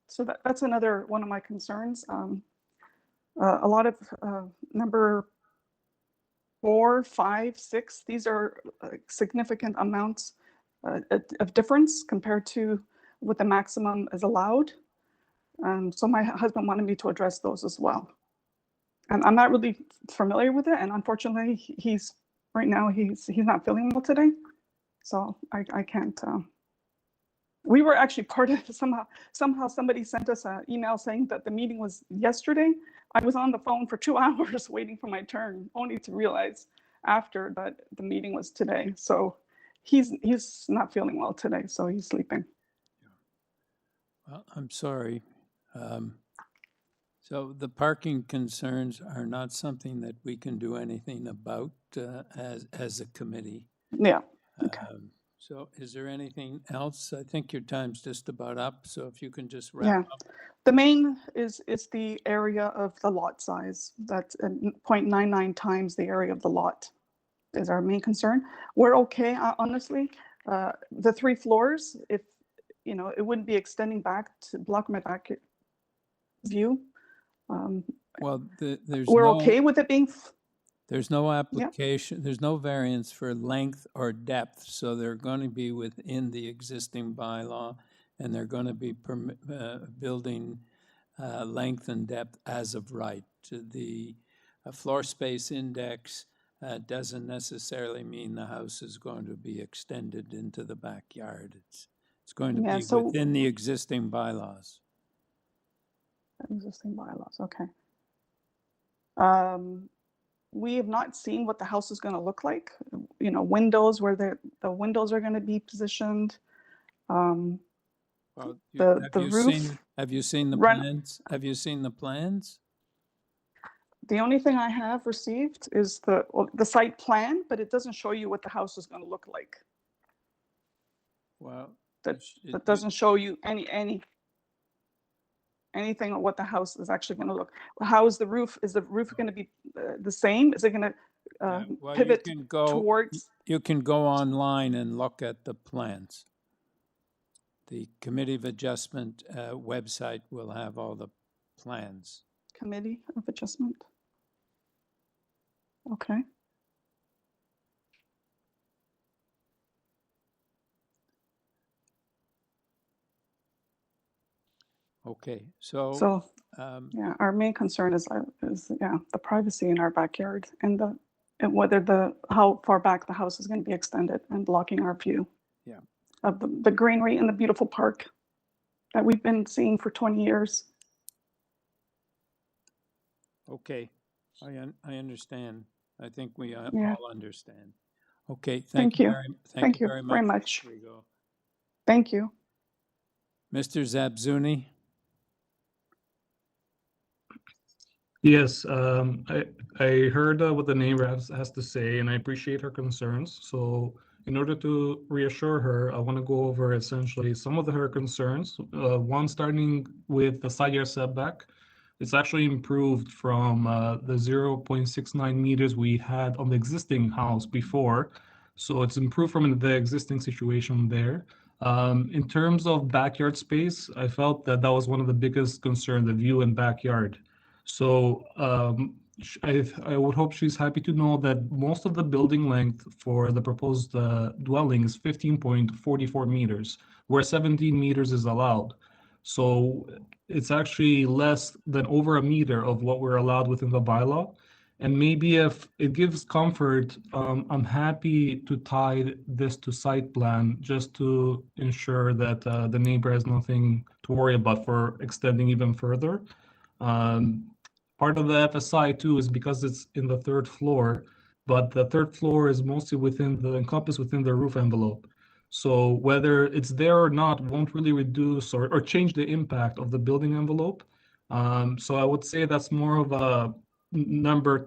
So that's another one of my concerns. A lot of number 4, 5, 6, these are significant amounts of difference compared to what the maximum is allowed. So my husband wanted me to address those as well. And I'm not really familiar with it. And unfortunately, he's right now, he's not feeling well today. So I can't. We were actually part of somehow somebody sent us an email saying that the meeting was yesterday. I was on the phone for 2 hours waiting for my turn, only to realize after that the meeting was today. So he's not feeling well today, so he's sleeping. Well, I'm sorry. So the parking concerns are not something that we can do anything about as a committee. Yeah. Okay. So is there anything else? I think your time's just about up. So if you can just wrap up. The main is the area of the lot size. That's 0.99 times the area of the lot is our main concern. We're okay, honestly. The 3 floors, if it wouldn't be extending back to block my back view. Well, we're okay with it being. There's no application, there's no variance for length or depth, so they're going to be within the existing bylaw, and they're going to be building length and depth as of right. The floor space index doesn't necessarily mean the house is going to be extended into the backyard. It's going to be within the existing bylaws. Existing bylaws, okay. We have not seen what the house is going to look like. Windows, where the windows are going to be positioned. Well, the roof. Have you seen the plans? Have you seen the plans? The only thing I have received is the site plan, but it doesn't show you what the house is going to look like. Well, that doesn't show you anything on what the house is actually going to look. How is the roof? Is the roof going to be the same? Is it going to pivot towards? You can go online and look at the plans. The Committee of Adjustment website will have all the plans. Committee of Adjustment. Okay. Okay, so yeah, our main concern is the privacy in our backyard and whether how far back the house is going to be extended and blocking our view. Yeah. Of the greenery and the beautiful park that we've been seeing for 20 years. Okay, I understand. I think we all understand. Okay, thank you. Thank you very much. There you go. Thank you. Mr. Zabzuni. Yes, I heard what the neighbor has to say, and I appreciate her concerns. So in order to reassure her, I want to go over essentially some of her concerns. One, starting with the side yard setback. It's actually improved from the 0.69 meters we had on the existing house before. So it's improved from the existing situation there. In terms of backyard space, I felt that was one of the biggest concerns, the view and backyard. So I would hope she's happy to know that most of the building length for the proposed dwelling is 15.44 meters, where 17 meters is allowed. So it's actually less than over a meter of what we're allowed within the bylaw. And maybe if it gives comfort, I'm happy to tie this to site plan just to ensure that the neighbor has nothing to worry about for extending even further. Part of the FSI too is because it's in the 3rd floor, but the 3rd floor is mostly encompassed within the roof envelope. So whether it's there or not won't really reduce or change the impact of the building envelope. So I would say that's more of a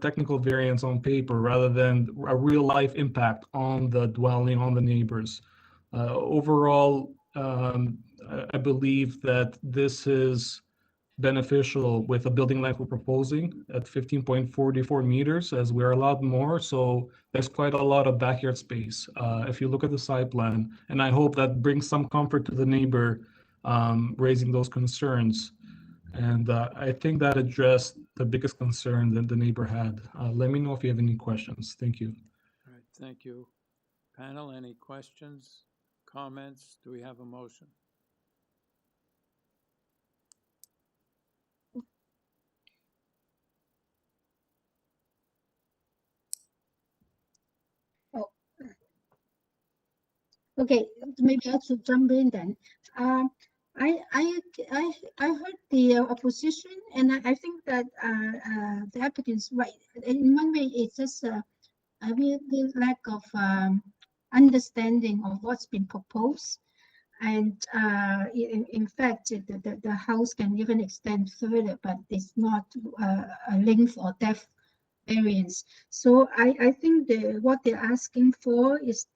technical variance on paper rather than a real life impact on the dwelling, on the neighbors. Overall, I believe that this is beneficial with a building length we're proposing at 15.44 meters, as we're allowed more. So there's quite a lot of backyard space if you look at the site plan. And I hope that brings some comfort to the neighbor raising those concerns. And I think that addressed the biggest concern that the neighbor had. Let me know if you have any questions. Thank you. All right, thank you. Panel, any questions, comments? Do we have a motion? Oh. Okay, maybe I should jump in then. I heard the opposition, and I think that the applicant's right. In one way, it's just a real lack of understanding of what's been proposed. And in fact, the house can even extend further, but it's not a length or depth variance. So I think what they're asking for is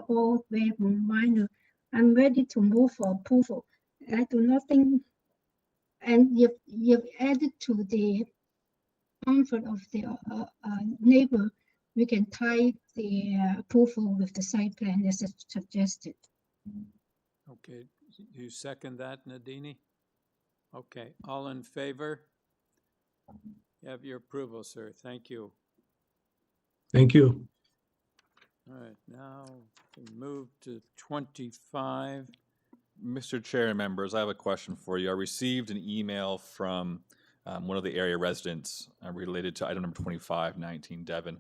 all very minor. I'm ready to move for approval. I do not think, and you've added to the comfort of the neighbor, we can tie the approval with the site plan as suggested. Okay, you second that, Nadini? Okay, all in favor? You have your approval, sir. Thank you. Thank you. All right, now we move to 25. Mr. Chair and members, I have a question for you. I received an email from one of the area residents related to item number 2519 Devon.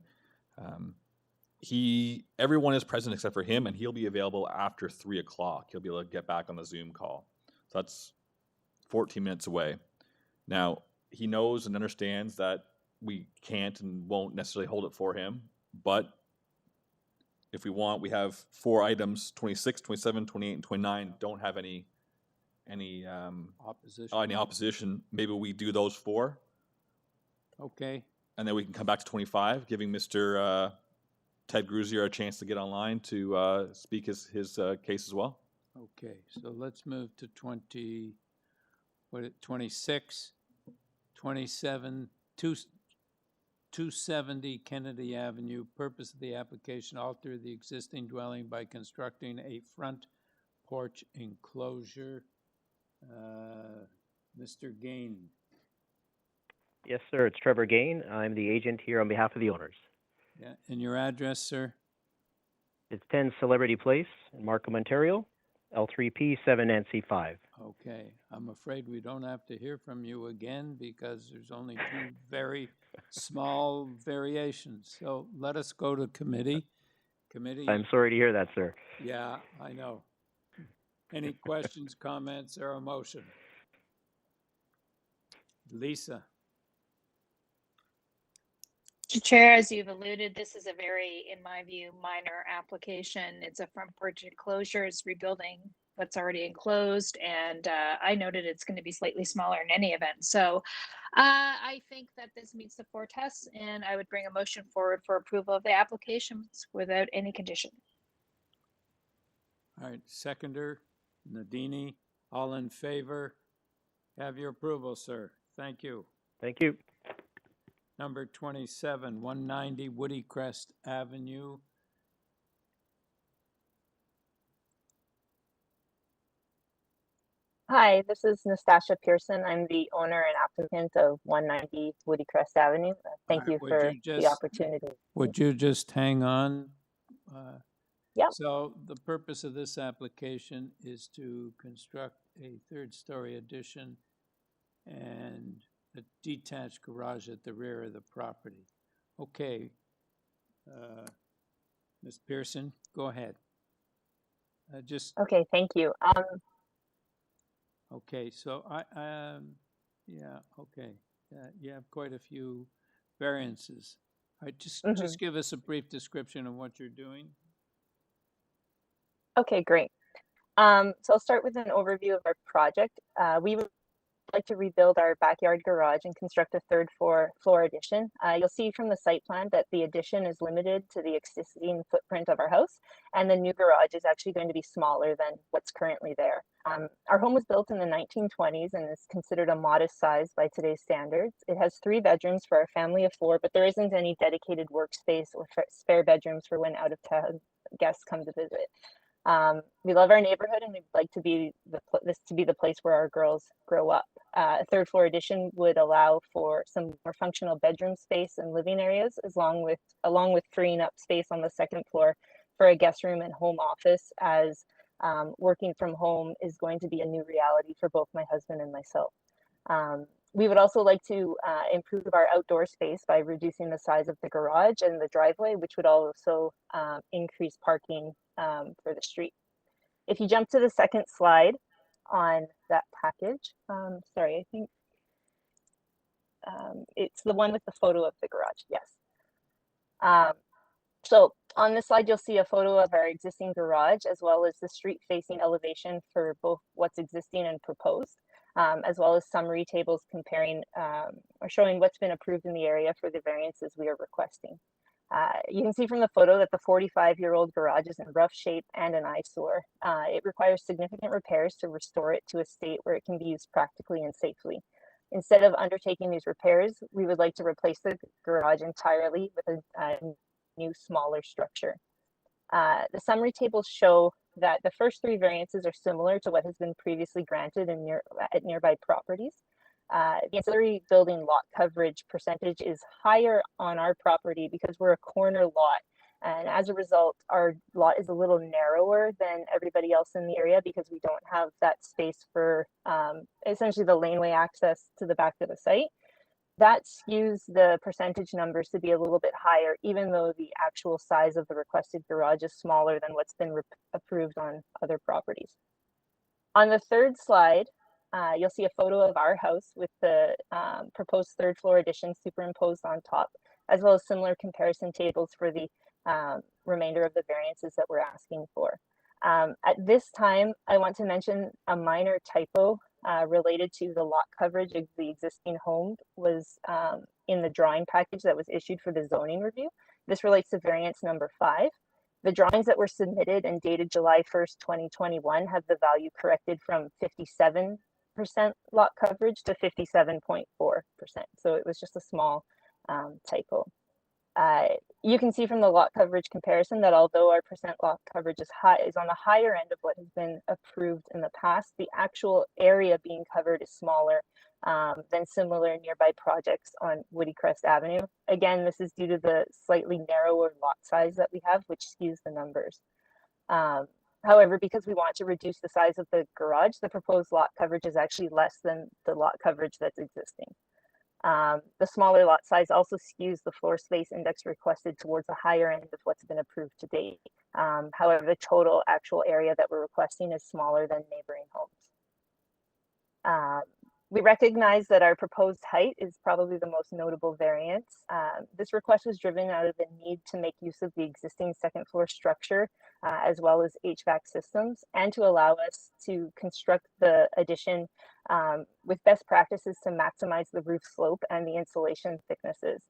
Everyone is present except for him, and he'll be available after 3 o'clock. He'll be able to get back on the Zoom call. So that's 14 minutes away. Now, he knows and understands that we can't and won't necessarily hold it for him, but if we want, we have 4 items, 26, 27, 28, and 29, don't have any opposition. Maybe we do those 4. Okay. And then we can come back to 25, giving Mr. Ted Gruzier a chance to get online to speak his case as well. Okay, so let's move to 26, 27, 270 Kennedy Avenue. Purpose of the application: alter the existing dwelling by constructing a front porch enclosure. Mr. Gain. Yes, sir. It's Trevor Gain. I'm the agent here on behalf of the owners. Yeah, and your address, sir? It's 10 Celebrity Place in Markham, Ontario, L3P 7NC5. Okay, I'm afraid we don't have to hear from you again because there's only 2 very small variations. So let us go to committee. I'm sorry to hear that, sir. Yeah, I know. Any questions, comments, or a motion? Lisa. Mr. Chair, as you've alluded, this is a very, in my view, minor application. It's a front porch enclosure. It's rebuilding what's already enclosed, and I noted it's going to be slightly smaller in any event. So I think that this meets the 4 tests, and I would bring a motion forward for approval of the applications without any condition. All right, seconder, Nadini, all in favor? Have your approval, sir. Thank you. Thank you. Number 27, 190 Woodycrest Avenue. Hi, this is Nastasia Pearson. I'm the owner and applicant of 190 Woodycrest Avenue. Thank you for the opportunity. Would you just hang on? Yeah. So the purpose of this application is to construct a 3rd-story addition and a detached garage at the rear of the property. Okay. Ms. Pearson, go ahead. Okay, thank you. Okay, so yeah, okay. You have quite a few variances. All right, just give us a brief description of what you're doing. Okay, great. So I'll start with an overview of our project. We like to rebuild our backyard garage and construct a third floor addition. You'll see from the site plan that the addition is limited to the existing footprint of our house, and the new garage is actually going to be smaller than what's currently there. Our home was built in the 1920s and is considered a modest size by today's standards. It has 3 bedrooms for our family of 4, but there isn't any dedicated workspace or spare bedrooms for when out of town guests come to visit. We love our neighborhood, and we'd like to be this to be the place where our girls grow up. A third floor addition would allow for some more functional bedroom space and living areas, along with freeing up space on the second floor for a guest room and home office, as working from home is going to be a new reality for both my husband and myself. We would also like to improve our outdoor space by reducing the size of the garage and the driveway, which would also increase parking for the street. If you jump to the second slide on that package, sorry, I think it's the one with the photo of the garage, yes. So on this slide, you'll see a photo of our existing garage, as well as the street facing elevation for both what's existing and proposed, as well as summary tables comparing or showing what's been approved in the area for the variances we are requesting. You can see from the photo that the 45-year-old garage is in rough shape and an eyesore. It requires significant repairs to restore it to a state where it can be used practically and safely. Instead of undertaking these repairs, we would like to replace the garage entirely with a new, smaller structure. The summary tables show that the first 3 variances are similar to what has been previously granted at nearby properties. The ancillary building lot coverage percentage is higher on our property because we're a corner lot. And as a result, our lot is a little narrower than everybody else in the area because we don't have that space for essentially the laneway access to the back of the site. That skews the percentage numbers to be a little bit higher, even though the actual size of the requested garage is smaller than what's been approved on other properties. On the third slide, you'll see a photo of our house with the proposed third floor addition superimposed on top, as well as similar comparison tables for the remainder of the variances that we're asking for. At this time, I want to mention a minor typo related to the lot coverage of the existing home was in the drawing package that was issued for the zoning review. This relates to variance number 5. The drawings that were submitted and dated July 1st, 2021 have the value corrected from 57% lot coverage to 57.4%. So it was just a small typo. You can see from the lot coverage comparison that although our percent lot coverage is on the higher end of what has been approved in the past, the actual area being covered is smaller than similar nearby projects on Woodycrest Avenue. Again, this is due to the slightly narrower lot size that we have, which skews the numbers. However, because we want to reduce the size of the garage, the proposed lot coverage is actually less than the lot coverage that's existing. The smaller lot size also skews the floor space index requested towards the higher end of what's been approved to date. However, the total actual area that we're requesting is smaller than neighboring homes. We recognize that our proposed height is probably the most notable variance. This request was driven out of the need to make use of the existing second floor structure, as well as HVAC systems, and to allow us to construct the addition with best practices to maximize the roof slope and the insulation thicknesses.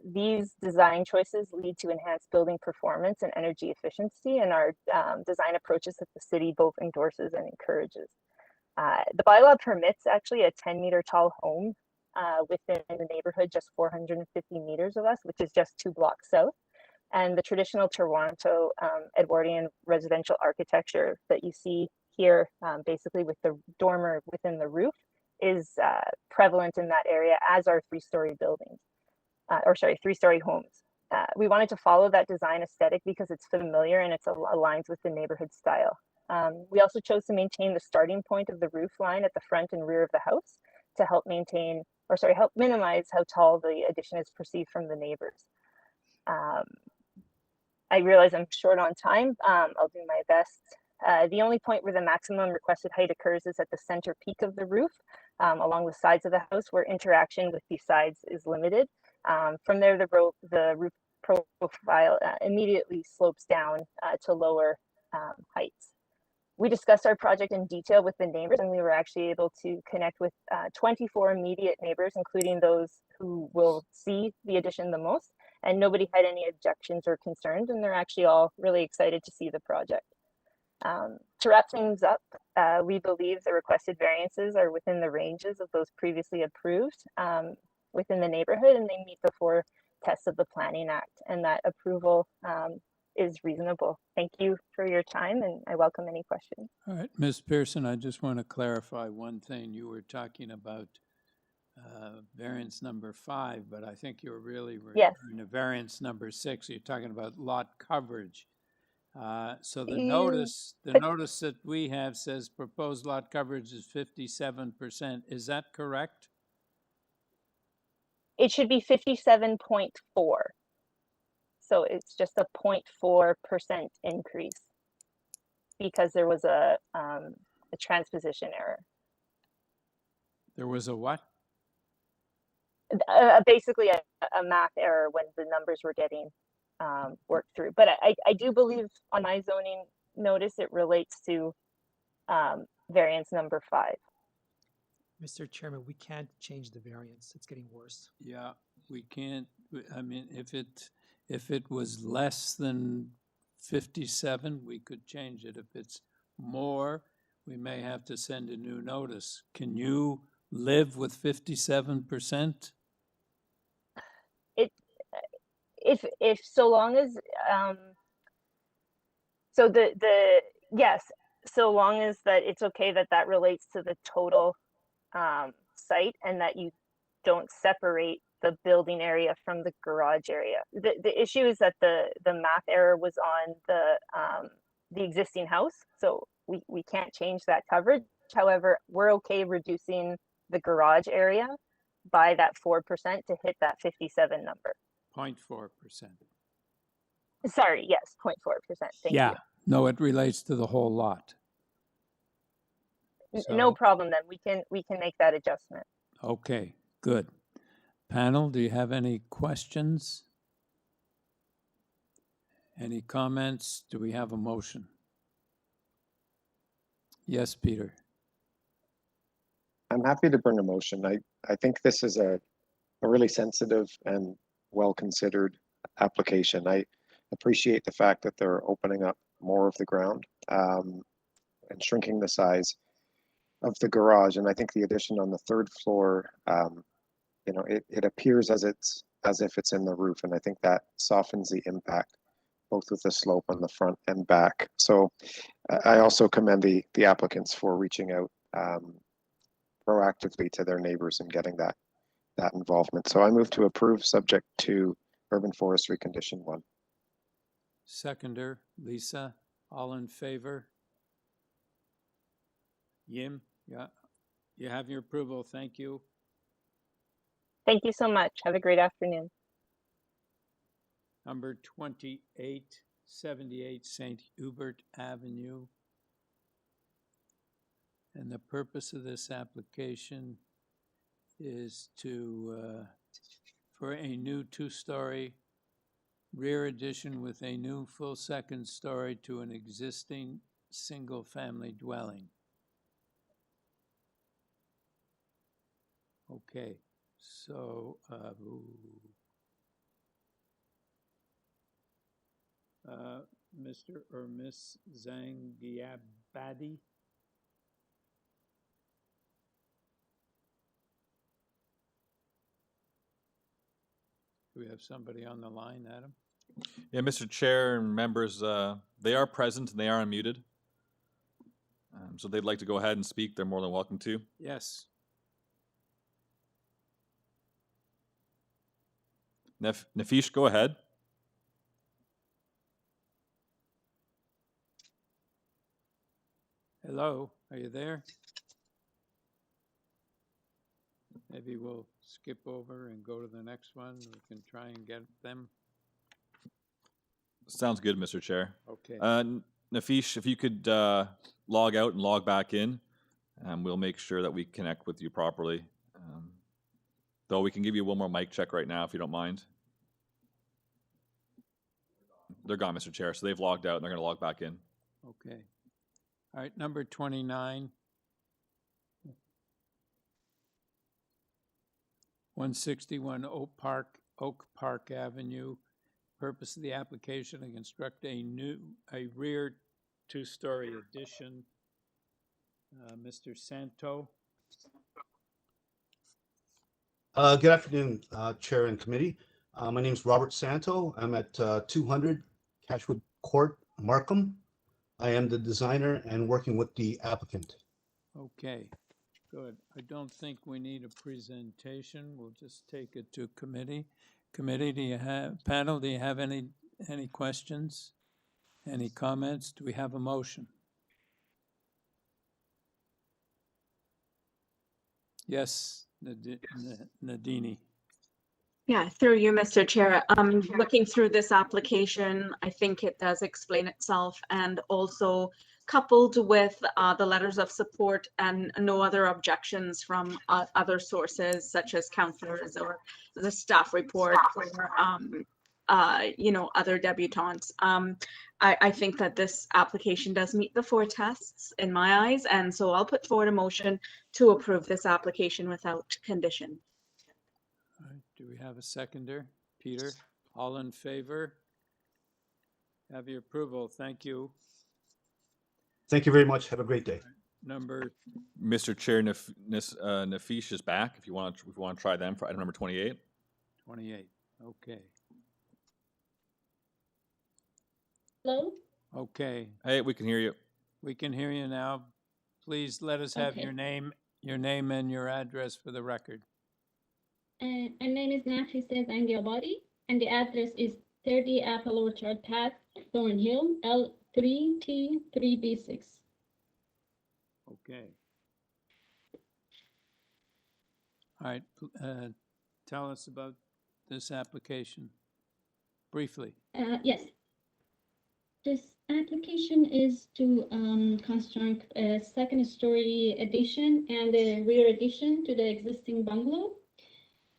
These design choices lead to enhanced building performance and energy efficiency, and our design approaches that the city both endorses and encourages. The bylaw permits actually a 10-meter tall home within the neighborhood, just 450 meters of us, which is just 2 blocks south. And the traditional Toronto Edwardian residential architecture that you see here, basically with the dormer within the roof, is prevalent in that area, as are 3-story buildings, 3-story homes. We wanted to follow that design aesthetic because it's familiar and it aligns with the neighborhood style. We also chose to maintain the starting point of the roof line at the front and rear of the house to help minimize how tall the addition is perceived from the neighbors. I realize I'm short on time. I'll do my best. The only point where the maximum requested height occurs is at the center peak of the roof, along the sides of the house, where interaction with these sides is limited. From there, the roof profile immediately slopes down to lower heights. we discussed our project in detail with the neighbors, and we were actually able to connect with 24 immediate neighbors, including those who will see the addition the most. And nobody had any objections or concerns, and they're actually all really excited to see the project. To wrap things up, we believe the requested variances are within the ranges of those previously approved within the neighborhood, and they meet the 4 tests of the Planning Act, and that approval is reasonable. Thank you for your time, and I welcome any questions. All right, Ms. Pearson, I just want to clarify one thing. You were talking about variance number 5, but I think you're really referring to variance number 6. You're talking about lot coverage. So the notice that we have says proposed lot coverage is 57%. Is that correct? It should be 57.4. So it's just a 0.4% increase because there was a transposition error. There was a what? Basically a math error when the numbers were getting worked through. But I do believe on my zoning notice it relates to variance number 5. Mr. Chairman, we can't change the variance. It's getting worse. Yeah, we can't. I mean, if it was less than 57, we could change it. If it's more, we may have to send a new notice. Can you live with 57%? If so long as so yes, so long as that it's okay that relates to the total site and that you don't separate the building area from the garage area. The issue is that the math error was on the existing house, so we can't change that coverage. However, we're okay reducing the garage area by that 4% to hit that 57 number. 0.4%. Sorry, yes, 0.4%. Thank you. No, it relates to the whole lot. No problem then. We can make that adjustment. Okay, good. Panel, do you have any questions? Any comments? Do we have a motion? Yes, Peter. I'm happy to bring a motion. I think this is a really sensitive and well-considered application. I appreciate the fact that they're opening up more of the ground and shrinking the size of the garage. And I think the addition on the 3rd floor, you know, it appears as if it's in the roof. And I think that softens the impact, both with the slope on the front and back. So I also commend the applicants for reaching out proactively to their neighbors and getting that involvement. So I move to approve subject to urban forestry condition 1. Seconder, Lisa, all in favor? Yim, yeah, you have your approval. Thank you. Thank you so much. Have a great afternoon. Number 2878 St. Hubert Avenue. And the purpose of this application is for a new 2-story rear addition with a new full 2nd story to an existing single-family dwelling. Okay, so Mr. or Miss Zangiabadi. Do we have somebody on the line, Adam? Yeah, Mr. Chair and members, they are present and they are unmuted. So they'd like to go ahead and speak. They're more than welcome to. Yes. Nafish, go ahead. Hello, are you there? Maybe we'll skip over and go to the next one. We can try and get them. Sounds good, Mr. Chair. Okay. Nafish, if you could log out and log back in, we'll make sure that we connect with you properly. Though we can give you one more mic check right now if you don't mind. They're gone, Mr. Chair, so they've logged out and they're going to log back in. Okay. All right, number 29. 161 Oak Park Avenue. Purpose of the application to construct a rear two-story addition. Mr. Santo. Good afternoon, Chair and Committee. My name is Robert Santo. I'm at 200 Cashwood Court, Markham. I am the designer and working with the applicant. Okay, good. I don't think we need a presentation. We'll just take it to committee. Committee, panel, do you have any questions? Any comments? Do we have a motion? Yes, Nadini. Yeah, through you, Mr. Chair. Looking through this application, I think it does explain itself, and also coupled with the letters of support and no other objections from other sources such as counselors or the staff report or other debutantes. I think that this application does meet the 4 tests in my eyes, and so I'll put forward a motion to approve this application without condition. All right, do we have a seconder? Peter, all in favor? Have your approval. Thank you. Thank you very much. Have a great day. Number. Mr. Chair, Nafish is back. If you want to try them for item number 28. 28. Okay. Hello? Okay. Hey, we can hear you. We can hear you now. Please let us have your name and your address for the record. My name is Nafisa Zangiobadi, and the address is 30 Apple Orchard Path, Thornhill, L3T3B6. Okay. All right. Tell us about this application briefly. Yes. This application is to construct a second-story addition and a rear addition to the existing bungalow.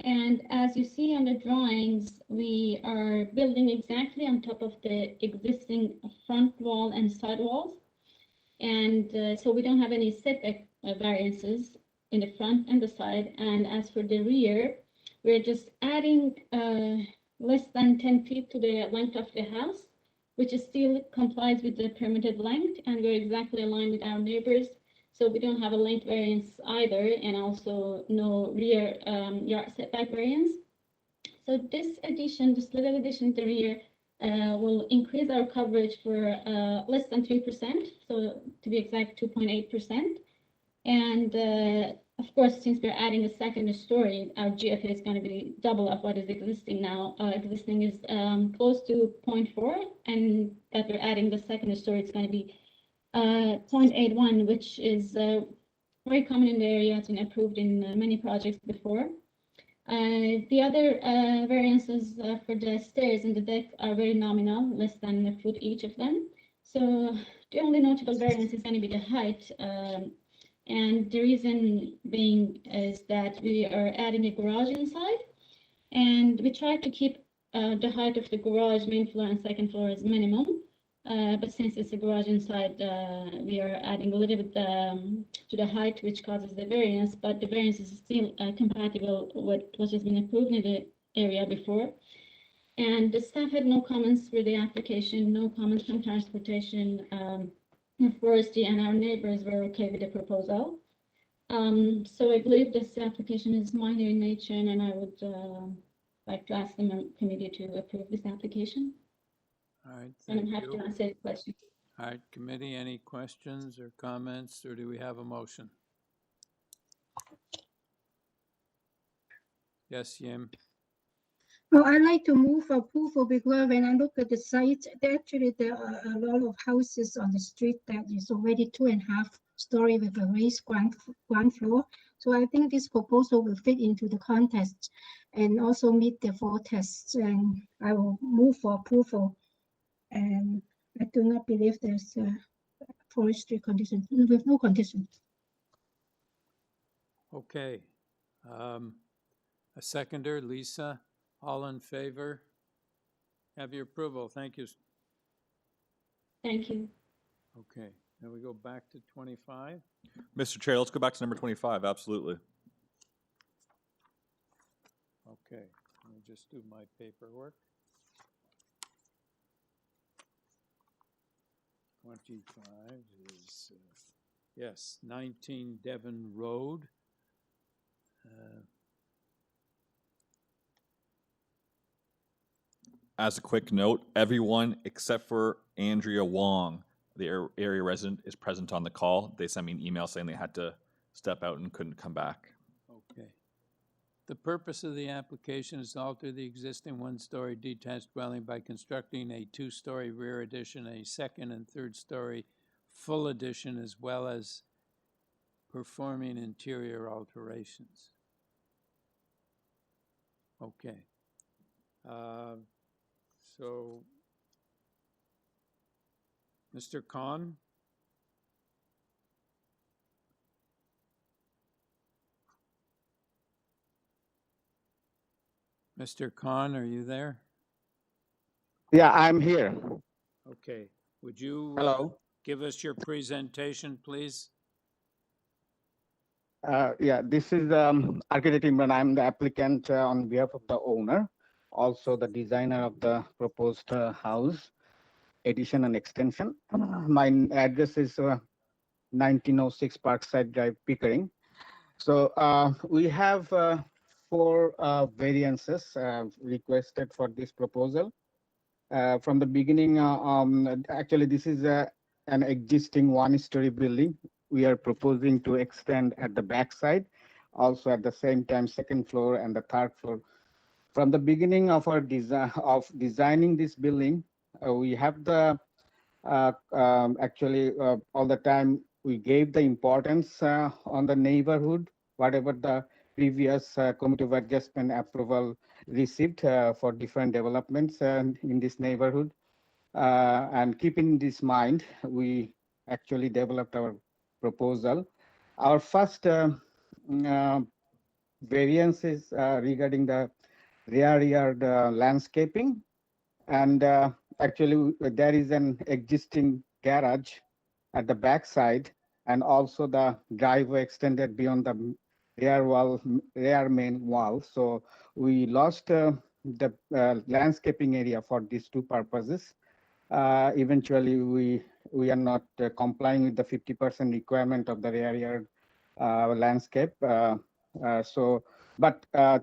And as you see on the drawings, we are building exactly on top of the existing front wall and side walls. And so we don't have any setback variances in the front and the side. And as for the rear, we're just adding less than 10 feet to the length of the house, which is still complies with the permitted length, and we're exactly aligned with our neighbors. So we don't have a length variance either, and also no rear yard setback variance. So this addition, this little addition to the rear, will increase our coverage for less than 3%, so to be exact, 2.8%. And of course, since we're adding a second story, our GFA is going to be double of what is existing now. Existing is close to 0.4, and that we're adding the second story, it's going to be 0.81, which is very common in the area. It's been approved in many projects before. The other variances for the stairs and the deck are very nominal, less than a foot each of them. So the only notable variance is going to be the height. And the reason being is that we are adding a garage inside, and we try to keep the height of the garage, main floor and second floor, as minimum. But since it's a garage inside, we are adding a little bit to the height, which causes the variance, but the variance is still compatible with what has been approved in the area before. And the staff had no comments for the application, no comments from transportation, forestry, and our neighbors were okay with the proposal. So I believe this application is minor in nature, and I would like to ask the committee to approve this application. All right, and I'm happy to answer any questions. All right, committee, any questions or comments, or do we have a motion? Yes, Yim. Well, I'd like to move approval because when I look at the site, actually there are a lot of houses on the street that is already 2.5 story with a raised ground floor. So I think this proposal will fit into the context and also meet the 4 tests. And I will move for approval. And I do not believe there's a forestry condition, with no condition. Okay. A seconder, Lisa, all in favor? Have your approval. Thank you. Thank you. Okay. Can we go back to 25? Mr. Chair, let's go back to number 25. Absolutely. Okay, let me just do my paperwork. 25 is, yes, 19 Devon Road. As a quick note, everyone except for Andrea Wong, the area resident, is present on the call. They sent me an email saying they had to step out and couldn't come back. Okay. The purpose of the application is to alter the existing one-story detached dwelling by constructing a two-story rear addition, a second and third-story full addition, as well as performing interior alterations. Okay. So, Mr. Khan? Mr. Khan, are you there? Yeah, I'm here. Okay. Would you Hello. Give us your presentation, please? Yeah, this is Architect Imran. I'm the applicant on behalf of the owner, also the designer of the proposed house, addition and extension. My address is 1906 Parkside Drive, Pickering. So we have 4 variances requested for this proposal. From the beginning, actually this is an existing one-story building. We are proposing to extend at the back side, also at the same time, second floor and the third floor. From the beginning of our designing this building, we have the actually all the time we gave the importance on the neighborhood, whatever the previous committee of adjustment approval received for different developments in this neighborhood. And keeping this in mind, we actually developed our proposal. Our first variance is regarding the rear yard landscaping. And actually, there is an existing garage at the back side, and also the driveway extended beyond the rear main wall. So we lost the landscaping area for these 2 purposes. Eventually, we are not complying with the 50% requirement of the rear yard landscape. But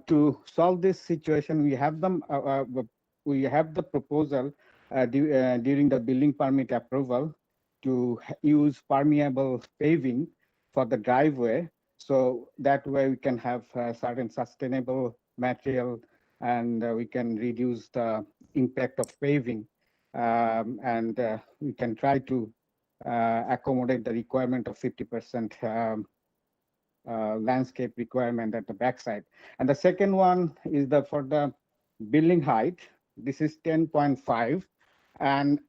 to solve this situation, we have the proposal during the building permit approval to use permeable paving for the driveway. So that way we can have certain sustainable material, and we can reduce the impact of paving. And we can try to accommodate the requirement of 50% landscape requirement at the backside. And the second one is for the building height. This is 10.5, and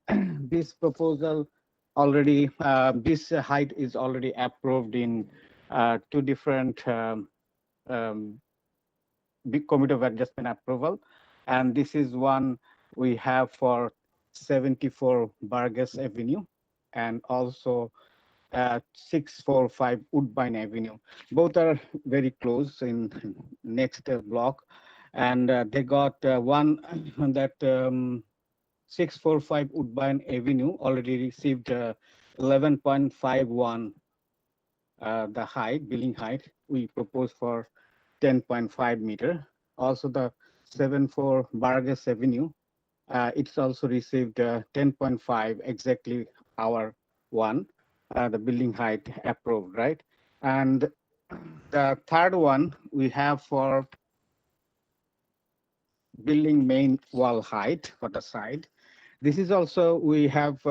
this proposal already, this height is already approved in 2 different big committee of adjustment approval. And this is one we have for 74 Burgess Avenue, and also 645 Woodbine Avenue. Both are very close in next block. And they got one that 645 Woodbine Avenue already received 11.51 the height, building height. We propose for 10.5 meter. Also the 74 Burgess Avenue, it's also received 10.5, exactly our one, the building height approved, right? And the third one we have for building main wall height for the side. This is also, we have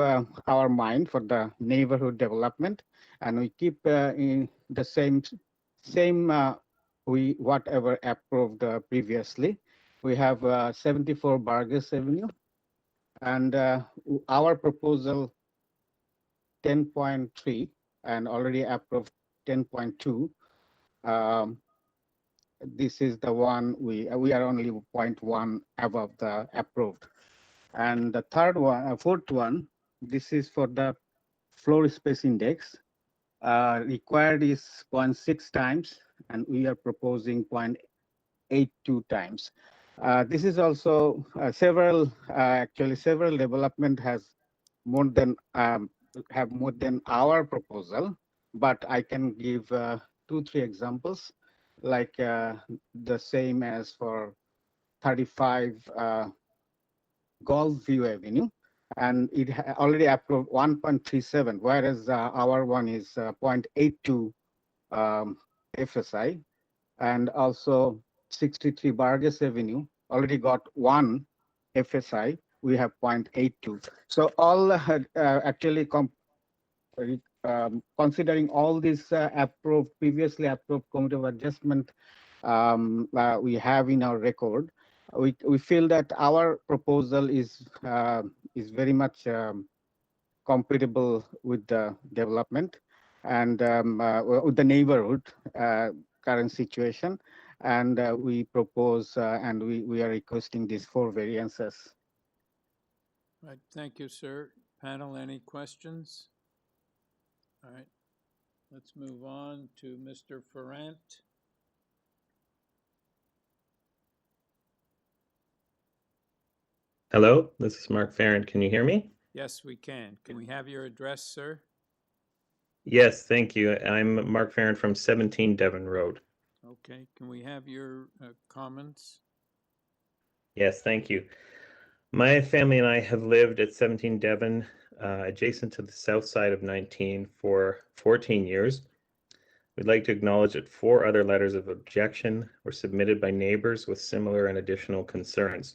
our mind for the neighborhood development, and we keep in the same we whatever approved previously. We have 74 Burgess Avenue, and our proposal 10.3 and already approved 10.2. This is the one we are only 0.1 above the approved. And the third one, fourth one, this is for the floor space index. Required is 0.6 times, and we are proposing 0.82 times. This is also actually several development has more than have more than our proposal, but I can give 2-3 examples, like the same as for 35 Gulfview Avenue, and it already approved 1.37, whereas our one is 0.82 FSI, and also 63 Burgess Avenue already got 1 FSI. We have 0.82. So all actually considering all these previously approved commutative adjustment we have in our record, we feel that our proposal is very much compatible with the development and with the neighborhood current situation, and we propose and we are requesting these 4 variances. Right, thank you, sir. Panel, any questions? All right, let's move on to Mr. Ferrant. Hello, this is Mark Farrant. Can you hear me? Yes, we can. Can we have your address, sir? Yes, thank you. I'm Mark Farrant from 17 Devon Road. Okay, can we have your comments? Yes, thank you. My family and I have lived at 17 Devon, adjacent to the south side of 19 for 14 years. We'd like to acknowledge that 4 other letters of objection were submitted by neighbors with similar and additional concerns.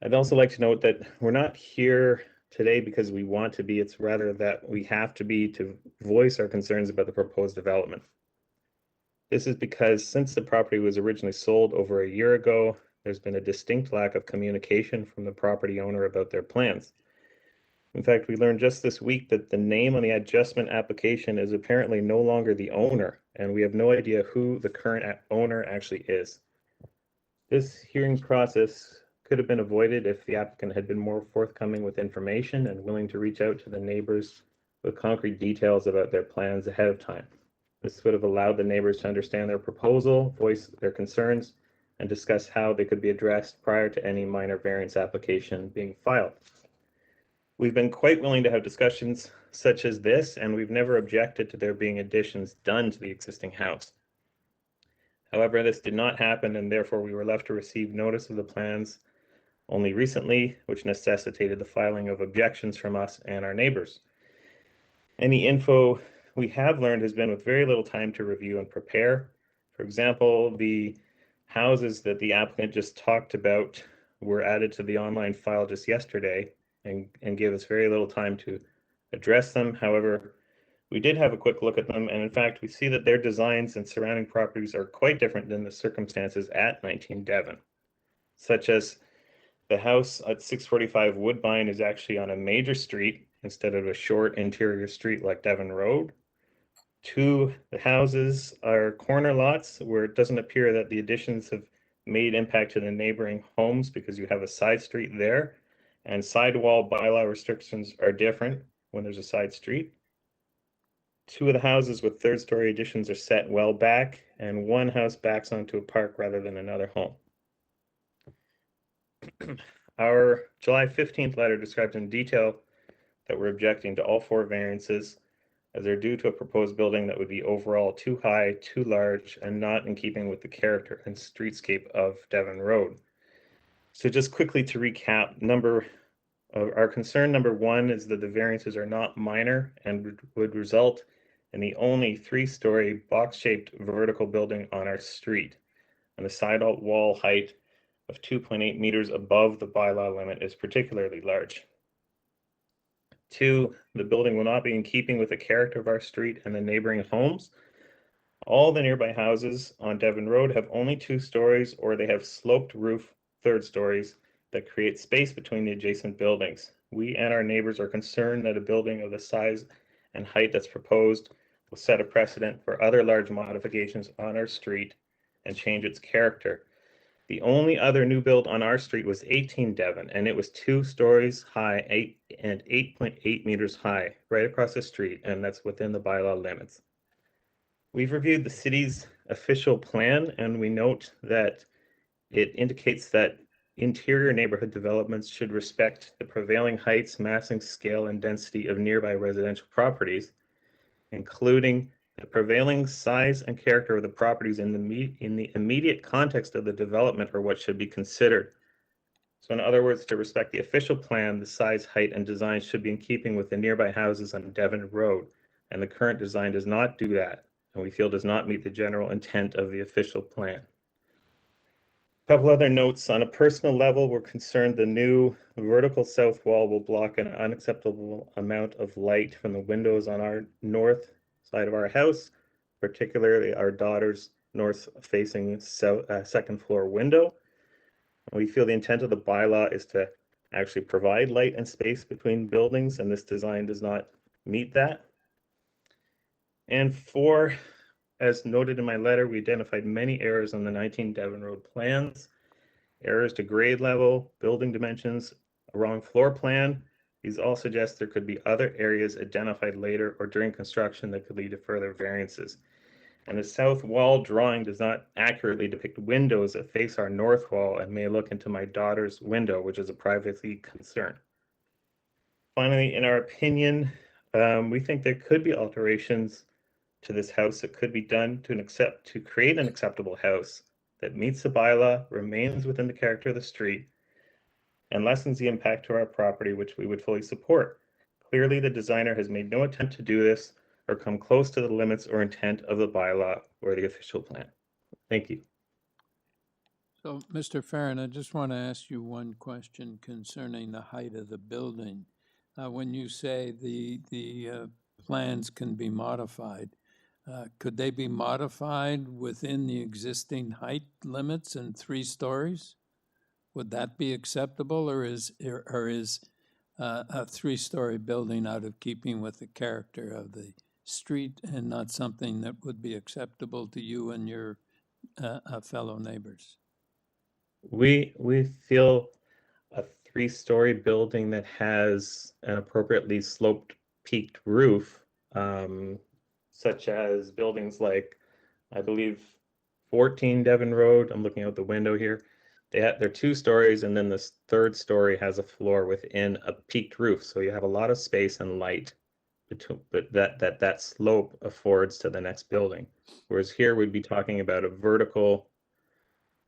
I'd also like to note that we're not here today because we want to be, it's rather that we have to be to voice our concerns about the proposed development. This is because since the property was originally sold over a year ago, there's been a distinct lack of communication from the property owner about their plans. In fact, we learned just this week that the name on the adjustment application is apparently no longer the owner, and we have no idea who the current owner actually is. This hearing process could have been avoided if the applicant had been more forthcoming with information and willing to reach out to the neighbors with concrete details about their plans ahead of time. This would have allowed the neighbors to understand their proposal, voice their concerns, and discuss how they could be addressed prior to any minor variance application being filed. We've been quite willing to have discussions such as this, and we've never objected to there being additions done to the existing house. However, this did not happen, and therefore we were left to receive notice of the plans only recently, which necessitated the filing of objections from us and our neighbors. Any info we have learned has been with very little time to review and prepare. For example, the houses that the applicant just talked about were added to the online file just yesterday and gave us very little time to address them. However, we did have a quick look at them, and in fact, we see that their designs and surrounding properties are quite different than the circumstances at 19 Devon, such as the house at 645 Woodbine is actually on a major street instead of a short interior street like Devon Road. 2, the houses are corner lots where it doesn't appear that the additions have made impact to the neighboring homes because you have a side street there, and sidewall bylaw restrictions are different when there's a side street. 2 of the houses with 3rd-story additions are set well back, and 1 house backs onto a park rather than another home. Our July 15th letter describes in detail that we're objecting to all 4 variances as they're due to a proposed building that would be overall too high, too large, and not in keeping with the character and streetscape of Devon Road. So just quickly to recap, our concern number 1 is that the variances are not minor and would result in the only 3-story box-shaped vertical building on our street, and the side wall height of 2.8 meters above the bylaw limit is particularly large. 2, the building will not be in keeping with the character of our street and the neighboring homes. All the nearby houses on Devon Road have only 2 stories, or they have sloped roof 3rd stories that create space between the adjacent buildings. We and our neighbors are concerned that a building of the size and height that's proposed will set a precedent for other large modifications on our street and change its character. The only other new build on our street was 18 Devon, and it was 2 stories high, 8.8 meters high, right across the street, and that's within the bylaw limits. We've reviewed the city's official plan, and we note that it indicates that interior neighborhood developments should respect the prevailing heights, massing, scale, and density of nearby residential properties, including the prevailing size and character of the properties in the immediate context of the development are what should be considered. So in other words, to respect the official plan, the size, height, and design should be in keeping with the nearby houses on Devon Road, and the current design does not do that, and we feel does not meet the general intent of the official plan. A couple other notes. On a personal level, we're concerned the new vertical south wall will block an unacceptable amount of light from the windows on our north side of our house, particularly our daughter's north-facing second floor window. We feel the intent of the bylaw is to actually provide light and space between buildings, and this design does not meet that. And 4, as noted in my letter, we identified many errors on the 19 Devon Road plans, errors to grade level, building dimensions, a wrong floor plan. These all suggest there could be other areas identified later or during construction that could lead to further variances. And the south wall drawing does not accurately depict windows that face our north wall and may look into my daughter's window, which is a privacy concern. Finally, in our opinion, we think there could be alterations to this house that could be done to create an acceptable house that meets the bylaw, remains within the character of the street, and lessens the impact to our property, which we would fully support. Clearly, the designer has made no attempt to do this or come close to the limits or intent of the bylaw or the official plan. Thank you. So, Mr. Farron, I just want to ask you one question concerning the height of the building. When you say the plans can be modified, could they be modified within the existing height limits in 3 stories? Would that be acceptable, or is a 3-story building out of keeping with the character of the street and not something that would be acceptable to you and your fellow neighbors? We feel a 3-story building that has an appropriately sloped peaked roof, such as buildings like, I believe, 14 Devon Road. I'm looking out the window here. They're 2 stories, and then this 3rd story has a floor within a peaked roof. So you have a lot of space and light between, but that slope affords to the next building. Whereas here we'd be talking about a vertical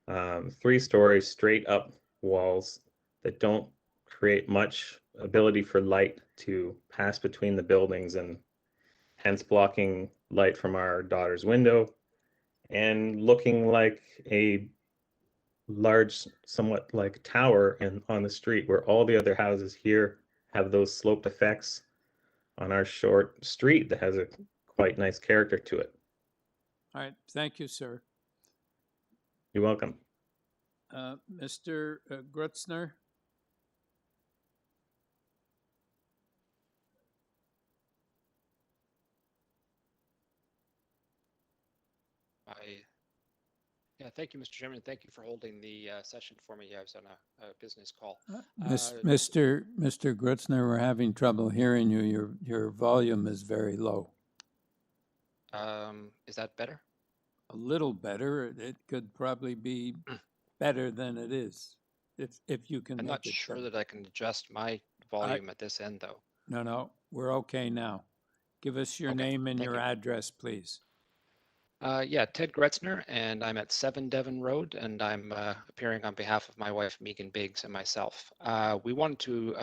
3-story straight up walls that don't create much ability for light to pass between the buildings, and hence blocking light from our daughter's window and looking like a large, somewhat like tower on the street, where all the other houses here have those sloped effects on our short street that has a quite nice character to it. All right, thank you, sir. You're welcome. Mr. Grutzner? Yeah, thank you, Mr. Chairman. Thank you for holding the session for me. I was on a business call. Mr. Grutzner, we're having trouble hearing you. Your volume is very low. Is that better? A little better. It could probably be better than it is, if you can. I'm not sure that I can adjust my volume at this end, though. No, we're okay now. Give us your name and your address, please. Yeah, Ted Gretzner, and I'm at 7 Devon Road, and I'm appearing on behalf of my wife, Megan Biggs, and myself. We wanted to,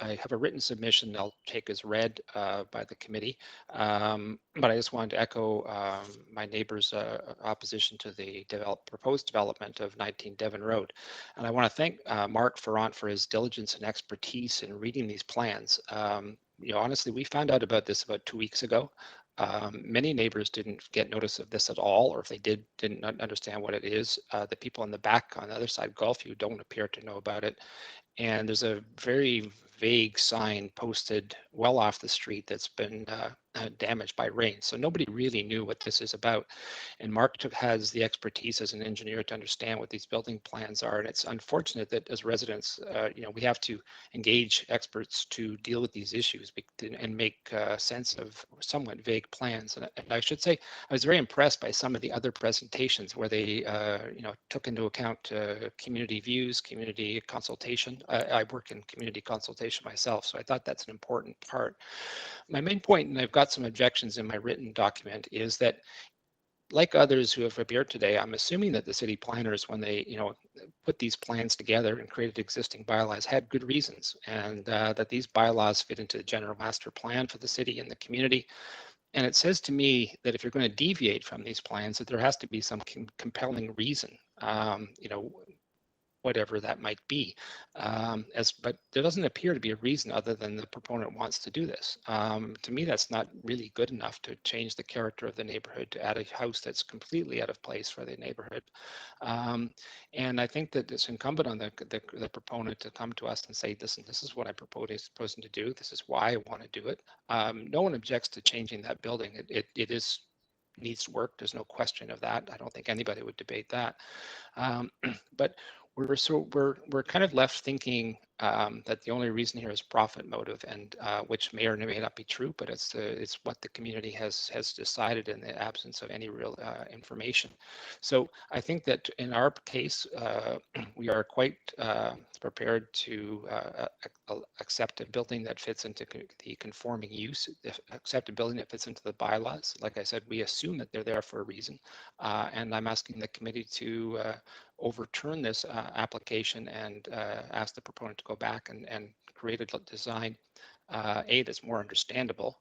I have a written submission I'll take as read by the committee, but I just wanted to echo my neighbor's opposition to the proposed development of 19 Devon Road. And I want to thank Mark Ferrant for his diligence and expertise in reading these plans. Honestly, we found out about this about 2 weeks ago. Many neighbors didn't get notice of this at all, or if they didn't understand what it is. The people in the back on the other side, Gulfview, don't appear to know about it. And there's a very vague sign posted well off the street that's been damaged by rain. So nobody really knew what this is about. And Mark has the expertise as an engineer to understand what these building plans are. And it's unfortunate that as residents, we have to engage experts to deal with these issues and make sense of somewhat vague plans. And I should say, I was very impressed by some of the other presentations where they, took into account community views, community consultation. I work in community consultation myself, so I thought that's an important part. My main point, and I've got some objections in my written document, is that like others who have appeared today, I'm assuming that the city planners, when they, put these plans together and created existing bylaws, had good reasons, and that these bylaws fit into the general master plan for the city and the community. And it says to me that if you're going to deviate from these plans, that there has to be some compelling reason, whatever that might be. But there doesn't appear to be a reason other than the proponent wants to do this. To me, that's not really good enough to change the character of the neighborhood, to add a house that's completely out of place for the neighborhood. And I think that it's incumbent on the proponent to come to us and say, listen, this is what I'm proposing to do. This is why I want to do it. No one objects to changing that building. It needs work. There's no question of that. I don't think anybody would debate that. But we're kind of left thinking that the only reason here is profit motive, and which may or may not be true, but it's what the community has decided in the absence of any real information. So I think that in our case, we are quite prepared to accept a building that fits into the conforming use, accept a building that fits into the bylaws. Like I said, we assume that they're there for a reason, and I'm asking the committee to overturn this application and ask the proponent to go back and create a design that's more understandable,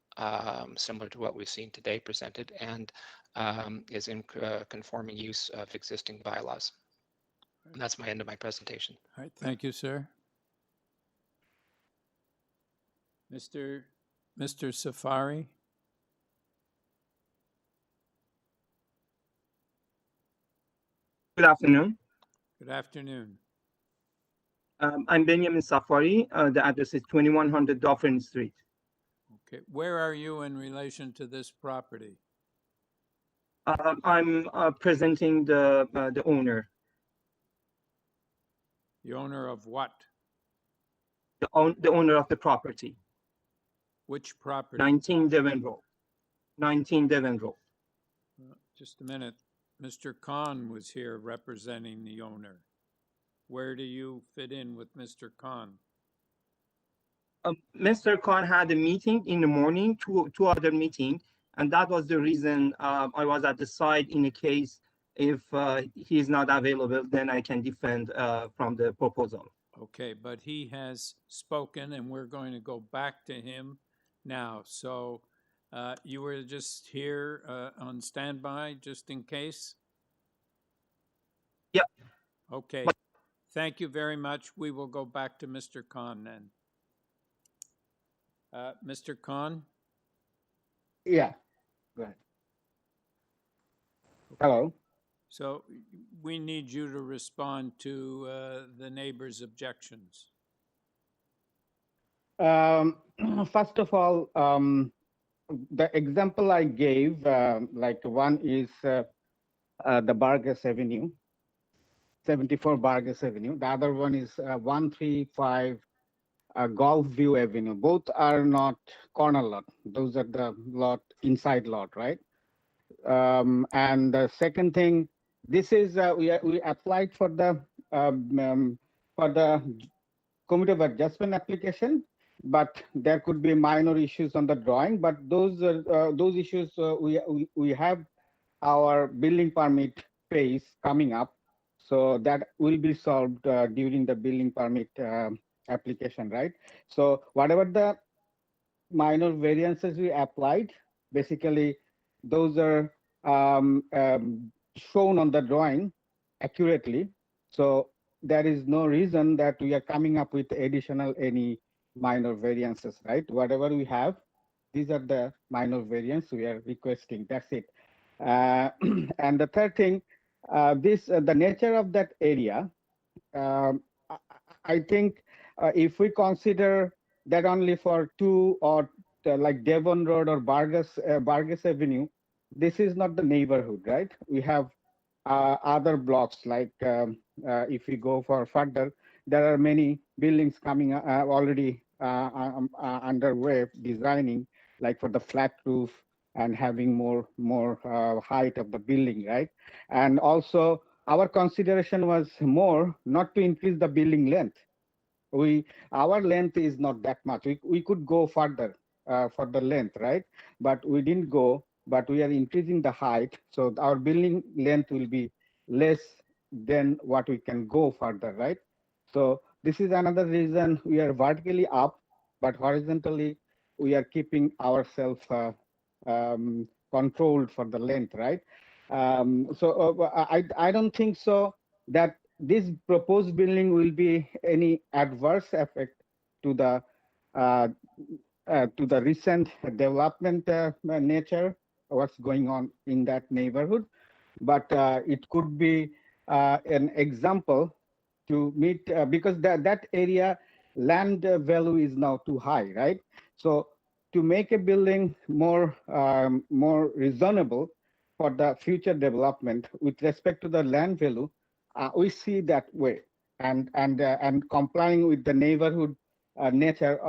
similar to what we've seen today presented, and is in conforming use of existing bylaws. And that's my end of my presentation. All right, thank you, sir. Mr. Safari? Good afternoon. Good afternoon. I'm Benjamin Safari. The address is 2100 Dovercourt Street. Okay, where are you in relation to this property? I'm presenting the owner. The owner of what? The owner of the property. Which property? 19 Devon Road. 19 Devon Road. Just a minute. Mr. Khan was here representing the owner. Where do you fit in with Mr. Khan? Mr. Khan had a meeting in the morning, two other meetings, and that was the reason I was at the side in a case if he is not available, then I can defend from the proposal. Okay, but he has spoken and we're going to go back to him now. So you were just here on standby just in case? Yeah. Okay. Thank you very much. We will go back to Mr. Khan then. Mr. Khan? Yeah, go ahead. Hello. So we need you to respond to the neighbor's objections. First of all, the example I gave, like one is the Vargas Avenue, 74 Vargas Avenue. The other one is 135 Golf View Avenue. Both are not corner lot. Those are the inside lot, right? And the second thing, this is we applied for the committee of adjustment application, but there could be minor issues on the drawing. But those issues we have our building permit phase coming up, so that will be solved during the building permit application, right? So whatever the minor variances we applied, basically those are shown on the drawing accurately. So there is no reason that we are coming up with additional any minor variances, right? Whatever we have, these are the minor variants we are requesting. That's it. And the third thing, the nature of that area, I think if we consider that only for 2 or like Devon Road or Vargas Avenue, this is not the neighborhood, right? We have other blocks like if we go for further, there are many buildings coming already underway designing, like for the flat roof and having more height of the building, right? And also our consideration was more not to increase the building length. Our length is not that much. We could go further for the length, right? But we didn't go, but we are increasing the height. So our building length will be less than what we can go further, right? So this is another reason we are vertically up, but horizontally we are keeping ourselves controlled for the length, right? I don't think so that this proposed building will be any adverse effect to the recent development nature, what's going on in that neighborhood, but it could be an example to meet because that area land value is now too high, right? So to make a building more reasonable for the future development with respect to the land value, we see that way, and complying with the neighborhood nature.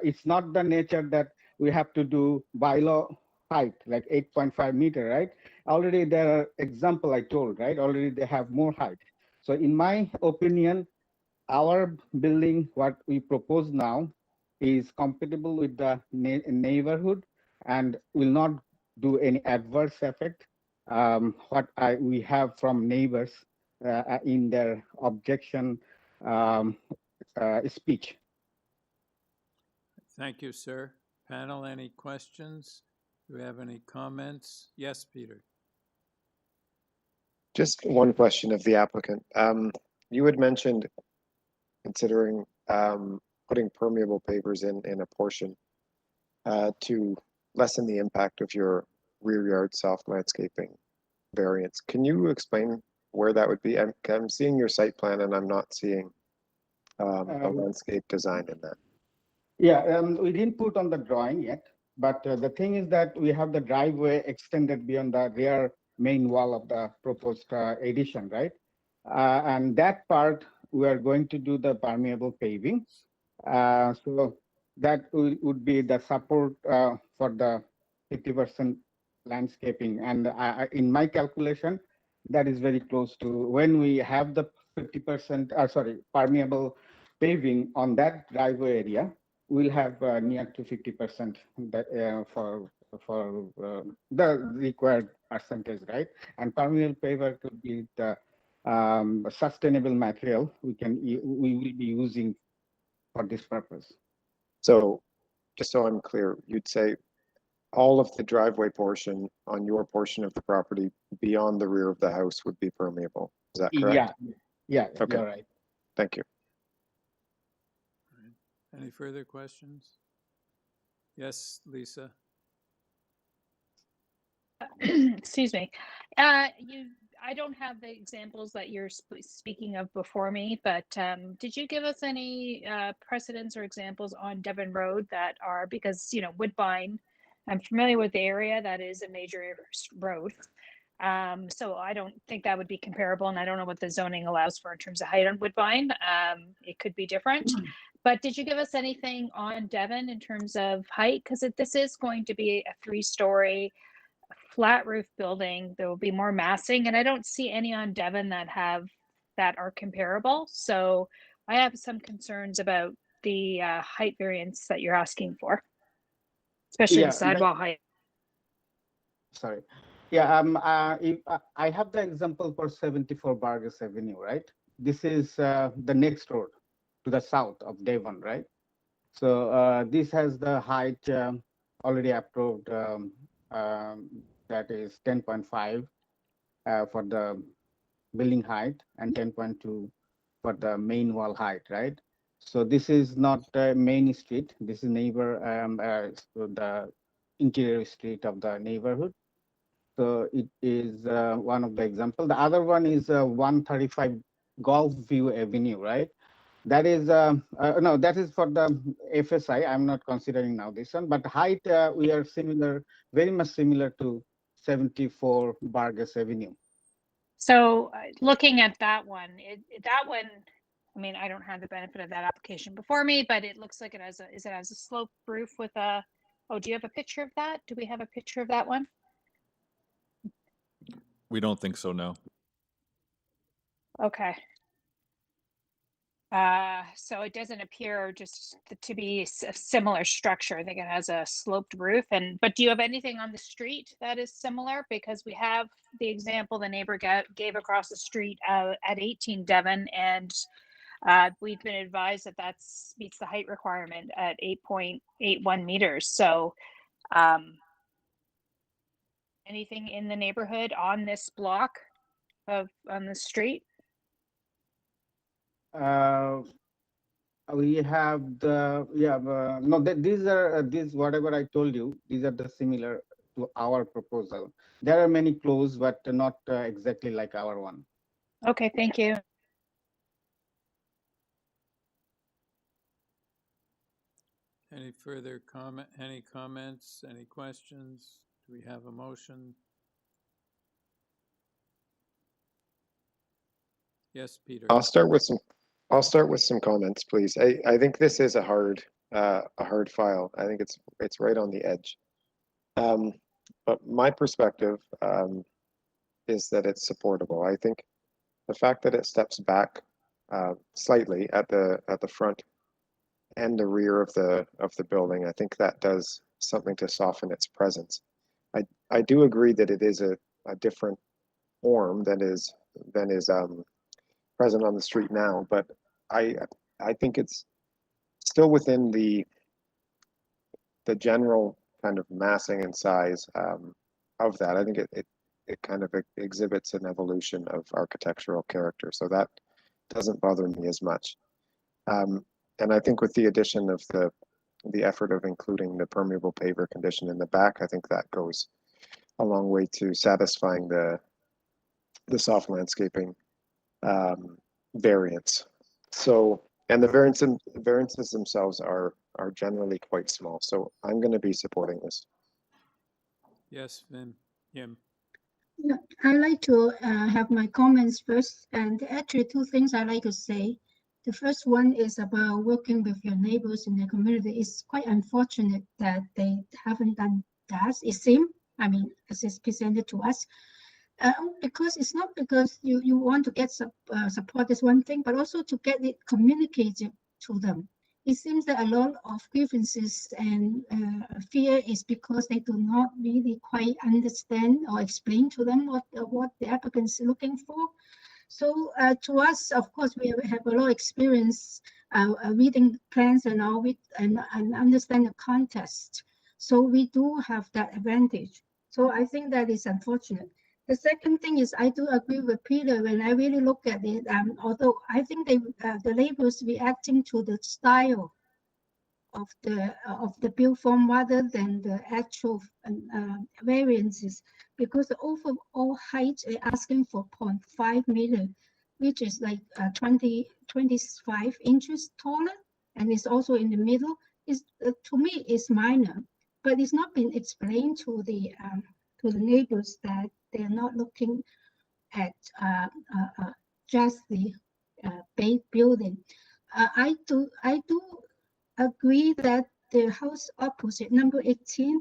It's not the nature that we have to do bylaw height like 8.5 meter, right? Already there are example I told, right? Already they have more height. So in my opinion, our building, what we propose now, is compatible with the neighborhood and will not do any adverse effect. We have from neighbors in their objection speech. Thank you, sir. Panel, any questions? Do we have any comments? Yes, Peter. Just one question of the applicant. You had mentioned considering putting permeable pavers in a portion to lessen the impact of your rear yard soft landscaping variance. Can you explain where that would be? I'm seeing your site plan and I'm not seeing a landscape design in that. Yeah, we didn't put on the drawing yet, but the thing is that we have the driveway extended beyond the rear main wall of the proposed addition, right? And that part, we are going to do the permeable paving. So that would be the support for the 50% landscaping. And in my calculation, that is very close to when we have the 50%, permeable paving on that driveway area, we'll have near to 50% for the required percentage, right? And permeable paver could be the sustainable material we will be using for this purpose. So just so I'm clear, you'd say all of the driveway portion on your portion of the property beyond the rear of the house would be permeable. Is that correct? Yeah, okay. You're right. Thank you. Any further questions? Yes, Lisa. Excuse me. I don't have the examples that you're speaking of before me, but did you give us any precedents or examples on Devon Road that are, because, Woodbine, I'm familiar with the area, that is a major road. So I don't think that would be comparable, and I don't know what the zoning allows for in terms of height on Woodbine. It could be different. But did you give us anything on Devon in terms of height? Because this is going to be a 3-story flat roof building. There will be more massing, and I don't see any on Devon that are comparable. So I have some concerns about the height variance that you're asking for, especially the sidewall height. Sorry. Yeah, I have the example for 74 Vargas Avenue, right? This is the next road to the south of Devon, right? So this has the height already approved. That is 10.5 for the building height and 10.2 for the main wall height, right? So this is not main street. This is the interior street of the neighborhood. So it is one of the examples. The other one is 135 Gulf View Avenue, right? That is, no, that is for the FSI. I'm not considering now this one, but height, we are similar, very much similar to 74 Vargas Avenue. So looking at that one, I mean, I don't have the benefit of that application before me, but it looks like it has a sloped roof with a, oh, do you have a picture of that? Do we have a picture of that one? We don't think so, no. Okay. So it doesn't appear just to be a similar structure. I think it has a sloped roof. But do you have anything on the street that is similar? Because we have the example the neighbor gave across the street at 18 Devon, and we've been advised that meets the height requirement at 8.81 meters. So anything in the neighborhood on this block on the street? We have the, no, these whatever I told you, these are the similar to our proposal. There are many close, but not exactly like our one. Okay, thank you. Any further comment, any comments, any questions? Do we have a motion? Yes, Peter. I'll start with some comments, please. I think this is a hard file. I think it's right on the edge. But my perspective is that it's supportable. I think the fact that it steps back slightly at the front and the rear of the building, I think that does something to soften its presence. I do agree that it is a different form than is present on the street now, but I think it's still within the general kind of massing and size of that. I think it kind of exhibits an evolution of architectural character, so that doesn't bother me as much. And I think with the addition of the effort of including the permeable paver condition in the back, I think that goes a long way to satisfying the soft landscaping variance. So, and the variances themselves are generally quite small. So I'm going to be supporting this. Yes, Vim. Jim. Yeah, I like to have my comments first, and actually two things I like to say. The first one is about working with your neighbors in the community. It's quite unfortunate that they haven't done that. It seems, I mean, as it's presented to us, because it's not because you want to get support is one thing, but also to get it communicated to them. It seems that a lot of grievances and fear is because they do not really quite understand or explain to them what the applicant is looking for. So to us, of course, we have a lot of experience reading plans and all and understand the context. So we do have that advantage. So I think that is unfortunate. The second thing is I do agree with Peter when I really look at it. Although I think the labels reacting to the style of the build form rather than the actual variances, because the overall height is asking for 0.5 meter, which is like 25 inches taller, and it's also in the middle. Is to me is minor, but it's not been explained to the neighbors that they're not looking at just the base building. I do agree that the house opposite, number 18,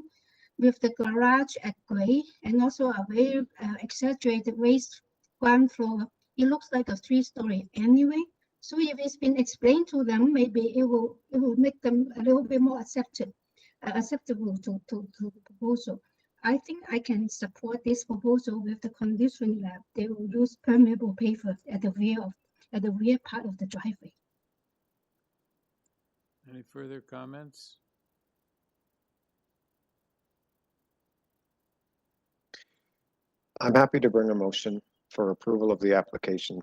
with the garage at gray and also a very exaggerated raised ground floor, it looks like a 3-story anyway. So if it's been explained to them, maybe it will make them a little bit more acceptable to the proposal. I think I can support this proposal with the condition that they will use permeable paver at the rear part of the driveway. Any further comments? I'm happy to bring a motion for approval of the application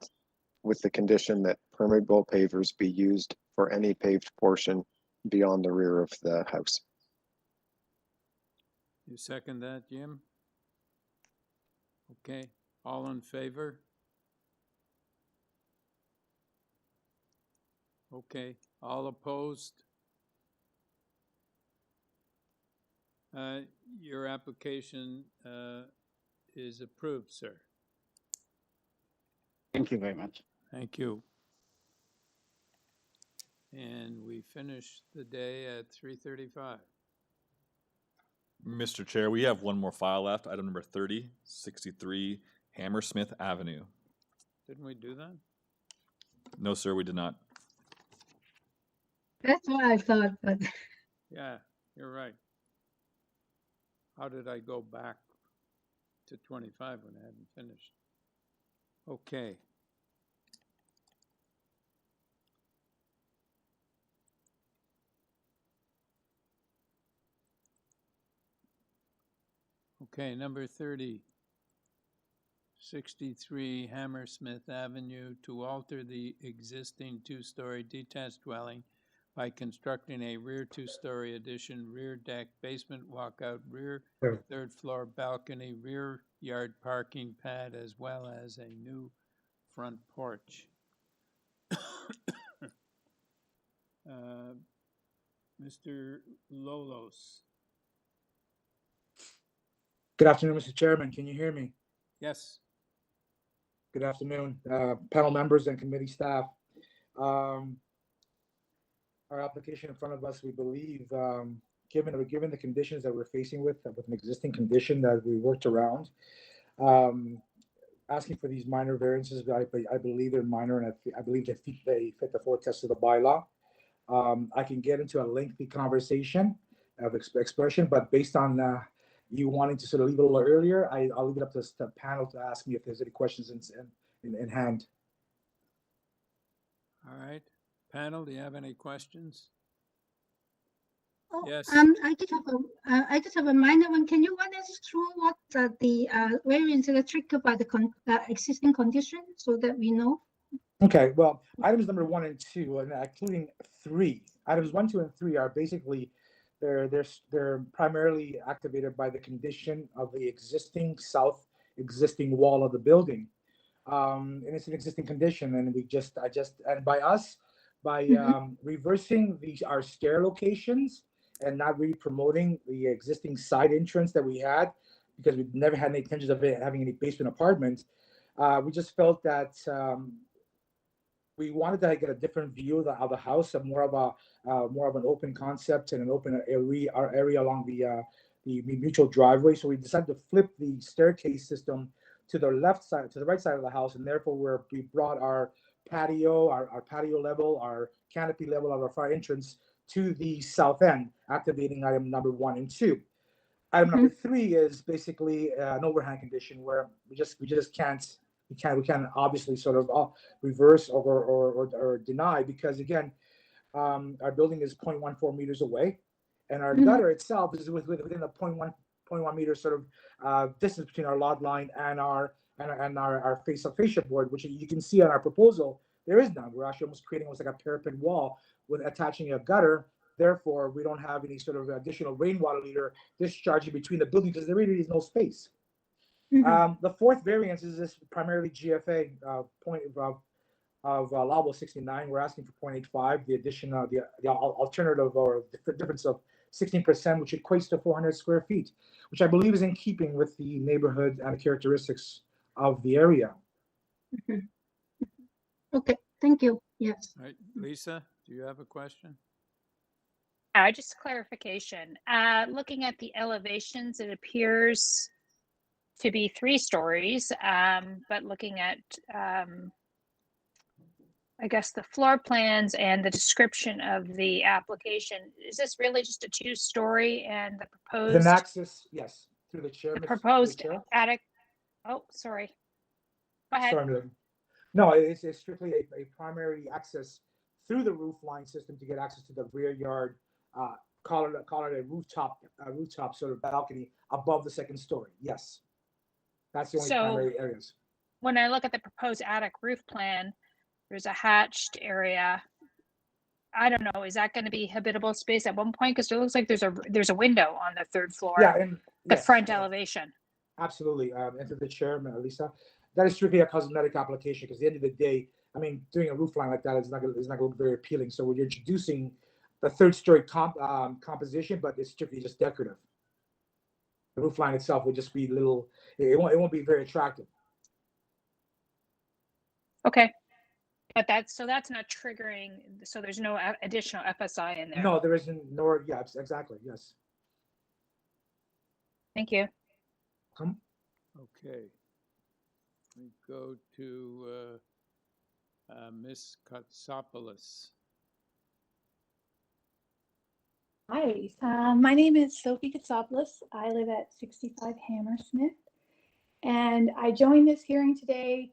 with the condition that permeable pavers be used for any paved portion beyond the rear of the house. You second that, Jim? Okay, all in favor? Okay, all opposed? Your application is approved, sir. Thank you very much. Thank you. And we finish the day at 3:35. Mr. Chair, we have one more file left, item number 3063 Hammersmith Avenue. Didn't we do that? No, sir, we did not. That's what I thought, but Yeah, you're right. How did I go back to 25 when I hadn't finished? Okay. Okay, number 30, 63 Hammersmith Avenue to alter the existing two-story detached dwelling by constructing a rear two-story addition, rear deck, basement walkout, rear third floor balcony, rear yard parking pad, as well as a new front porch. Mr. Lolos. Good afternoon, Mr. Chairman. Can you hear me? Yes. Good afternoon, panel members and committee staff. Our application in front of us, we believe, given the conditions that we're facing with an existing condition that we worked around, asking for these minor variances, I believe they're minor, and I believe they fit the four tests of the bylaw. I can get into a lengthy conversation of expression, but based on you wanting to sort of leave it a little earlier, I'll leave it up to the panel to ask me if there's any questions in hand. All right. Panel, do you have any questions? oh, Yes. I just have a minor one. Can you run us through what the variance that are triggered by the existing condition so that we know? Okay, well, items number 1 and 2, and including 3. Items 1, 2, and 3 are basically they're primarily activated by the condition of the existing wall of the building, and it's an existing condition. And by reversing our stair locations and not really promoting the existing side entrance that we had, because we've never had any intentions of having any basement apartments, we just felt that we wanted to get a different view of the house, and more of an open concept and an open area along the mutual driveway. So we decided to flip the staircase system to the right side of the house, and therefore we brought our patio, our patio level, our canopy level of our fire entrance to the south end, activating item number 1 and 2. Item number 3 is basically an overhang condition where we can't obviously sort of reverse or deny, because again, our building is 0.14 meters away, and our gutter itself is within a 0.1 meter sort of distance between our lot line and our fascia board, which you can see on our proposal. There is none. We're actually almost creating like a parapet wall with attaching a gutter. Therefore, we don't have any sort of additional rainwater leader discharging between the buildings because there really is no space. The fourth variance is this primarily GFA point of allowable 69. We're asking for 0.85, the addition of the alternative or the difference of 16%, which equates to 400 square feet, which I believe is in keeping with the neighborhood and the characteristics of the area. Okay, thank you. Yes. All right, Lisa, do you have a question? Just clarification. Looking at the elevations, it appears to be 3 stories, but looking at, I guess, the floor plans and the description of the application, is this really just a 2-story, and the proposed? The access, yes, through the chair. The proposed attic. Oh, sorry. Go ahead. Sorry, no, it's strictly a primary access through the roof line system to get access to the rear yard. Call it a rooftop sort of balcony above the 2nd story. Yes. That's the only primary areas. When I look at the proposed attic roof plan, there's a hatched area. I don't know, is that going to be habitable space at one point? Because it looks like there's a window on the 3rd floor. Yeah, and the front elevation. Absolutely. And to the chair, Lisa, that is strictly a cosmetic application, because at the end of the day, I mean, doing a roof line like that is not gonna look very appealing. So we're introducing the third story composition, but it's strictly just decorative. The roof line itself will just be little. It won't be very attractive. Okay. But that's not triggering, so there's no additional FSI in there. No, there isn't, nor, yeah, exactly, yes. Thank you. Okay. We go to Ms. Katsopoulos. Hi, my name is Sophie Katsopoulos. I live at 65 Hammersmith, and I joined this hearing today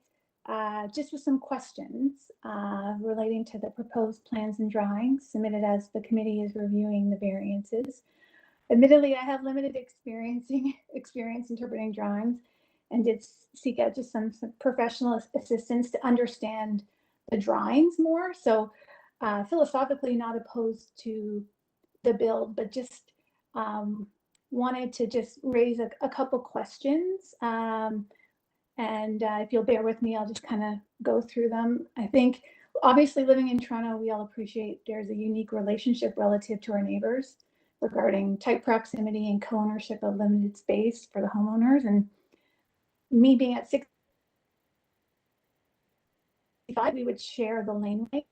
just with some questions relating to the proposed plans and drawings submitted as the committee is reviewing the variances. Admittedly, I have limited experience interpreting drawings and did seek out just some professional assistance to understand the drawings more. So philosophically not opposed to the build, but just wanted to just raise a couple questions. And if you'll bear with me, I'll just kind of go through them. I think, obviously, living in Toronto, we all appreciate there's a unique relationship relative to our neighbors regarding tight proximity and co-ownership of limited space for the homeowners. And me being at 65, we would share the laneway.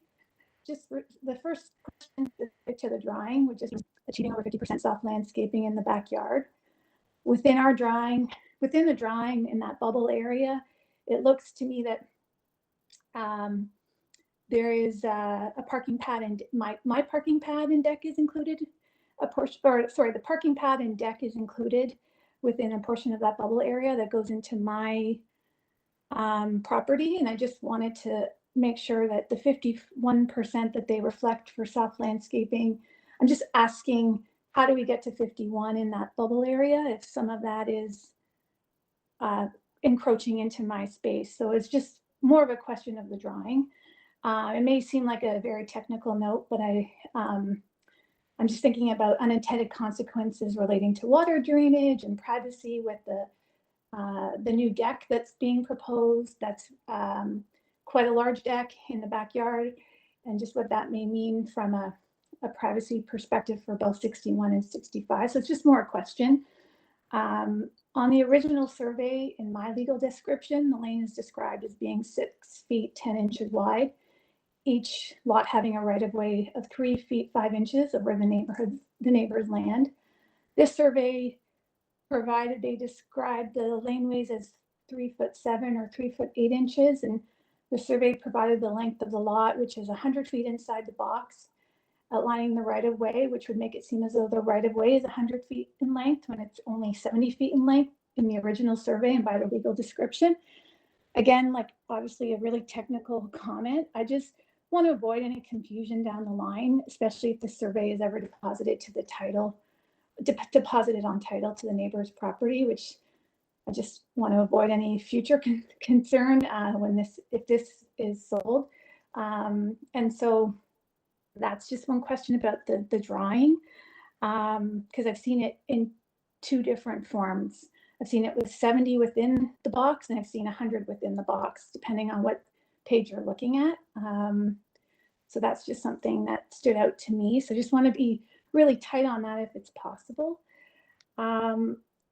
Just the first question to the drawing, which is achieving over 50% soft landscaping in the backyard. Within the drawing in that bubble area, it looks to me that there is a parking pad, and my parking pad and deck is included. The parking pad and deck is included within a portion of that bubble area that goes into my property, and I just wanted to make sure that the 51% that they reflect for soft landscaping, I'm just asking, how do we get to 51 in that bubble area if some of that is encroaching into my space? So it's just more of a question of the drawing. It may seem like a very technical note, but I'm just thinking about unintended consequences relating to water drainage and privacy with the new deck that's being proposed. That's quite a large deck in the backyard, and just what that may mean from a privacy perspective for both 61 and 65. So it's just more a question. On the original survey, in my legal description, the lane is described as being 6 feet 10 inches wide, each lot having a right-of-way of 3 feet 5 inches over the neighbor's land. This survey provided they described the laneways as 3'7" or 3'8" inches, and the survey provided the length of the lot, which is 100 feet inside the box, outlining the right-of-way, which would make it seem as though the right-of-way is 100 feet in length when it's only 70 feet in length in the original survey and by the legal description. Again, like obviously a really technical comment. I just want to avoid any confusion down the line, especially if the survey is ever deposited to the title, deposited on title to the neighbor's property, which I just want to avoid any future concern if this is sold. And so that's just one question about the drawing, because I've seen it in two different forms. I've seen it with 70 within the box, and I've seen 100 within the box, depending on what page you're looking at. So that's just something that stood out to me. So just want to be really tight on that if it's possible.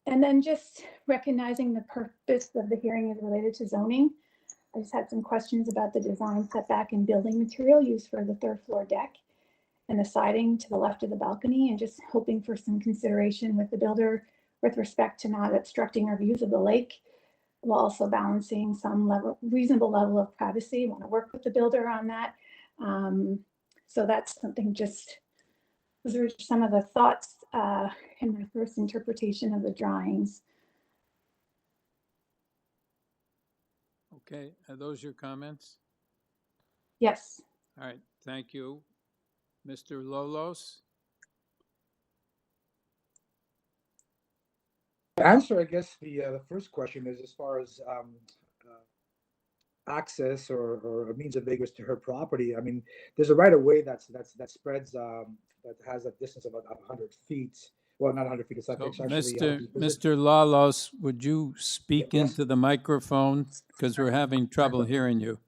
And then just recognizing the purpose of the hearing is related to zoning. I just had some questions about the design setback and building material used for the third floor deck and the siding to the left of the balcony, and just hoping for some consideration with the builder with respect to not obstructing our views of the lake, while also balancing some reasonable level of privacy. I want to work with the builder on that. So that's something, just those are some of the thoughts in my first interpretation of the drawings. Okay, are those your comments? Yes. All right, thank you. Mr. Lolos? The answer, I guess, the first question is as far as access or a means of egress to her property. I mean, there's a right of way that spreads that has a distance of about 100 feet. Well, not 100 feet. It's actually Mr. Lalos, would you speak into the microphone, because we're having trouble hearing you?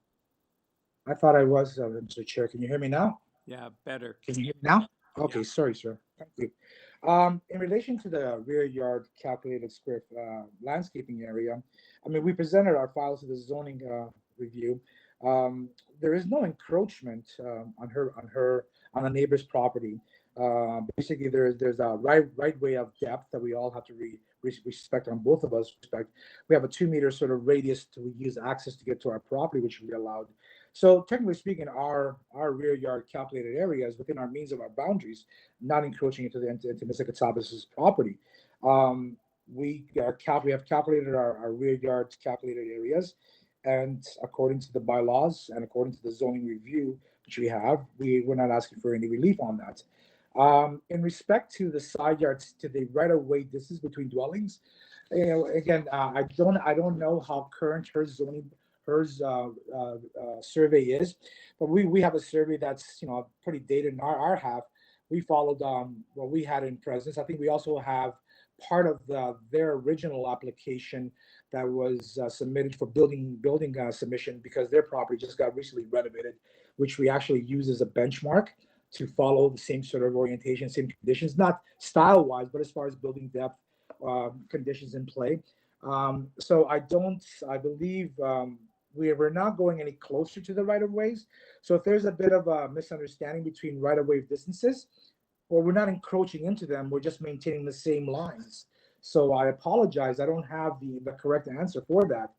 I thought I was, Mr. Chair. Can you hear me now? Yeah, better. Can you hear me now? Okay, sorry, sir. Thank you. In relation to the rear yard calculated square landscaping area, I mean, we presented our files to the zoning review. There is no encroachment on the neighbor's property. Basically, there's a right way of depth that we all have to respect on both of us respect. We have a 2-meter sort of radius to use access to get to our property, which we allowed. So technically speaking, our rear yard calculated area is within our means of our boundaries, not encroaching into Mr. Katsabas' property. We have calculated our rear yard calculated areas, and according to the bylaws and according to the zoning review, which we have, we're not asking for any relief on that. In respect to the side yards, to the right-of-way distance between dwellings, again, I don't know how current her survey is, but we have a survey that's pretty dated in our half. We followed what we had in presence. I think we also have part of their original application that was submitted for building submission, because their property just got recently renovated, which we actually use as a benchmark to follow the same sort of orientation, same conditions, not style-wise, but as far as building depth, conditions in play. So I believe we're not going any closer to the right-of-ways. So if there's a bit of a misunderstanding between right-of-way distances, well, we're not encroaching into them, we're just maintaining the same lines. So I apologize, I don't have the correct answer for that.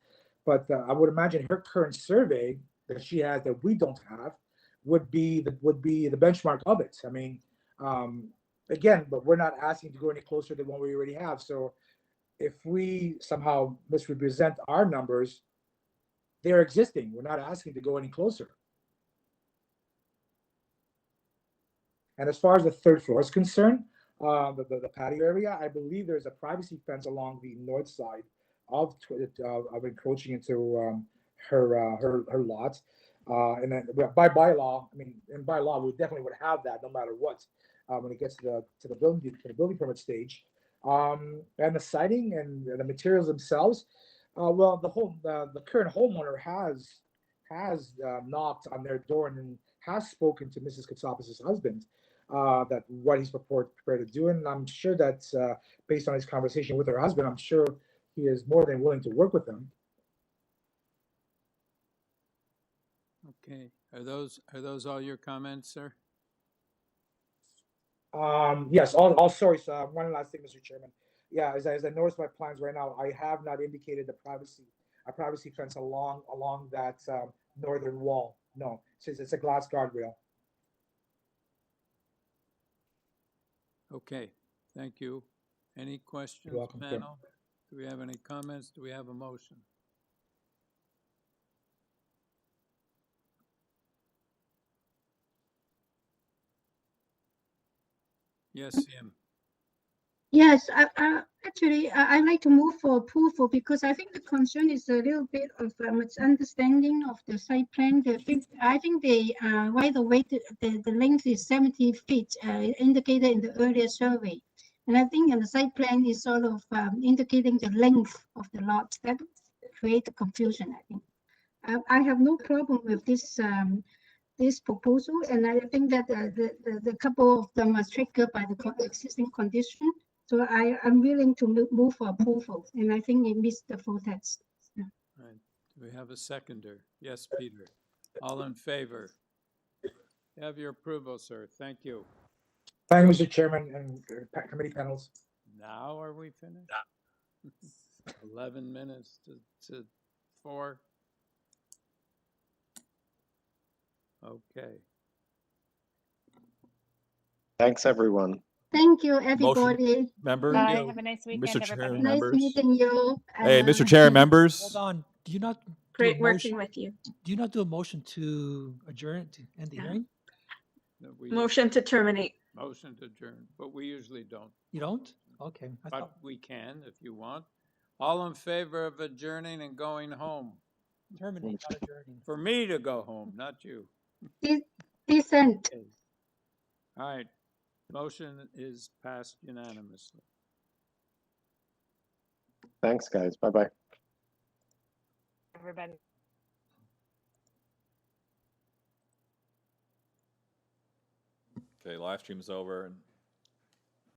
But I would imagine her current survey that she has that we don't have would be the benchmark of it. I mean, again, but we're not asking to go any closer than what we already have. So if we somehow misrepresent our numbers, they're existing. We're not asking to go any closer. And as far as the third floor is concerned, the patio area, I believe there's a privacy fence along the north side of encroaching into her lot. And then by bylaw, I mean, in bylaw, we definitely would have that no matter what when it gets to the building permit stage. And the siding and the materials themselves, well, the current homeowner has knocked on their door and has spoken to Mrs. Katsopoulos' husband that what he's prepared to do, and I'm sure that based on his conversation with her husband, I'm sure he is more than willing to work with them. Okay, are those all your comments, sir? Yes, sorry, sir. One last thing, Mr. Chairman. Yeah, as I noticed my plans right now, I have not indicated a privacy fence along that northern wall. No, it's a glass guardrail. Okay, thank you. Any questions, You're welcome, panel? Do we have any comments? Do we have a motion? Yes, Sim. Yes, actually, I'd like to move for approval because I think the concern is a little bit of a misunderstanding of the site plan. I think the right of way, the length is 70 feet indicated in the earlier survey. And I think in the site plan is sort of indicating the length of the lot. That creates confusion, I think. I have no problem with this proposal, and I think that the couple of them are triggered by the existing condition. So I'm willing to move for approval, and I think it meets the full text. Yeah. Right. Do we have a seconder? Yes, Peter. All in favor? You have your approval, sir. Thank you. Thank you, Mr. Chairman and committee panels. Now are we finished? 11 minutes to 4. Okay. Thanks, everyone. Thank you, everybody. Motion, member. Bye. Have a nice weekend, Mr. Chair, everybody. members. Nice meeting you. Hey, Mr. Chair, members. Hold on. Do you not Great do a working motion? with you. Do you not do a motion to adjourn to end the hearing? No, Motion to terminate. Motion to adjourn, but we usually don't. You don't? Okay. But we can if you want. All in favor of adjourning and going home? Terminate, not adjourning. For me to go home, not you. Decent. Okay. All right. Motion is passed unanimously. Thanks, guys. Bye-bye. Everybody. Okay, live stream's over, and